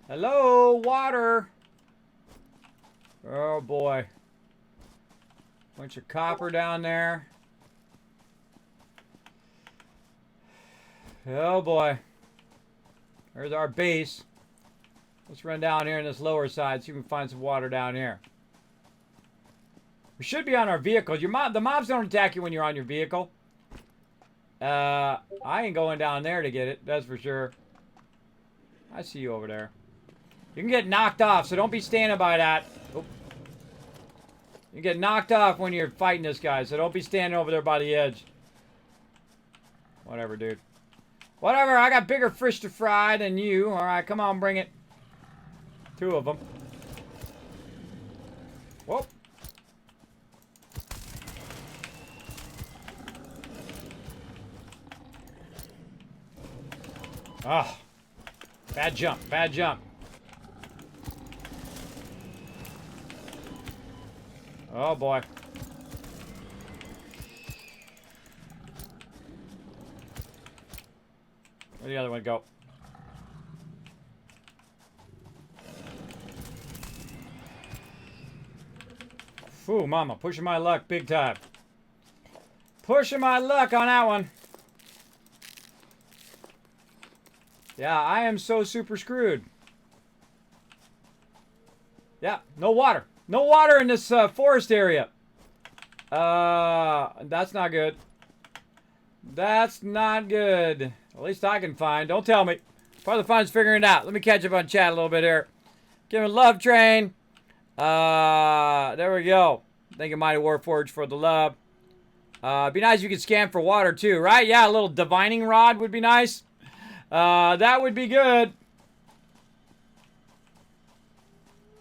Hello, water. Oh boy. Bunch of copper down there. Oh boy. There's our base. Let's run down here on this lower side, see if we can find some water down here. We should be on our vehicles. The mobs don't attack you when you're on your vehicle. I ain't going down there to get it, that's for sure. I see you over there. You can get knocked off, so don't be standing by that. Oh. You can get knocked off when you're fighting this guy, so don't be standing over there by the edge. Whatever, dude. Whatever, I got bigger fish to fry than you. Alright, come on, bring it. 2 of them. Whoop. Ah. Bad jump, bad jump. Oh boy. Where'd the other one go? Phew, mama, pushing my luck big time. Pushing my luck on that one. Yeah, I am so super screwed. Yeah, no water. No water in this forest area. That's not good. That's not good. At least I can find. Don't tell me. Part of the fun's figuring it out. Let me catch up on chat a little bit here. Give me a love train. There we go. Thank you, Mighty Warforged, for the love. It'd be nice if you could scan for water too, right? Yeah, a little divining rod would be nice. That would be good.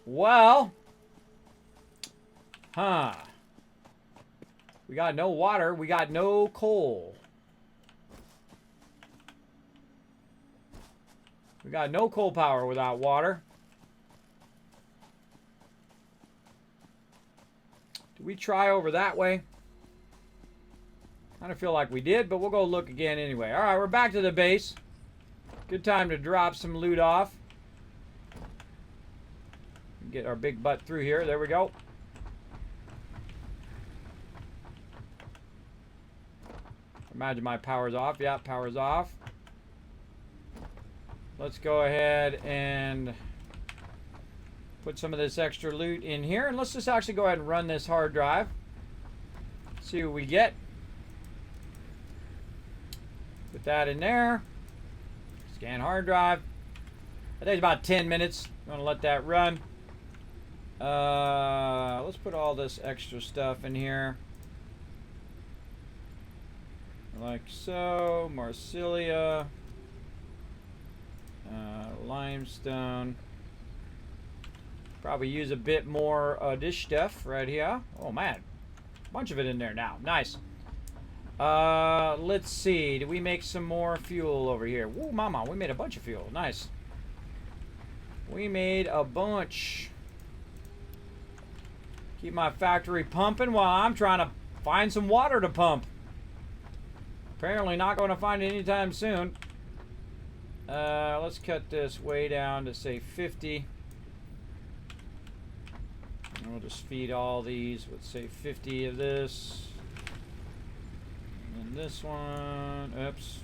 Well. Huh. We got no water. We got no coal. We got no coal power without water. Did we try over that way? I don't feel like we did, but we'll go look again anyway. All right, we're back to the base. Good time to drop some loot off. Get our big butt through here. There we go. Imagine my power's off. Yeah, power's off. Let's go ahead and put some of this extra loot in here. And let's just actually go ahead and run this hard drive. See what we get. Put that in there. Scan hard drive. I think it's about 10 minutes. I'm going to let that run. Let's put all this extra stuff in here. Like so. Marsilia. Limestone. Probably use a bit more this stuff right here. Oh man. Bunch of it in there now. Nice. Let's see. Did we make some more fuel over here? Woo, mama. We made a bunch of fuel. Nice. We made a bunch. Keep my factory pumping while I'm trying to find some water to pump. Apparently not going to find it anytime soon. Let's cut this way down to say 50. And we'll just feed all these with say 50 of this. And then this one. Oops.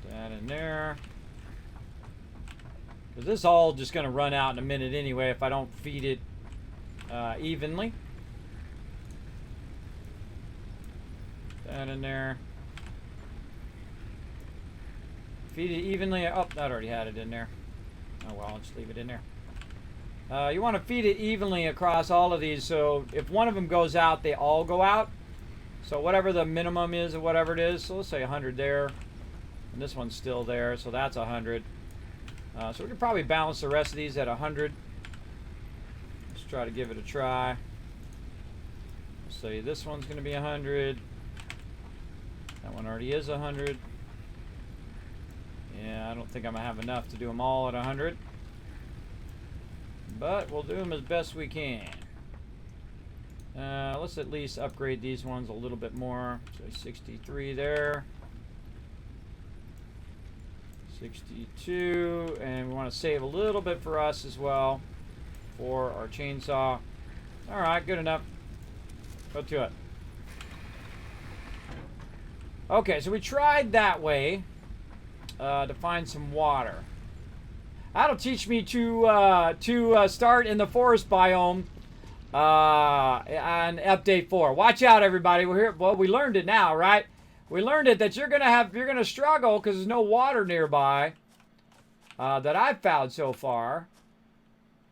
Put that in there. Because this is all just going to run out in a minute anyway if I don't feed it evenly. That in there. Feed it evenly. Oh, that already had it in there. Oh well, let's leave it in there. You want to feed it evenly across all of these, so if one of them goes out, they all go out. So whatever the minimum is or whatever it is, so let's say 100 there. And this one's still there, so that's 100. So we can probably balance the rest of these at 100. Let's try to give it a try. Let's say this one's going to be 100. That one already is 100. Yeah, I don't think I'm going to have enough to do them all at 100. But we'll do them as best we can. Let's at least upgrade these ones a little bit more. So 63 there. 62. And we want to save a little bit for us as well for our chainsaw. Alright, good enough. Go to it. Okay, so we tried that way to find some water. That'll teach me to start in the forest biome on update 4. Watch out, everybody. We're here. Well, we learned it now, right? We learned it that you're gonna struggle because there's no water nearby that I've found so far.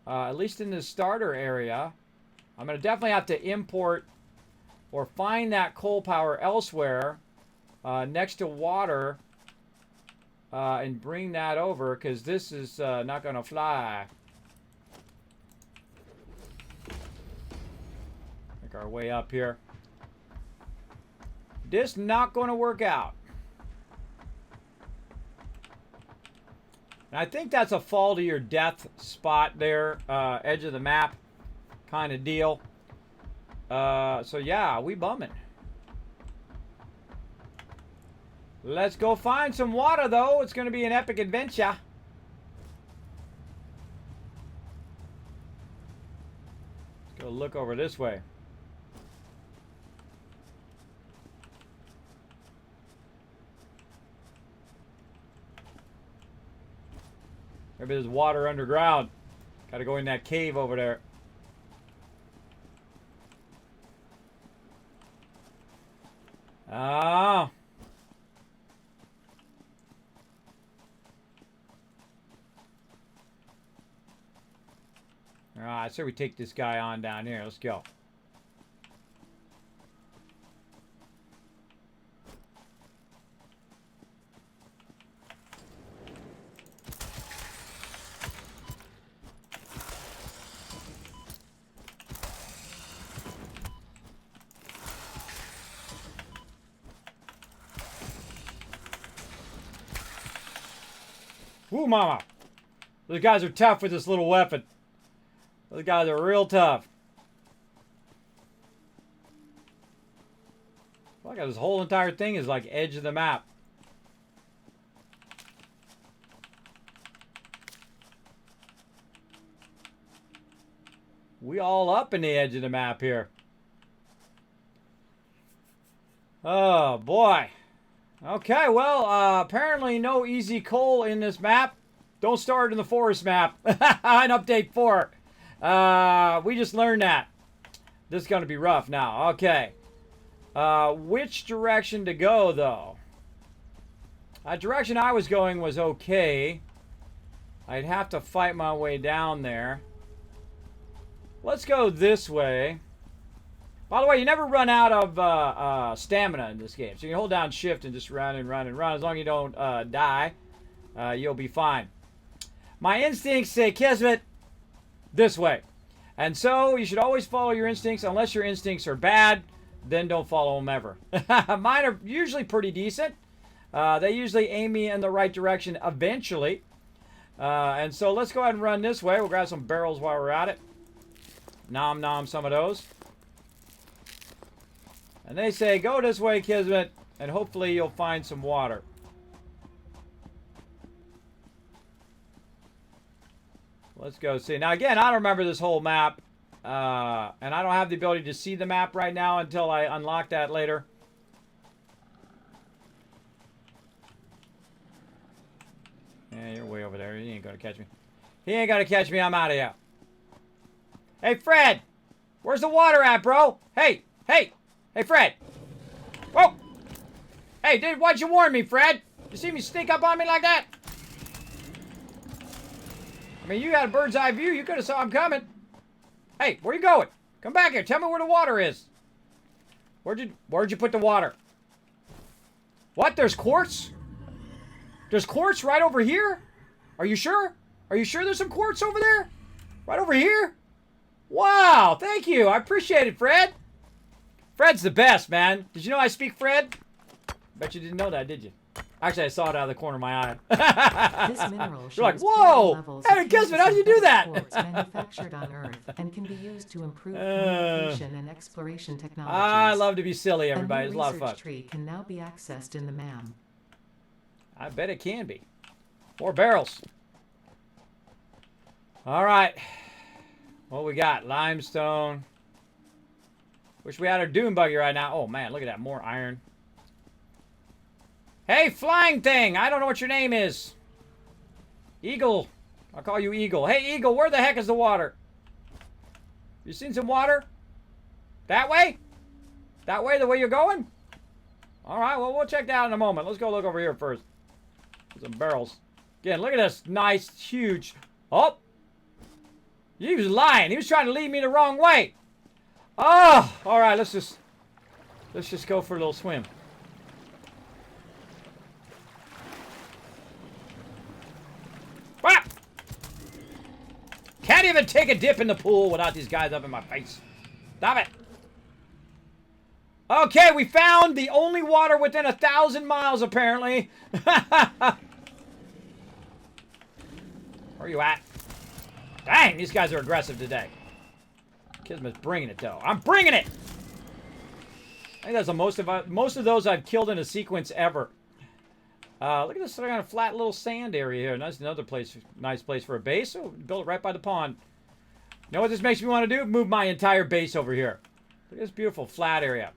At least in this starter area. I'm gonna definitely have to import or find that coal power elsewhere next to water. And bring that over because this is not gonna fly. Make our way up here. This not gonna work out. And I think that's a fall to your death spot there, edge of the map kind of deal. So yeah, we bumming. Let's go find some water, though. It's going to be an epic adventure. Let's go look over this way. Maybe there's water underground. Got to go in that cave over there. Oh. Alright, so we take this guy on down here. Let's go. Woo, mama. Those guys are tough with this little weapon. Those guys are real tough. Look at this whole entire thing is like edge of the map. We all up in the edge of the map here. Oh, boy. Okay, well, apparently no easy coal in this map. Don't start in the forest map. On update 4. We just learned that. This is going to be rough now. Okay. Which direction to go, though? Direction I was going was okay. I'd have to fight my way down there. Let's go this way. By the way, you never run out of stamina in this game. So you can hold down shift and just run and run and run. As long as you don't die, you'll be fine. My instincts say, Kismet, this way. And so you should always follow your instincts. Unless your instincts are bad, then don't follow them ever. Mine are usually pretty decent. They usually aim me in the right direction eventually. And so let's go ahead and run this way. We'll grab some barrels while we're at it. Nom nom some of those. And they say, go this way, Kismet, and hopefully you'll find some water. Let's go see. Now, again, I don't remember this whole map. And I don't have the ability to see the map right now until I unlock that later. Yeah, you're way over there. He ain't going to catch me. He ain't going to catch me. I'm out of here. Hey, Fred! Where's the water at, bro? Hey! Hey! Hey, Fred! Whoa! Hey, dude, why'd you warn me, Fred? You see me sneak up on me like that? I mean, you got a bird's eye view. You could have saw him coming. Hey, where you going? Come back here. Tell me where the water is. Where'd you put the water? What? There's quartz? There's quartz right over here? Are you sure? Are you sure there's some quartz over there? Right over here? Wow, thank you. I appreciate it, Fred. Fred's the best, man. Did you know I speak Fred? Bet you didn't know that, did you? Actually, I saw it out of the corner of my eye. This mineral You're like, shows whoa! levels Hey, of Kismet, how do you do that? quartz manufactured on Earth and can be used to improve communication and exploration technologies. I love to be silly, everybody. A It's new a lot of research fun. tree can now be accessed in the MAM. I bet it can be. More barrels. All right. What we got? Limestone. Wish we had our dune buggy right now. Oh, man, look at that. More iron. Hey, flying thing. I don't know what your name is. Eagle. I'll call you Eagle. Hey, Eagle, where the heck is the water? You seen some water? That way? That way, the way you're going? All right, well, we'll check that out in a moment. Let's go look over here first. Some barrels. Again, look at this nice, huge... Oh! He was lying. He was trying to lead me the wrong way. Oh! All right, let's just go for a little swim. Ah! Can't even take a dip in the pool without these guys up in my face. Stop it. Okay, we found the only water within 1,000 miles, apparently. Where are you at? Dang, these guys are aggressive today. Kismet's bringing it, though. I'm bringing it! I think that's the most of those I've killed in a sequence ever. Look at this kind of flat little sand area here. That's another place, nice place for a base. Oh, built it right by the pond. You know what this makes me want to do? Move my entire base over here. Look at this beautiful flat area.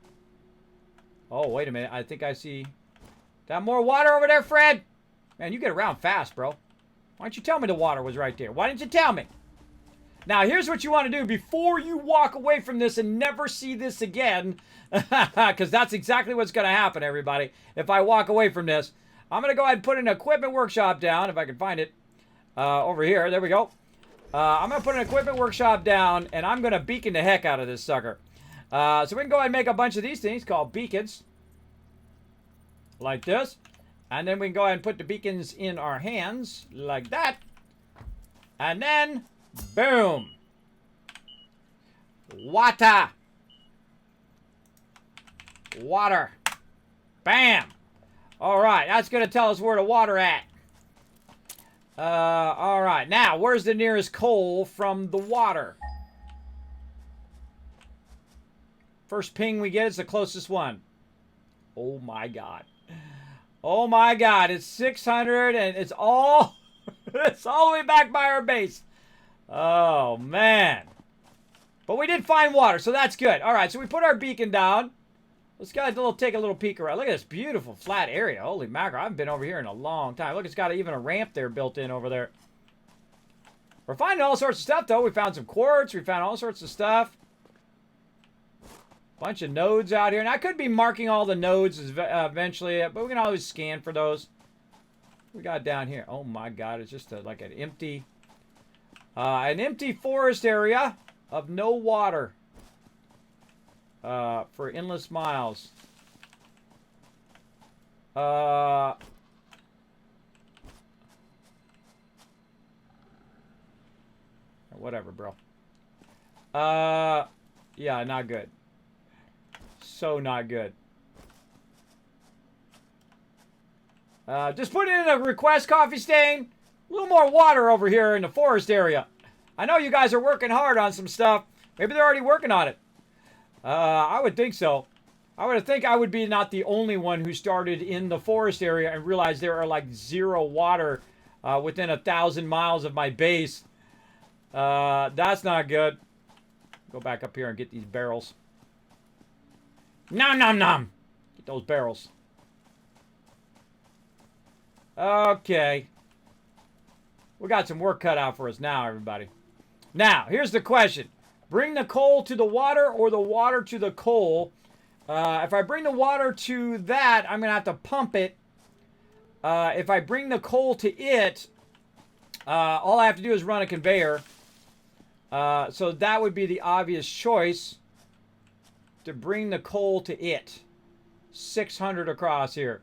Oh, wait a minute. I think I see... Got more water over there, Fred? Man, you get around fast, bro. Why don't you tell me the water was right there? Why didn't you tell me? Now, here's what you want to do before you walk away from this and never see this again, because that's exactly what's going to happen, everybody. If I walk away from this, I'm going to go ahead and put an equipment workshop down, if I can find it, over here. There we go. I'm going to put an equipment workshop down, and I'm going to beacon the heck out of this sucker. So we can go ahead and make a bunch of these things called beacons, like this. And then we can go ahead and put the beacons in our hands, like that. And then, boom. Water. Water. Bam. All right, that's going to tell us where the water at. All right, now, where's the nearest coal from the water? First ping we get is the closest one. Oh, my God. Oh, my God. It's 600, and it's all... it's all the way back by our base. Oh, man. But we did find water, so that's good. All right, so we put our beacon down. Let's take a little peek around. Look at this beautiful flat area. Holy mackerel. I haven't been over here in a long time. Look, it's got even a ramp there built in over there. We're finding all sorts of stuff, though. We found some quartz. We found all sorts of stuff. Bunch of nodes out here. And I could be marking all the nodes eventually, but we can always scan for those. We got down here. Oh, my God. It's just like an empty forest area of no water. For endless miles. Whatever, bro. Yeah, not good. So not good. Just put in a request, Coffee Stain. A little more water over here in the forest area. I know you guys are working hard on some stuff. Maybe they're already working on it. I would think so. I would think I would be not the only one who started in the forest area and realized there are like zero water within 1,000 miles of my base. That's not good. Go back up here and get these barrels. Nom nom nom. Get those barrels. Okay. We got some work cut out for us now, everybody. Now, here's the question. Bring the coal to the water or the water to the coal. If I bring the water to that, I'm going to have to pump it. If I bring the coal to it, all I have to do is run a conveyor. So that would be the obvious choice to bring the coal to it. 600 across here.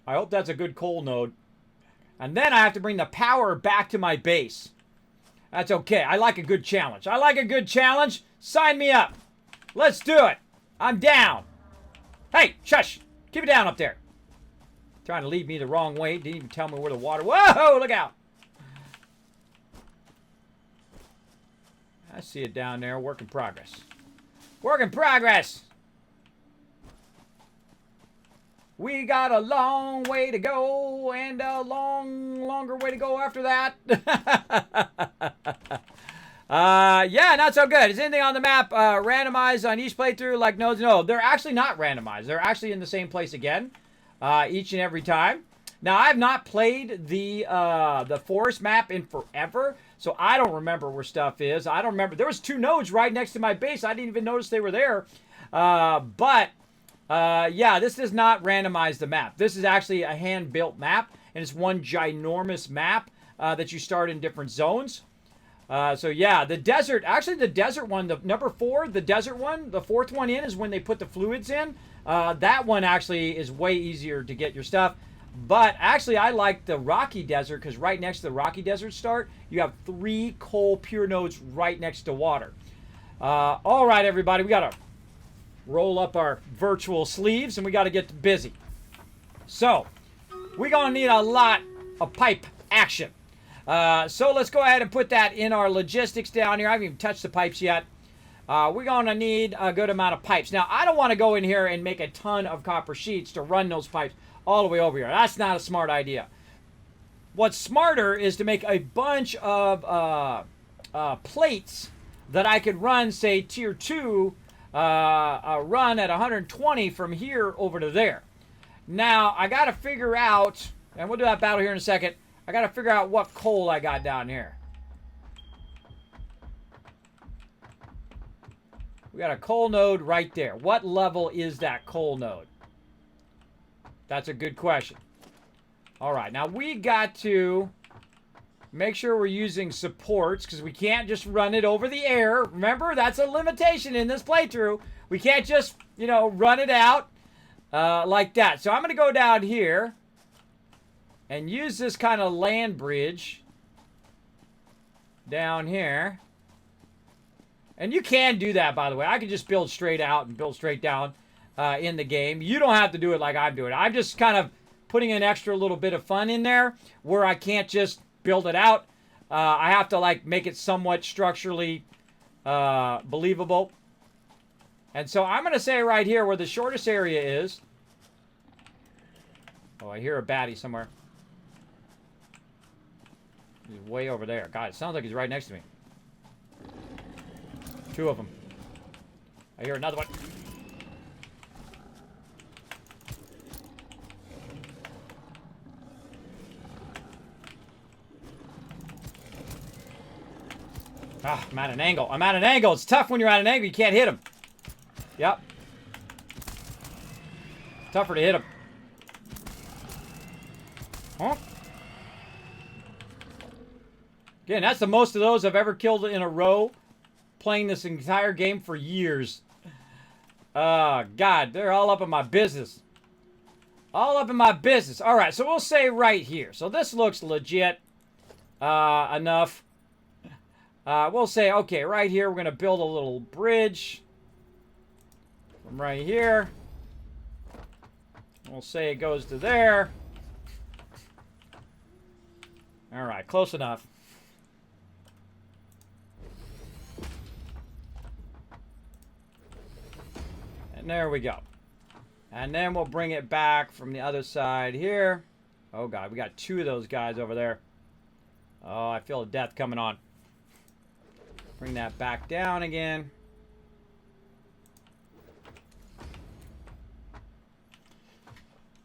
I hope that's a good coal node. And then I have to bring the power back to my base. That's okay. I like a good challenge. I like a good challenge. Sign me up. Let's do it. I'm down. Hey, shush. Keep it down up there. Trying to lead me the wrong way. Didn't even tell me where the water... Whoa, look out. I see it down there. Work in progress. Work in progress. We got a long way to go and a longer way to go after that. Yeah, not so good. Is anything on the map randomized on each playthrough like nodes? No, they're actually not randomized. They're actually in the same place again each and every time. Now, I have not played the forest map in forever, so I don't remember where stuff is. I don't remember. There was 2 nodes right next to my base. I didn't even notice they were there. Yeah, this does not randomize the map. This is actually a hand-built map, and it's one ginormous map that you start in different zones. So yeah, the desert, actually the desert one, the number 4, the desert one, the 4th one in is when they put the fluids in. That one actually is way easier to get your stuff. But actually I like the Rocky Desert because right next to the Rocky Desert start, you have 3 coal pure nodes right next to water. All right, everybody, we got to roll up our virtual sleeves and we got to get busy. So we're going to need a lot of pipe action. So let's go ahead and put that in our logistics down here. I haven't even touched the pipes yet. We're going to need a good amount of pipes. Now, I don't want to go in here and make a ton of copper sheets to run those pipes all the way over here. That's not a smart idea. What's smarter is to make a bunch of plates that I could run, say, tier 2 run at 120 from here over to there. Now, I got to figure out, and we'll do that battle here in a second, I I got to figure out what coal I got down here. We got a coal node right there. What level is that coal node? That's a good question. All right, now we got to make sure we're using supports because we can't just run it over the air. Remember, that's a limitation in this playthrough. We can't just, you know, run it out like that. So I'm going to go down here and use this kind of land bridge down here. And you can do that, by the way. I can just build straight out and build straight down in the game. You don't have to do it like I'm doing. I'm just kind of putting an extra little bit of fun in there where I can't just build it out. I have to, like, make it somewhat structurally believable. And so I'm going to say right here where the shortest area is. Oh, I hear a baddie somewhere. He's way over there. God, it sounds like he's right next to me. Two of them. I hear another one. Ah, I'm at an angle. I'm at an angle. It's tough when you're at an angle. You can't hit him. Yep. Tougher to hit him. Huh? Again, that's the most of those I've ever killed in a row. Playing this entire game for years. God, they're all up in my business. All up in my business. All right, so we'll say right here. So this looks legit enough. We'll say, okay, right here, we're going to build a little bridge. From right here. We'll say it goes to there. All right, close enough. And there we go. And then we'll bring it back from the other side here. Oh, God, we got two of those guys over there. Oh, I feel death coming on. Bring that back down again.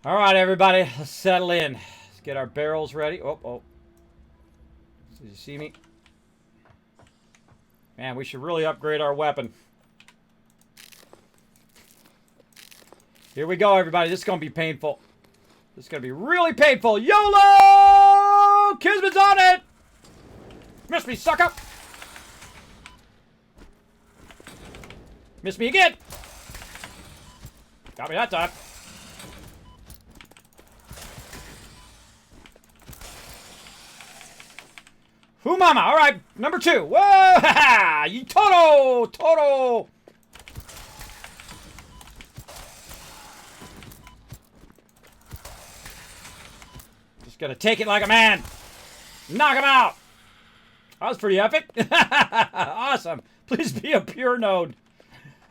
All right, everybody, let's settle in. Let's get our barrels ready. Oh, oh. Did you see me? Man, we should really upgrade our weapon. Here we go, everybody. This is going to be painful. This is going to be really painful. YOLO! Kismet's on it! Miss me, sucker! Miss me again! Got me that time. Whoo mama! Alright, number 2. Whoa! Ha ha! You Toto! Toto! Just gonna take it like a man. Knock him out! That was pretty epic. Awesome. Please be a pure node.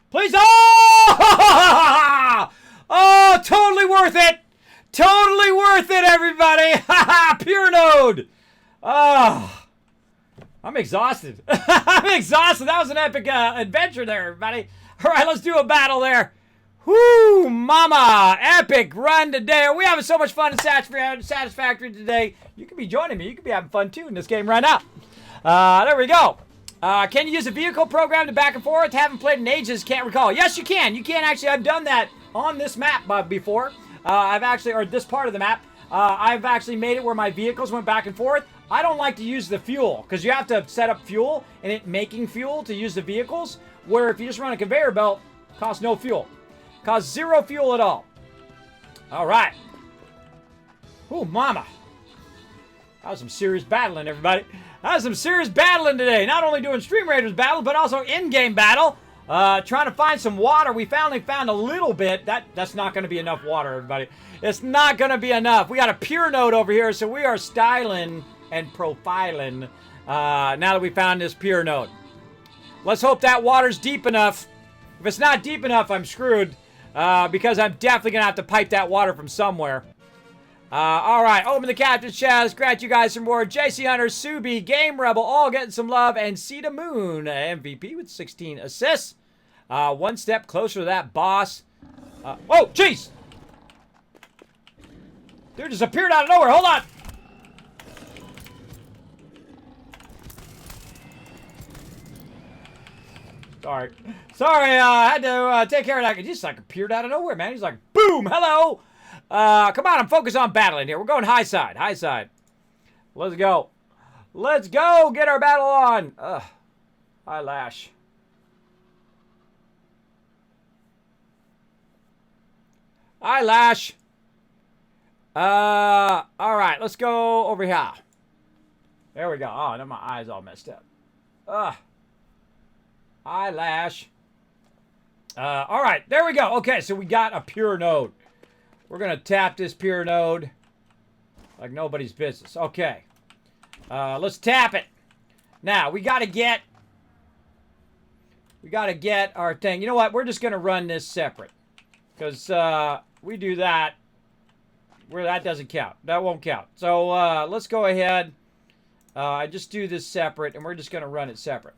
Please. Oh! Oh, totally worth it. Totally worth it, everybody. Pure node. Oh. I'm exhausted. I'm exhausted. That was an epic adventure there, everybody. All right, let's do a battle there. Whoo, mama. Epic run today. We're having so much fun in Satisfactory today. You could be joining me. You could be having fun, too, in this game right now. There we go. Can you use a vehicle program to back and forth? Haven't played in ages. Can't recall. Yes, you can. You can actually. I've done that on this map before. I've actually, or this part of the map. I've actually made it where my vehicles went back and forth. I don't like to use the fuel because you have to set up fuel and it making fuel to use the vehicles. Where if you just run a conveyor belt, it costs no fuel. Costs zero fuel at all. All right. Ooh, mama. That was some serious battling, everybody. That was some serious battling today. Not only doing Stream Raiders battle, but also in-game battle. Trying to find some water. We finally found a little bit. That's not going to be enough water, everybody. It's not going to be enough. We got a pure node over here, so we are styling and profiling now that we found this pure node. Let's hope that water's deep enough. If it's not deep enough, I'm screwed because I'm definitely going to have to pipe that water from somewhere. All right, open the captain's chest. Grant you guys some more. JC Hunter, Subi, Game Rebel, all getting some love. And Cedar Moon, MVP with 16 assists. One step closer to that boss. Oh, jeez! Dude just appeared out of nowhere. Hold on. Sorry. Sorry, I had to take care of that. He just like appeared out of nowhere, man. He's like, boom, hello. Come on, I'm focused on battling here. We're going high side. High side. Let's go. Let's go. Get our battle on. Eyelash. Eyelash. All right, let's go over here. There we go. Oh, now my eyes all messed up. Eyelash. All right, there we go. Okay, so we got a pure node. We're going to tap this pure node like nobody's business. Okay. Let's tap it. Now, we got to get our thing. You know what? We're just going to run this separate. Because we do that where that doesn't count. That won't count. So let's go ahead. I just do this separate, and we're just going to run it separate.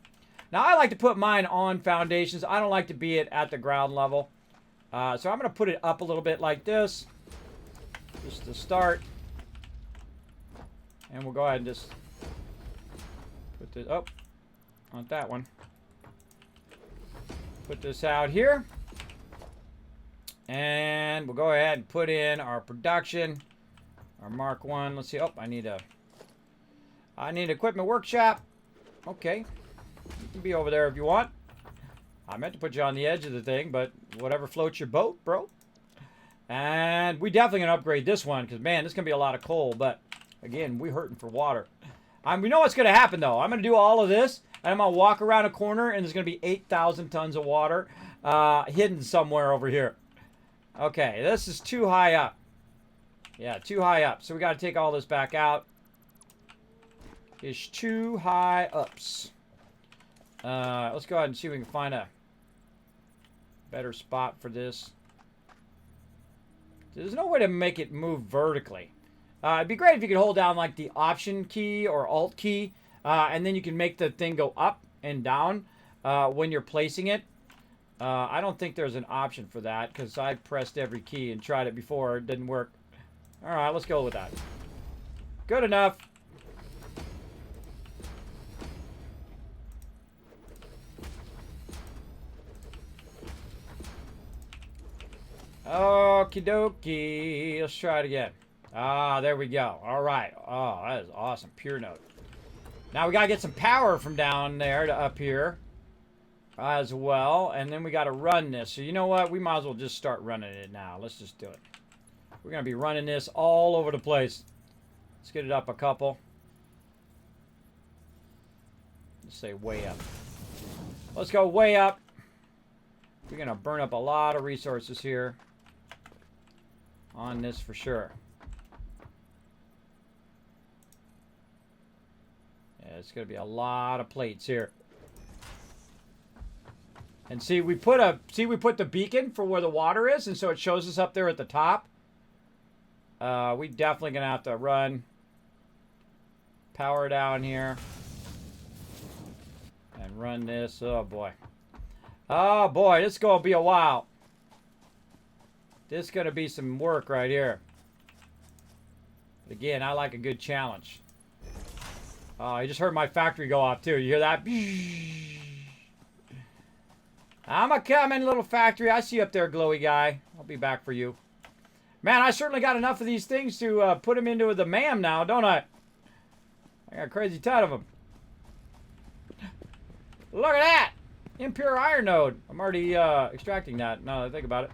Now, I like to put mine on foundations. I don't like to be it at the ground level. So I'm going to put it up a little bit like this. Just to start. And we'll go ahead and just put this up. On that one. Put this out here. And we'll go ahead and put in our production. Our Mark 1. Let's see. Oh, I need equipment workshop. Okay. You can be over there if you want. I meant to put you on the edge of the thing, but whatever floats your boat, bro. And we definitely going to upgrade this one because, man, this is going to be a lot of coal. But, again, we're hurting for water. We know what's going to happen, though. I'm going to do all of this, and I'm going to walk around a corner, and there's going to be 8,000 tons of water hidden somewhere over here. Okay, this is too high up. Yeah, too high up. So we got to take all this back out. It's too high ups. Let's go ahead and see if we can find a better spot for this. There's no way to make it move vertically. It'd be great if you could hold down like the Option key or Alt key, and then you can make the thing go up and down when you're placing it. I don't think there's an option for that because I pressed every key and tried it before. It didn't work. All right, let's go with that. Good enough. Okie dokie. Let's try it again. There we go. All right. Oh, that is awesome. Pure node. Now we got to get some power from down there to up here as well. And then we got to run this. So you know what? We might as well just start running it now. Let's just do it. We're going to be running this all over the place. Let's get it up a couple. Let's say way up. Let's go way up. We're going to burn up a lot of resources here on this for sure. Yeah, it's going to be a lot of plates here. And see, we put the beacon for where the water is, and so it shows us up there at the top. We definitely going to have to run power down here and run this. Oh boy. Oh boy, this is going to be a while. This is going to be some work right here. But again, I like a good challenge. Oh, I just heard my factory go off too. You hear that? I'm a coming, little factory. I see you up there, glowy guy. I'll be back for you. Man, I certainly got enough of these things to put them into the MAM now, don't I? I got a crazy ton of them. Look at that! Impure iron node. I'm already extracting that now that I think about it.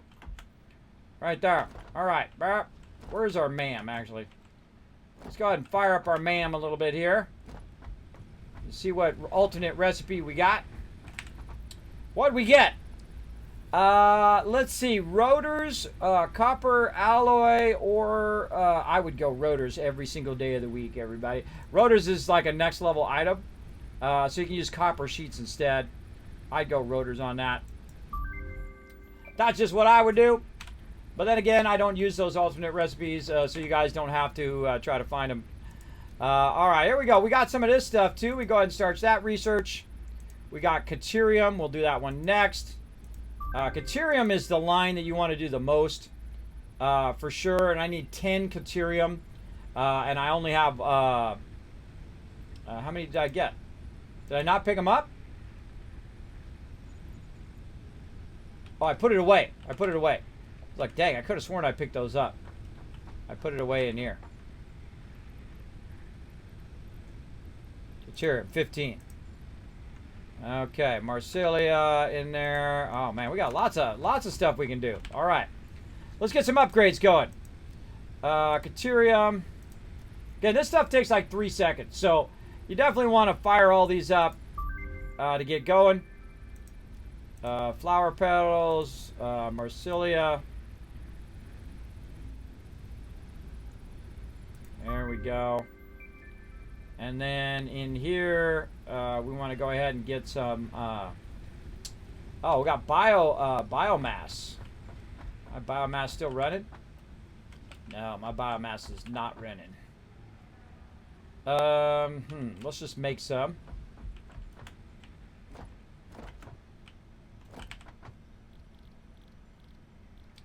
Right there. Alright. Where's our MAM, actually? Let's go ahead and fire up our MAM a little bit here. Let's see what alternate recipe we got. What'd we get? Let's see. Rotors, copper alloy, or I would go rotors every single day of the week, everybody. Rotors is like a next level item. So you can use copper sheets instead. I'd go rotors on that. That's just what I would do. But then again, I don't use those alternate recipes, so you guys don't have to try to find them. All right, here we go. We got some of this stuff, too. We go ahead and start that research. We got Caterium. We'll do that one next. Caterium is the line that you want to do the most, for sure. And I need 10 Caterium. And I only have... how many did I get? Did I not pick them up? Oh, I put it away. I put it away. It's like, dang, I could have sworn I picked those up. I put it away in here. It's here at 15. Okay, Marsilia in there. Oh man, we got lots of stuff we can do. All right, let's get some upgrades going. Caterium. Again, this stuff takes like 3 seconds, so you definitely want to fire all these up to get going. Flower petals, Marsilia. There we go. And then in here, we want to go ahead and get some. Oh, we got biomass. My biomass still running? No, my biomass is not running. Let's just make some.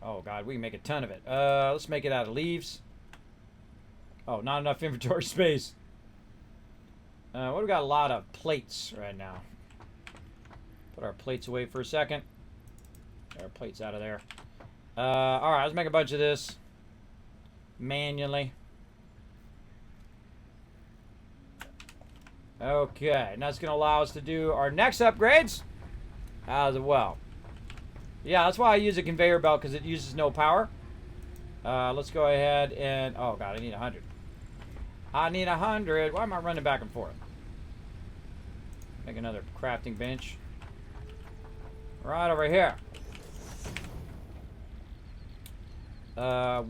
Oh God, we can make a ton of it. Let's make it out of leaves. Oh, not enough inventory space. What we got? A lot of plates right now. Put our plates away for a second. Get our plates out of there. All right, let's make a bunch of this manually. Okay, and that's going to allow us to do our next upgrades as well. Yeah, that's why I use a conveyor belt, because it uses no power. Let's go ahead and... Oh, God, I need 100. I need 100. Why am I running back and forth? Make another crafting bench. Right over here.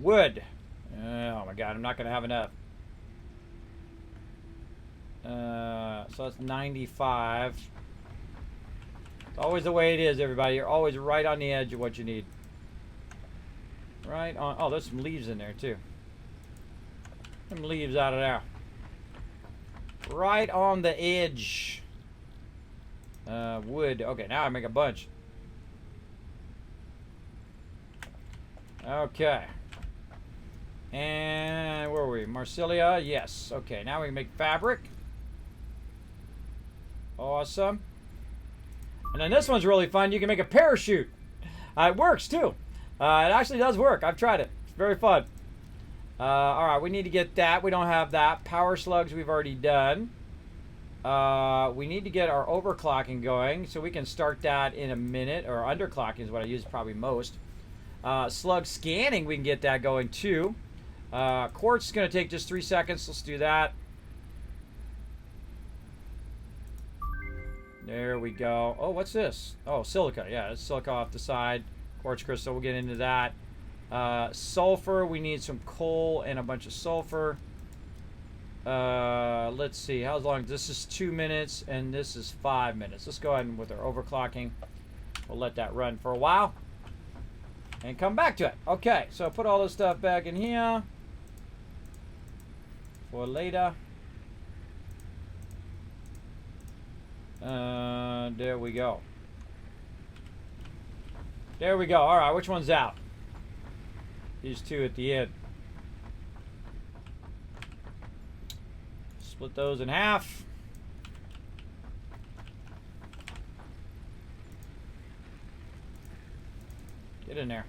Wood. Oh, my God, I'm not going to have enough. So that's 95. It's always the way it is, everybody. You're always right on the edge of what you need. Right on. Oh, there's some leaves in there, too. Some leaves out of there. Right on the edge. Wood. Okay, now I make a bunch. Okay. And where are we? Marsilia? Yes. Okay, now we can make fabric. Awesome. And then this one's really fun. You can make a parachute. It works, too. It actually does work. I've tried it. It's very fun. All right, we need to get that. We don't have that. Power slugs we've already done. We need to get our overclocking going, so we can start that in a minute. Or underclocking is what I use probably most. Slug scanning, we can get that going too. Quartz is going to take just 3 seconds. Let's do that. There we go. Oh, what's this? Oh, silica. Yeah, it's silica off the side. Quartz crystal, we'll get into that. Sulfur, we need some coal and a bunch of sulfur. Let's see, how long? This is 2 minutes and this is 5 minutes. Let's go ahead and with our overclocking, we'll let that run for a while and come back to it. Okay, so put all this stuff back in here for later. There we go. There we go. All right, which one's out? These two at the end. Split those in half. Get in there.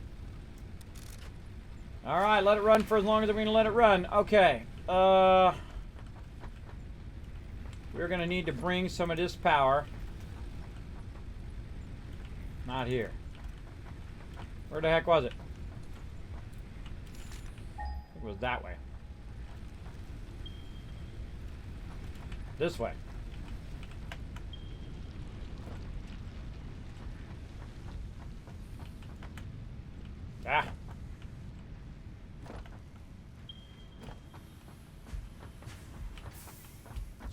All right, let it run for as long as we're going to let it run. Okay. We're going to need to bring some of this power. Not here. Where the heck was it? It was that way. This way. Ah.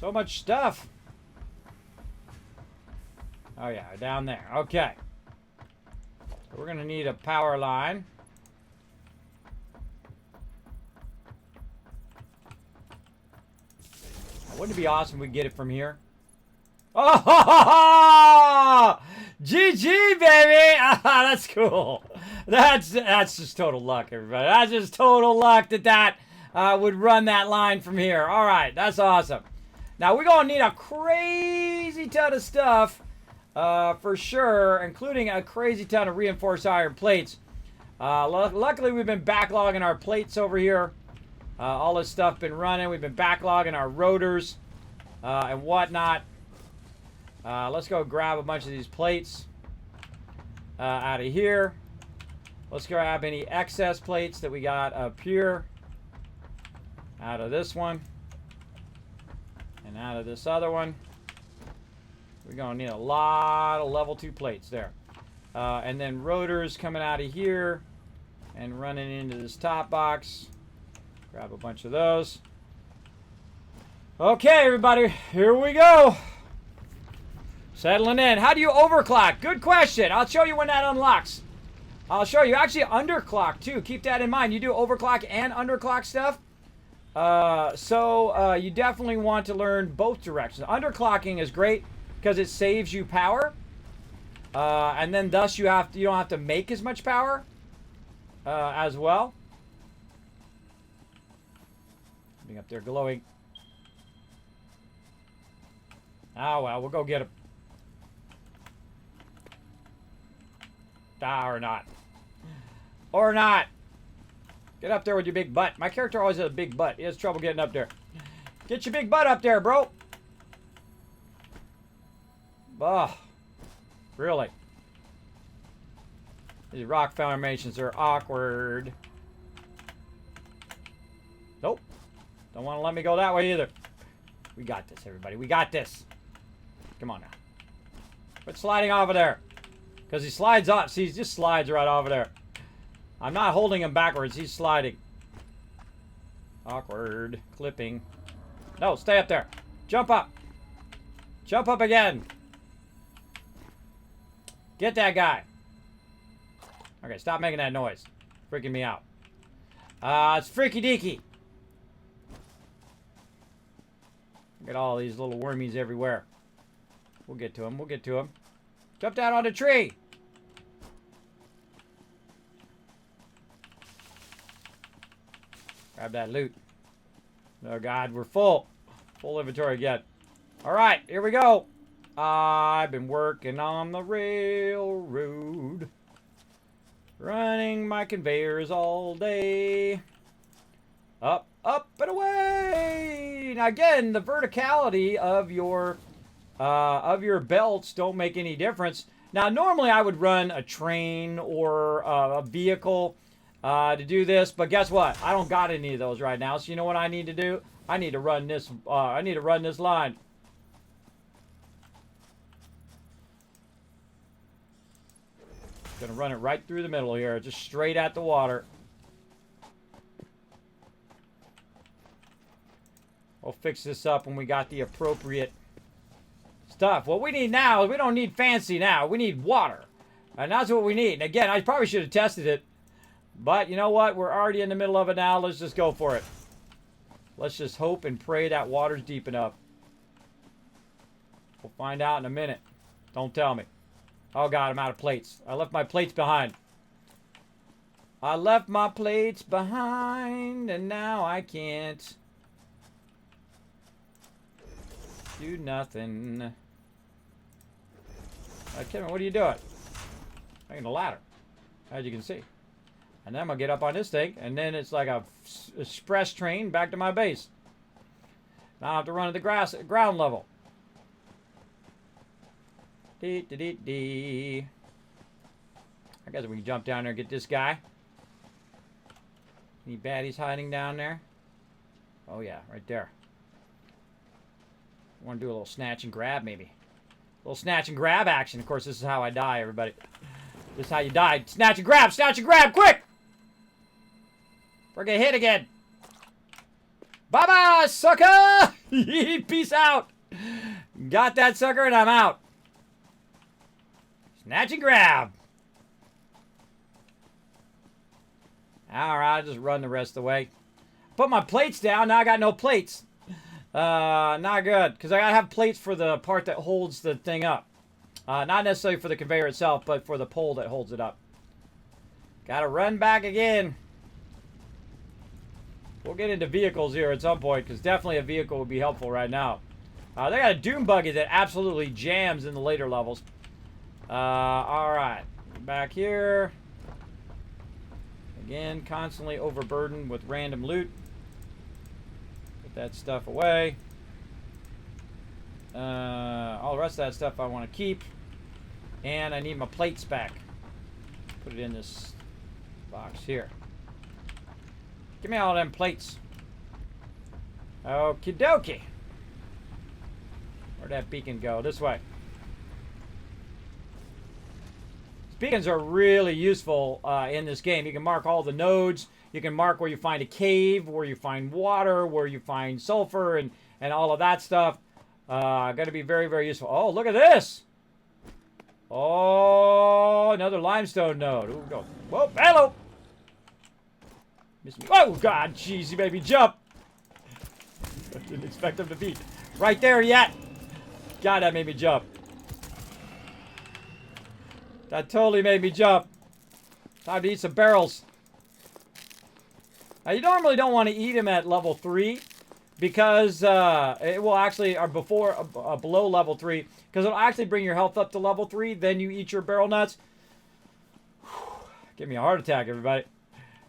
So much stuff. Oh yeah, down there. Okay. We're gonna need a power line. Wouldn't it be awesome if we get it from here? Oh, GG, baby! Ah, that's cool. That's just total luck, everybody. That's just total luck that would run that line from here. All right, that's awesome. Now we're gonna need a crazy ton of stuff for sure, including a crazy ton of reinforced iron plates. Luckily, we've been backlogging our plates over here. All this stuff been running. We've been backlogging our rotors and whatnot. Let's go grab a bunch of these plates out of here. Let's grab any excess plates that we got up here. Out of this one. And out of this other one. We're going to need a lot of level 2 plates there. And then rotors coming out of here and running into this top box. Grab a bunch of those. Okay, everybody, here we go. Settling in. How do you overclock? Good question. I'll show you when that unlocks. I'll show you. Actually, underclock, too. Keep that in mind. You do overclock and underclock stuff. So you definitely want to learn both directions. Underclocking is great because it saves you power. And then thus you don't have to make as much power as well. Being up there glowing. Oh, well, we'll go get him. Or not. Or not. Get up there with your big butt. My character always has a big butt. He has trouble getting up there. Get your big butt up there, bro. Ugh. Really. These rock formations are awkward. Nope. Don't want to let me go that way either. We got this, everybody. We got this. Come on now. Quit sliding off of there. Because he slides off. See, he just slides right off of there. I'm not holding him backwards. He's sliding. Awkward. Clipping. No, stay up there. Jump up. Jump up again. Get that guy. Okay, stop making that noise. Freaking me out. It's freaky deaky. Look at all these little wormies everywhere. We'll get to him. We'll get to him. Jump down on the tree. Grab that loot. Oh, God, we're full. Full inventory again. All right, here we go. I've been working on the railroad. Running my conveyors all day. Up, up, and away. Now, again, the verticality of your belts don't make any difference. Now, normally I would run a train or a vehicle to do this, but guess what? I don't got any of those right now. So you know what I need to do? I need to run this. I need to run this line. Gonna run it right through the middle here, just straight at the water. We'll fix this up when we got the appropriate stuff. What we need now is we don't need fancy now. We need water. And that's what we need. And again, I probably should have tested it. But you know what? We're already in the middle of it now. Let's just go for it. Let's just hope and pray that water's deep enough. We'll find out in a minute. Don't tell me. Oh, God, I'm out of plates. I left my plates behind. I left my plates behind, and now I can't do nothing. Kevin, what are you doing? Making a ladder, as you can see. And then I'm going to get up on this thing, and then it's like a express train back to my base. Now I have to run at the ground level. I guess we can jump down there and get this guy. Any baddies hiding down there? Oh yeah, right there. I want to do a little snatch and grab maybe. A little snatch and grab action. Of course, this is how I die, everybody. This is how you die. Snatch and grab, quick! We're gonna hit again. Bye-bye, sucker! Peace out. Got that sucker and I'm out. Snatch and grab. Alright, just run the rest of the way. Put my plates down. Now I got no plates. Not good. Because I gotta have plates for the part that holds the thing up. Not necessarily for the conveyor itself, but for the pole that holds it up. Gotta run back again. We'll get into vehicles here at some point, because definitely a vehicle would be helpful right now. They got a doom buggy that absolutely jams in the later levels. All right. Back here. Again, constantly overburdened with random loot. Put that stuff away. All the rest of that stuff I want to keep. And I need my plates back. Put it in this box here. Give me all them plates. Okie dokie. Where'd that beacon go? This way. Beacons are really useful in this game. You can mark all the nodes. You can mark where you find a cave, where you find water, where you find sulfur, and all of that stuff. Going to be very, very useful. Oh, look at this. Oh, another limestone node. Ooh, go. Whoa, hello. Miss me. Oh, God, jeez, you made me jump. I didn't expect him to be right there yet. God, that made me jump. That totally made me jump. Time to eat some barrels. Now, you normally don't want to eat them at level 3 because it will actually, or before, below level 3, because it'll actually bring your health up to level 3. Then you eat your barrel nuts. Give me a heart attack, everybody.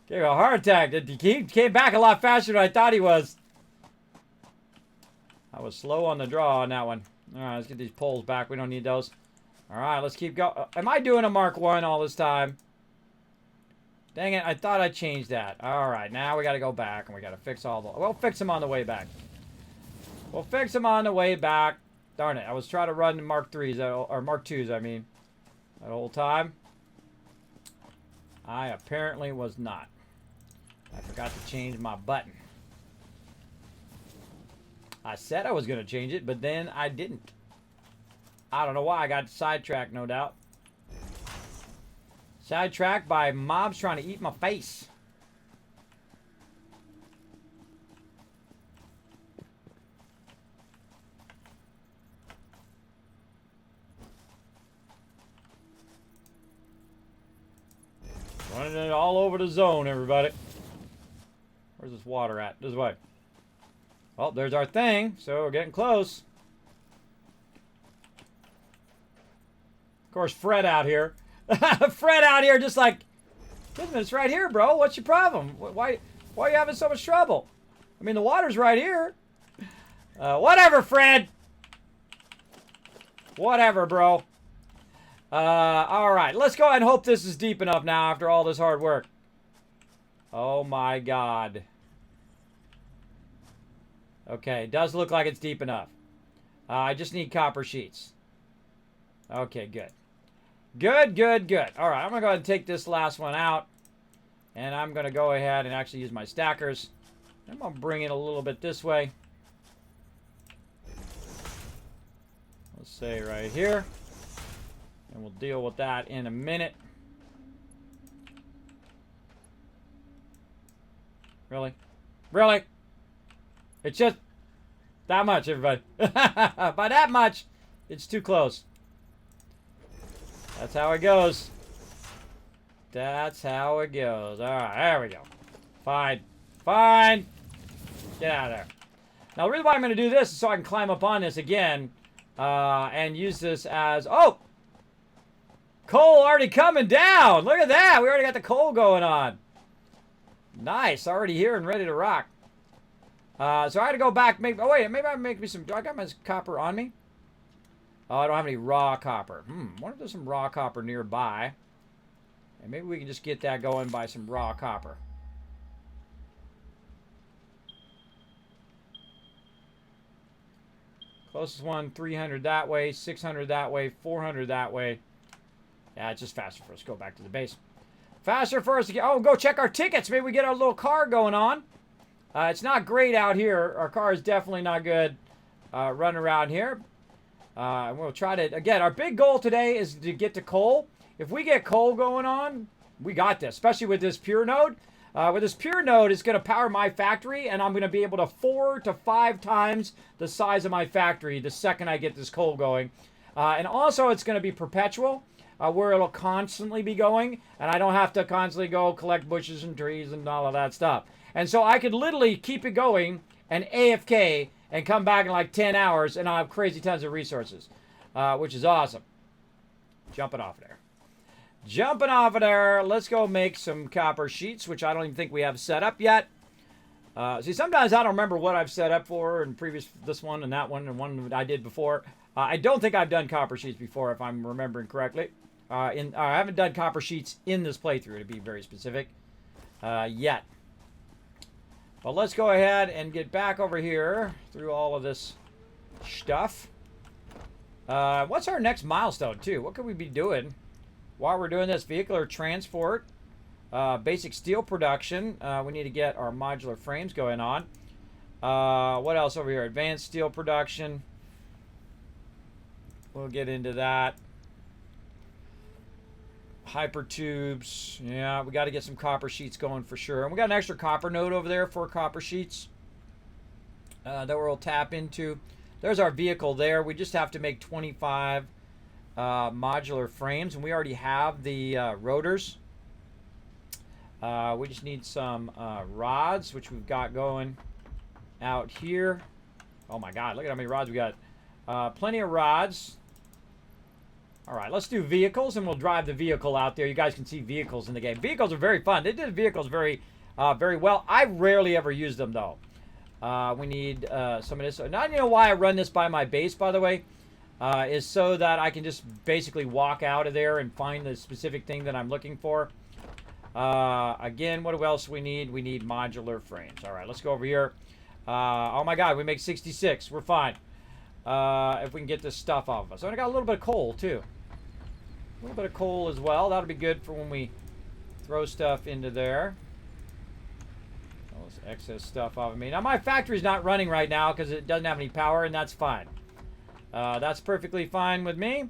Give me a heart attack. He came back a lot faster than I thought he was. I was slow on the draw on that one. All right, let's get these poles back. We don't need those. All right, let's keep going. Am I doing a Mark 1 all this time? Dang it, I thought I changed that. All right, now we got to go back and we got to fix all the... We'll fix them on the way back. We'll fix them on the way back. Darn it, I was trying to run Mark 3s, or Mark 2s, I mean, that whole time. I apparently was not. I forgot to change my button. I said I was going to change it, but then I didn't. I don't know why. I got sidetracked, no doubt. Sidetracked by mobs trying to eat my face. Running it all over the zone, everybody. Where's this water at? This way. Oh, there's our thing. So we're getting close. Of course, Fred out here. Fred out here just like, Kismet, it's right here, bro. What's your problem? Why are you having so much trouble? I mean, the water's right here. Whatever, Fred. Whatever, bro. All right. Let's go ahead and hope this is deep enough now after all this hard work. Oh, my God. Okay, it does look like it's deep enough. I just need copper sheets. Okay, good. Good, good, good. All right, I'm going to go ahead and take this last one out. And I'm going to go ahead and actually use my stackers. I'm going to bring it a little bit this way. Let's say right here. And we'll deal with that in a minute. Really? Really? It's just that much, everybody. By that much, it's too close. That's how it goes. That's how it goes. All right, there we go. Fine. Fine. Get out of there. Now, the reason why I'm going to do this is so I can climb up on this again and use this as... Oh! Coal already coming down. Look at that. We already got the coal going on. Nice. Already here and ready to rock. So I had to go back. Oh, wait. Maybe I make me some... Do I got my copper on me? Oh, I don't have any raw copper. Wonder if there's some raw copper nearby. And maybe we can just get that going by some raw copper. Closest one, 300 that way, 600 that way, 400 that way. Yeah, it's just faster for us. Go back to the base. Faster for us to get... Oh, go check our tickets. Maybe we get our little car going on. It's not great out here. Our car is definitely not good running around here. We'll try to... Again, our big goal today is to get to coal. If we get coal going on, we got this. Especially with this pure node. With this pure node, it's going to power my factory. And I'm going to be able to 4 to 5 times the size of my factory the second I get this coal going. And also, it's going to be perpetual. Where it'll constantly be going. And I don't have to constantly go collect bushes and trees and all of that stuff. And so I could literally keep it going and AFK and come back in like 10 hours and I'll have crazy tons of resources. Which is awesome. Jumping off of there. Jumping off of there. Let's go make some copper sheets, which I don't even think we have set up yet. See, sometimes I don't remember what I've set up for in previous, this one and that one and one that I did before. I don't think I've done copper sheets before, if I'm remembering correctly. I haven't done copper sheets in this playthrough, to be very specific, yet. But let's go ahead and get back over here through all of this stuff. What's our next milestone, too? What could we be doing while we're doing this? Vehicular transport. Basic steel production. We need to get our modular frames going on. What else over here? Advanced steel production. We'll get into that. Hyper tubes. Yeah, we got to get some copper sheets going for sure. And we got an extra copper node over there for copper sheets that we'll tap into. There's our vehicle there. We just have to make 25 modular frames, and we already have the rotors. We just need some rods, which we've got going out here. Oh my God, look at how many rods we got. Plenty of rods. All right, let's do vehicles, and we'll drive the vehicle out there. You guys can see vehicles in the game. Vehicles are very fun. They did vehicles very well. I rarely ever use them, though. We need some of this. Now, you know why I run this by my base, by the way, is so that I can just basically walk out of there and find the specific thing that I'm looking for. Again, what else we need? We need modular frames. All right, let's go over here. Oh my God, we make 66. We're fine. If we can get this stuff off of us. So I got a little bit of coal, too. A little bit of coal as well. That'll be good for when we throw stuff into there. All this excess stuff off of me. Now, my factory's not running right now because it doesn't have any power, and that's fine. That's perfectly fine with me.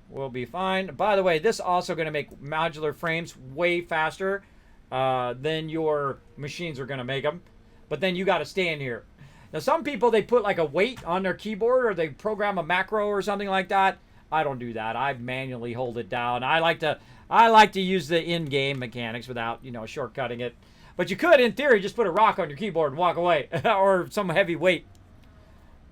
We'll be fine. By the way, this is also going to make modular frames way faster than your machines are going to make them. But then you got to stand here. Now, some people, they put like a weight on their keyboard or they program a macro or something like that. I don't do that. I manually hold it down. I like to use the in-game mechanics without, you know, shortcutting it. But you could, in theory, just put a rock on your keyboard and walk away. Or some heavy weight.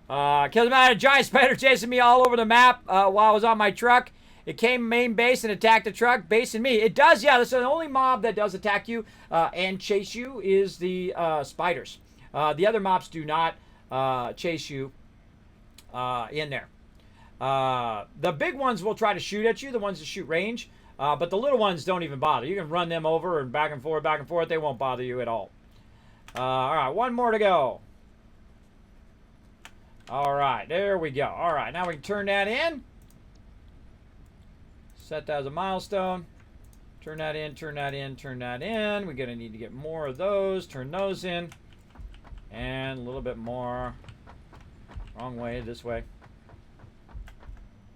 Because I had a giant spider chasing me all over the map while I was on my truck. It came main base and attacked the truck, basing me. It does, yeah. That's the only mob that does attack you and chase you is the spiders. The other mobs do not chase you in there. The big ones will try to shoot at you, the ones that shoot range. But the little ones don't even bother. You can run them over and back and forth, back and forth. They won't bother you at all. All right, one more to go. All right, there we go. All right, now we can turn that in. Set that as a milestone. Turn that in, turn that in, turn that in. We're going to need to get more of those. Turn those in. And a little bit more. Wrong way, this way.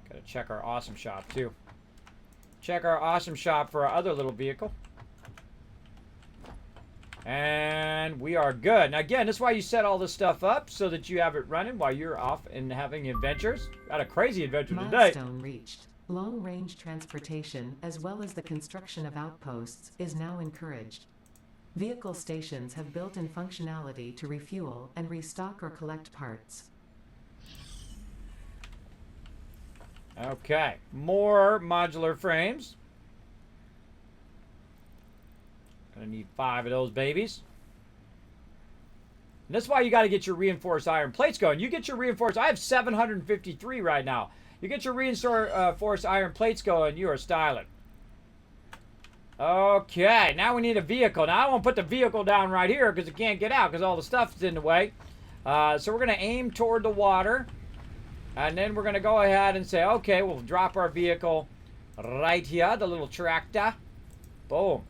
Got to check our awesome shop, too. Check our awesome shop for our other little vehicle. And we are good. Now, again, this is why you set all this stuff up, so that you have it running while you're off and having adventures. Got a crazy adventure today. Milestone reached. Long-range transportation, as well as the construction of outposts, is now encouraged. Vehicle stations have built-in functionality to refuel and restock or collect parts. Okay, more modular frames. Gonna need 5 of those babies. And that's why you got to get your reinforced iron plates going. You get your reinforced. I have 753 right now. You get your reinforced iron plates going. You are styling. Okay, now we need a vehicle. Now I won't put the vehicle down right here because it can't get out because all the stuff's in the way. So we're gonna aim toward the water, and then we're gonna go ahead and say, okay, we'll drop our vehicle right here, the little tractor. Boom.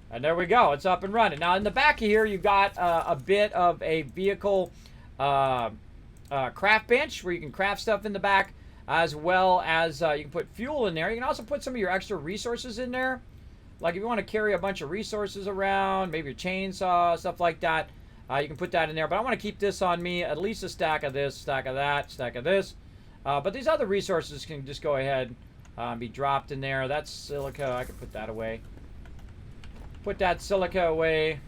And there we go. It's up and running. Now, in the back of here, you've got a bit of a vehicle craft bench where you can craft stuff in the back, as well as you can put fuel in there. You can also put some of your extra resources in there. Like if you want to carry a bunch of resources around, maybe your chainsaw, stuff like that, you can put that in there. But I want to keep this on me, at least a stack of this, stack of that, stack of this. But these other resources can just go ahead and be dropped in there. That's silica. I can put that away. Put that silica away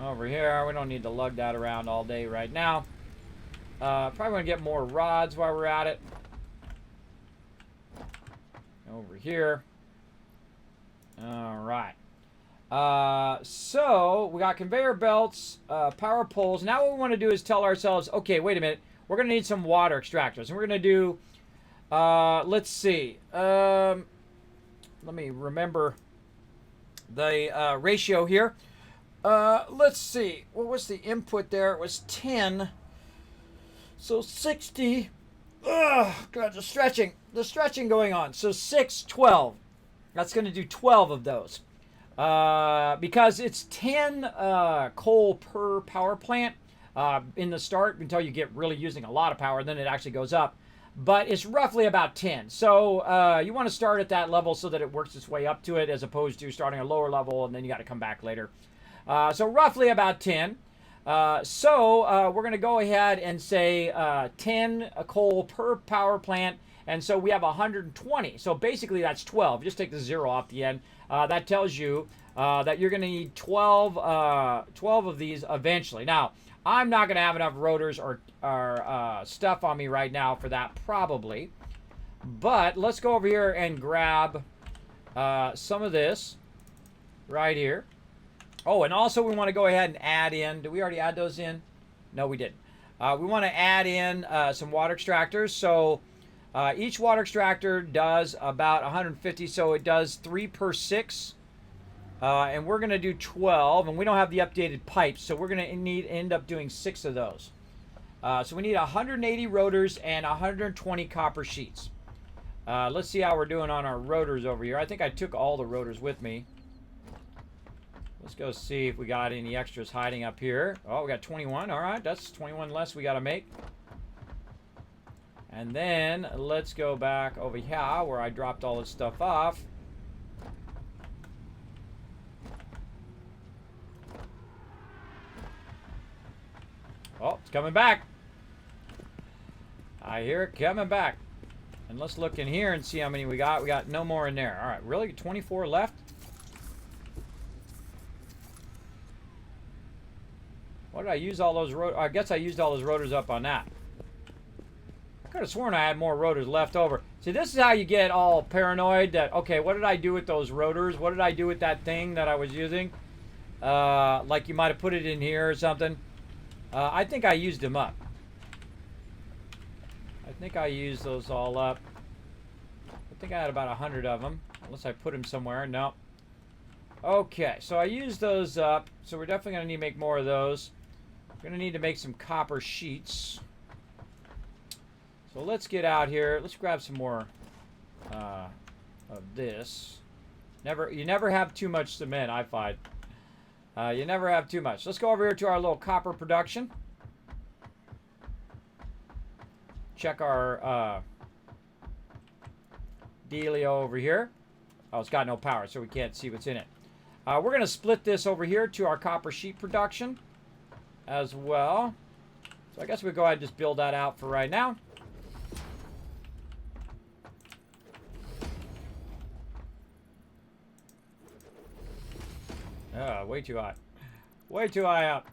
over here. We don't need to lug that around all day right now. Probably want to get more rods while we're at it. over here. All right. So we got conveyor belts, power poles. Now what we want to do is tell ourselves, okay, wait a minute. We're going to need some water extractors. And we're going to do, let's see. Let me remember the ratio here. Let's see. What was the input there? It was 10. So 60. Ugh, God, the stretching going on. So 6, 12. That's going to do 12 of those. Because it's 10 coal per power plant in the start until you get really using a lot of power, then it actually goes up. But it's roughly about 10. So you want to start at that level so that it works its way up to it, as opposed to starting a lower level and then you got to come back later. So roughly about 10. So we're going to go ahead and say 10 coal per power plant. And so we have 120. So basically that's 12. Just take the 0 off the end. That tells you that you're going to need 12 of these eventually. Now, I'm not going to have enough rotors or stuff on me right now for that, probably. But let's go over here and grab some of this right here. Oh, and also we want to go ahead and add in. Did we already add those in? No, we didn't. We want to add in some water extractors. So each water extractor does about 150. So it does 3 per 6. And we're going to do 12. And we don't have the updated pipes. So we're going to end up doing 6 of those. So we need 180 rotors and 120 copper sheets. Let's see how we're doing on our rotors over here. I think I took all the rotors with me. Let's go see if we got any extras hiding up here. Oh, we got 21. All right, that's 21 less we got to make. And then let's go back over here where I dropped all this stuff off. Oh, it's coming back. I hear it coming back. And let's look in here and see how many we got. We got no more in there. All right, really? 24 left? What did I use all those rotors? I guess I used all those rotors up on that. I could have sworn I had more rotors left over. See, this is how you get all paranoid that, okay, what did I do with those rotors? What did I do with that thing that I was using? Like you might have put it in here or something. I think I used them up. I think I used those all up. I think I had about 100 of them. Unless I put them somewhere. No. Okay, so I used those up. So we're definitely going to need to make more of those. We're going to need to make some copper sheets. So let's get out here. Let's grab some more of this. You never have too much cement, I find. You never have too much. Let's go over here to our little copper production. Check our dealio over here. Oh, it's got no power, so we can't see what's in it. We're going to split this over here to our copper sheet production as well. So I guess we'll go ahead and just build that out for right now. Way too hot. Way too high up.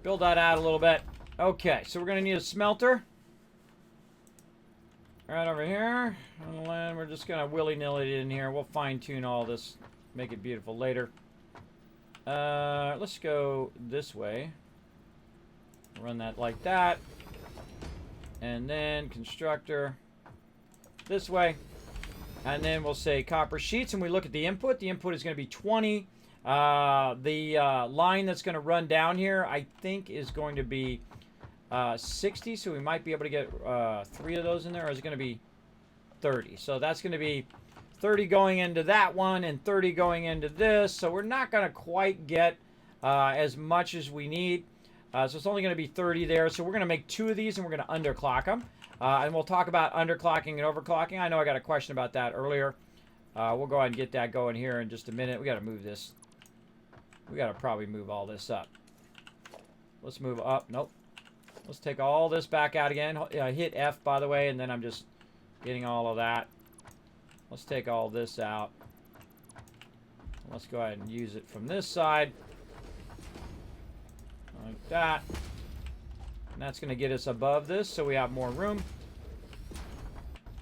Build that out a little bit. Okay, so we're going to need a smelter. Right over here. And we're just going to willy-nilly it in here. We'll fine-tune all this. Make it beautiful later. Let's go this way. Run that like that. And then constructor this way. And then we'll say copper sheets. And we look at the input. The input is going to be 20. The line that's going to run down here, I think, is going to be 60. So we might be able to get 3 of those in there. Or is it going to be 30? So that's going to be 30 going into that one and 30 going into this. So we're not going to quite get as much as we need. So it's only going to be 30 there. So we're going to make 2 of these and we're going to underclock them. And we'll talk about underclocking and overclocking. I know I got a question about that earlier. We'll go ahead and get that going here in just a minute. We got to move this. We got to probably move all this up. Let's move up. Nope. Let's take all this back out again. Hit F, by the way, and then I'm just getting all of that. Let's take all this out. Let's go ahead and use it from this side. Like that. And that's going to get us above this, so we have more room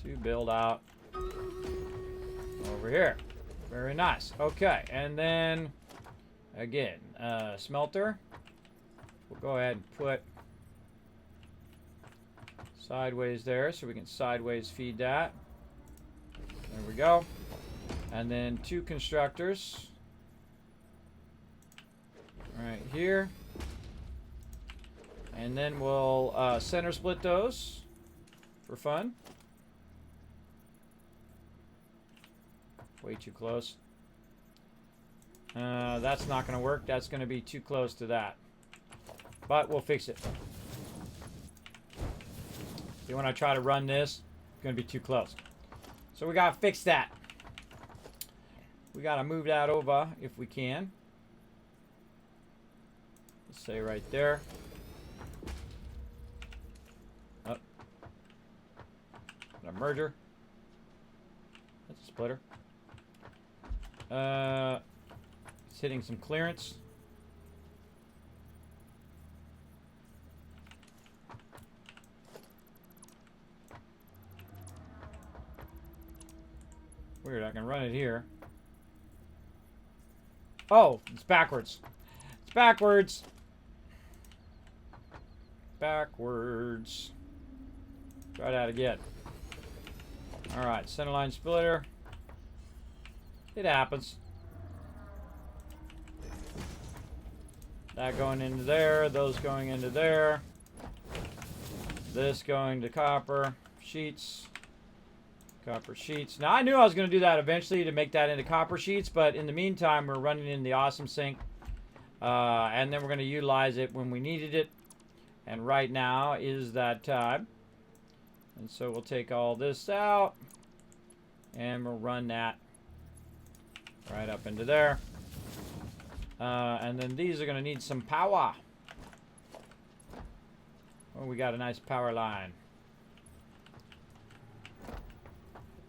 to build out over here. Very nice. Okay, and then, again, smelter. We'll go ahead and put sideways there, so we can sideways feed that. There we go. And then 2 constructors right here. And then we'll center split those for fun. Way too close. That's not going to work. That's going to be too close to that. But we'll fix it. See, when I try to run this, it's going to be too close. So we got to fix that. We got to move that over if we can. Let's say right there. Oh. A merger. That's a splitter. It's hitting some clearance. Weird, I can run it here. Oh, it's backwards. It's backwards. Backwards. Try that again. Alright, centerline splitter. It happens. That going into there, those going into there. This going to copper sheets. Copper sheets. Now, I knew I was going to do that eventually to make that into copper sheets, but in the meantime, we're running in the Awesome Sink. And then we're going to utilize it when we needed it. And right now is that time. And so we'll take all this out. And we'll run that right up into there. And then these are going to need some power. Oh, we got a nice power line.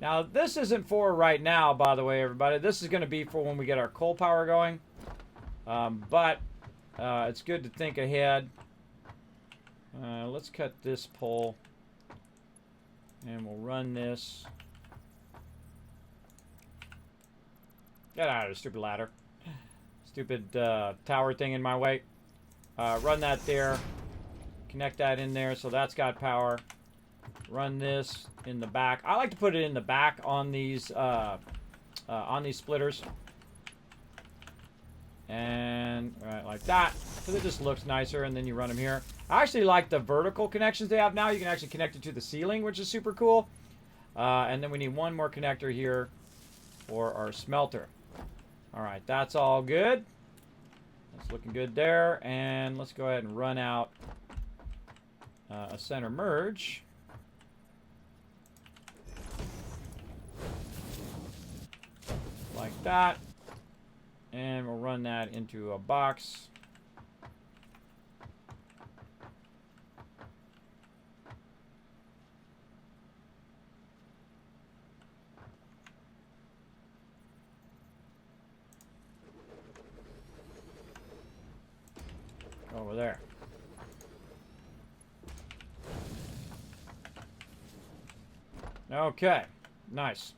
Now, this isn't for right now, by the way, everybody. This is going to be for when we get our coal power going. But it's good to think ahead. Let's cut this pole. And we'll run this. Get out of the stupid ladder. Stupid tower thing in my way. Run that there. Connect that in there so that's got power. Run this in the back. I like to put it in the back on these splitters. And right like that. So it just looks nicer, and then you run them here. I actually like the vertical connections they have now. You can actually connect it to the ceiling, which is super cool. And then we need one more connector here for our smelter. Alright, that's all good. That's looking good there. And let's go ahead and run out a center merge. Like that. And we'll run that into a box. Over there. Okay, nice.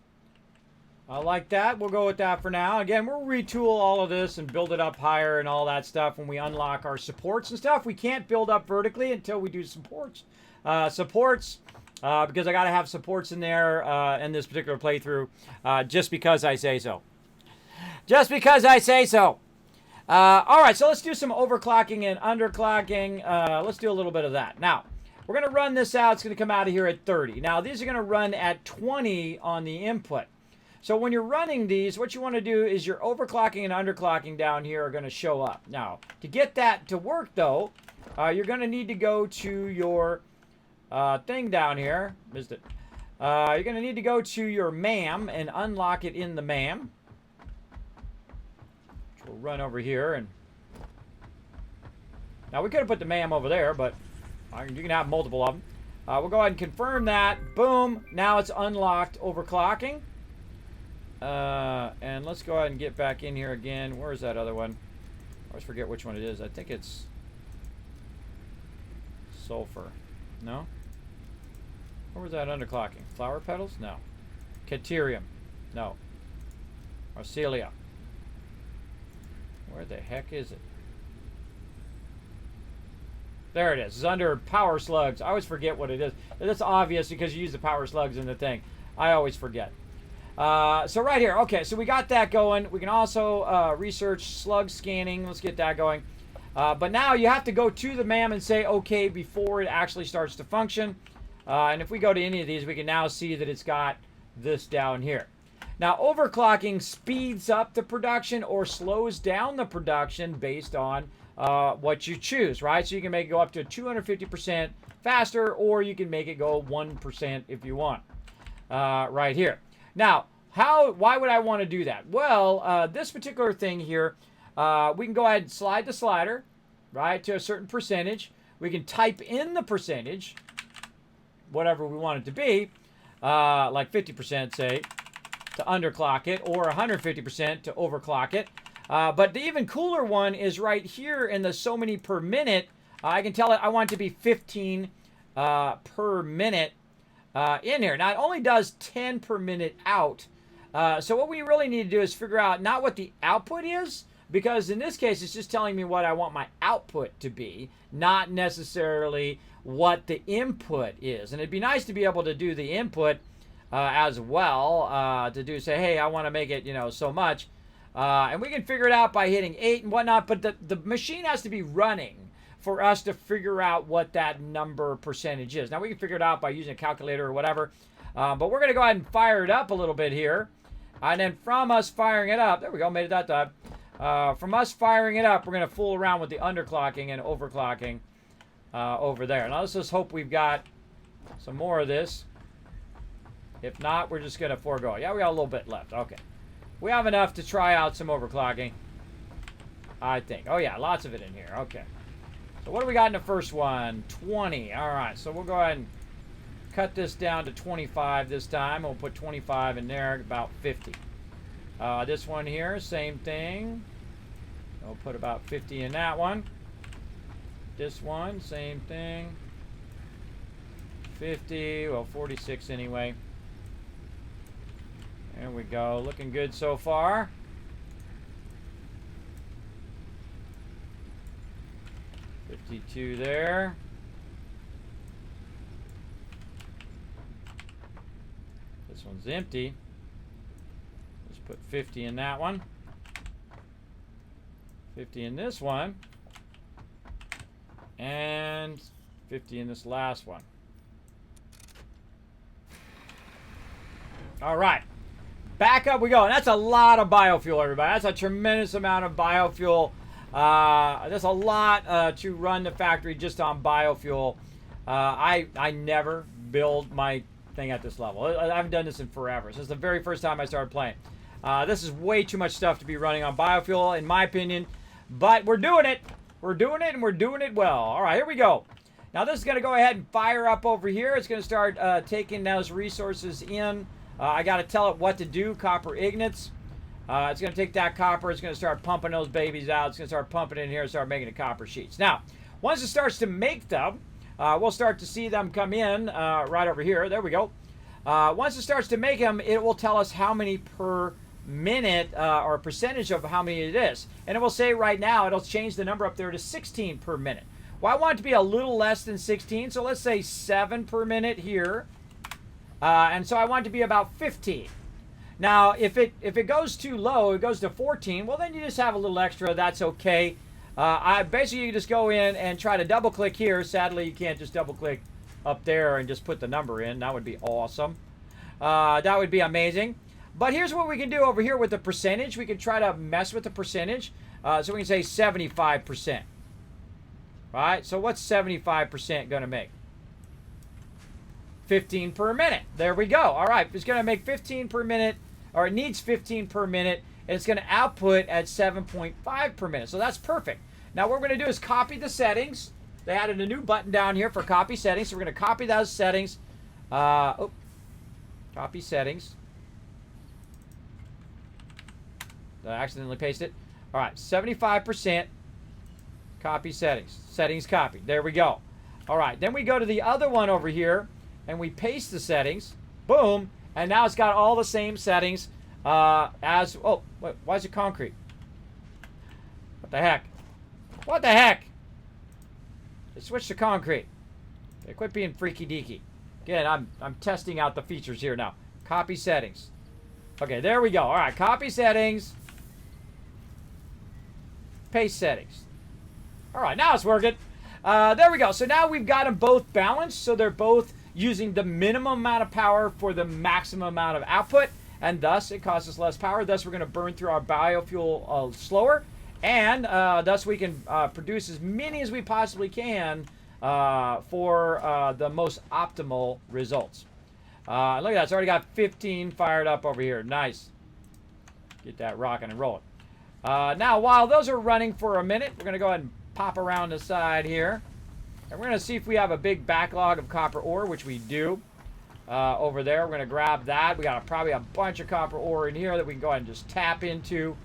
I like that. We'll go with that for now. Again, we'll retool all of this and build it up higher and all that stuff when we unlock our supports and stuff. We can't build up vertically until we do supports. Because I got to have supports in there in this particular playthrough just because I say so. Just because I say so. All right, so let's do some overclocking and underclocking. Let's do a little bit of that. Now, we're going to run this out. It's going to come out of here at 30. Now, these are going to run at 20 on the input. So when you're running these, what you want to do is your overclocking and underclocking down here are going to show up. Now, to get that to work, though, you're going to need to go to your thing down here. Missed it. You're going to need to go to your MAM and unlock it in the MAM. We'll run over here and now we could have put the MAM over there, but you can have multiple of them. We'll go ahead and confirm that. Boom. Now it's unlocked overclocking. And let's go ahead and get back in here again. Where's that other one? I always forget which one it is. I think it's sulfur. No? Where was that underclocking? Flower petals? No. Caterium? No. Arcelia? Where the heck is it? There it is. It's under power slugs. I always forget what it is. That's obvious because you use the power slugs in the thing. I always forget. So right here. Okay, so we got that going. We can also research slug scanning. Let's get that going. But now you have to go to the MAM and say okay before it actually starts to function. And if we go to any of these, we can now see that it's got this down here. Now, overclocking speeds up the production or slows down the production based on what you choose, right? So you can make it go up to 250% faster, or you can make it go 1% if you want, right here. Now, why would I want to do that? Well, this particular thing here, we can go ahead and slide the slider, right, to a certain percentage. We can type in the percentage, whatever we want it to be, like 50%, say, to underclock it, or 150% to overclock it. But the even cooler one is right here in the so many per minute. I can tell it I want it to be 15 per minute in here. Now, it only does 10 per minute out. So what we really need to do is figure out not what the output is, because in this case, it's just telling me what I want my output to be, not necessarily what the input is. And it'd be nice to be able to do the input as well, to do say, hey, I want to make it, you know, so much. And we can figure it out by hitting 8 and whatnot, but the machine has to be running for us to figure out what that number percentage is. Now, we can figure it out by using a calculator or whatever, but we're going to go ahead and fire it up a little bit here. And then from us firing it up, there we go, made it that time. From us firing it up, we're going to fool around with the underclocking and overclocking over there. Now, let's just hope we've got some more of this. If not, we're just going to forego it. Yeah, we got a little bit left. Okay. We have enough to try out some overclocking, I think. Oh, yeah, lots of it in here. Okay. So what do we got in the first one? 20. All right, so we'll go ahead and cut this down to 25 this time. We'll put 25 in there, about 50. This one here, same thing. We'll put about 50 in that one. This one, same thing. 50, well, 46 anyway. There we go. Looking good so far. $52 there. This one's empty. Let's put 50 in that one. 50 in this one. And 50 in this last one. All right. Back up we go. And that's a lot of biofuel, everybody. That's a tremendous amount of biofuel. That's a lot to run the factory just on biofuel. I never build my thing at this level. I haven't done this in forever. This is the very first time I started playing. This is way too much stuff to be running on biofuel, in my opinion. But we're doing it. We're doing it, and we're doing it well. All right, here we go. Now, this is going to go ahead and fire up over here. It's going to start taking those resources in. I got to tell it what to do, copper ignits. It's going to take that copper. It's going to start pumping those babies out. It's going to start pumping in here and start making the copper sheets. Now, once it starts to make them, we'll start to see them come in right over here. There we go. Once it starts to make them, it will tell us how many per minute or percentage of how many it is. And it will say right now, it'll change the number up there to 16 per minute. Well, I want it to be a little less than 16, so let's say 7 per minute here. And so I want it to be about 15. Now, if it goes too low, it goes to 14, well, then you just have a little extra. That's okay. Basically, you just go in and try to double-click here. Sadly, you can't just double-click up there and just put the number in. That would be awesome. That would be amazing. But here's what we can do over here with the percentage. We can try to mess with the percentage. So we can say 75%. Right? So what's 75% going to make? 15 per minute. There we go. All right. It's going to make 15 per minute, or it needs 15 per minute, and it's going to output at 7.5 per minute. So that's perfect. Now what we're going to do is copy the settings. They added a new button down here for copy settings. So we're going to copy those settings. Copy settings. Did I accidentally paste it? All right, 75%. Copy settings. Settings copied. There we go. All right, then we go to the other one over here, and we paste the settings. Boom. And now it's got all the same settings as... Oh, wait, why is it concrete? What the heck? What the heck? It switched to concrete. Okay, quit being freaky deaky. Again, I'm testing out the features here now. Copy settings. Okay, there we go. All right, copy settings. Paste settings. All right, now it's working. There we go. So now we've got them both balanced. So they're both using the minimum amount of power for the maximum amount of output. And thus, it costs us less power. Thus, we're going to burn through our biofuel slower. And thus, we can produce as many as we possibly can for the most optimal results. Look at that. It's already got 15 fired up over here. Nice. Get that rocking and rolling. Now, while those are running for a minute, we're going to go ahead and pop around the side here. And we're going to see if we have a big backlog of copper ore, which we do. Over there, we're going to grab that. We got probably a bunch of copper ore in here that we can go ahead and just tap into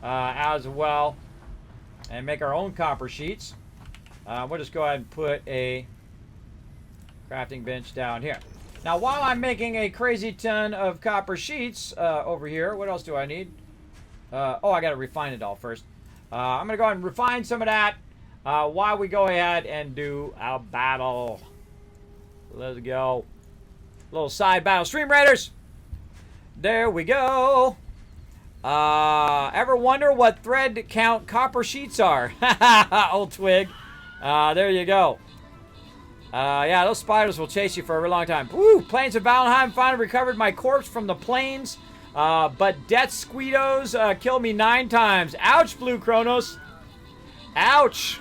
as well. And make our own copper sheets. We'll just go ahead and put a crafting bench down here. Now, while I'm making a crazy ton of copper sheets over here, what else do I need? Oh, I got to refine it all first. I'm going to go ahead and refine some of that while we go ahead and do our battle. Let's go. Little side battle. Stream Raiders! There we go. Ever wonder what thread count copper sheets are? Old twig. There you go. Yeah, those spiders will chase you for a very long time. Woo! Plains of Valheim finally recovered my corpse from the plains. But Death Squeedos killed me 9 times. Ouch, Blue Kronos. Ouch.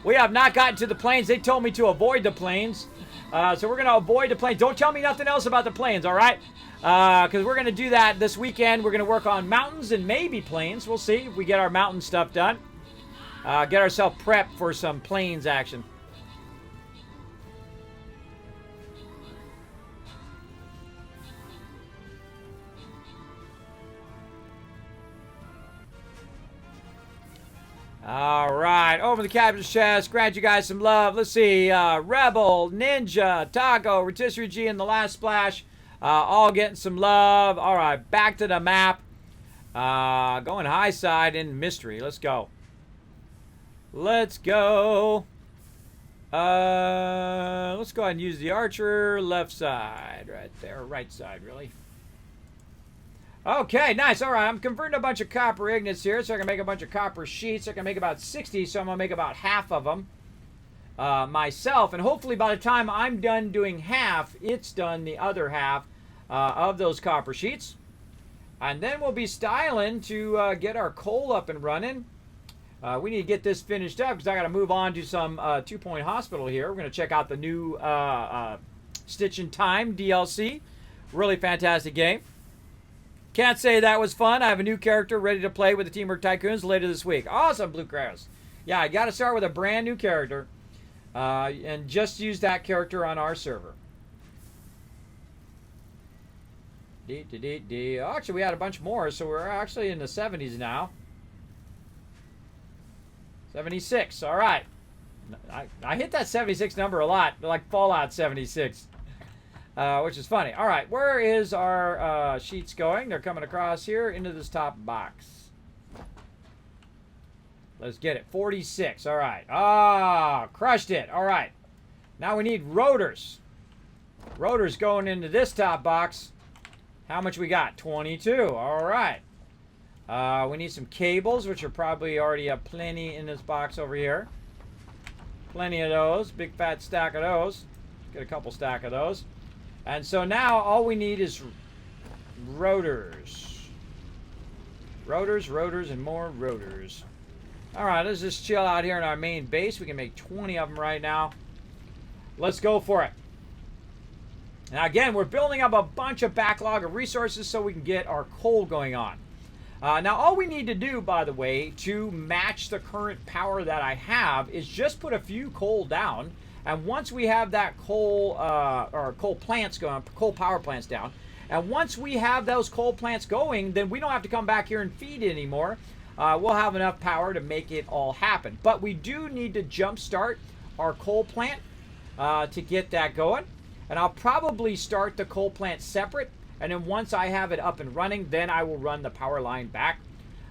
We have not gotten to the plains. They told me to avoid the plains. So we're going to avoid the plains. Don't tell me nothing else about the plains, all right? Because we're going to do that this weekend. We're going to work on mountains and maybe plains. We'll see if we get our mountain stuff done. Get ourselves prepped for some plains action. All right, over the captain's chest. Grant you guys some love. Let's see. Rebel, Ninja, Taco, Rotisserie G, and the Last Splash. All getting some love. All right, back to the map. Going high side in mystery. Let's go. Let's go. Let's go ahead and use the archer. Left side. Right there. Right side, really. Okay, nice. All right, I'm converting a bunch of copper ingots here so I can make a bunch of copper sheets. I can make about 60, so I'm going to make about half of them myself. And hopefully by the time I'm done doing half, it's done the other half of those copper sheets. And then we'll be styling to get our coal up and running. We need to get this finished up because I got to move on to some 2 Point Hospital here. We're going to check out the new Stitch in Time DLC. Really fantastic game. Can't say that was fun. I have a new character ready to play with the Teamwork Tycoons later this week. Awesome, Blue Cross. Yeah, I got to start with a brand new character and just use that character on our server. Oh, actually, we had a bunch more, so we're actually in the 70s now. 76. All right. I hit that 76 number a lot, like Fallout 76. Which is funny. All right, where is our sheets going? They're coming across here into this top box. Let's get it. 46. All right. Ah, crushed it. All right. Now we need rotors. Rotors going into this top box. How much we got? 22. All right. We need some cables, which are probably already plenty in this box over here. Plenty of those. Big fat stack of those. Get a couple stack of those. And so now all we need is rotors. Rotors, rotors, and more rotors. All right, let's just chill out here in our main base. We can make 20 of them right now. Let's go for it. Now, again, we're building up a bunch of backlog of resources so we can get our coal going on. Now, all we need to do, by the way, to match the current power that I have is just put a few coal down. And once we have that coal, or coal plants going, coal power plants down, And once we have those coal plants going, then we don't have to come back here and feed anymore. We'll have enough power to make it all happen. But we do need to jumpstart our coal plant to get that going. And I'll probably start the coal plant separate. And then once I have it up and running, then I will run the power line back.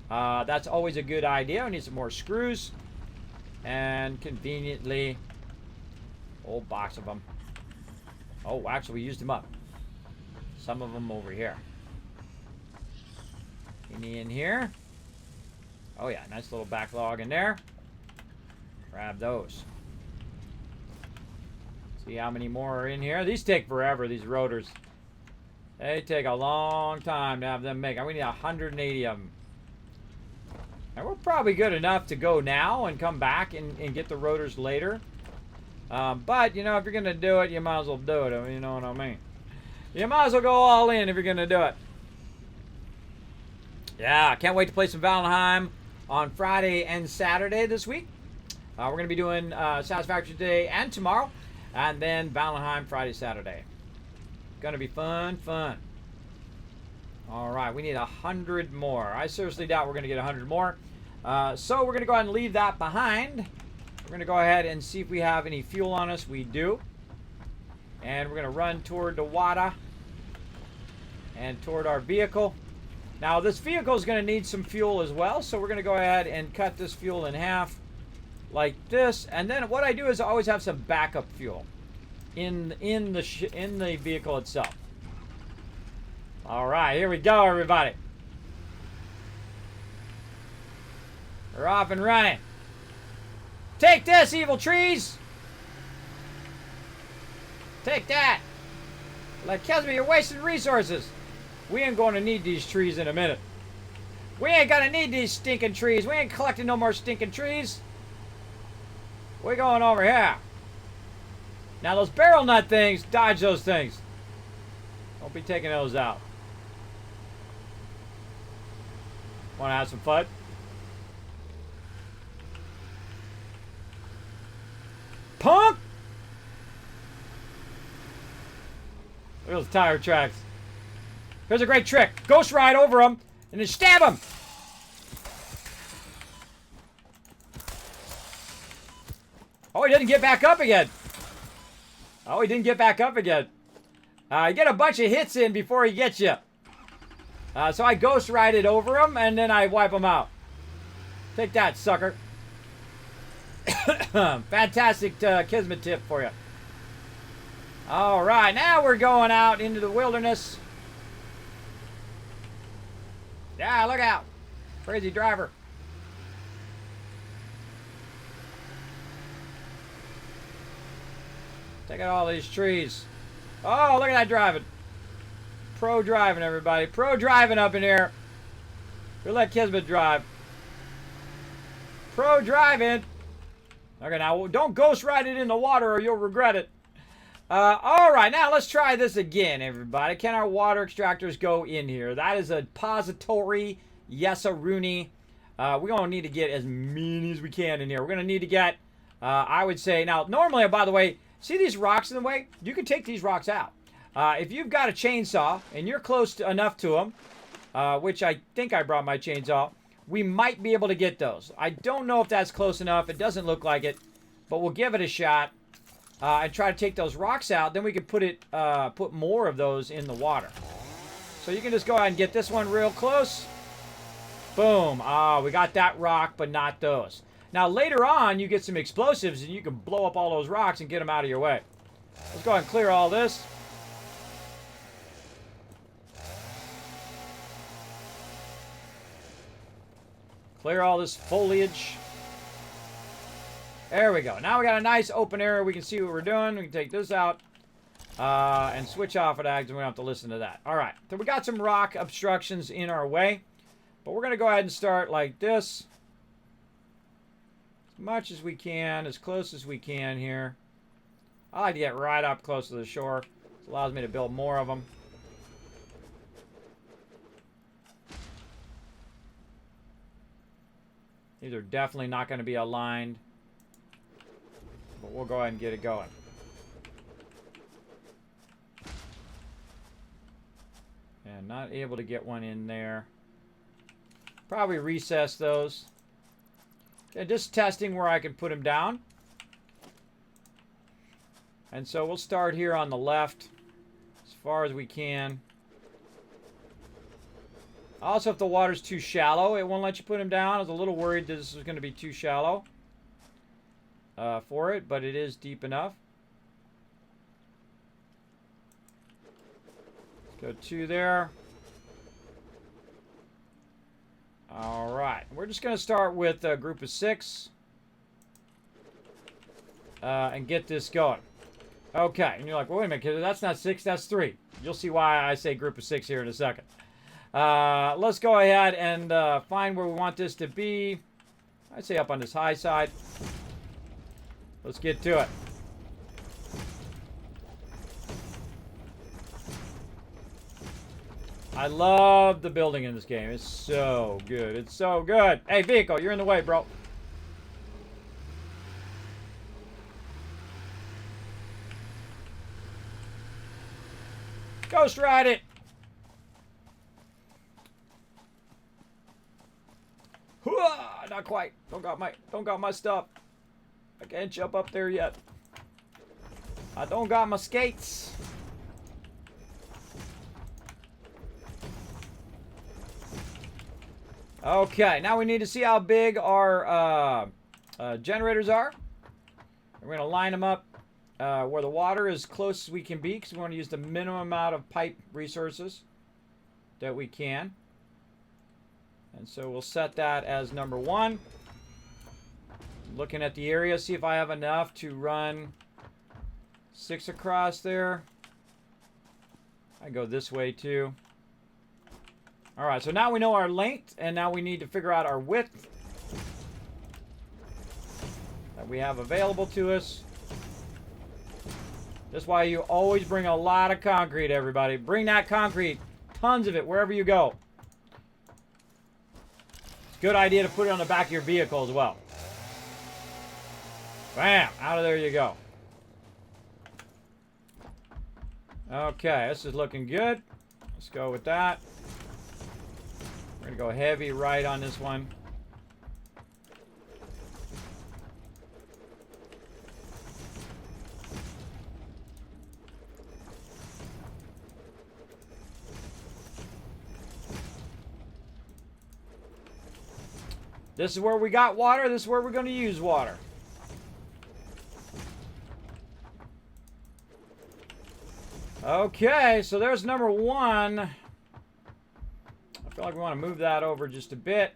That's always a good idea. I need some more screws. And conveniently, whole box of them. Oh, actually, we used them up. Some of them over here. Any in here? Oh, yeah. Nice little backlog in there. Grab those. See how many more are in here. These take forever, these rotors. They take a long time to have them make. We need 180 of them. And we're probably good enough to go now and come back and get the rotors later. But, you know, if you're going to do it, you might as well do it. You know what I mean? You might as well go all in if you're going to do it. Yeah, I can't wait to play some Valheim on Friday and Saturday this week. We're going to be doing Satisfactory today and tomorrow. And then Valheim Friday, Saturday. Going to be fun. All right, we need 100 more. I seriously doubt we're going to get 100 more. So we're going to go ahead and leave that behind. We're going to go ahead and see if we have any fuel on us. We do. And we're going to run toward the water and toward our vehicle. Now, this vehicle is going to need some fuel as well. So we're going to go ahead and cut this fuel in half like this. And then what I do is I always have some backup fuel in the vehicle itself. All right, here we go, everybody. We're off and running. Take this, evil trees. Take that. Like Kismet, you're wasting resources. We ain't going to need these trees in a minute. We ain't going to need these stinking trees. We ain't collecting no more stinking trees. We're going over here. Now, those barrel nut things, dodge those things. Don't be taking those out. Want to have some fun? Punk! Look at those tire tracks. Here's a great trick. Ghost ride over them and then stab them. Oh, he didn't get back up again. Oh, he didn't get back up again. You get a bunch of hits in before he gets you. So I ghost ride it over him, and then I wipe him out. Take that, sucker. Fantastic Kismet tip for you. All right, now we're going out into the wilderness. Yeah, look out. Crazy driver. Take out all these trees. Oh, look at that driving. Pro driving, everybody. Pro driving up in here. We'll let Kismet drive. Pro driving. Okay, now don't ghost ride it in the water or you'll regret it. All right, now let's try this again, everybody. Can our water extractors go in here? That is a pository yes-a-rooney. We're going to need to get as many as we can in here. We're going to need to get, I would say, now, normally, by the way, see these rocks in the way? You can take these rocks out. If you've got a chainsaw and you're close enough to them, which I think I brought my chainsaw, we might be able to get those. I don't know if that's close enough. It doesn't look like it, but we'll give it a shot and try to take those rocks out. Then we can put more of those in the water. So you can just go ahead and get this one real close. Boom. We got that rock, but not those. Now, later on, you get some explosives, and you can blow up all those rocks and get them out of your way. Let's go ahead and clear all this. Clear all this foliage. There we go. Now we got a nice open area. We can see what we're doing. We can take this out and switch off of that because we don't have to listen to that. All right. So we got some rock obstructions in our way. But we're going to go ahead and start like this. As much as we can, as close as we can here. I like to get right up close to the shore. This allows me to build more of them. These are definitely not going to be aligned. But we'll go ahead and get it going. not able to get one in there. Probably recess those. Okay, just testing where I can put them down. And so we'll start here on the left as far as we can. Also, if the water's too shallow, it won't let you put them down. I was a little worried that this was going to be too shallow for it, but it is deep enough. Let's go 2 there. All right. We're just going to start with a group of 6 and get this going. Okay. And you're like, well, wait a minute, kid. That's not 6. That's 3. You'll see why I say group of 6 here in a second. Let's go ahead and find where we want this to be. I'd say up on this high side. Let's get to it. I love the building in this game. It's so good. It's so good. Hey, vehicle, you're in the way, bro. Ghost ride it. Hooah! Not quite. Don't got my stuff. I can't jump up there yet. I don't got my skates. Okay, now we need to see how big our generators are. We're going to line them up where the water is close as we can be, because we want to use the minimum amount of pipe resources that we can. And so we'll set that as number 1. Looking at the area, see if I have enough to run 6 across there. I go this way too. All right, so now we know our length, and now we need to figure out our width that we have available to us. That's why you always bring a lot of concrete, everybody. Bring that concrete, tons of it, wherever you go. It's a good idea to put it on the back of your vehicle as well. Bam! Out of there you go. Okay, this is looking good. Let's go with that. We're going to go heavy right on this one. This is where we got water. This is where we're going to use water. Okay, so there's number 1. I feel like we want to move that over just a bit.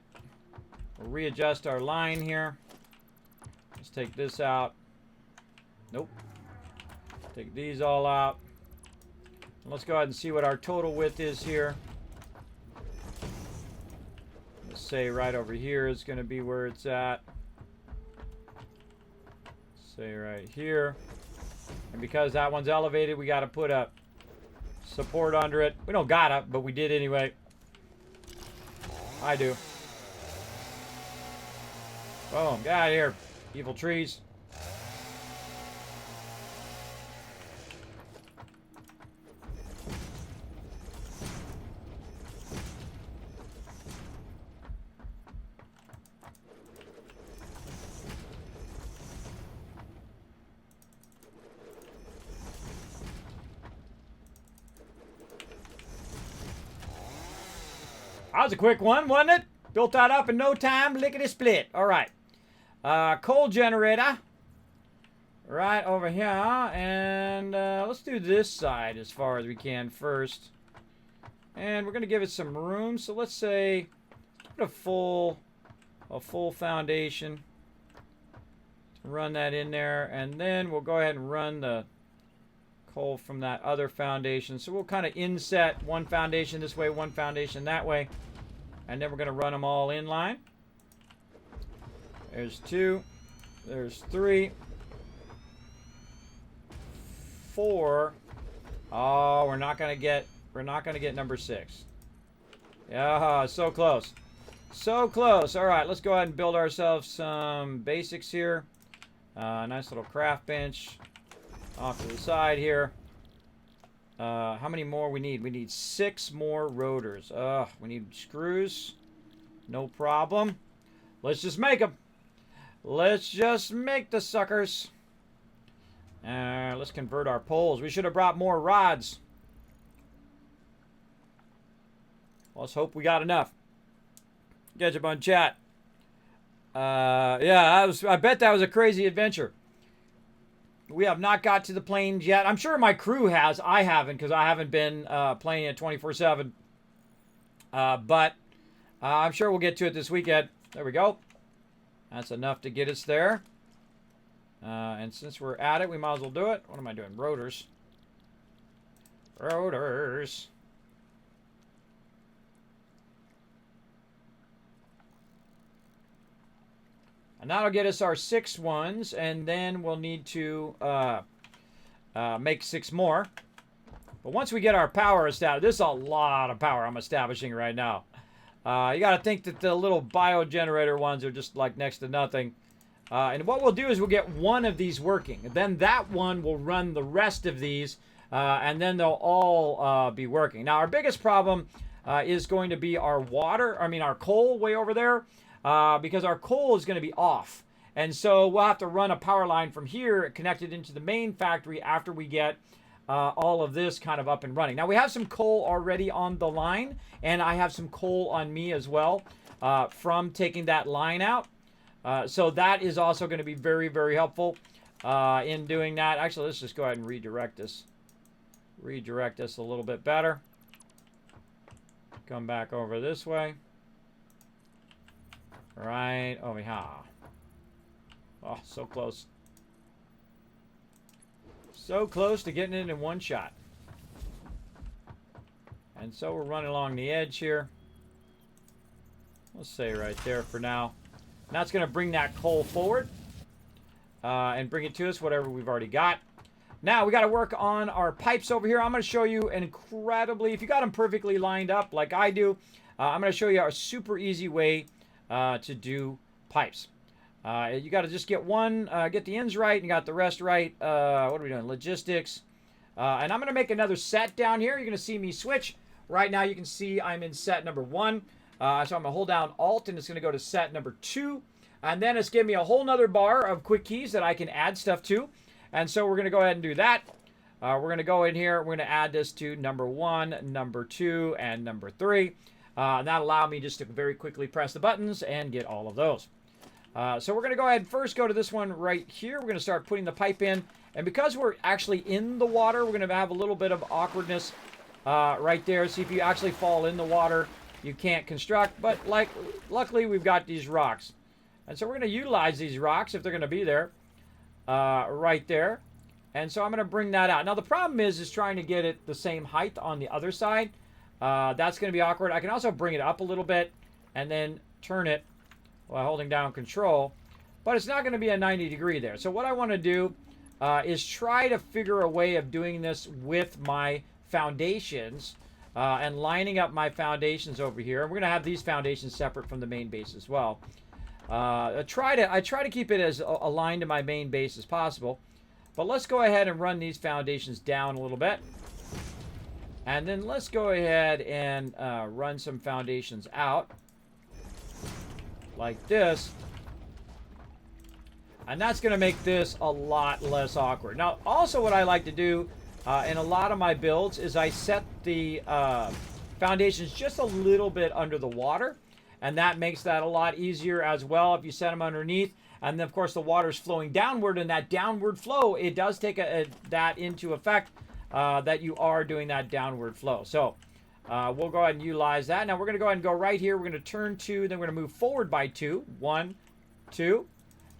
We'll readjust our line here. Let's take this out. Nope. Take these all out. And let's go ahead and see what our total width is here. Let's say right over here is going to be where it's at. Say right here. And because that one's elevated, we got to put a support under it. We don't gotta, but we did anyway. I do. Boom. Get out of here, evil trees. That was a quick one, wasn't it? Built that up in no time, lickety split. All right. Coal generator. Right over here. And let's do this side as far as we can first. And we're going to give it some room. So let's say put a full foundation. Run that in there. And then we'll go ahead and run the coal from that other foundation. So we'll kind of inset one foundation this way, one foundation that way. And then we're going to run them all in line. There's 2. There's 3. 4. Oh, we're not going to get number 6. Yeah, so close. So close. All right, let's go ahead and build ourselves some basics here. Nice little craft bench off to the side here. How many more we need? We need 6 more rotors. We need screws. No problem. Let's just make them. Let's just make the suckers. Let's convert our poles. We should have brought more rods. Let's hope we got enough. Catch up on chat. Yeah, I bet that was a crazy adventure. We have not got to the plains yet. I'm sure my crew has. I haven't, because I haven't been playing it 24/7. But I'm sure we'll get to it this weekend. There we go. That's enough to get us there. And since we're at it, we might as well do it. What am I doing? Rotors. Rotors. And that'll get us our 6 ones, and then we'll need to make 6 more. But once we get our power established, this is a lot of power I'm establishing right now. You got to think that the little biogenerator ones are just like next to nothing. And what we'll do is we'll get one of these working. And then that one will run the rest of these, and then they'll all be working. Now, our biggest problem is going to be our our coal way over there. Because our coal is going to be off. And so we'll have to run a power line from here connected into the main factory after we get all of this kind of up and running. Now, we have some coal already on the line, and I have some coal on me as well from taking that line out. So that is also going to be very, very helpful in doing that. Actually, let's just go ahead and redirect this. Redirect this a little bit better. Come back over this way. Right over here. Oh, so close. So close to getting it in one shot. And so we're running along the edge here. Let's say right there for now. And that's going to bring that coal forward. And bring it to us, whatever we've already got. Now, we got to work on our pipes over here. I'm going to show you an incredibly, if you got them perfectly lined up like I do, I'm going to show you a super easy way to do pipes. You got to just get get the ends right and you got the rest right. What are we doing? Logistics. And I'm going to make another set down here. You're going to see me switch. Right now you can see I'm in set number 1. So I'm going to hold down Alt and it's going to go to set number 2. And then it's giving me a whole nother bar of quick keys that I can add stuff to. And so we're going to go ahead and do that. We're going to go in here. We're going to add this to number 1, number 2, and number 3. And that'll allow me just to very quickly press the buttons and get all of those. So we're going to go ahead and first go to this one right here. We're going to start putting the pipe in. And because we're actually in the water, we're going to have a little bit of awkwardness right there. See, if you actually fall in the water, you can't construct. But luckily, we've got these rocks. And so we're going to utilize these rocks if they're going to be there right there. And so I'm going to bring that out. Now, the problem is trying to get it the same height on the other side. That's going to be awkward. I can also bring it up a little bit and then turn it while holding down control. But it's not going to be a 90 degree there. So what I want to do is try to figure a way of doing this with my foundations and lining up my foundations over here. We're going to have these foundations separate from the main base as well. I try to keep it as aligned to my main base as possible. But let's go ahead and run these foundations down a little bit. And then let's go ahead and run some foundations out. Like this. And that's going to make this a lot less awkward. Now, also what I like to do in a lot of my builds is I set the foundations just a little bit under the water. And that makes that a lot easier as well if you set them underneath. And then, of course, the water's flowing downward. And that downward flow, it does take that into effect that you are doing that downward flow. So we'll go ahead and utilize that. Now, we're going to go ahead and go right here. We're going to turn 2. Then we're going to move forward by 2. 1, 2.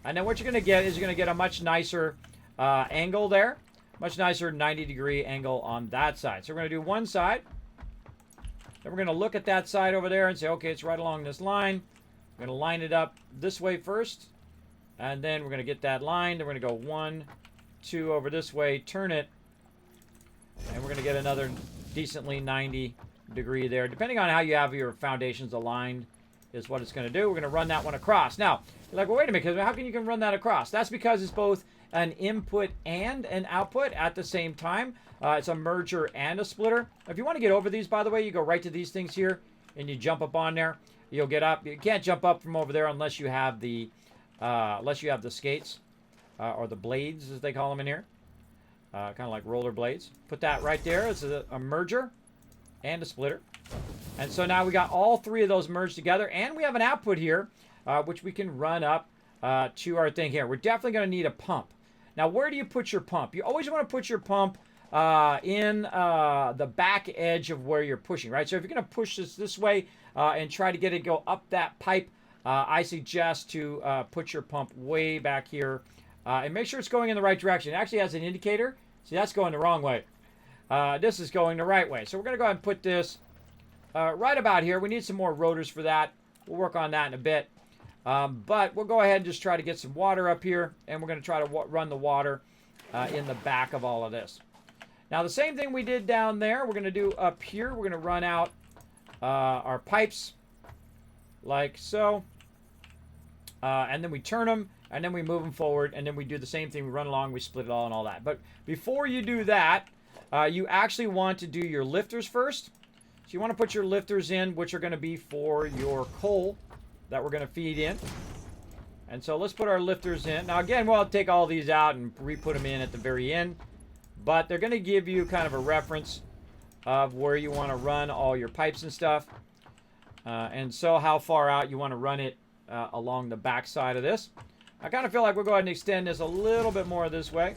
And then what you're going to get is you're going to get a much nicer angle there. Much nicer 90-degree angle on that side. So we're going to do one side. Then we're going to look at that side over there and say, okay, it's right along this line. We're going to line it up this way first. And then we're going to get that line. Then we're going to go 1, 2 over this way, turn it. And we're going to get another decently 90 degree there. Depending on how you have your foundations aligned is what it's going to do. We're going to run that one across. Now, you're like, well, wait a minute, how can you run that across? That's because it's both an input and an output at the same time. It's a merger and a splitter. If you want to get over these, by the way, you go right to these things here and you jump up on there. You'll get up. You can't jump up from over there unless you have the skates or the blades, as they call them in here. Kind of like roller blades. Put that right there. It's a merger and a splitter. And so now we got all three of those merged together, and we have an output here, which we can run up to our thing here. We're definitely going to need a pump. Now, where do you put your pump? You always want to put your pump in the back edge of where you're pushing, right? So if you're going to push this way and try to get it to go up that pipe, I suggest to put your pump way back here and make sure it's going in the right direction. It actually has an indicator. See, that's going the wrong way. This is going the right way. So we're going to go ahead and put this right about here. We need some more rotors for that. We'll work on that in a bit. But we'll go ahead and just try to get some water up here, and we're going to try to run the water in the back of all of this. Now, the same thing we did down there, we're going to do up here. We're going to run out our pipes like so. And then we turn them, and then we move them forward, and then we do the same thing. We run along, we split it all and all that. But before you do that, you actually want to do your lifters first. So you want to put your lifters in, which are going to be for your coal that we're going to feed in. And so let's put our lifters in. Now, again, we'll take all these out and re-put them in at the very end. But they're going to give you kind of a reference of where you want to run all your pipes and stuff. And so how far out you want to run it along the back side of this. I kind of feel like we'll go ahead and extend this a little bit more this way.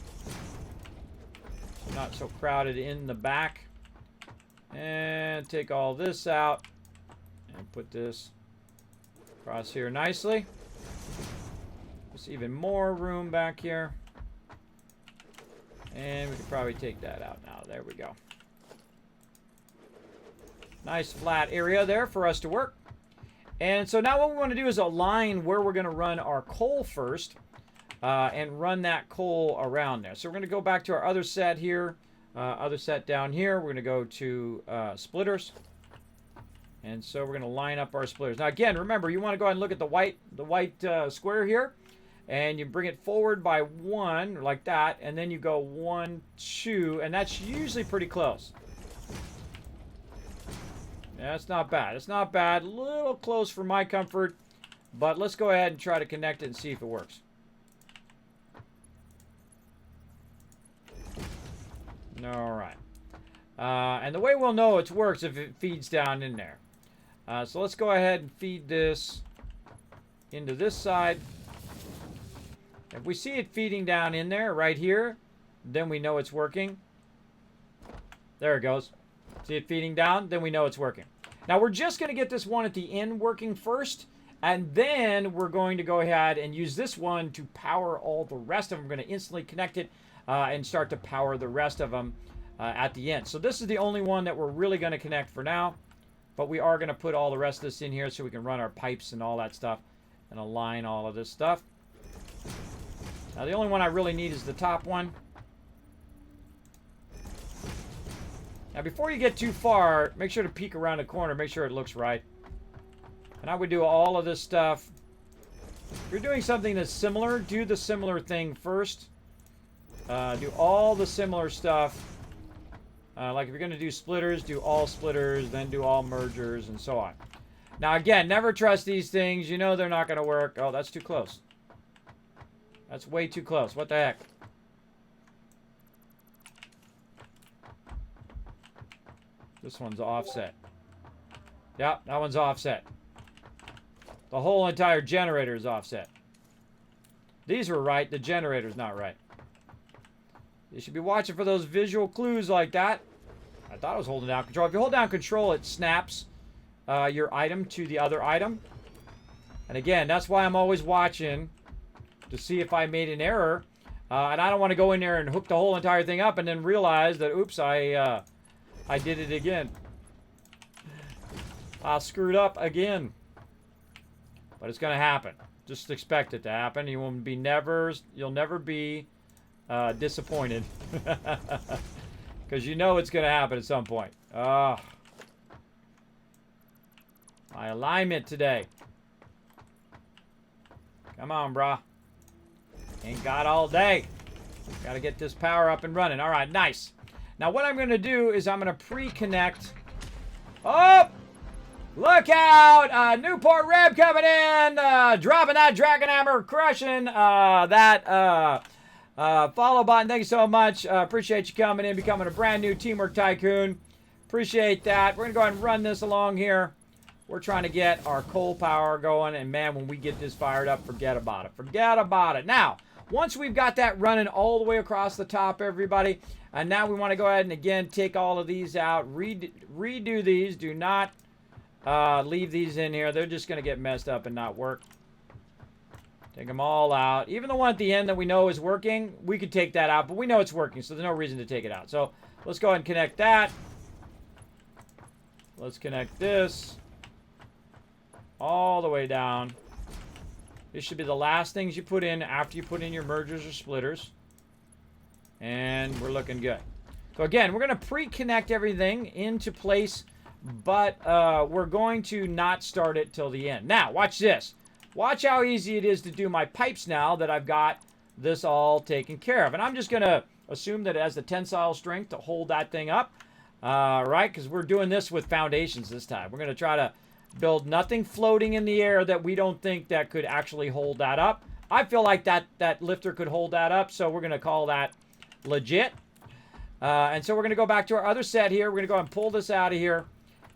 Not so crowded in the back. And take all this out and put this across here nicely. There's even more room back here. And we can probably take that out now. There we go. Nice flat area there for us to work. And so now what we want to do is align where we're going to run our coal first. And run that coal around there. So we're going to go back to our other set here. Other set down here. We're going to go to splitters. And so we're going to line up our splitters. Now again, remember, you want to go ahead and look at the white square here. And you bring it forward by 1, like that. And then you go 1, 2. And that's usually pretty close. Yeah, it's not bad. It's not bad. A little close for my comfort. But let's go ahead and try to connect it and see if it works. All right. And the way we'll know it works if it feeds down in there. So let's go ahead and feed this into this side. If we see it feeding down in there right here, then we know it's working. There it goes. See it feeding down? Then we know it's working. Now we're just going to get this one at the end working first. And then we're going to go ahead and use this one to power all the rest of them. We're going to instantly connect it and start to power the rest of them at the end. So this is the only one that we're really going to connect for now. But we are going to put all the rest of this in here so we can run our pipes and all that stuff and align all of this stuff. Now the only one I really need is the top one. Now before you get too far, make sure to peek around the corner, make sure it looks right. And I would do all of this stuff. If you're doing something that's similar, do the similar thing first. Do all the similar stuff. Like if you're going to do splitters, do all splitters, then do all mergers, and so on. Now again, never trust these things. You know they're not going to work. Oh, that's too close. That's way too close. What the heck? This one's offset. Yeah, that one's offset. The whole entire generator is offset. These were right. The generator's not right. You should be watching for those visual clues like that. I thought I was holding down control. If you hold down control, it snaps your item to the other item. And again, that's why I'm always watching to see if I made an error. And I don't want to go in there and hook the whole entire thing up and then realize that, oops, I did it again. I screwed up again. But it's going to happen. Just expect it to happen. You'll never be disappointed. Because you know it's going to happen at some point. My alignment today. Come on, brah. Ain't got all day. Got to get this power up and running. All right, nice. Now what I'm going to do is I'm going to pre-connect. Oh! Look out! Newport Reb coming in! Dropping that Dragon Hammer, crushing that follow button. Thank you so much. Appreciate you coming in, becoming a brand new Teamwork Tycoon. Appreciate that. We're going to go ahead and run this along here. We're trying to get our coal power going, and man, when we get this fired up, forget about it. Forget about it. Now, once we've got that running all the way across the top, everybody, and now we want to go ahead and again take all of these out, redo these. Do not leave these in here. They're just going to get messed up and not work. Take them all out. Even the one at the end that we know is working, we could take that out, but we know it's working, so there's no reason to take it out. So let's go ahead and connect that. Let's connect this all the way down. This should be the last things you put in after you put in your mergers or splitters. And we're looking good. So again, we're going to pre-connect everything into place, but we're going to not start it till the end. Now, watch this. Watch how easy it is to do my pipes now that I've got this all taken care of. And I'm just going to assume that it has the tensile strength to hold that thing up. Right? Because we're doing this with foundations this time. We're going to try to build nothing floating in the air that we don't think that could actually hold that up. I feel like that lifter could hold that up, so we're going to call that legit. And so we're going to go back to our other set here. We're going to go and pull this out of here,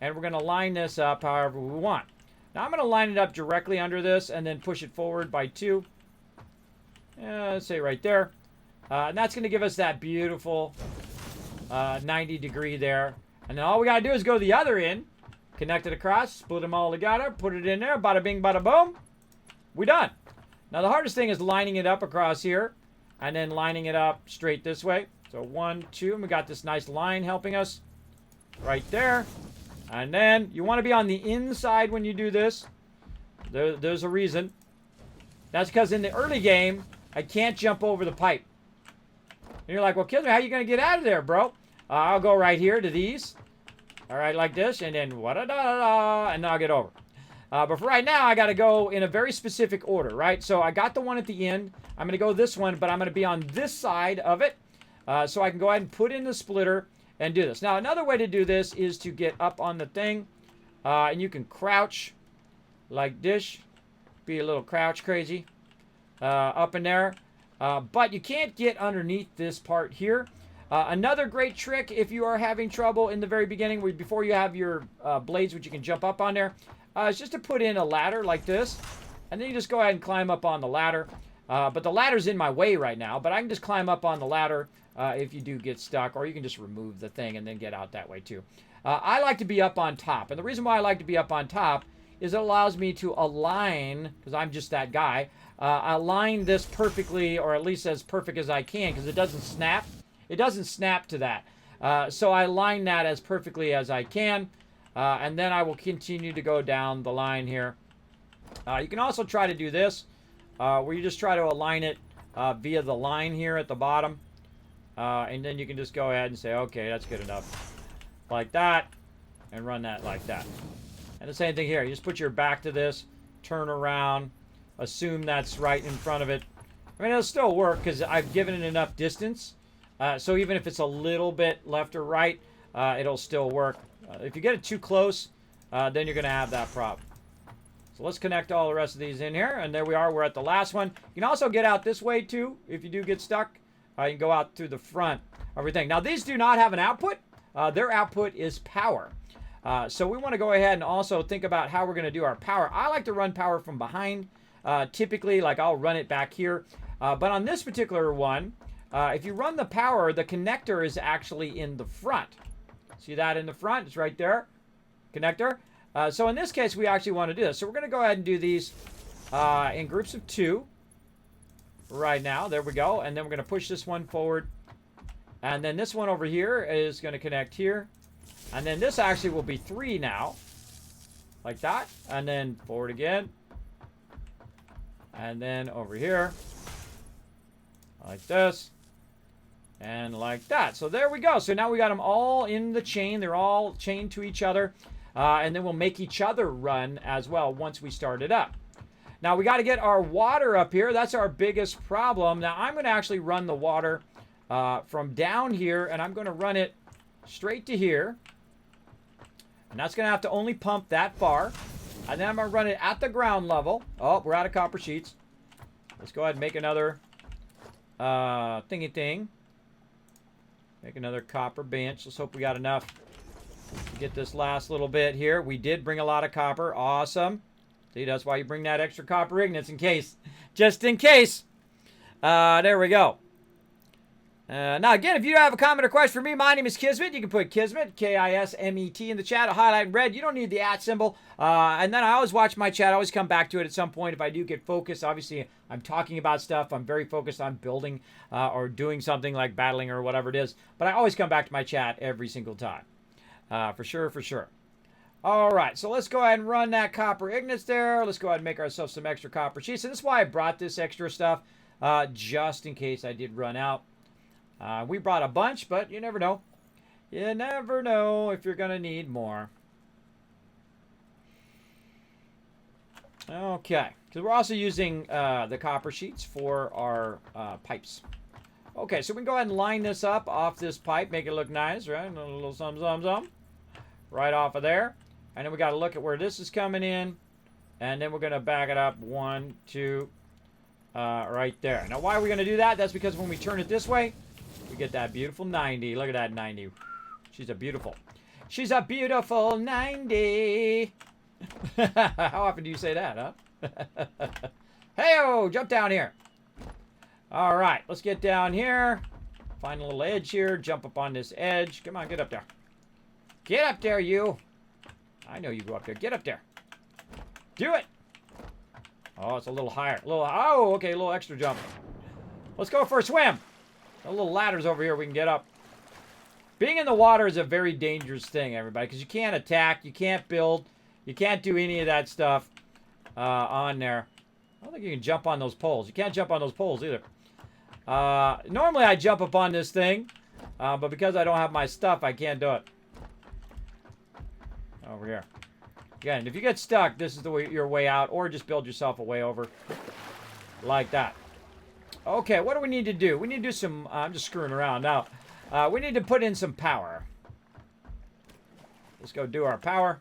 and we're going to line this up however we want. Now I'm going to line it up directly under this and then push it forward by 2. Let's say right there. And that's going to give us that beautiful 90 degree there. And then all we got to do is go to the other end, connect it across, split them all together, put it in there, bada bing, bada boom. We done. Now the hardest thing is lining it up across here and then lining it up straight this way. So 1, 2, and we got this nice line helping us right there. And then you want to be on the inside when you do this. There's a reason. That's because in the early game, I can't jump over the pipe. And you're like, well, Kismet, how are you going to get out of there, bro? I'll go right here to these. All right, like this, and then wa-da-da-da-da, and then I'll get over. But for right now, I got to go in a very specific order, right? So I got the one at the end. I'm going to go this one, but I'm going to be on this side of it. So I can go ahead and put in the splitter and do this. Now, another way to do this is to get up on the thing, and you can crouch like this. Be a little crouch crazy up in there. But you can't get underneath this part here. Another great trick if you are having trouble in the very beginning, before you have your blades which you can jump up on there, is just to put in a ladder like this. And then you just go ahead and climb up on the ladder. But the ladder's in my way right now, but I can just climb up on the ladder if you do get stuck, or you can just remove the thing and then get out that way too. I like to be up on top, and the reason why I like to be up on top is it allows me to align, because I'm just that guy, align this perfectly, or at least as perfect as I can, because it doesn't snap. It doesn't snap to that. So I line that as perfectly as I can, and then I will continue to go down the line here. You can also try to do this, where you just try to align it via the line here at the bottom. And then you can just go ahead and say, okay, that's good enough. Like that, and run that like that. And the same thing here. You just put your back to this, turn around, assume that's right in front of it. I mean, it'll still work because I've given it enough distance. So even if it's a little bit left or right, it'll still work. If you get it too close, then you're going to have that problem. So let's connect all the rest of these in here. And there we are. We're at the last one. You can also get out this way, too, if you do get stuck. You can go out through the front of everything. Now, these do not have an output. Their output is power. So we want to go ahead and also think about how we're going to do our power. I like to run power from behind. Typically, like I'll run it back here. But on this particular one, if you run the power, the connector is actually in the front. See that in the front? It's right there. Connector. So in this case, we actually want to do this. So we're going to go ahead and do these in groups of 2 right now. There we go. And then we're going to push this one forward. And then this one over here is going to connect here. And then this actually will be 3 now. Like that. And then forward again. And then over here. Like this. And like that. So there we go. So now we got them all in the chain. They're all chained to each other. And then we'll make each other run as well once we start it up. Now we got to get our water up here. That's our biggest problem. Now I'm going to actually run the water from down here, and I'm going to run it straight to here. And that's going to have to only pump that far. And then I'm going to run it at the ground level. Oh, we're out of copper sheets. Let's go ahead and make another thingy thing. Make another copper bench. Let's hope we got enough to get this last little bit here. We did bring a lot of copper. Awesome. See, that's why you bring that extra copper ingots in case. Just in case. There we go. Now, again, if you have a comment or question for me, my name is Kismet. You can put Kismet, K-I-S-M-E-T, in the chat. I'll highlight in red. You don't need the @ symbol. And then I always watch my chat. I always come back to it at some point if I do get focused. Obviously, I'm talking about stuff. I'm very focused on building or doing something like battling or whatever it is. But I always come back to my chat every single time. For sure, for sure. All right, so let's go ahead and run that copper ingots there. Let's go ahead and make ourselves some extra copper sheets. And this is why I brought this extra stuff, just in case I did run out. We brought a bunch, but you never know. You never know if you're going to need more. Okay, because we're also using the copper sheets for our pipes. Okay, so we can go ahead and line this up off this pipe, make it look nice, right? A little some. Right off of there. And then we got to look at where this is coming in. And then we're going to back it up 1, 2, right there. Now, why are we going to do that? That's because when we turn it this way, we get that beautiful 90. Look at that 90. She's a beautiful 90. How often do you say that, huh? Hey-oh, jump down here. All right, let's get down here. Find a little edge here. Jump up on this edge. Come on, get up there. Get up there, you. I know you go up there. Get up there. Do it. Oh, it's a little higher. Oh, okay, a little extra jump. Let's go for a swim. A little ladders over here we can get up. Being in the water is a very dangerous thing, everybody, because you can't attack, you can't build, you can't do any of that stuff on there. I don't think you can jump on those poles. You can't jump on those poles either. Normally I jump up on this thing, but because I don't have my stuff, I can't do it. Over here. Again, if you get stuck, this is your way out, or just build yourself a way over like that. Okay, what do we need to do? We need to do some... I'm just screwing around now. We need to put in some power. Let's go do our power.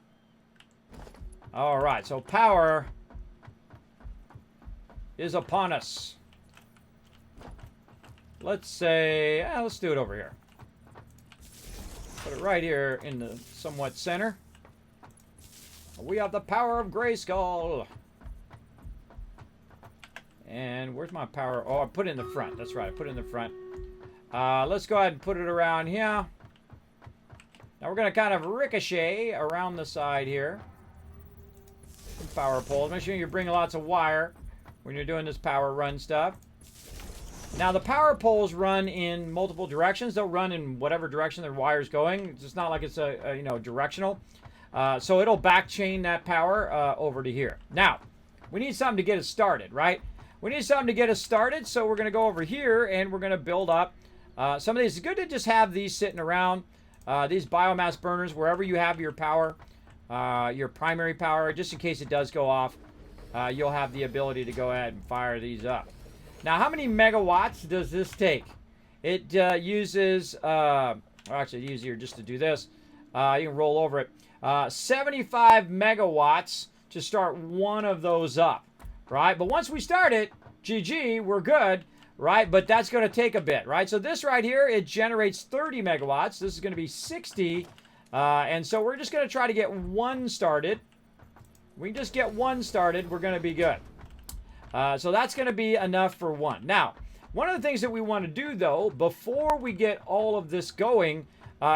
All right, so power is upon us. Let's say... let's do it over here. Put it right here in the somewhat center. We have the power of Grayskull. And where's my power? Oh, I put it in the front. That's right. I put it in the front. Let's go ahead and put it around here. Now we're going to kind of ricochet around the side here. Some power poles. Make sure you bring lots of wire when you're doing this power run stuff. Now the power poles run in multiple directions. They'll run in whatever direction their wire's going. It's just not like it's a directional. So it'll back chain that power over to here. Now, we need something to get us started, right? We need something to get us started, so we're going to go over here and we're going to build up some of these. It's good to just have these sitting around, these biomass burners, wherever you have your power, your primary power, just in case it does go off, you'll have the ability to go ahead and fire these up. Now, how many megawatts does this take? It uses, actually, it's easier just to do this. You can roll over it. 75 megawatts to start one of those up, right? But once we start it, GG, we're good, right? But that's going to take a bit, right? So this right here, it generates 30 megawatts. This is going to be 60. And so we're just going to try to get one started. We can just get one started. We're going to be good. So that's going to be enough for one. Now, one of the things that we want to do, though, before we get all of this going,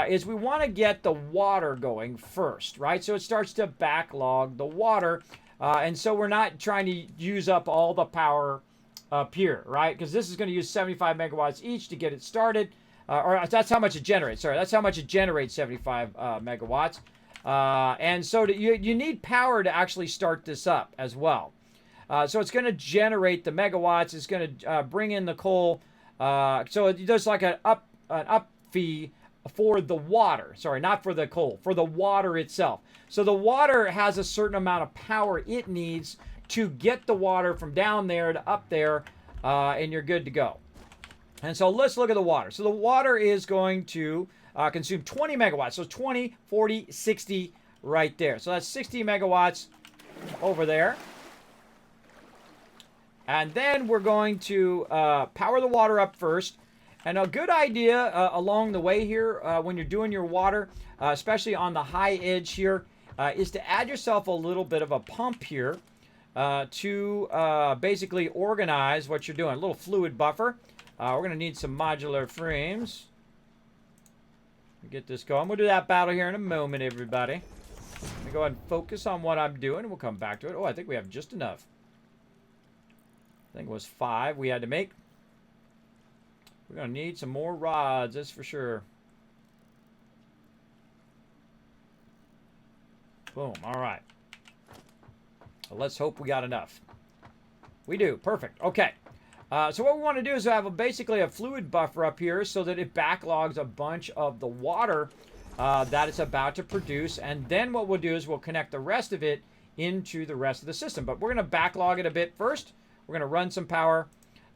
is we want to get the water going first, right? So it starts to backlog the water. And so we're not trying to use up all the power up here, right? Because this is going to use 75 megawatts each to get it started. Or that's how much it generates. Sorry, that's how much it generates, 75 megawatts. And so you need power to actually start this up as well. So it's going to generate the megawatts. It's going to bring in the coal. So there's like an up fee for the water. Sorry, not for the coal, for the water itself. So the water has a certain amount of power it needs to get the water from down there to up there, and you're good to go. And so let's look at the water. So the water is going to consume 20 megawatts. So 20, 40, 60 right there. So that's 60 megawatts over there. And then we're going to power the water up first. And a good idea along the way here when you're doing your water, especially on the high edge here, is to add yourself a little bit of a pump here to basically organize what you're doing. A little fluid buffer. We're going to need some modular frames. Get this going. We'll do that battle here in a moment, everybody. Let me go ahead and focus on what I'm doing, and we'll come back to it. Oh, I think we have just enough. I think it was 5 we had to make. We're going to need some more rods, that's for sure. Boom. All right. Well, let's hope we got enough. We do. Perfect. Okay. So what we want to do is have basically a fluid buffer up here so that it backlogs a bunch of the water that it's about to produce. And then what we'll do is we'll connect the rest of it into the rest of the system. But we're going to backlog it a bit first. We're going to run some power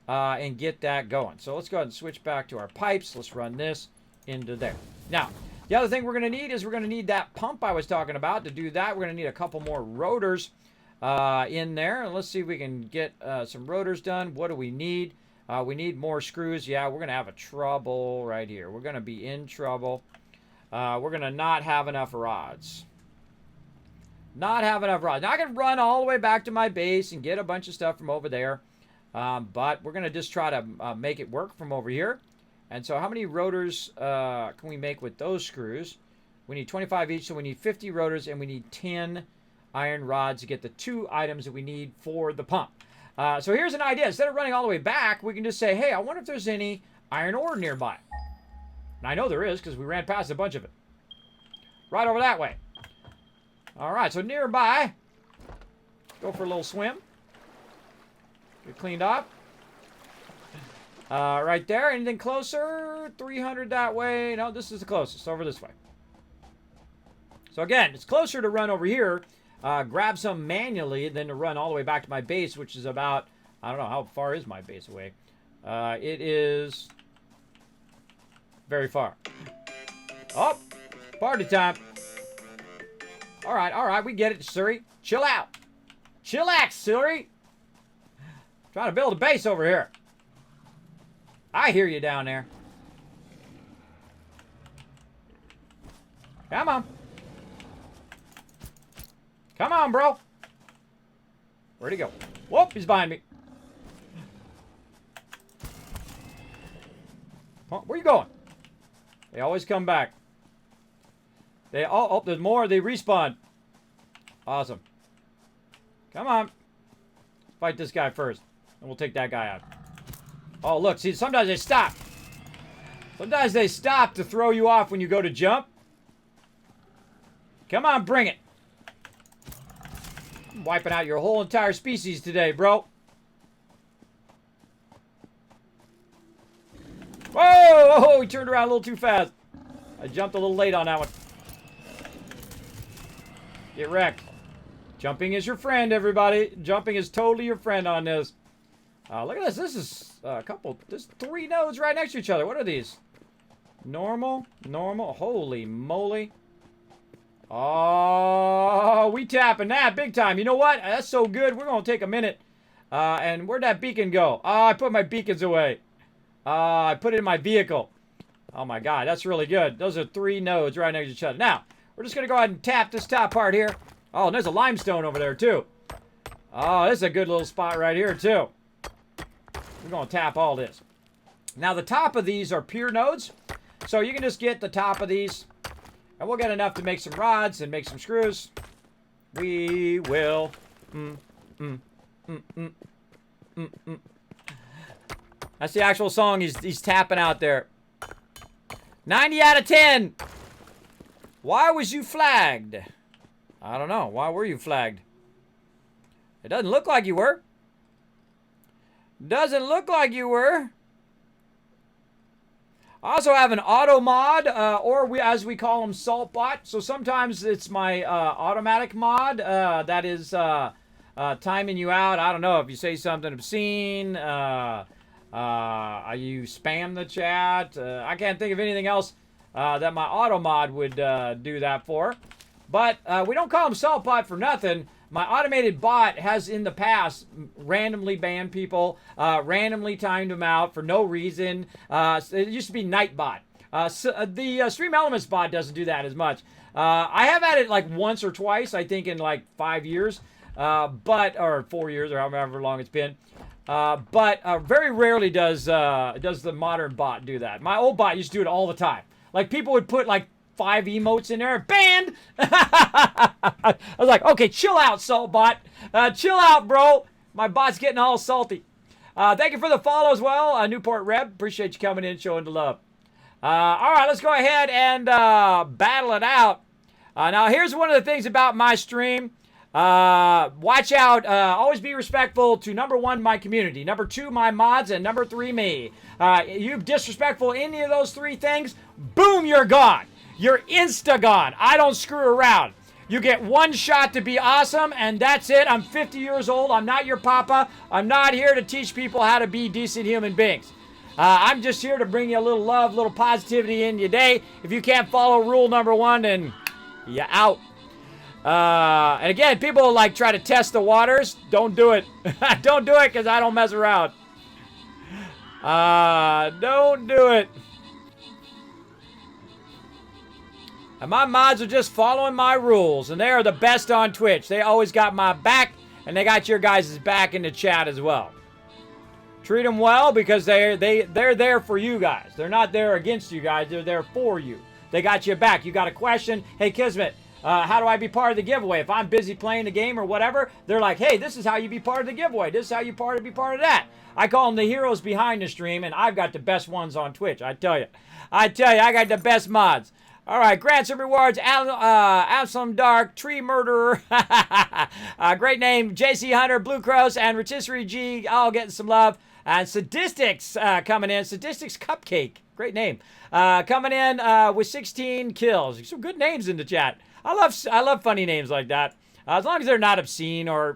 and get that going. So let's go ahead and switch back to our pipes. Let's run this into there. Now, the other thing we're going to need is we're going to need that pump I was talking about. To do that, we're going to need a couple more rotors in there. Let's see if we can get some rotors done. What do we need? We need more screws. Yeah, we're going to have a trouble right here. We're going to be in trouble. We're going to not have enough rods. Not have enough rods. Now I can run all the way back to my base and get a bunch of stuff from over there. But we're going to just try to make it work from over here. And so how many rotors can we make with those screws? We need 25 each, so we need 50 rotors, and we need 10 iron rods to get the 2 items that we need for the pump. So here's an idea. Instead of running all the way back, we can just say, hey, I wonder if there's any iron ore nearby. And I know there is because we ran past a bunch of it. Right over that way. All right, so nearby, go for a little swim. Get cleaned up. Right there. Anything closer? 300 that way. No, this is the closest. Over this way. So again, it's closer to run over here. Grab some manually than to run all the way back to my base, which is about, I don't know, how far is my base away? It is very far. Oh, party time. All right, we get it, Surrey. Chill out. Chillax, Surrey. Trying to build a base over here. I hear you down there. Come on. Come on, bro. Where'd he go? Whoop, he's behind me. Where you going? They always come back. They all, oh, there's more. They respawn. Awesome. Come on. Let's fight this guy first. And we'll take that guy out. Oh, look. See, sometimes they stop. Sometimes they stop to throw you off when you go to jump. Come on, bring it. I'm wiping out your whole entire species today, bro. Whoa! Oh, he turned around a little too fast. I jumped a little late on that one. Get wrecked. Jumping is your friend, everybody. Jumping is totally your friend on this. Look at this. This is a couple. There's 3 nodes right next to each other. What are these? Normal. Normal. Holy moly. Oh, we tapping that big time. You know what? That's so good. We're going to take a minute. And where'd that beacon go? Oh, I put my beacons away. I put it in my vehicle. Oh, my God. That's really good. Those are 3 nodes right next to each other. Now, we're just going to go ahead and tap this top part here. Oh, and there's a limestone over there, too. Oh, this is a good little spot right here, too. We're going to tap all this. Now, the top of these are pure nodes. So you can just get the top of these. And we'll get enough to make some rods and make some screws. We will. That's the actual song he's tapping out there. 90 out of 10. Why was you flagged? I don't know. Why were you flagged? It doesn't look like you were. Doesn't look like you were. I also have an auto mod, or as we call them, salt bot. So sometimes it's my automatic mod that is timing you out. I don't know if you say something obscene. You spam the chat. I can't think of anything else that my auto mod would do that for. But we don't call him Saltbot for nothing. My automated bot has in the past randomly banned people, randomly timed them out for no reason. It used to be Nightbot. The Stream Elements bot doesn't do that as much. I have had it like once or twice, I think in like 5 years, or 4 years, or however long it's been. But very rarely does the modern bot do that. My old bot used to do it all the time. Like people would put like 5 emotes in there, banned. I was like, okay, chill out, Saltbot. Chill out, bro. My bot's getting all salty. Thank you for the follow as well, Newport Reb. Appreciate you coming in, showing the love. All right, let's go ahead and battle it out. Now, here's one of the things about my stream. Watch out. Always be respectful to number 1, my community. Number 2, my mods. And number 3, me. You disrespectful any of those 3 things, boom, you're gone. You're insta-gone. I don't screw around. You get one shot to be awesome, and that's it. I'm 50 years old. I'm not your papa. I'm not here to teach people how to be decent human beings. I'm just here to bring you a little love, a little positivity in your day. If you can't follow rule number 1, then you're out. And again, people like try to test the waters. Don't do it. Don't do it because I don't mess around. Don't do it. And my mods are just following my rules, and they are the best on Twitch. They always got my back, and they got your guys' back in the chat as well. Treat them well because they're there for you guys. They're not there against you guys. They're there for you. They got your back. You got a question? Hey, Kismet, how do I be part of the giveaway? If I'm busy playing the game or whatever, they're like, hey, this is how you be part of the giveaway. This is how you be part of that. I call them the heroes behind the stream, and I've got the best ones on Twitch. I tell you, I got the best mods. All right, grants and rewards, Absalom Dark, Tree Murderer, great name, JC Hunter, Blue Cross, and Rotisserie G, all getting some love. And Sadistics coming in, Sadistics Cupcake, great name, coming in with 16 kills. Some good names in the chat. I love funny names like that, as long as they're not obscene or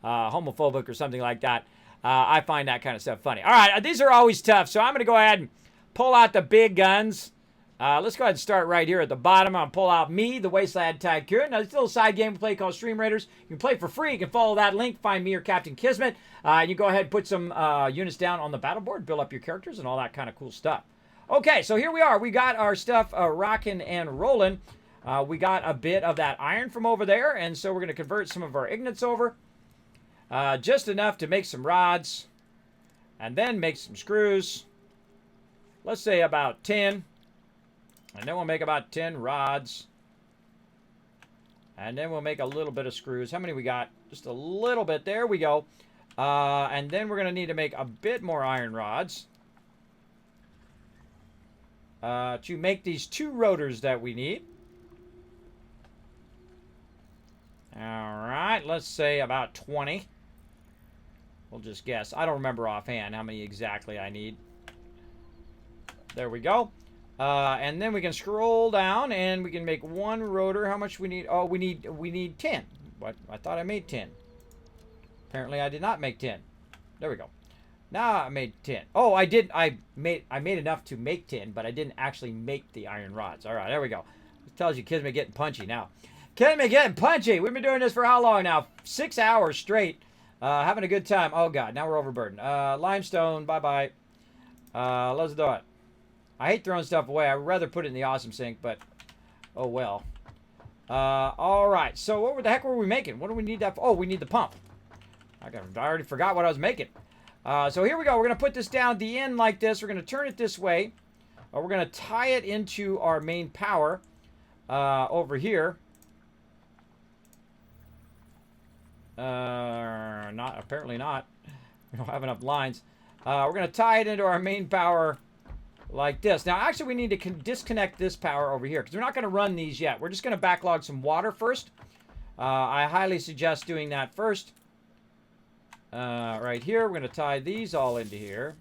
homophobic or something like that. I find that kind of stuff funny. All right, these are always tough, so I'm going to go ahead and pull out the big guns. Let's go ahead and start right here at the bottom. I'm going to pull out me, the Wasteland Tycoon. Now, it's a little side game we play called Stream Raiders. You can play for free. You can follow that link. Find me or Captain Kismet. You go ahead and put some units down on the battle board, build up your characters, and all that kind of cool stuff. Okay, so here we are. We got our stuff rocking and rolling. We got a bit of that iron from over there, and so we're going to convert some of our ignites over. Just enough to make some rods, and then make some screws. Let's say about 10. And then we'll make about 10 rods. And then we'll make a little bit of screws. How many we got? Just a little bit. There we go. And then we're going to need to make a bit more iron rods. To make these 2 rotors that we need. Alright, let's say about 20. We'll just guess. I don't remember offhand how many exactly I need. There we go. And then we can scroll down and we can make 1 rotor. How much we need? Oh, we need 10. What? I thought I made 10. Apparently I did not make 10. There we go. Now I made 10. Oh, I did. I made enough to make 10, but I didn't actually make the iron rods. All right, there we go. It tells you Kismet getting punchy now. Kismet getting punchy. We've been doing this for how long now? 6 hours straight. Having a good time. Oh God, now we're overburdened. Limestone. Bye-bye. Let's do it. I hate throwing stuff away. I'd rather put it in the awesome sink, but oh well. All right. So what the heck were we making? What do we need that for? Oh, we need the pump. I already forgot what I was making. So here we go. We're going to put this down the end like this. We're going to turn it this way. We're going to tie it into our main power over here. Apparently not. We don't have enough lines. We're going to tie it into our main power like this. Now, actually, we need to disconnect this power over here because we're not going to run these yet. We're just going to backlog some water first. I highly suggest doing that first. Right here, we're going to tie these all into here.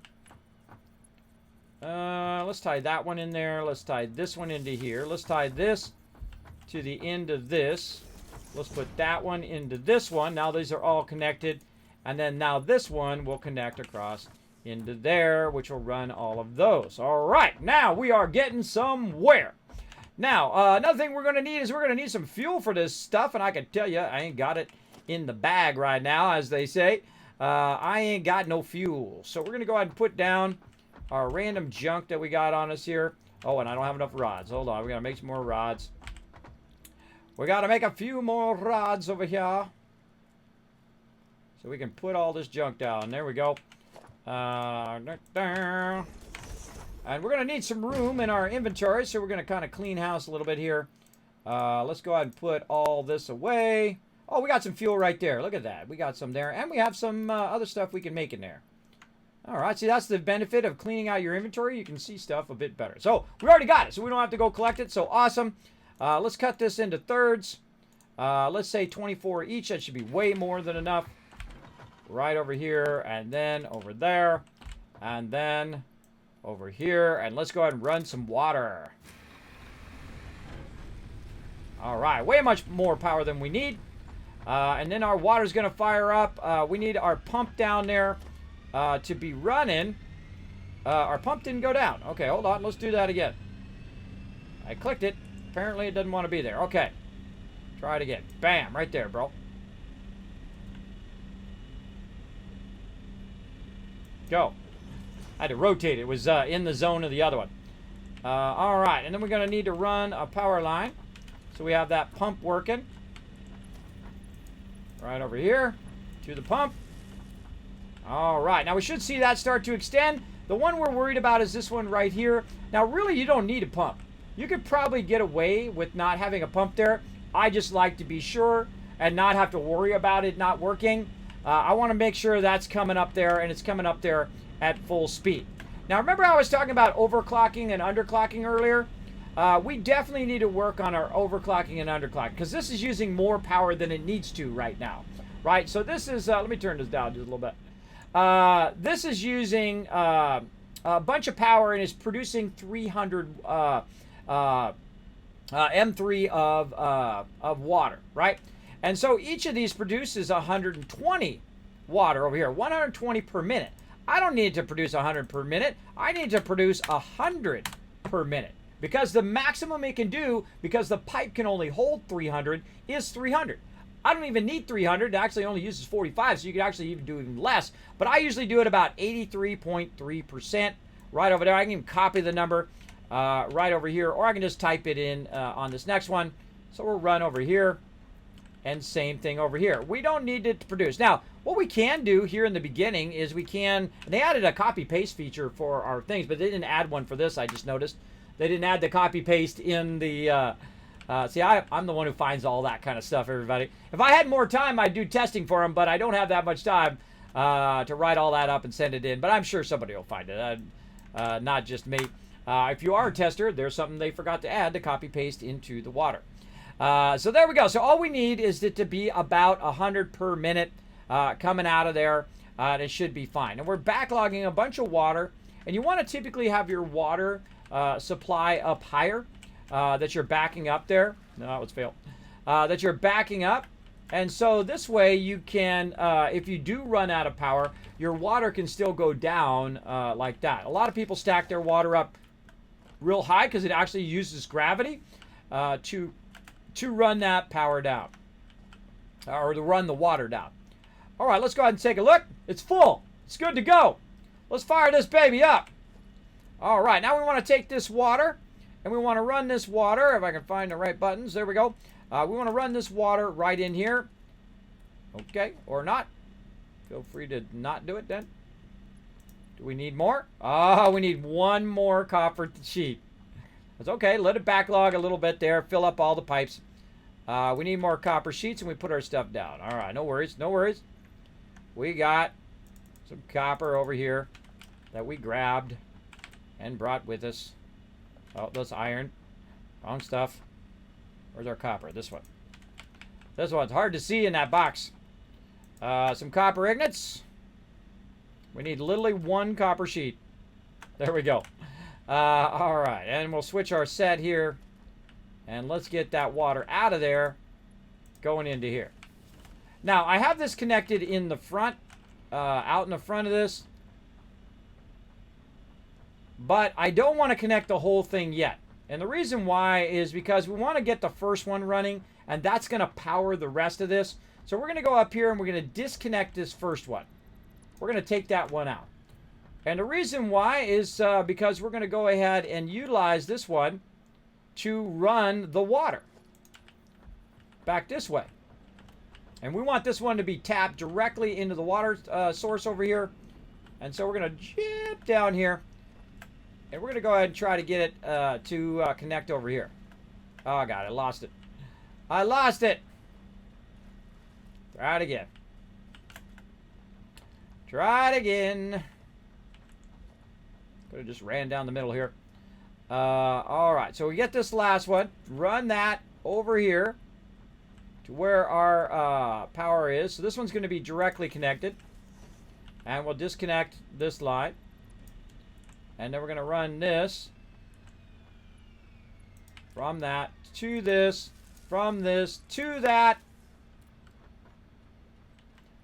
Let's tie that one in there. Let's tie this one into here. Let's tie this to the end of this. Let's put that one into this one. Now these are all connected. And then now this one will connect across into there, which will run all of those. All right, now we are getting somewhere. Now, another thing we're going to need is we're going to need some fuel for this stuff. And I can tell you, I ain't got it in the bag right now, as they say. I ain't got no fuel. So we're going to go ahead and put down our random junk that we got on us here. Oh, and I don't have enough rods. Hold on, we got to make some more rods. We got to make a few more rods over here. So we can put all this junk down. There we go. And we're going to need some room in our inventory, so we're going to kind of clean house a little bit here. Let's go ahead and put all this away. Oh, we got some fuel right there. Look at that. We got some there. And we have some other stuff we can make in there. All right. See, that's the benefit of cleaning out your inventory. You can see stuff a bit better. So we already got it, so we don't have to go collect it. So awesome. Let's cut this into thirds. Let's say 24 each. That should be way more than enough. Right over here, and then over there, and then over here. And let's go ahead and run some water. All right. Way much more power than we need. And then our water's going to fire up. We need our pump down there to be running. Our pump didn't go down. Okay, hold on. Let's do that again. I clicked it. Apparently it doesn't want to be there. Okay. Try it again. Bam. Right there, bro. Go. I had to rotate it. It was in the zone of the other one. All right. And then we're going to need to run a power line. So we have that pump working. Right over here to the pump. All right. Now we should see that start to extend. The one we're worried about is this one right here. Now really you don't need a pump. You could probably get away with not having a pump there. I just like to be sure and not have to worry about it not working. I want to make sure that's coming up there, and it's coming up there at full speed. Now remember I was talking about overclocking and underclocking earlier? We definitely need to work on our overclocking and underclocking because this is using more power than it needs to right now, right? So this is, let me turn this down just a little bit. This is using a bunch of power and is producing 300 M3 of water, right? And so each of these produces 120 water over here, 120 per minute. I don't need to produce 100 per minute. I need to produce 100 per minute. Because the maximum it can do, because the pipe can only hold 300, is 300. I don't even need 300. It actually only uses 45, so you could actually even do even less. But I usually do it about 83.3% right over there. I can even copy the number right over here, or I can just type it in on this next one. So we'll run over here, and same thing over here. We don't need it to produce. Now, what we can do here in the beginning is we can, and they added a copy-paste feature for our things, but they didn't add one for this, I just noticed. They didn't add the copy-paste in the, see, I'm the one who finds all that kind of stuff, everybody. If I had more time, I'd do testing for them, but I don't have that much time to write all that up and send it in. But I'm sure somebody will find it, not just me. If you are a tester, there's something they forgot to add, to copy-paste into the water. So there we go. So all we need is it to be about 100 per minute coming out of there, and it should be fine. And we're backlogging a bunch of water, and you want to typically have your water supply up higher, that you're backing up there. No, let's fail. That you're backing up. And so this way you can, if you do run out of power, your water can still go down like that. A lot of people stack their water up real high because it actually uses gravity to run that power down, or to run the water down. All right, let's go ahead and take a look. It's full. It's good to go. Let's fire this baby up. All right, now we want to take this water, and we want to run this water, if I can find the right buttons. There we go. We want to run this water right in here. Okay, or not. Feel free to not do it then. Do we need more? Oh, we need one more copper sheet. That's okay. Let it backlog a little bit there. Fill up all the pipes. We need more copper sheets, and we put our stuff down. All right, no worries. No worries. We got some copper over here that we grabbed and brought with us. Oh, that's iron. Wrong stuff. Where's our copper? This one. This one's hard to see in that box. Some copper ingots. We need literally one copper sheet. There we go. All right, and we'll switch our set here. And let's get that water out of there. going into here. Now, I have this connected in the front, out in the front of this. But I don't want to connect the whole thing yet. And the reason why is because we want to get the first one running, and that's going to power the rest of this. So we're going to go up here and we're going to disconnect this first one. We're going to take that one out. And the reason why is because we're going to go ahead and utilize this one to run the water back this way. And we want this one to be tapped directly into the water source over here. And so we're going to jump down here. And we're going to go ahead and try to get it to connect over here. Oh, God, I lost it. I lost it. Try it again. Try it again. Could have just ran down the middle here. All right, so we get this last one. Run that over here to where our power is. So this one's going to be directly connected. And we'll disconnect this line. And then we're going to run this from that to this, from this to that.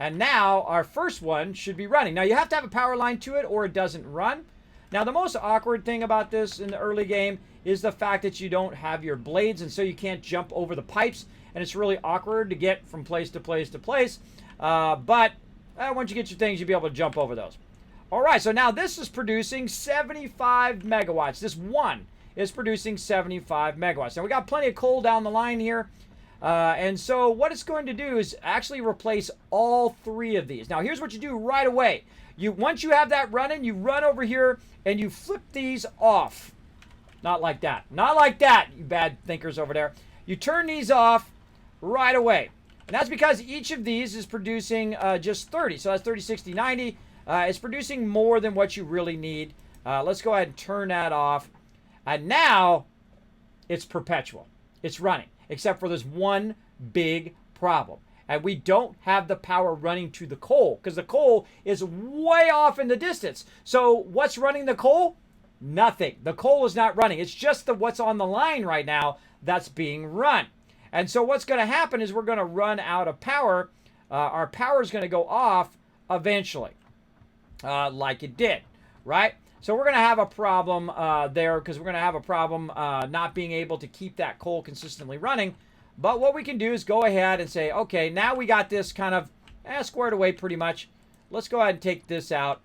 And now our first one should be running. Now you have to have a power line to it or it doesn't run. Now the most awkward thing about this in the early game is the fact that you don't have your blades, and so you can't jump over the pipes. And it's really awkward to get from place to place to place. But once you get your things, you'll be able to jump over those. All right, so now this is producing 75 megawatts. This one is producing 75 megawatts. Now we got plenty of coal down the line here. And so what it's going to do is actually replace all three of these. Now here's what you do right away. Once you have that running, you run over here and you flip these off. Not like that. Not like that, you bad thinkers over there. You turn these off right away. And that's because each of these is producing just 30. So that's 30, 60, 90. It's producing more than what you really need. Let's go ahead and turn that off. And now it's perpetual. It's running, except for this one big problem. And we don't have the power running to the coal because the coal is way off in the distance. So what's running the coal? Nothing. The coal is not running. It's just what's on the line right now that's being run. And so what's going to happen is we're going to run out of power. Our power is going to go off eventually. Like it did, right? So we're going to have a problem there because we're going to have a problem not being able to keep that coal consistently running. But what we can do is go ahead and say, okay, now we got this kind of squared away pretty much. Let's go ahead and take this out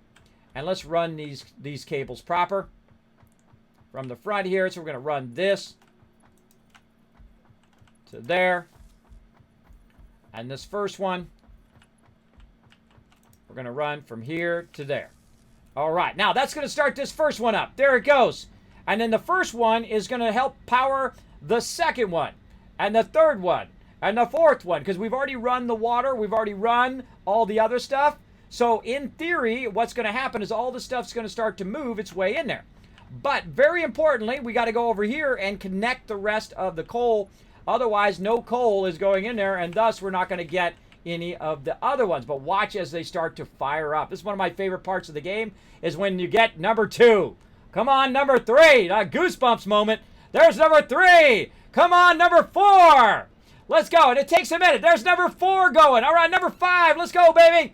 and let's run these cables proper from the front here. So we're going to run this to there. And this first one, we're going to run from here to there. All right. Now, that's going to start this first one up. There it goes. And then the first one is going to help power the second one. And the third one. And the fourth one. Because we've already run the water. We've already run all the other stuff. So, in theory, what's going to happen is all the stuff's going to start to move its way in there. But, very importantly, we got to go over here and connect the rest of the coal. Otherwise, no coal is going in there. And thus, we're not going to get any of the other ones. But watch as they start to fire up. This is one of my favorite parts of the game, is when you get number 2. Come on, number 3. A goosebumps moment. There's number 3. Come on, number 4. Let's go. And it takes a minute. There's number 4 going. All right, number 5. Let's go, baby.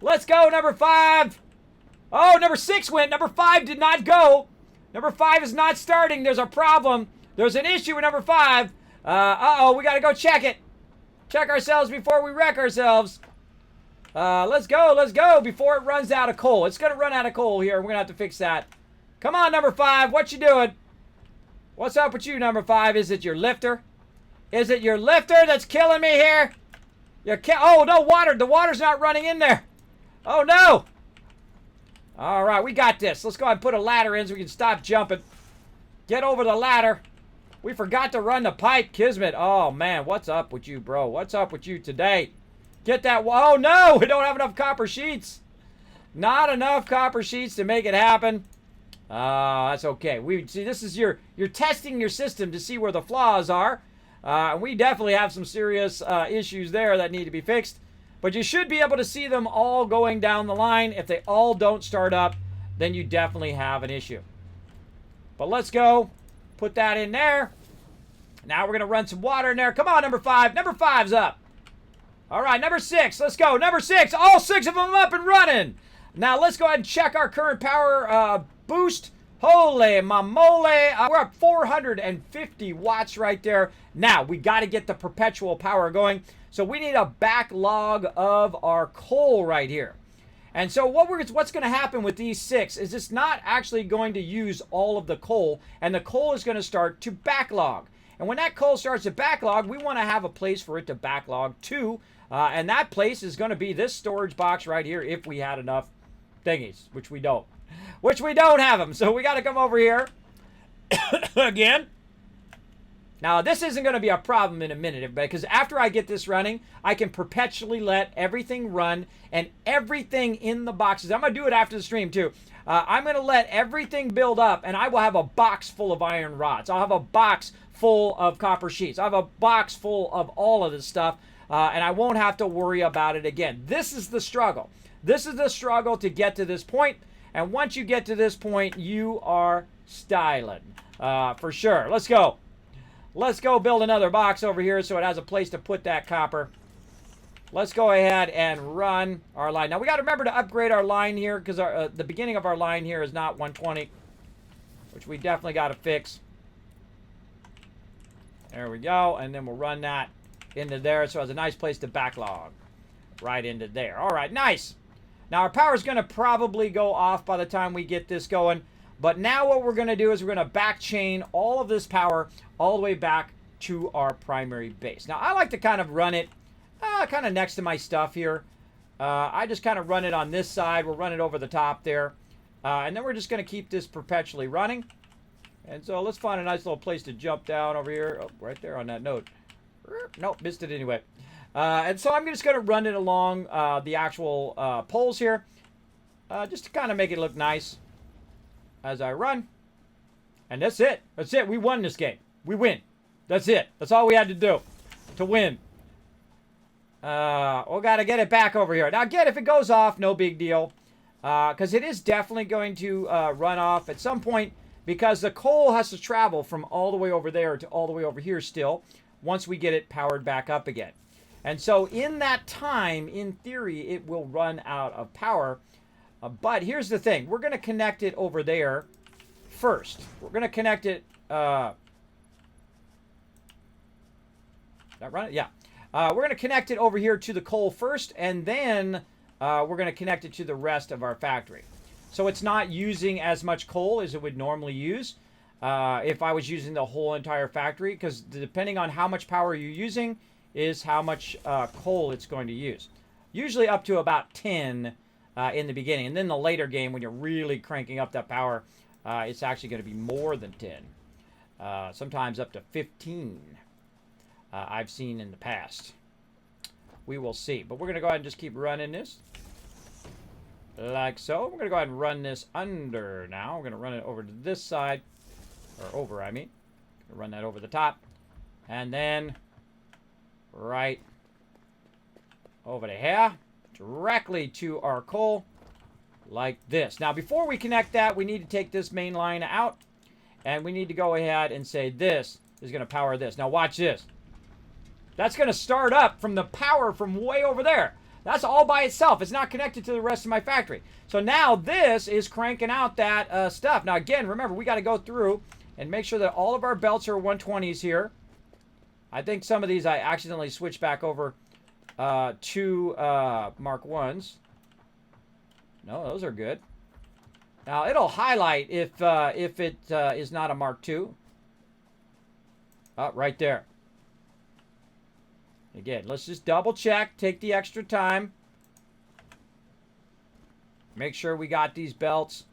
Let's go, number 5. Oh, number 6 went. Number 5 did not go. Number 5 is not starting. There's a problem. There's an issue with number 5. Uh-oh, we got to go check it. Check ourselves before we wreck ourselves. Let's go before it runs out of coal. It's going to run out of coal here. We're going to have to fix that. Come on, number 5. What you doing? What's up with you, number 5? Is it your lifter? Is it your lifter that's killing me here? Oh, no, water. The water's not running in there. Oh, no. All right, we got this. Let's go ahead and put a ladder in so we can stop jumping. Get over the ladder. We forgot to run the pipe, Kismet. Oh, man, what's up with you, bro? What's up with you today? Get that. Oh, no, we don't have enough copper sheets. Not enough copper sheets to make it happen. That's okay. See, this is you're testing your system to see where the flaws are. We definitely have some serious issues there that need to be fixed. But you should be able to see them all going down the line. If they all don't start up, then you definitely have an issue. But let's go. Put that in there. Now we're going to run some water in there. Come on, number 5. Number 5's up. All right, number 6. Let's go. Number 6. All 6 of them up and running. Now let's go ahead and check our current power boost. Holy mamole. We're up 450 watts right there. Now, we got to get the perpetual power going. So we need a backlog of our coal right here. And so what's going to happen with these 6 is it's not actually going to use all of the coal, and the coal is going to start to backlog. And when that coal starts to backlog, we want to have a place for it to backlog to, and that place is going to be this storage box right here if we had enough thingies, which we don't. Which we don't have them, so we got to come over here again. Now, this isn't going to be a problem in a minute, because after I get this running, I can perpetually let everything run, and everything in the boxes. I'm going to do it after the stream, too. I'm going to let everything build up, and I will have a box full of iron rods. I'll have a box full of copper sheets. I have a box full of all of this stuff, and I won't have to worry about it again. This is the struggle. This is the struggle to get to this point, and once you get to this point, you are styling, for sure. Let's go. Let's go build another box over here so it has a place to put that copper. Let's go ahead and run our line. Now, we got to remember to upgrade our line here because the beginning of our line here is not 120, which we definitely got to fix. There we go. And then we'll run that into there so it has a nice place to backlog right into there. All right, nice. Now, our power is going to probably go off by the time we get this going. But now what we're going to do is we're going to back chain all of this power all the way back to our primary base. Now, I like to kind of run it kind of next to my stuff here. I just kind of run it on this side. We'll run it over the top there. And then we're just going to keep this perpetually running. And so let's find a nice little place to jump down over here. Oh, right there on that node. Nope, missed it anyway. And so I'm just going to run it along the actual poles here. Just to kind of make it look nice as I run. And that's it. That's it. We won this game. We win. That's it. That's all we had to do to win. We got to get it back over here. Now, again, if it goes off, no big deal. Because it is definitely going to run off at some point because the coal has to travel from all the way over there to all the way over here still once we get it powered back up again. And so in that time, in theory, it will run out of power. But here's the thing. We're going to connect it over there first. We're going to connect it... that run it? Yeah. We're going to connect it over here to the coal first, and then we're going to connect it to the rest of our factory. So it's not using as much coal as it would normally use if I was using the whole entire factory, because depending on how much power you're using is how much coal it's going to use. Usually up to about 10 in the beginning. And then the later game, when you're really cranking up that power, it's actually going to be more than 10. Sometimes up to 15. I've seen in the past. We will see. But we're going to go ahead and just keep running this. Like so. We're going to go ahead and run this under now. We're going to run it over to this side. Or over, I mean. Run that over the top. And then right over to here. Directly to our coal. Like this. Now, before we connect that, we need to take this main line out. And we need to go ahead and say this is going to power this. Now, watch this. That's going to start up from the power from way over there. That's all by itself. It's not connected to the rest of my factory. So now this is cranking out that stuff. Now again, remember, we got to go through and make sure that all of our belts are 120s here. I think some of these I accidentally switched back over to Mark 1s. No, those are good. Now it'll highlight if it is not a Mark 2. Oh, right there. Again, let's just double check. Take the extra time. Make sure we got these belts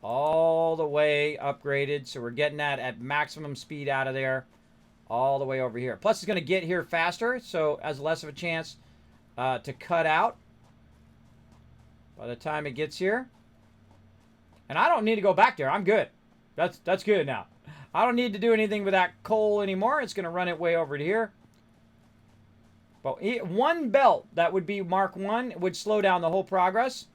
all the way upgraded. So we're getting that at maximum speed out of there. All the way over here. Plus, it's going to get here faster. So has less of a chance to cut out by the time it gets here. And I don't need to go back there. I'm good. That's good now. I don't need to do anything with that coal anymore. It's going to run it way over to here. But one belt that would be Mark 1 would slow down the whole process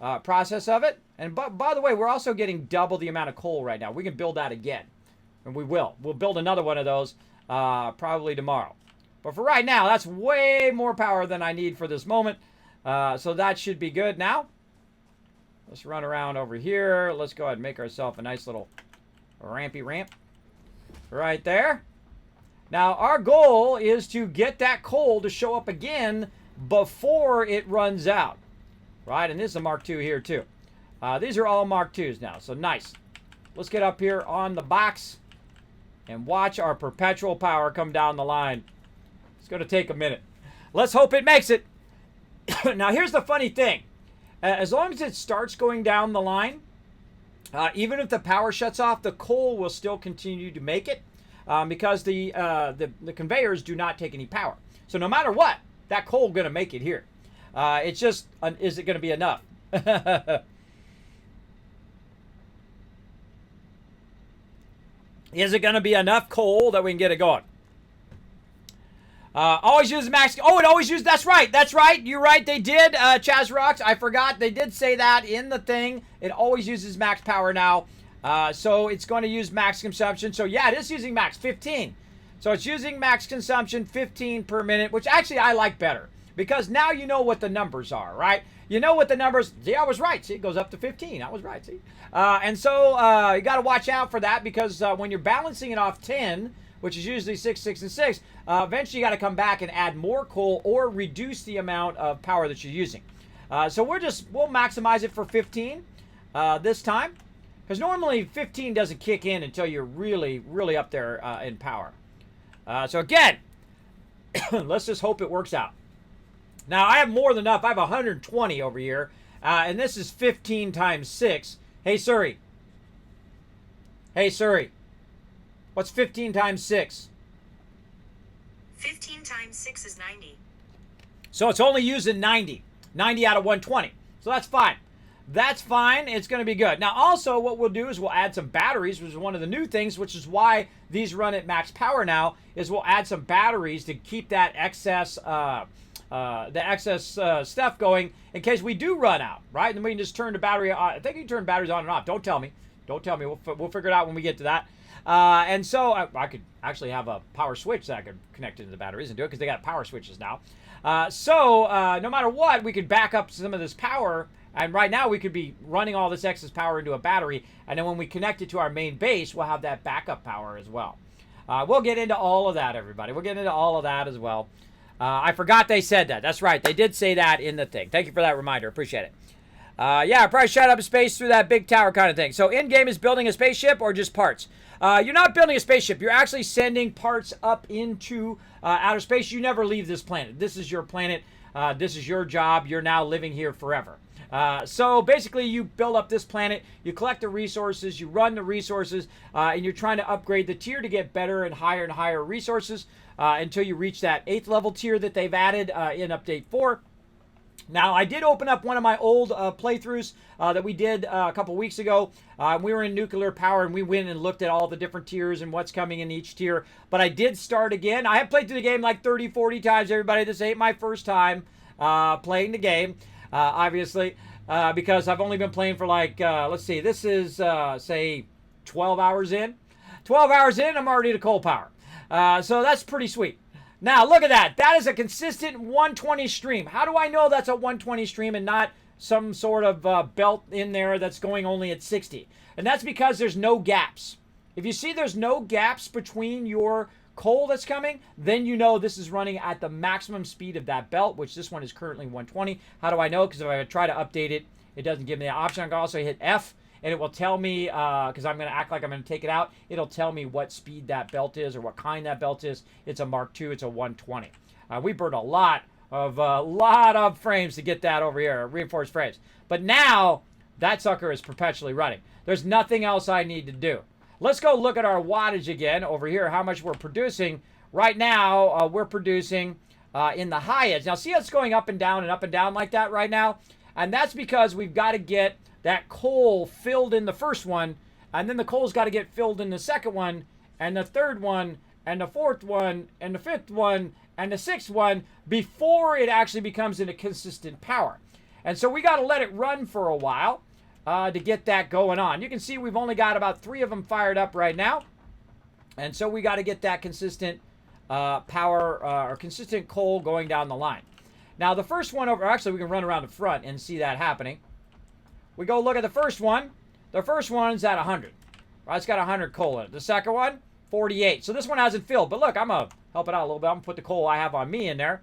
of it. And by the way, we're also getting double the amount of coal right now. We can build that again. And we will. We'll build another one of those probably tomorrow. But for right now, that's way more power than I need for this moment. So that should be good. Now, let's run around over here. Let's go ahead and make ourselves a nice little rampy ramp right there. Now, our goal is to get that coal to show up again before it runs out. Right? And this is a Mark II here, too. These are all Mark IIs now. So nice. Let's get up here on the box and watch our perpetual power come down the line. It's going to take a minute. Let's hope it makes it. Now, here's the funny thing. As long as it starts going down the line, even if the power shuts off, the coal will still continue to make it because the conveyors do not take any power. So no matter what, that coal is going to make it here. It's just, is it going to be enough? Is it going to be enough coal that we can get it going? Always use max. Oh, it always used. That's right. That's right. You're right. They did. Chaz Rocks. I forgot. They did say that in the thing. It always uses max power now. So it's going to use max consumption. So yeah, it is using max 15. So it's using max consumption 15 per minute, which actually I like better because now you know what the numbers are, right? You know what the numbers. See, I was right. See, it goes up to 15. I was right. See, and so you got to watch out for that because when you're balancing it off 10. Which is usually 6, 6, and 6. Eventually, you got to come back and add more coal or reduce the amount of power that you're using. So we'll maximize it for 15 this time, because normally 15 doesn't kick in until you're really, really up there in power. So again, let's just hope it works out. Now I have more than enough. I have 120 over here, and this is 15 times 6. Hey Suri. Hey Suri. What's 15 times 6? 15 times 6 is 90. So it's only using 90. 90 out of 120. So that's fine. That's fine. It's going to be good. Now, also, what we'll do is we'll add some batteries, which is one of the new things, which is why these run at max power now, is we'll add some batteries to keep that excess, stuff going in case we do run out, right? And we can just turn the battery on. I think you can turn batteries on and off. Don't tell me. Don't tell me. We'll figure it out when we get to that. And so I could actually have a power switch that I could connect into the batteries and do it because they got power switches now. No matter what, we could back up some of this power. And right now we could be running all this excess power into a battery. And then when we connect it to our main base, we'll have that backup power as well. We'll get into all of that, everybody. We'll get into all of that as well. I forgot they said that. That's right. They did say that in the thing. Thank you for that reminder. Appreciate it. Yeah, probably shot up space through that big tower kind of thing. So in-game is building a spaceship or just parts? You're not building a spaceship. You're actually sending parts up into outer space. You never leave this planet. This is your planet. This is your job. You're now living here forever. So basically, you build up this planet. You collect the resources. You run the resources. And you're trying to upgrade the tier to get better and higher resources until you reach that 8th level tier that they've added in Update 4. Now, I did open up one of my old playthroughs that we did a couple weeks ago. We were in nuclear power, and we went and looked at all the different tiers and what's coming in each tier. But I did start again. I have played through the game like 30, 40 times, everybody. This ain't my first time playing the game, obviously, because I've only been playing for like, let's see, this is, say, 12 hours in. 12 hours in, I'm already to coal power. So that's pretty sweet. Now, look at that. That is a consistent 120 stream. How do I know that's a 120 stream and not some sort of belt in there that's going only at 60? And that's because there's no gaps. If you see there's no gaps between your coal that's coming, then you know this is running at the maximum speed of that belt, which this one is currently 120. How do I know? Because if I try to update it, it doesn't give me the option. I can also hit F. And it will tell me, because I'm going to act like I'm going to take it out, it'll tell me what speed that belt is or what kind that belt is. It's a Mark II. It's a 120. We burned a lot of frames to get that over here, reinforced frames. But now, that sucker is perpetually running. There's nothing else I need to do. Let's go look at our wattage again over here, how much we're producing. Right now, we're producing in the high edge. Now, see how it's going up and down like that right now? And that's because we've got to get that coal filled in the first one, and then the coal's got to get filled in the second one, and the third one, and the fourth one, and the fifth one, and the sixth one, before it actually becomes in a consistent power. And so we got to let it run for a while to get that going on. You can see we've only got about 3 of them fired up right now. And so we got to get that consistent power or consistent coal going down the line. Now the first one over, actually we can run around the front and see that happening. We go look at the first one. The first one's at 100. Right, it's got 100 coal in it. The second one, 48. So this one hasn't filled. But look, I'm going to help it out a little bit. I'm going to put the coal I have on me in there.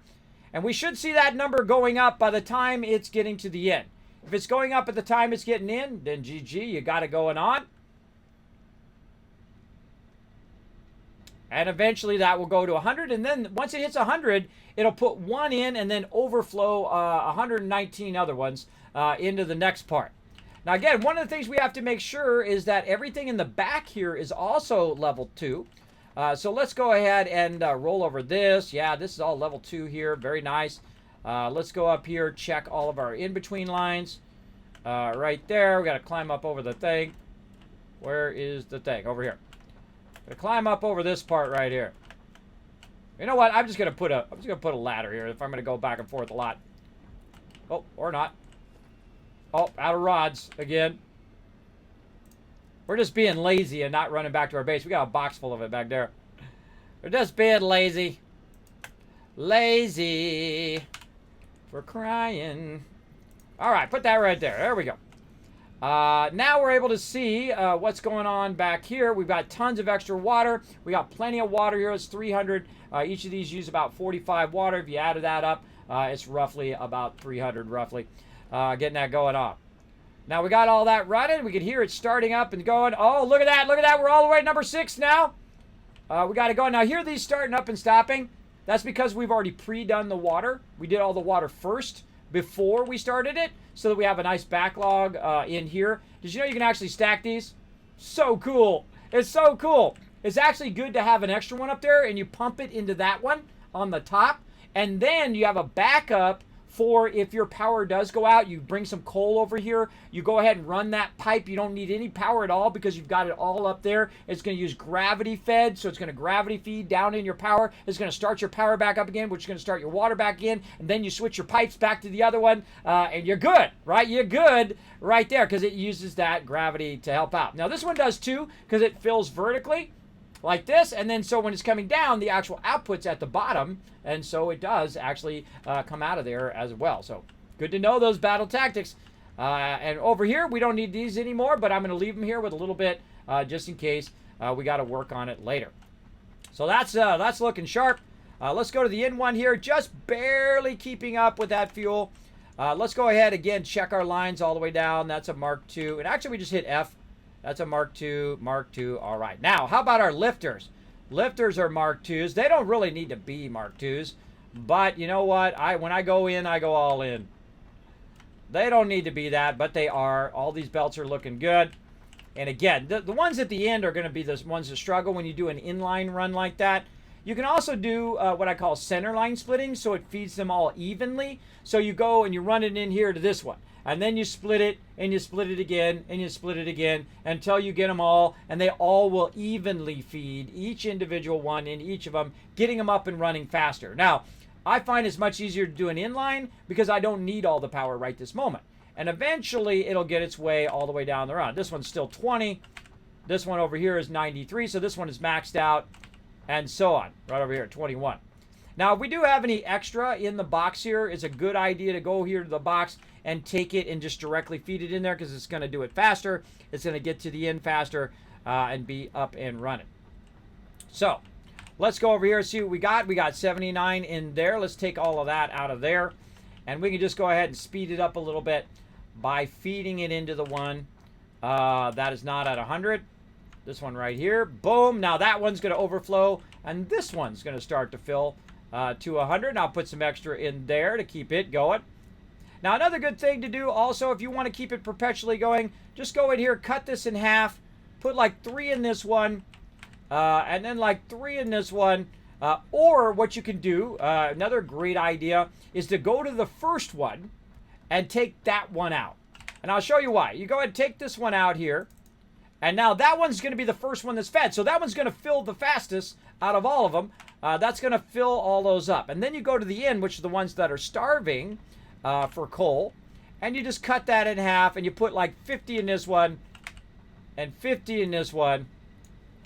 And we should see that number going up by the time it's getting to the end. If it's going up at the time it's getting in, then GG, you got it going on. And eventually that will go to 100. And then once it hits 100, it'll put one in and then overflow 119 other ones into the next part. Now, again, one of the things we have to make sure is that everything in the back here is also level 2. So let's go ahead and roll over this. Yeah, this is all level 2 here. Very nice. Let's go up here, check all of our in-between lines. Right there. We got to climb up over the thing. Where is the thing? Over here. Gonna climb up over this part right here. You know what? I'm just gonna put a ladder here if I'm gonna go back and forth a lot. Oh, or not. Oh, out of rods again. We're just being lazy and not running back to our base. We got a box full of it back there. We're just being lazy. Lazy. We're crying. All right, put that right there. There we go. Now we're able to see what's going on back here. We've got tons of extra water. We got plenty of water here. It's 300. Each of these use about 45 water. If you added that up, it's roughly about 300, roughly, getting that going on. Now we got all that running. We can hear it starting up and going. Oh, look at that. Look at that. We're all the way to number 6 now. We got it going. Now, hear these starting up and stopping. That's because we've already pre-done the water. We did all the water first before we started it, so that we have a nice backlog in here. Did you know you can actually stack these? So cool. It's so cool. It's actually good to have an extra one up there, and you pump it into that one on the top, and then you have a backup for if your power does go out. You bring some coal over here, you go ahead and run that pipe. You don't need any power at all because you've got it all up there. It's going to use gravity fed, so it's going to gravity feed down in your power. It's going to start your power back up again, which is going to start your water back in, and then you switch your pipes back to the other one, and you're good, right? You're good right there because it uses that gravity to help out. Now this one does too because it fills vertically like this, and then so when it's coming down, the actual output's at the bottom, and so it does actually come out of there as well. So good to know those battle tactics. And over here, we don't need these anymore, but I'm going to leave them here with a little bit just in case we got to work on it later. So that's looking sharp. Let's go to the in one here, just barely keeping up with that fuel. Let's go ahead again, check our lines all the way down. That's a Mark II, and actually we just hit F. That's a Mark II, Mark II. All right. Now, how about our lifters? Lifters are Mark IIs. They don't really need to be Mark IIs, but you know what? When I go in, I go all in. They don't need to be that, but they are. All these belts are looking good. And again, the ones at the end are going to be the ones that struggle when you do an inline run like that. You can also do what I call center line splitting, so it feeds them all evenly. So you go and you run it in here to this one. And then you split it, and you split it again, and you split it again, until you get them all, and they all will evenly feed each individual one in each of them, getting them up and running faster. Now, I find it's much easier to do an inline because I don't need all the power right this moment. And eventually, it'll get its way all the way down the run. This one's still 20. This one over here is 93, so this one is maxed out, and so on. Right over here, 21. Now, if we do have any extra in the box here, it's a good idea to go here to the box and take it and just directly feed it in there because it's going to do it faster. It's going to get to the end faster and be up and running. So, let's go over here and see what we got. We got 79 in there. Let's take all of that out of there. And we can just go ahead and speed it up a little bit by feeding it into the one that is not at 100. This one right here. Boom. Now that one's going to overflow. And this one's going to start to fill to 100. And I'll put some extra in there to keep it going. Now, another good thing to do also, if you want to keep it perpetually going, just go in here, cut this in half, put like 3 in this one, and then like 3 in this one. Or what you can do, another great idea, is to go to the first one and take that one out. And I'll show you why. You go ahead and take this one out here, and now that one's going to be the first one that's fed. So that one's going to fill the fastest out of all of them. That's going to fill all those up. And then you go to the end, which are the ones that are starving for coal, and you just cut that in half, and you put like 50 in this one, and 50 in this one,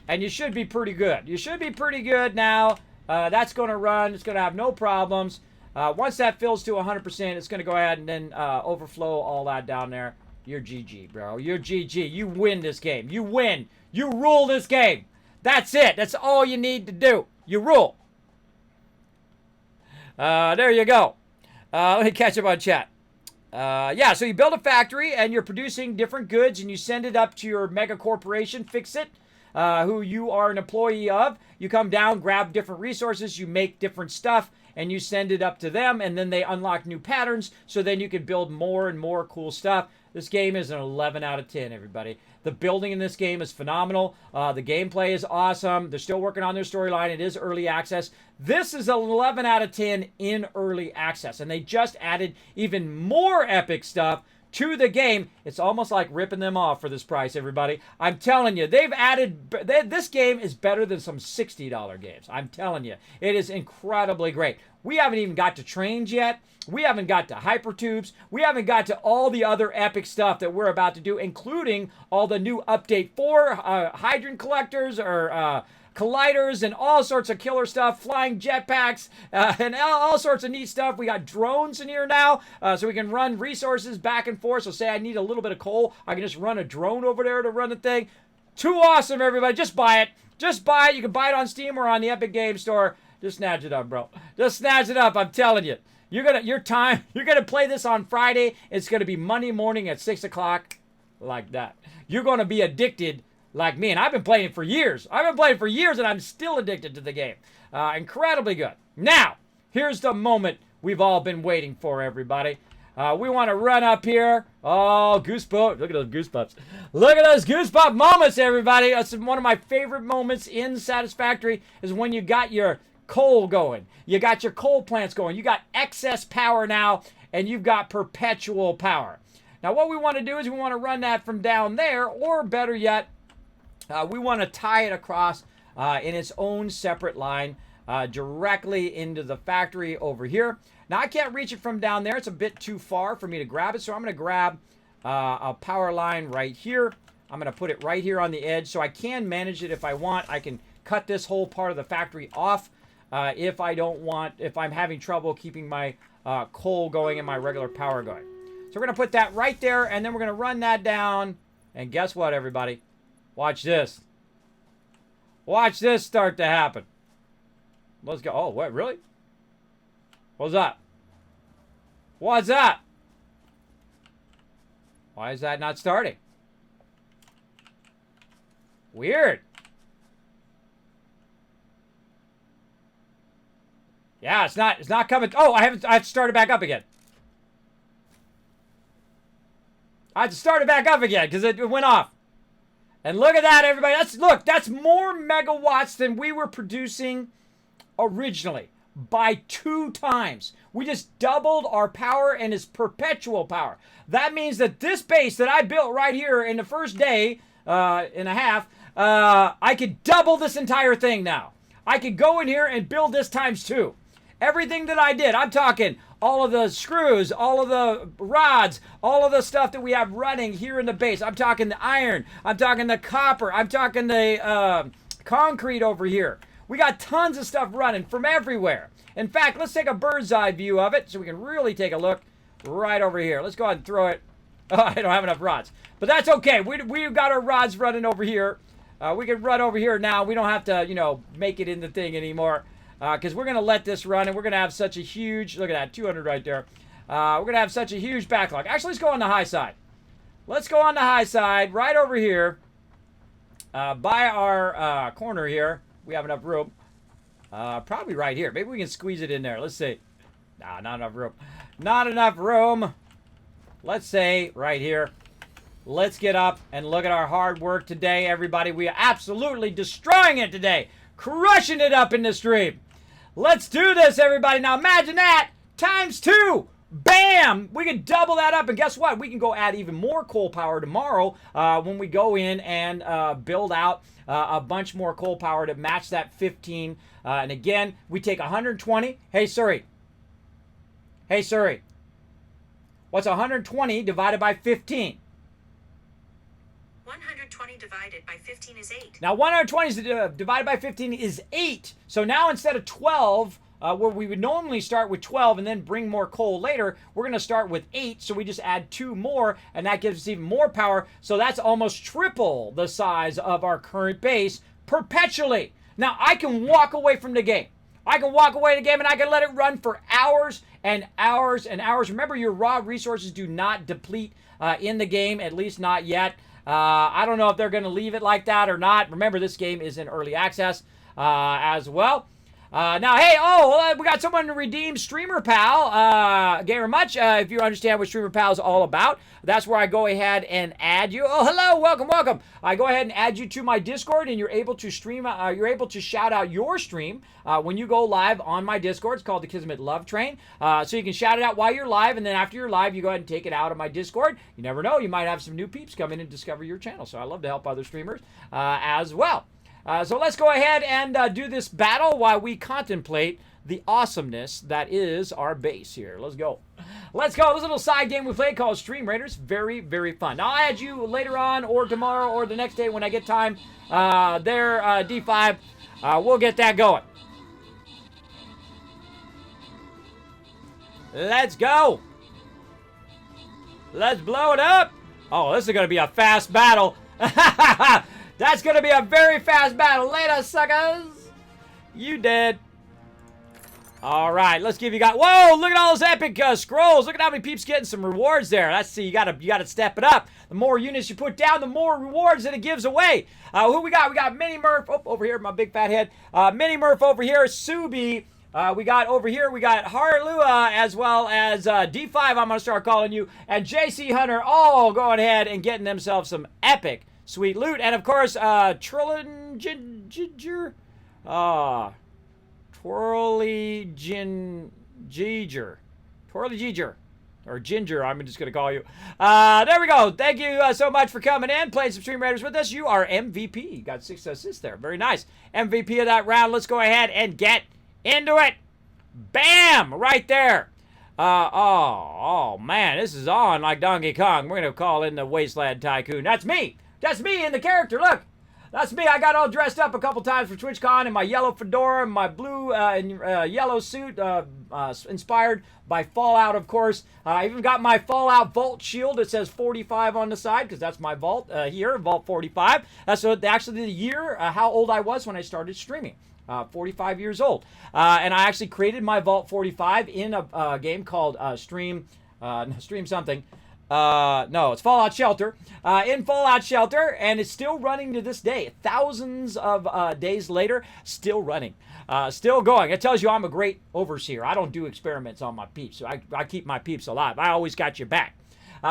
and you should be pretty good. You should be pretty good now. That's going to run. It's going to have no problems. Once that fills to 100%, it's going to go ahead and then overflow all that down there. You're GG, bro. You're GG. You win this game. You win. You rule this game. That's it. That's all you need to do. You rule. There you go. Let me catch up on chat. Yeah, so you build a factory and you're producing different goods and you send it up to your mega corporation, Fix It, who you are an employee of. You come down, grab different resources, you make different stuff, and you send it up to them, and then they unlock new patterns, so then you can build more and more cool stuff. This game is an 11 out of 10, everybody. The building in this game is phenomenal. The gameplay is awesome. They're still working on their storyline. It is early access. This is an 11 out of 10 in early access, and they just added even more epic stuff to the game. It's almost like ripping them off for this price, everybody. I'm telling you, they've added... This game is better than some $60 games. I'm telling you. It is incredibly great. We haven't even got to trains yet. We haven't got to hypertubes. We haven't got to all the other epic stuff that we're about to do, including all the new Update 4 hydrant collectors or... colliders and all sorts of killer stuff, flying jetpacks, and all sorts of neat stuff. We got drones in here now, so we can run resources back and forth. So say I need a little bit of coal, I can just run a drone over there to run the thing. Too awesome, everybody. Just buy it. Just buy it. You can buy it on Steam or on the Epic Game Store. Just snatch it up, bro. Just snatch it up. I'm telling you. You're gonna play this on Friday. It's gonna be Monday morning at 6 o'clock, like that. You're gonna be addicted like me, and I've been playing for years. I've been playing for years, and I'm still addicted to the game. Incredibly good. Now, here's the moment we've all been waiting for, everybody. We want to run up here. Oh, goosebumps. Look at those goosebumps. Look at those goosebump moments, everybody. That's one of my favorite moments in Satisfactory is when you got your coal going. You got your coal plants going. You got excess power now, and you've got perpetual power. Now, what we want to do is we want to run that from down there, or better yet, we want to tie it across in its own separate line directly into the factory over here. Now, I can't reach it from down there. It's a bit too far for me to grab it, so I'm going to grab a power line right here. I'm going to put it right here on the edge, so I can manage it if I want. I can cut this whole part of the factory off if I'm having trouble keeping my coal going and my regular power going. So we're going to put that right there, and then we're going to run that down. And guess what, everybody? Watch this. Watch this start to happen. Let's go. Oh, what? Really? What's up? What's up? Why is that not starting? Weird. Yeah, it's not coming. Oh, I have to start it back up again. I have to start it back up again because it went off. And look at that, everybody. That's more megawatts than we were producing originally by 2 times. We just doubled our power, and it's perpetual power. That means that this base that I built right here in the first day and a half, I could double this entire thing now. I could go in here and build this times 2. Everything that I did, I'm talking all of the screws, all of the rods, all of the stuff that we have running here in the base. I'm talking the iron. I'm talking the copper. I'm talking the concrete over here. We got tons of stuff running from everywhere. In fact, let's take a bird's eye view of it so we can really take a look right over here. Let's go ahead and throw it. Oh, I don't have enough rods. But that's okay. We've got our rods running over here. We can run over here now. We don't have to, make it in the thing anymore. Because we're going to let this run, and we're going to have such a huge, look at that, 200 right there. We're going to have such a huge backlog. Actually, let's go on the high side. Let's go on the high side, right over here, by our corner here. We have enough room. Probably right here. Maybe we can squeeze it in there. Let's see. Nah, not enough room. Not enough room. Let's say right here. Let's get up and look at our hard work today, everybody. We are absolutely destroying it today. Crushing it up in the stream. Let's do this, everybody. Now imagine that times 2. Bam! We can double that up. And guess what? We can go add even more coal power tomorrow when we go in and build out a bunch more coal power to match that 15. And again, we take 120. Hey, Suri. Hey, Suri. What's 120 divided by 15? 120 divided by 15 is 8. Now, 120 divided by 15 is 8. So now instead of 12, where we would normally start with 12 and then bring more coal later, we're going to start with 8. So we just add 2 more, and that gives us even more power. So that's almost triple the size of our current base perpetually. Now, I can walk away from the game. I can walk away the game and I can let it run for hours and hours and hours. Remember, your raw resources do not deplete in the game, at least not yet. I don't know if they're going to leave it like that or not. Remember, this game is in early access as well. Now, hey, we got someone to redeem Streamer Pal. Gamer Much, if you understand what Streamer Pal is all about, that's where I go ahead and add you. Oh, hello, welcome. I go ahead and add you to my Discord, and you're able to stream. You're able to shout out your stream when you go live on my Discord. It's called the Kismet Love Train. So you can shout it out while you're live, and then after you're live, you go ahead and take it out of my Discord. You never know, you might have some new peeps come in and discover your channel. So I love to help other streamers as well. So let's go ahead and do this battle while we contemplate the awesomeness that is our base here. Let's go. Let's go. This little side game we played called Stream Raiders. Very, very fun. Now, I'll add you later on or tomorrow or the next day when I get time there, D5. We'll get that going. Let's go. Let's blow it up. Oh, this is going to be a fast battle. That's going to be a very fast battle. Later, suckers. You dead. All right, let's give you guys. Whoa, look at all those epic scrolls. Look at how many peeps getting some rewards there. Let's see, you gotta step it up. The more units you put down, the more rewards that it gives away. Who we got? We got Mini Murph. Oh, over here, my big fat head. Mini Murph over here. Subi. We got over here, we got Harlua as well as D5, I'm going to start calling you, and JC Hunter, all going ahead and getting themselves some epic sweet loot. And of course, Twirly Ginger. Or Ginger, I'm just going to call you. There we go. Thank you so much for coming in, playing some Stream Raiders with us. You are MVP. You got 6 assists there. Very nice. MVP of that round. Let's go ahead and get into it. Bam! Right there. Oh, man. This is on like Donkey Kong. We're going to call in the Wasteland Tycoon. That's me. That's me in the character. Look. That's me. I got all dressed up a couple times for TwitchCon in my yellow fedora and my blue and yellow suit inspired by Fallout, of course. I even got my Fallout Vault shield. It says 45 on the side because that's my vault here, Vault 45. That's actually the year, how old I was when I started streaming. 45 years old. And I actually created my Vault 45 in a game called Stream something. No, it's Fallout Shelter. In Fallout Shelter, and it's still running to this day. Thousands of days later, still running. Still going. It tells you I'm a great overseer. I don't do experiments on my peeps. So I keep my peeps alive. I always got your back.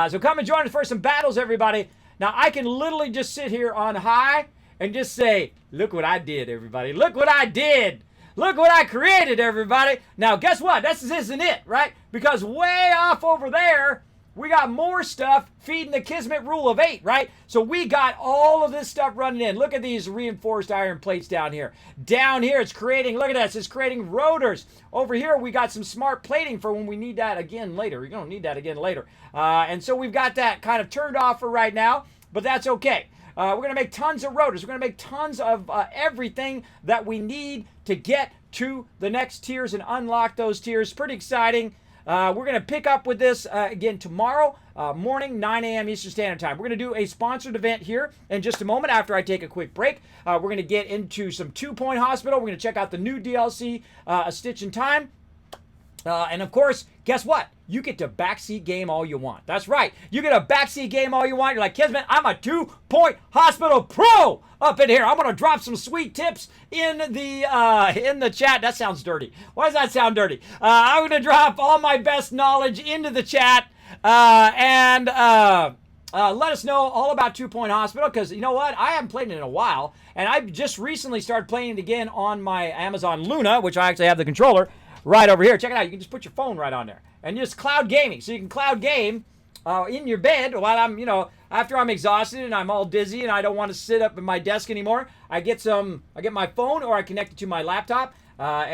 So come and join us for some battles, everybody. Now, I can literally just sit here on high and just say, look what I did, everybody. Look what I did. Look what I created, everybody. Now, guess what? This isn't it, right? Because way off over there, we got more stuff feeding the Kismet rule of 8, right? So we got all of this stuff running in. Look at these reinforced iron plates down here. Down here, it's creating, look at this, it's creating rotors. Over here, we got some smart plating for when we need that again later. You're going to need that again later. And so we've got that kind of turned off for right now, but that's okay. We're going to make tons of rotors. We're going to make tons of everything that we need to get to the next tiers and unlock those tiers. Pretty exciting. We're going to pick up with this again tomorrow morning, 9 a.m. Eastern Standard Time. We're going to do a sponsored event here in just a moment after I take a quick break. We're going to get into some 2 Point Hospital. We're going to check out the new DLC, A Stitch in Time. And of course, guess what? You get to backseat game all you want. That's right. You get a backseat game all you want. You're like, Kismet, I'm a 2 Point Hospital pro up in here. I'm going to drop some sweet tips in the chat. That sounds dirty. Why does that sound dirty? I'm going to drop all my best knowledge into the chat and let us know all about 2 Point Hospital, because you know what? I haven't played it in a while, and I just recently started playing it again on my Amazon Luna, which I actually have the controller right over here. Check it out. You can just put your phone right on there. And just cloud gaming. So you can cloud game in your bed while I'm, after I'm exhausted and I'm all dizzy and I don't want to sit up at my desk anymore. I get my phone, or I connect it to my laptop, my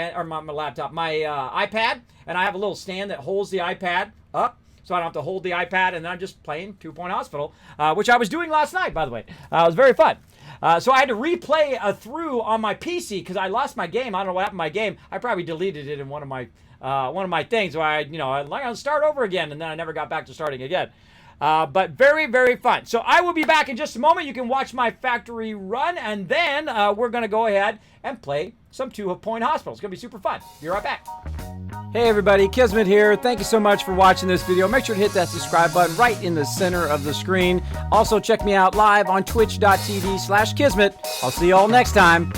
iPad, and I have a little stand that holds the iPad up. so I don't have to hold the iPad, and then I'm just playing 2 Point Hospital, which I was doing last night, by the way. It was very fun. So I had to replay through on my PC because I lost my game. I don't know what happened to my game. I probably deleted it in one of my things where I'm gonna start over again, and then I never got back to starting again. But very, very fun. So I will be back in just a moment. You can watch my factory run, and then we're going to go ahead and play some 2 Point Hospital. It's going to be super fun. Be right back. Hey everybody, Kismet here. Thank you so much for watching this video. Make sure to hit that subscribe button right in the center of the screen. Also check me out live on twitch.tv/Kismet. I'll see you all next time.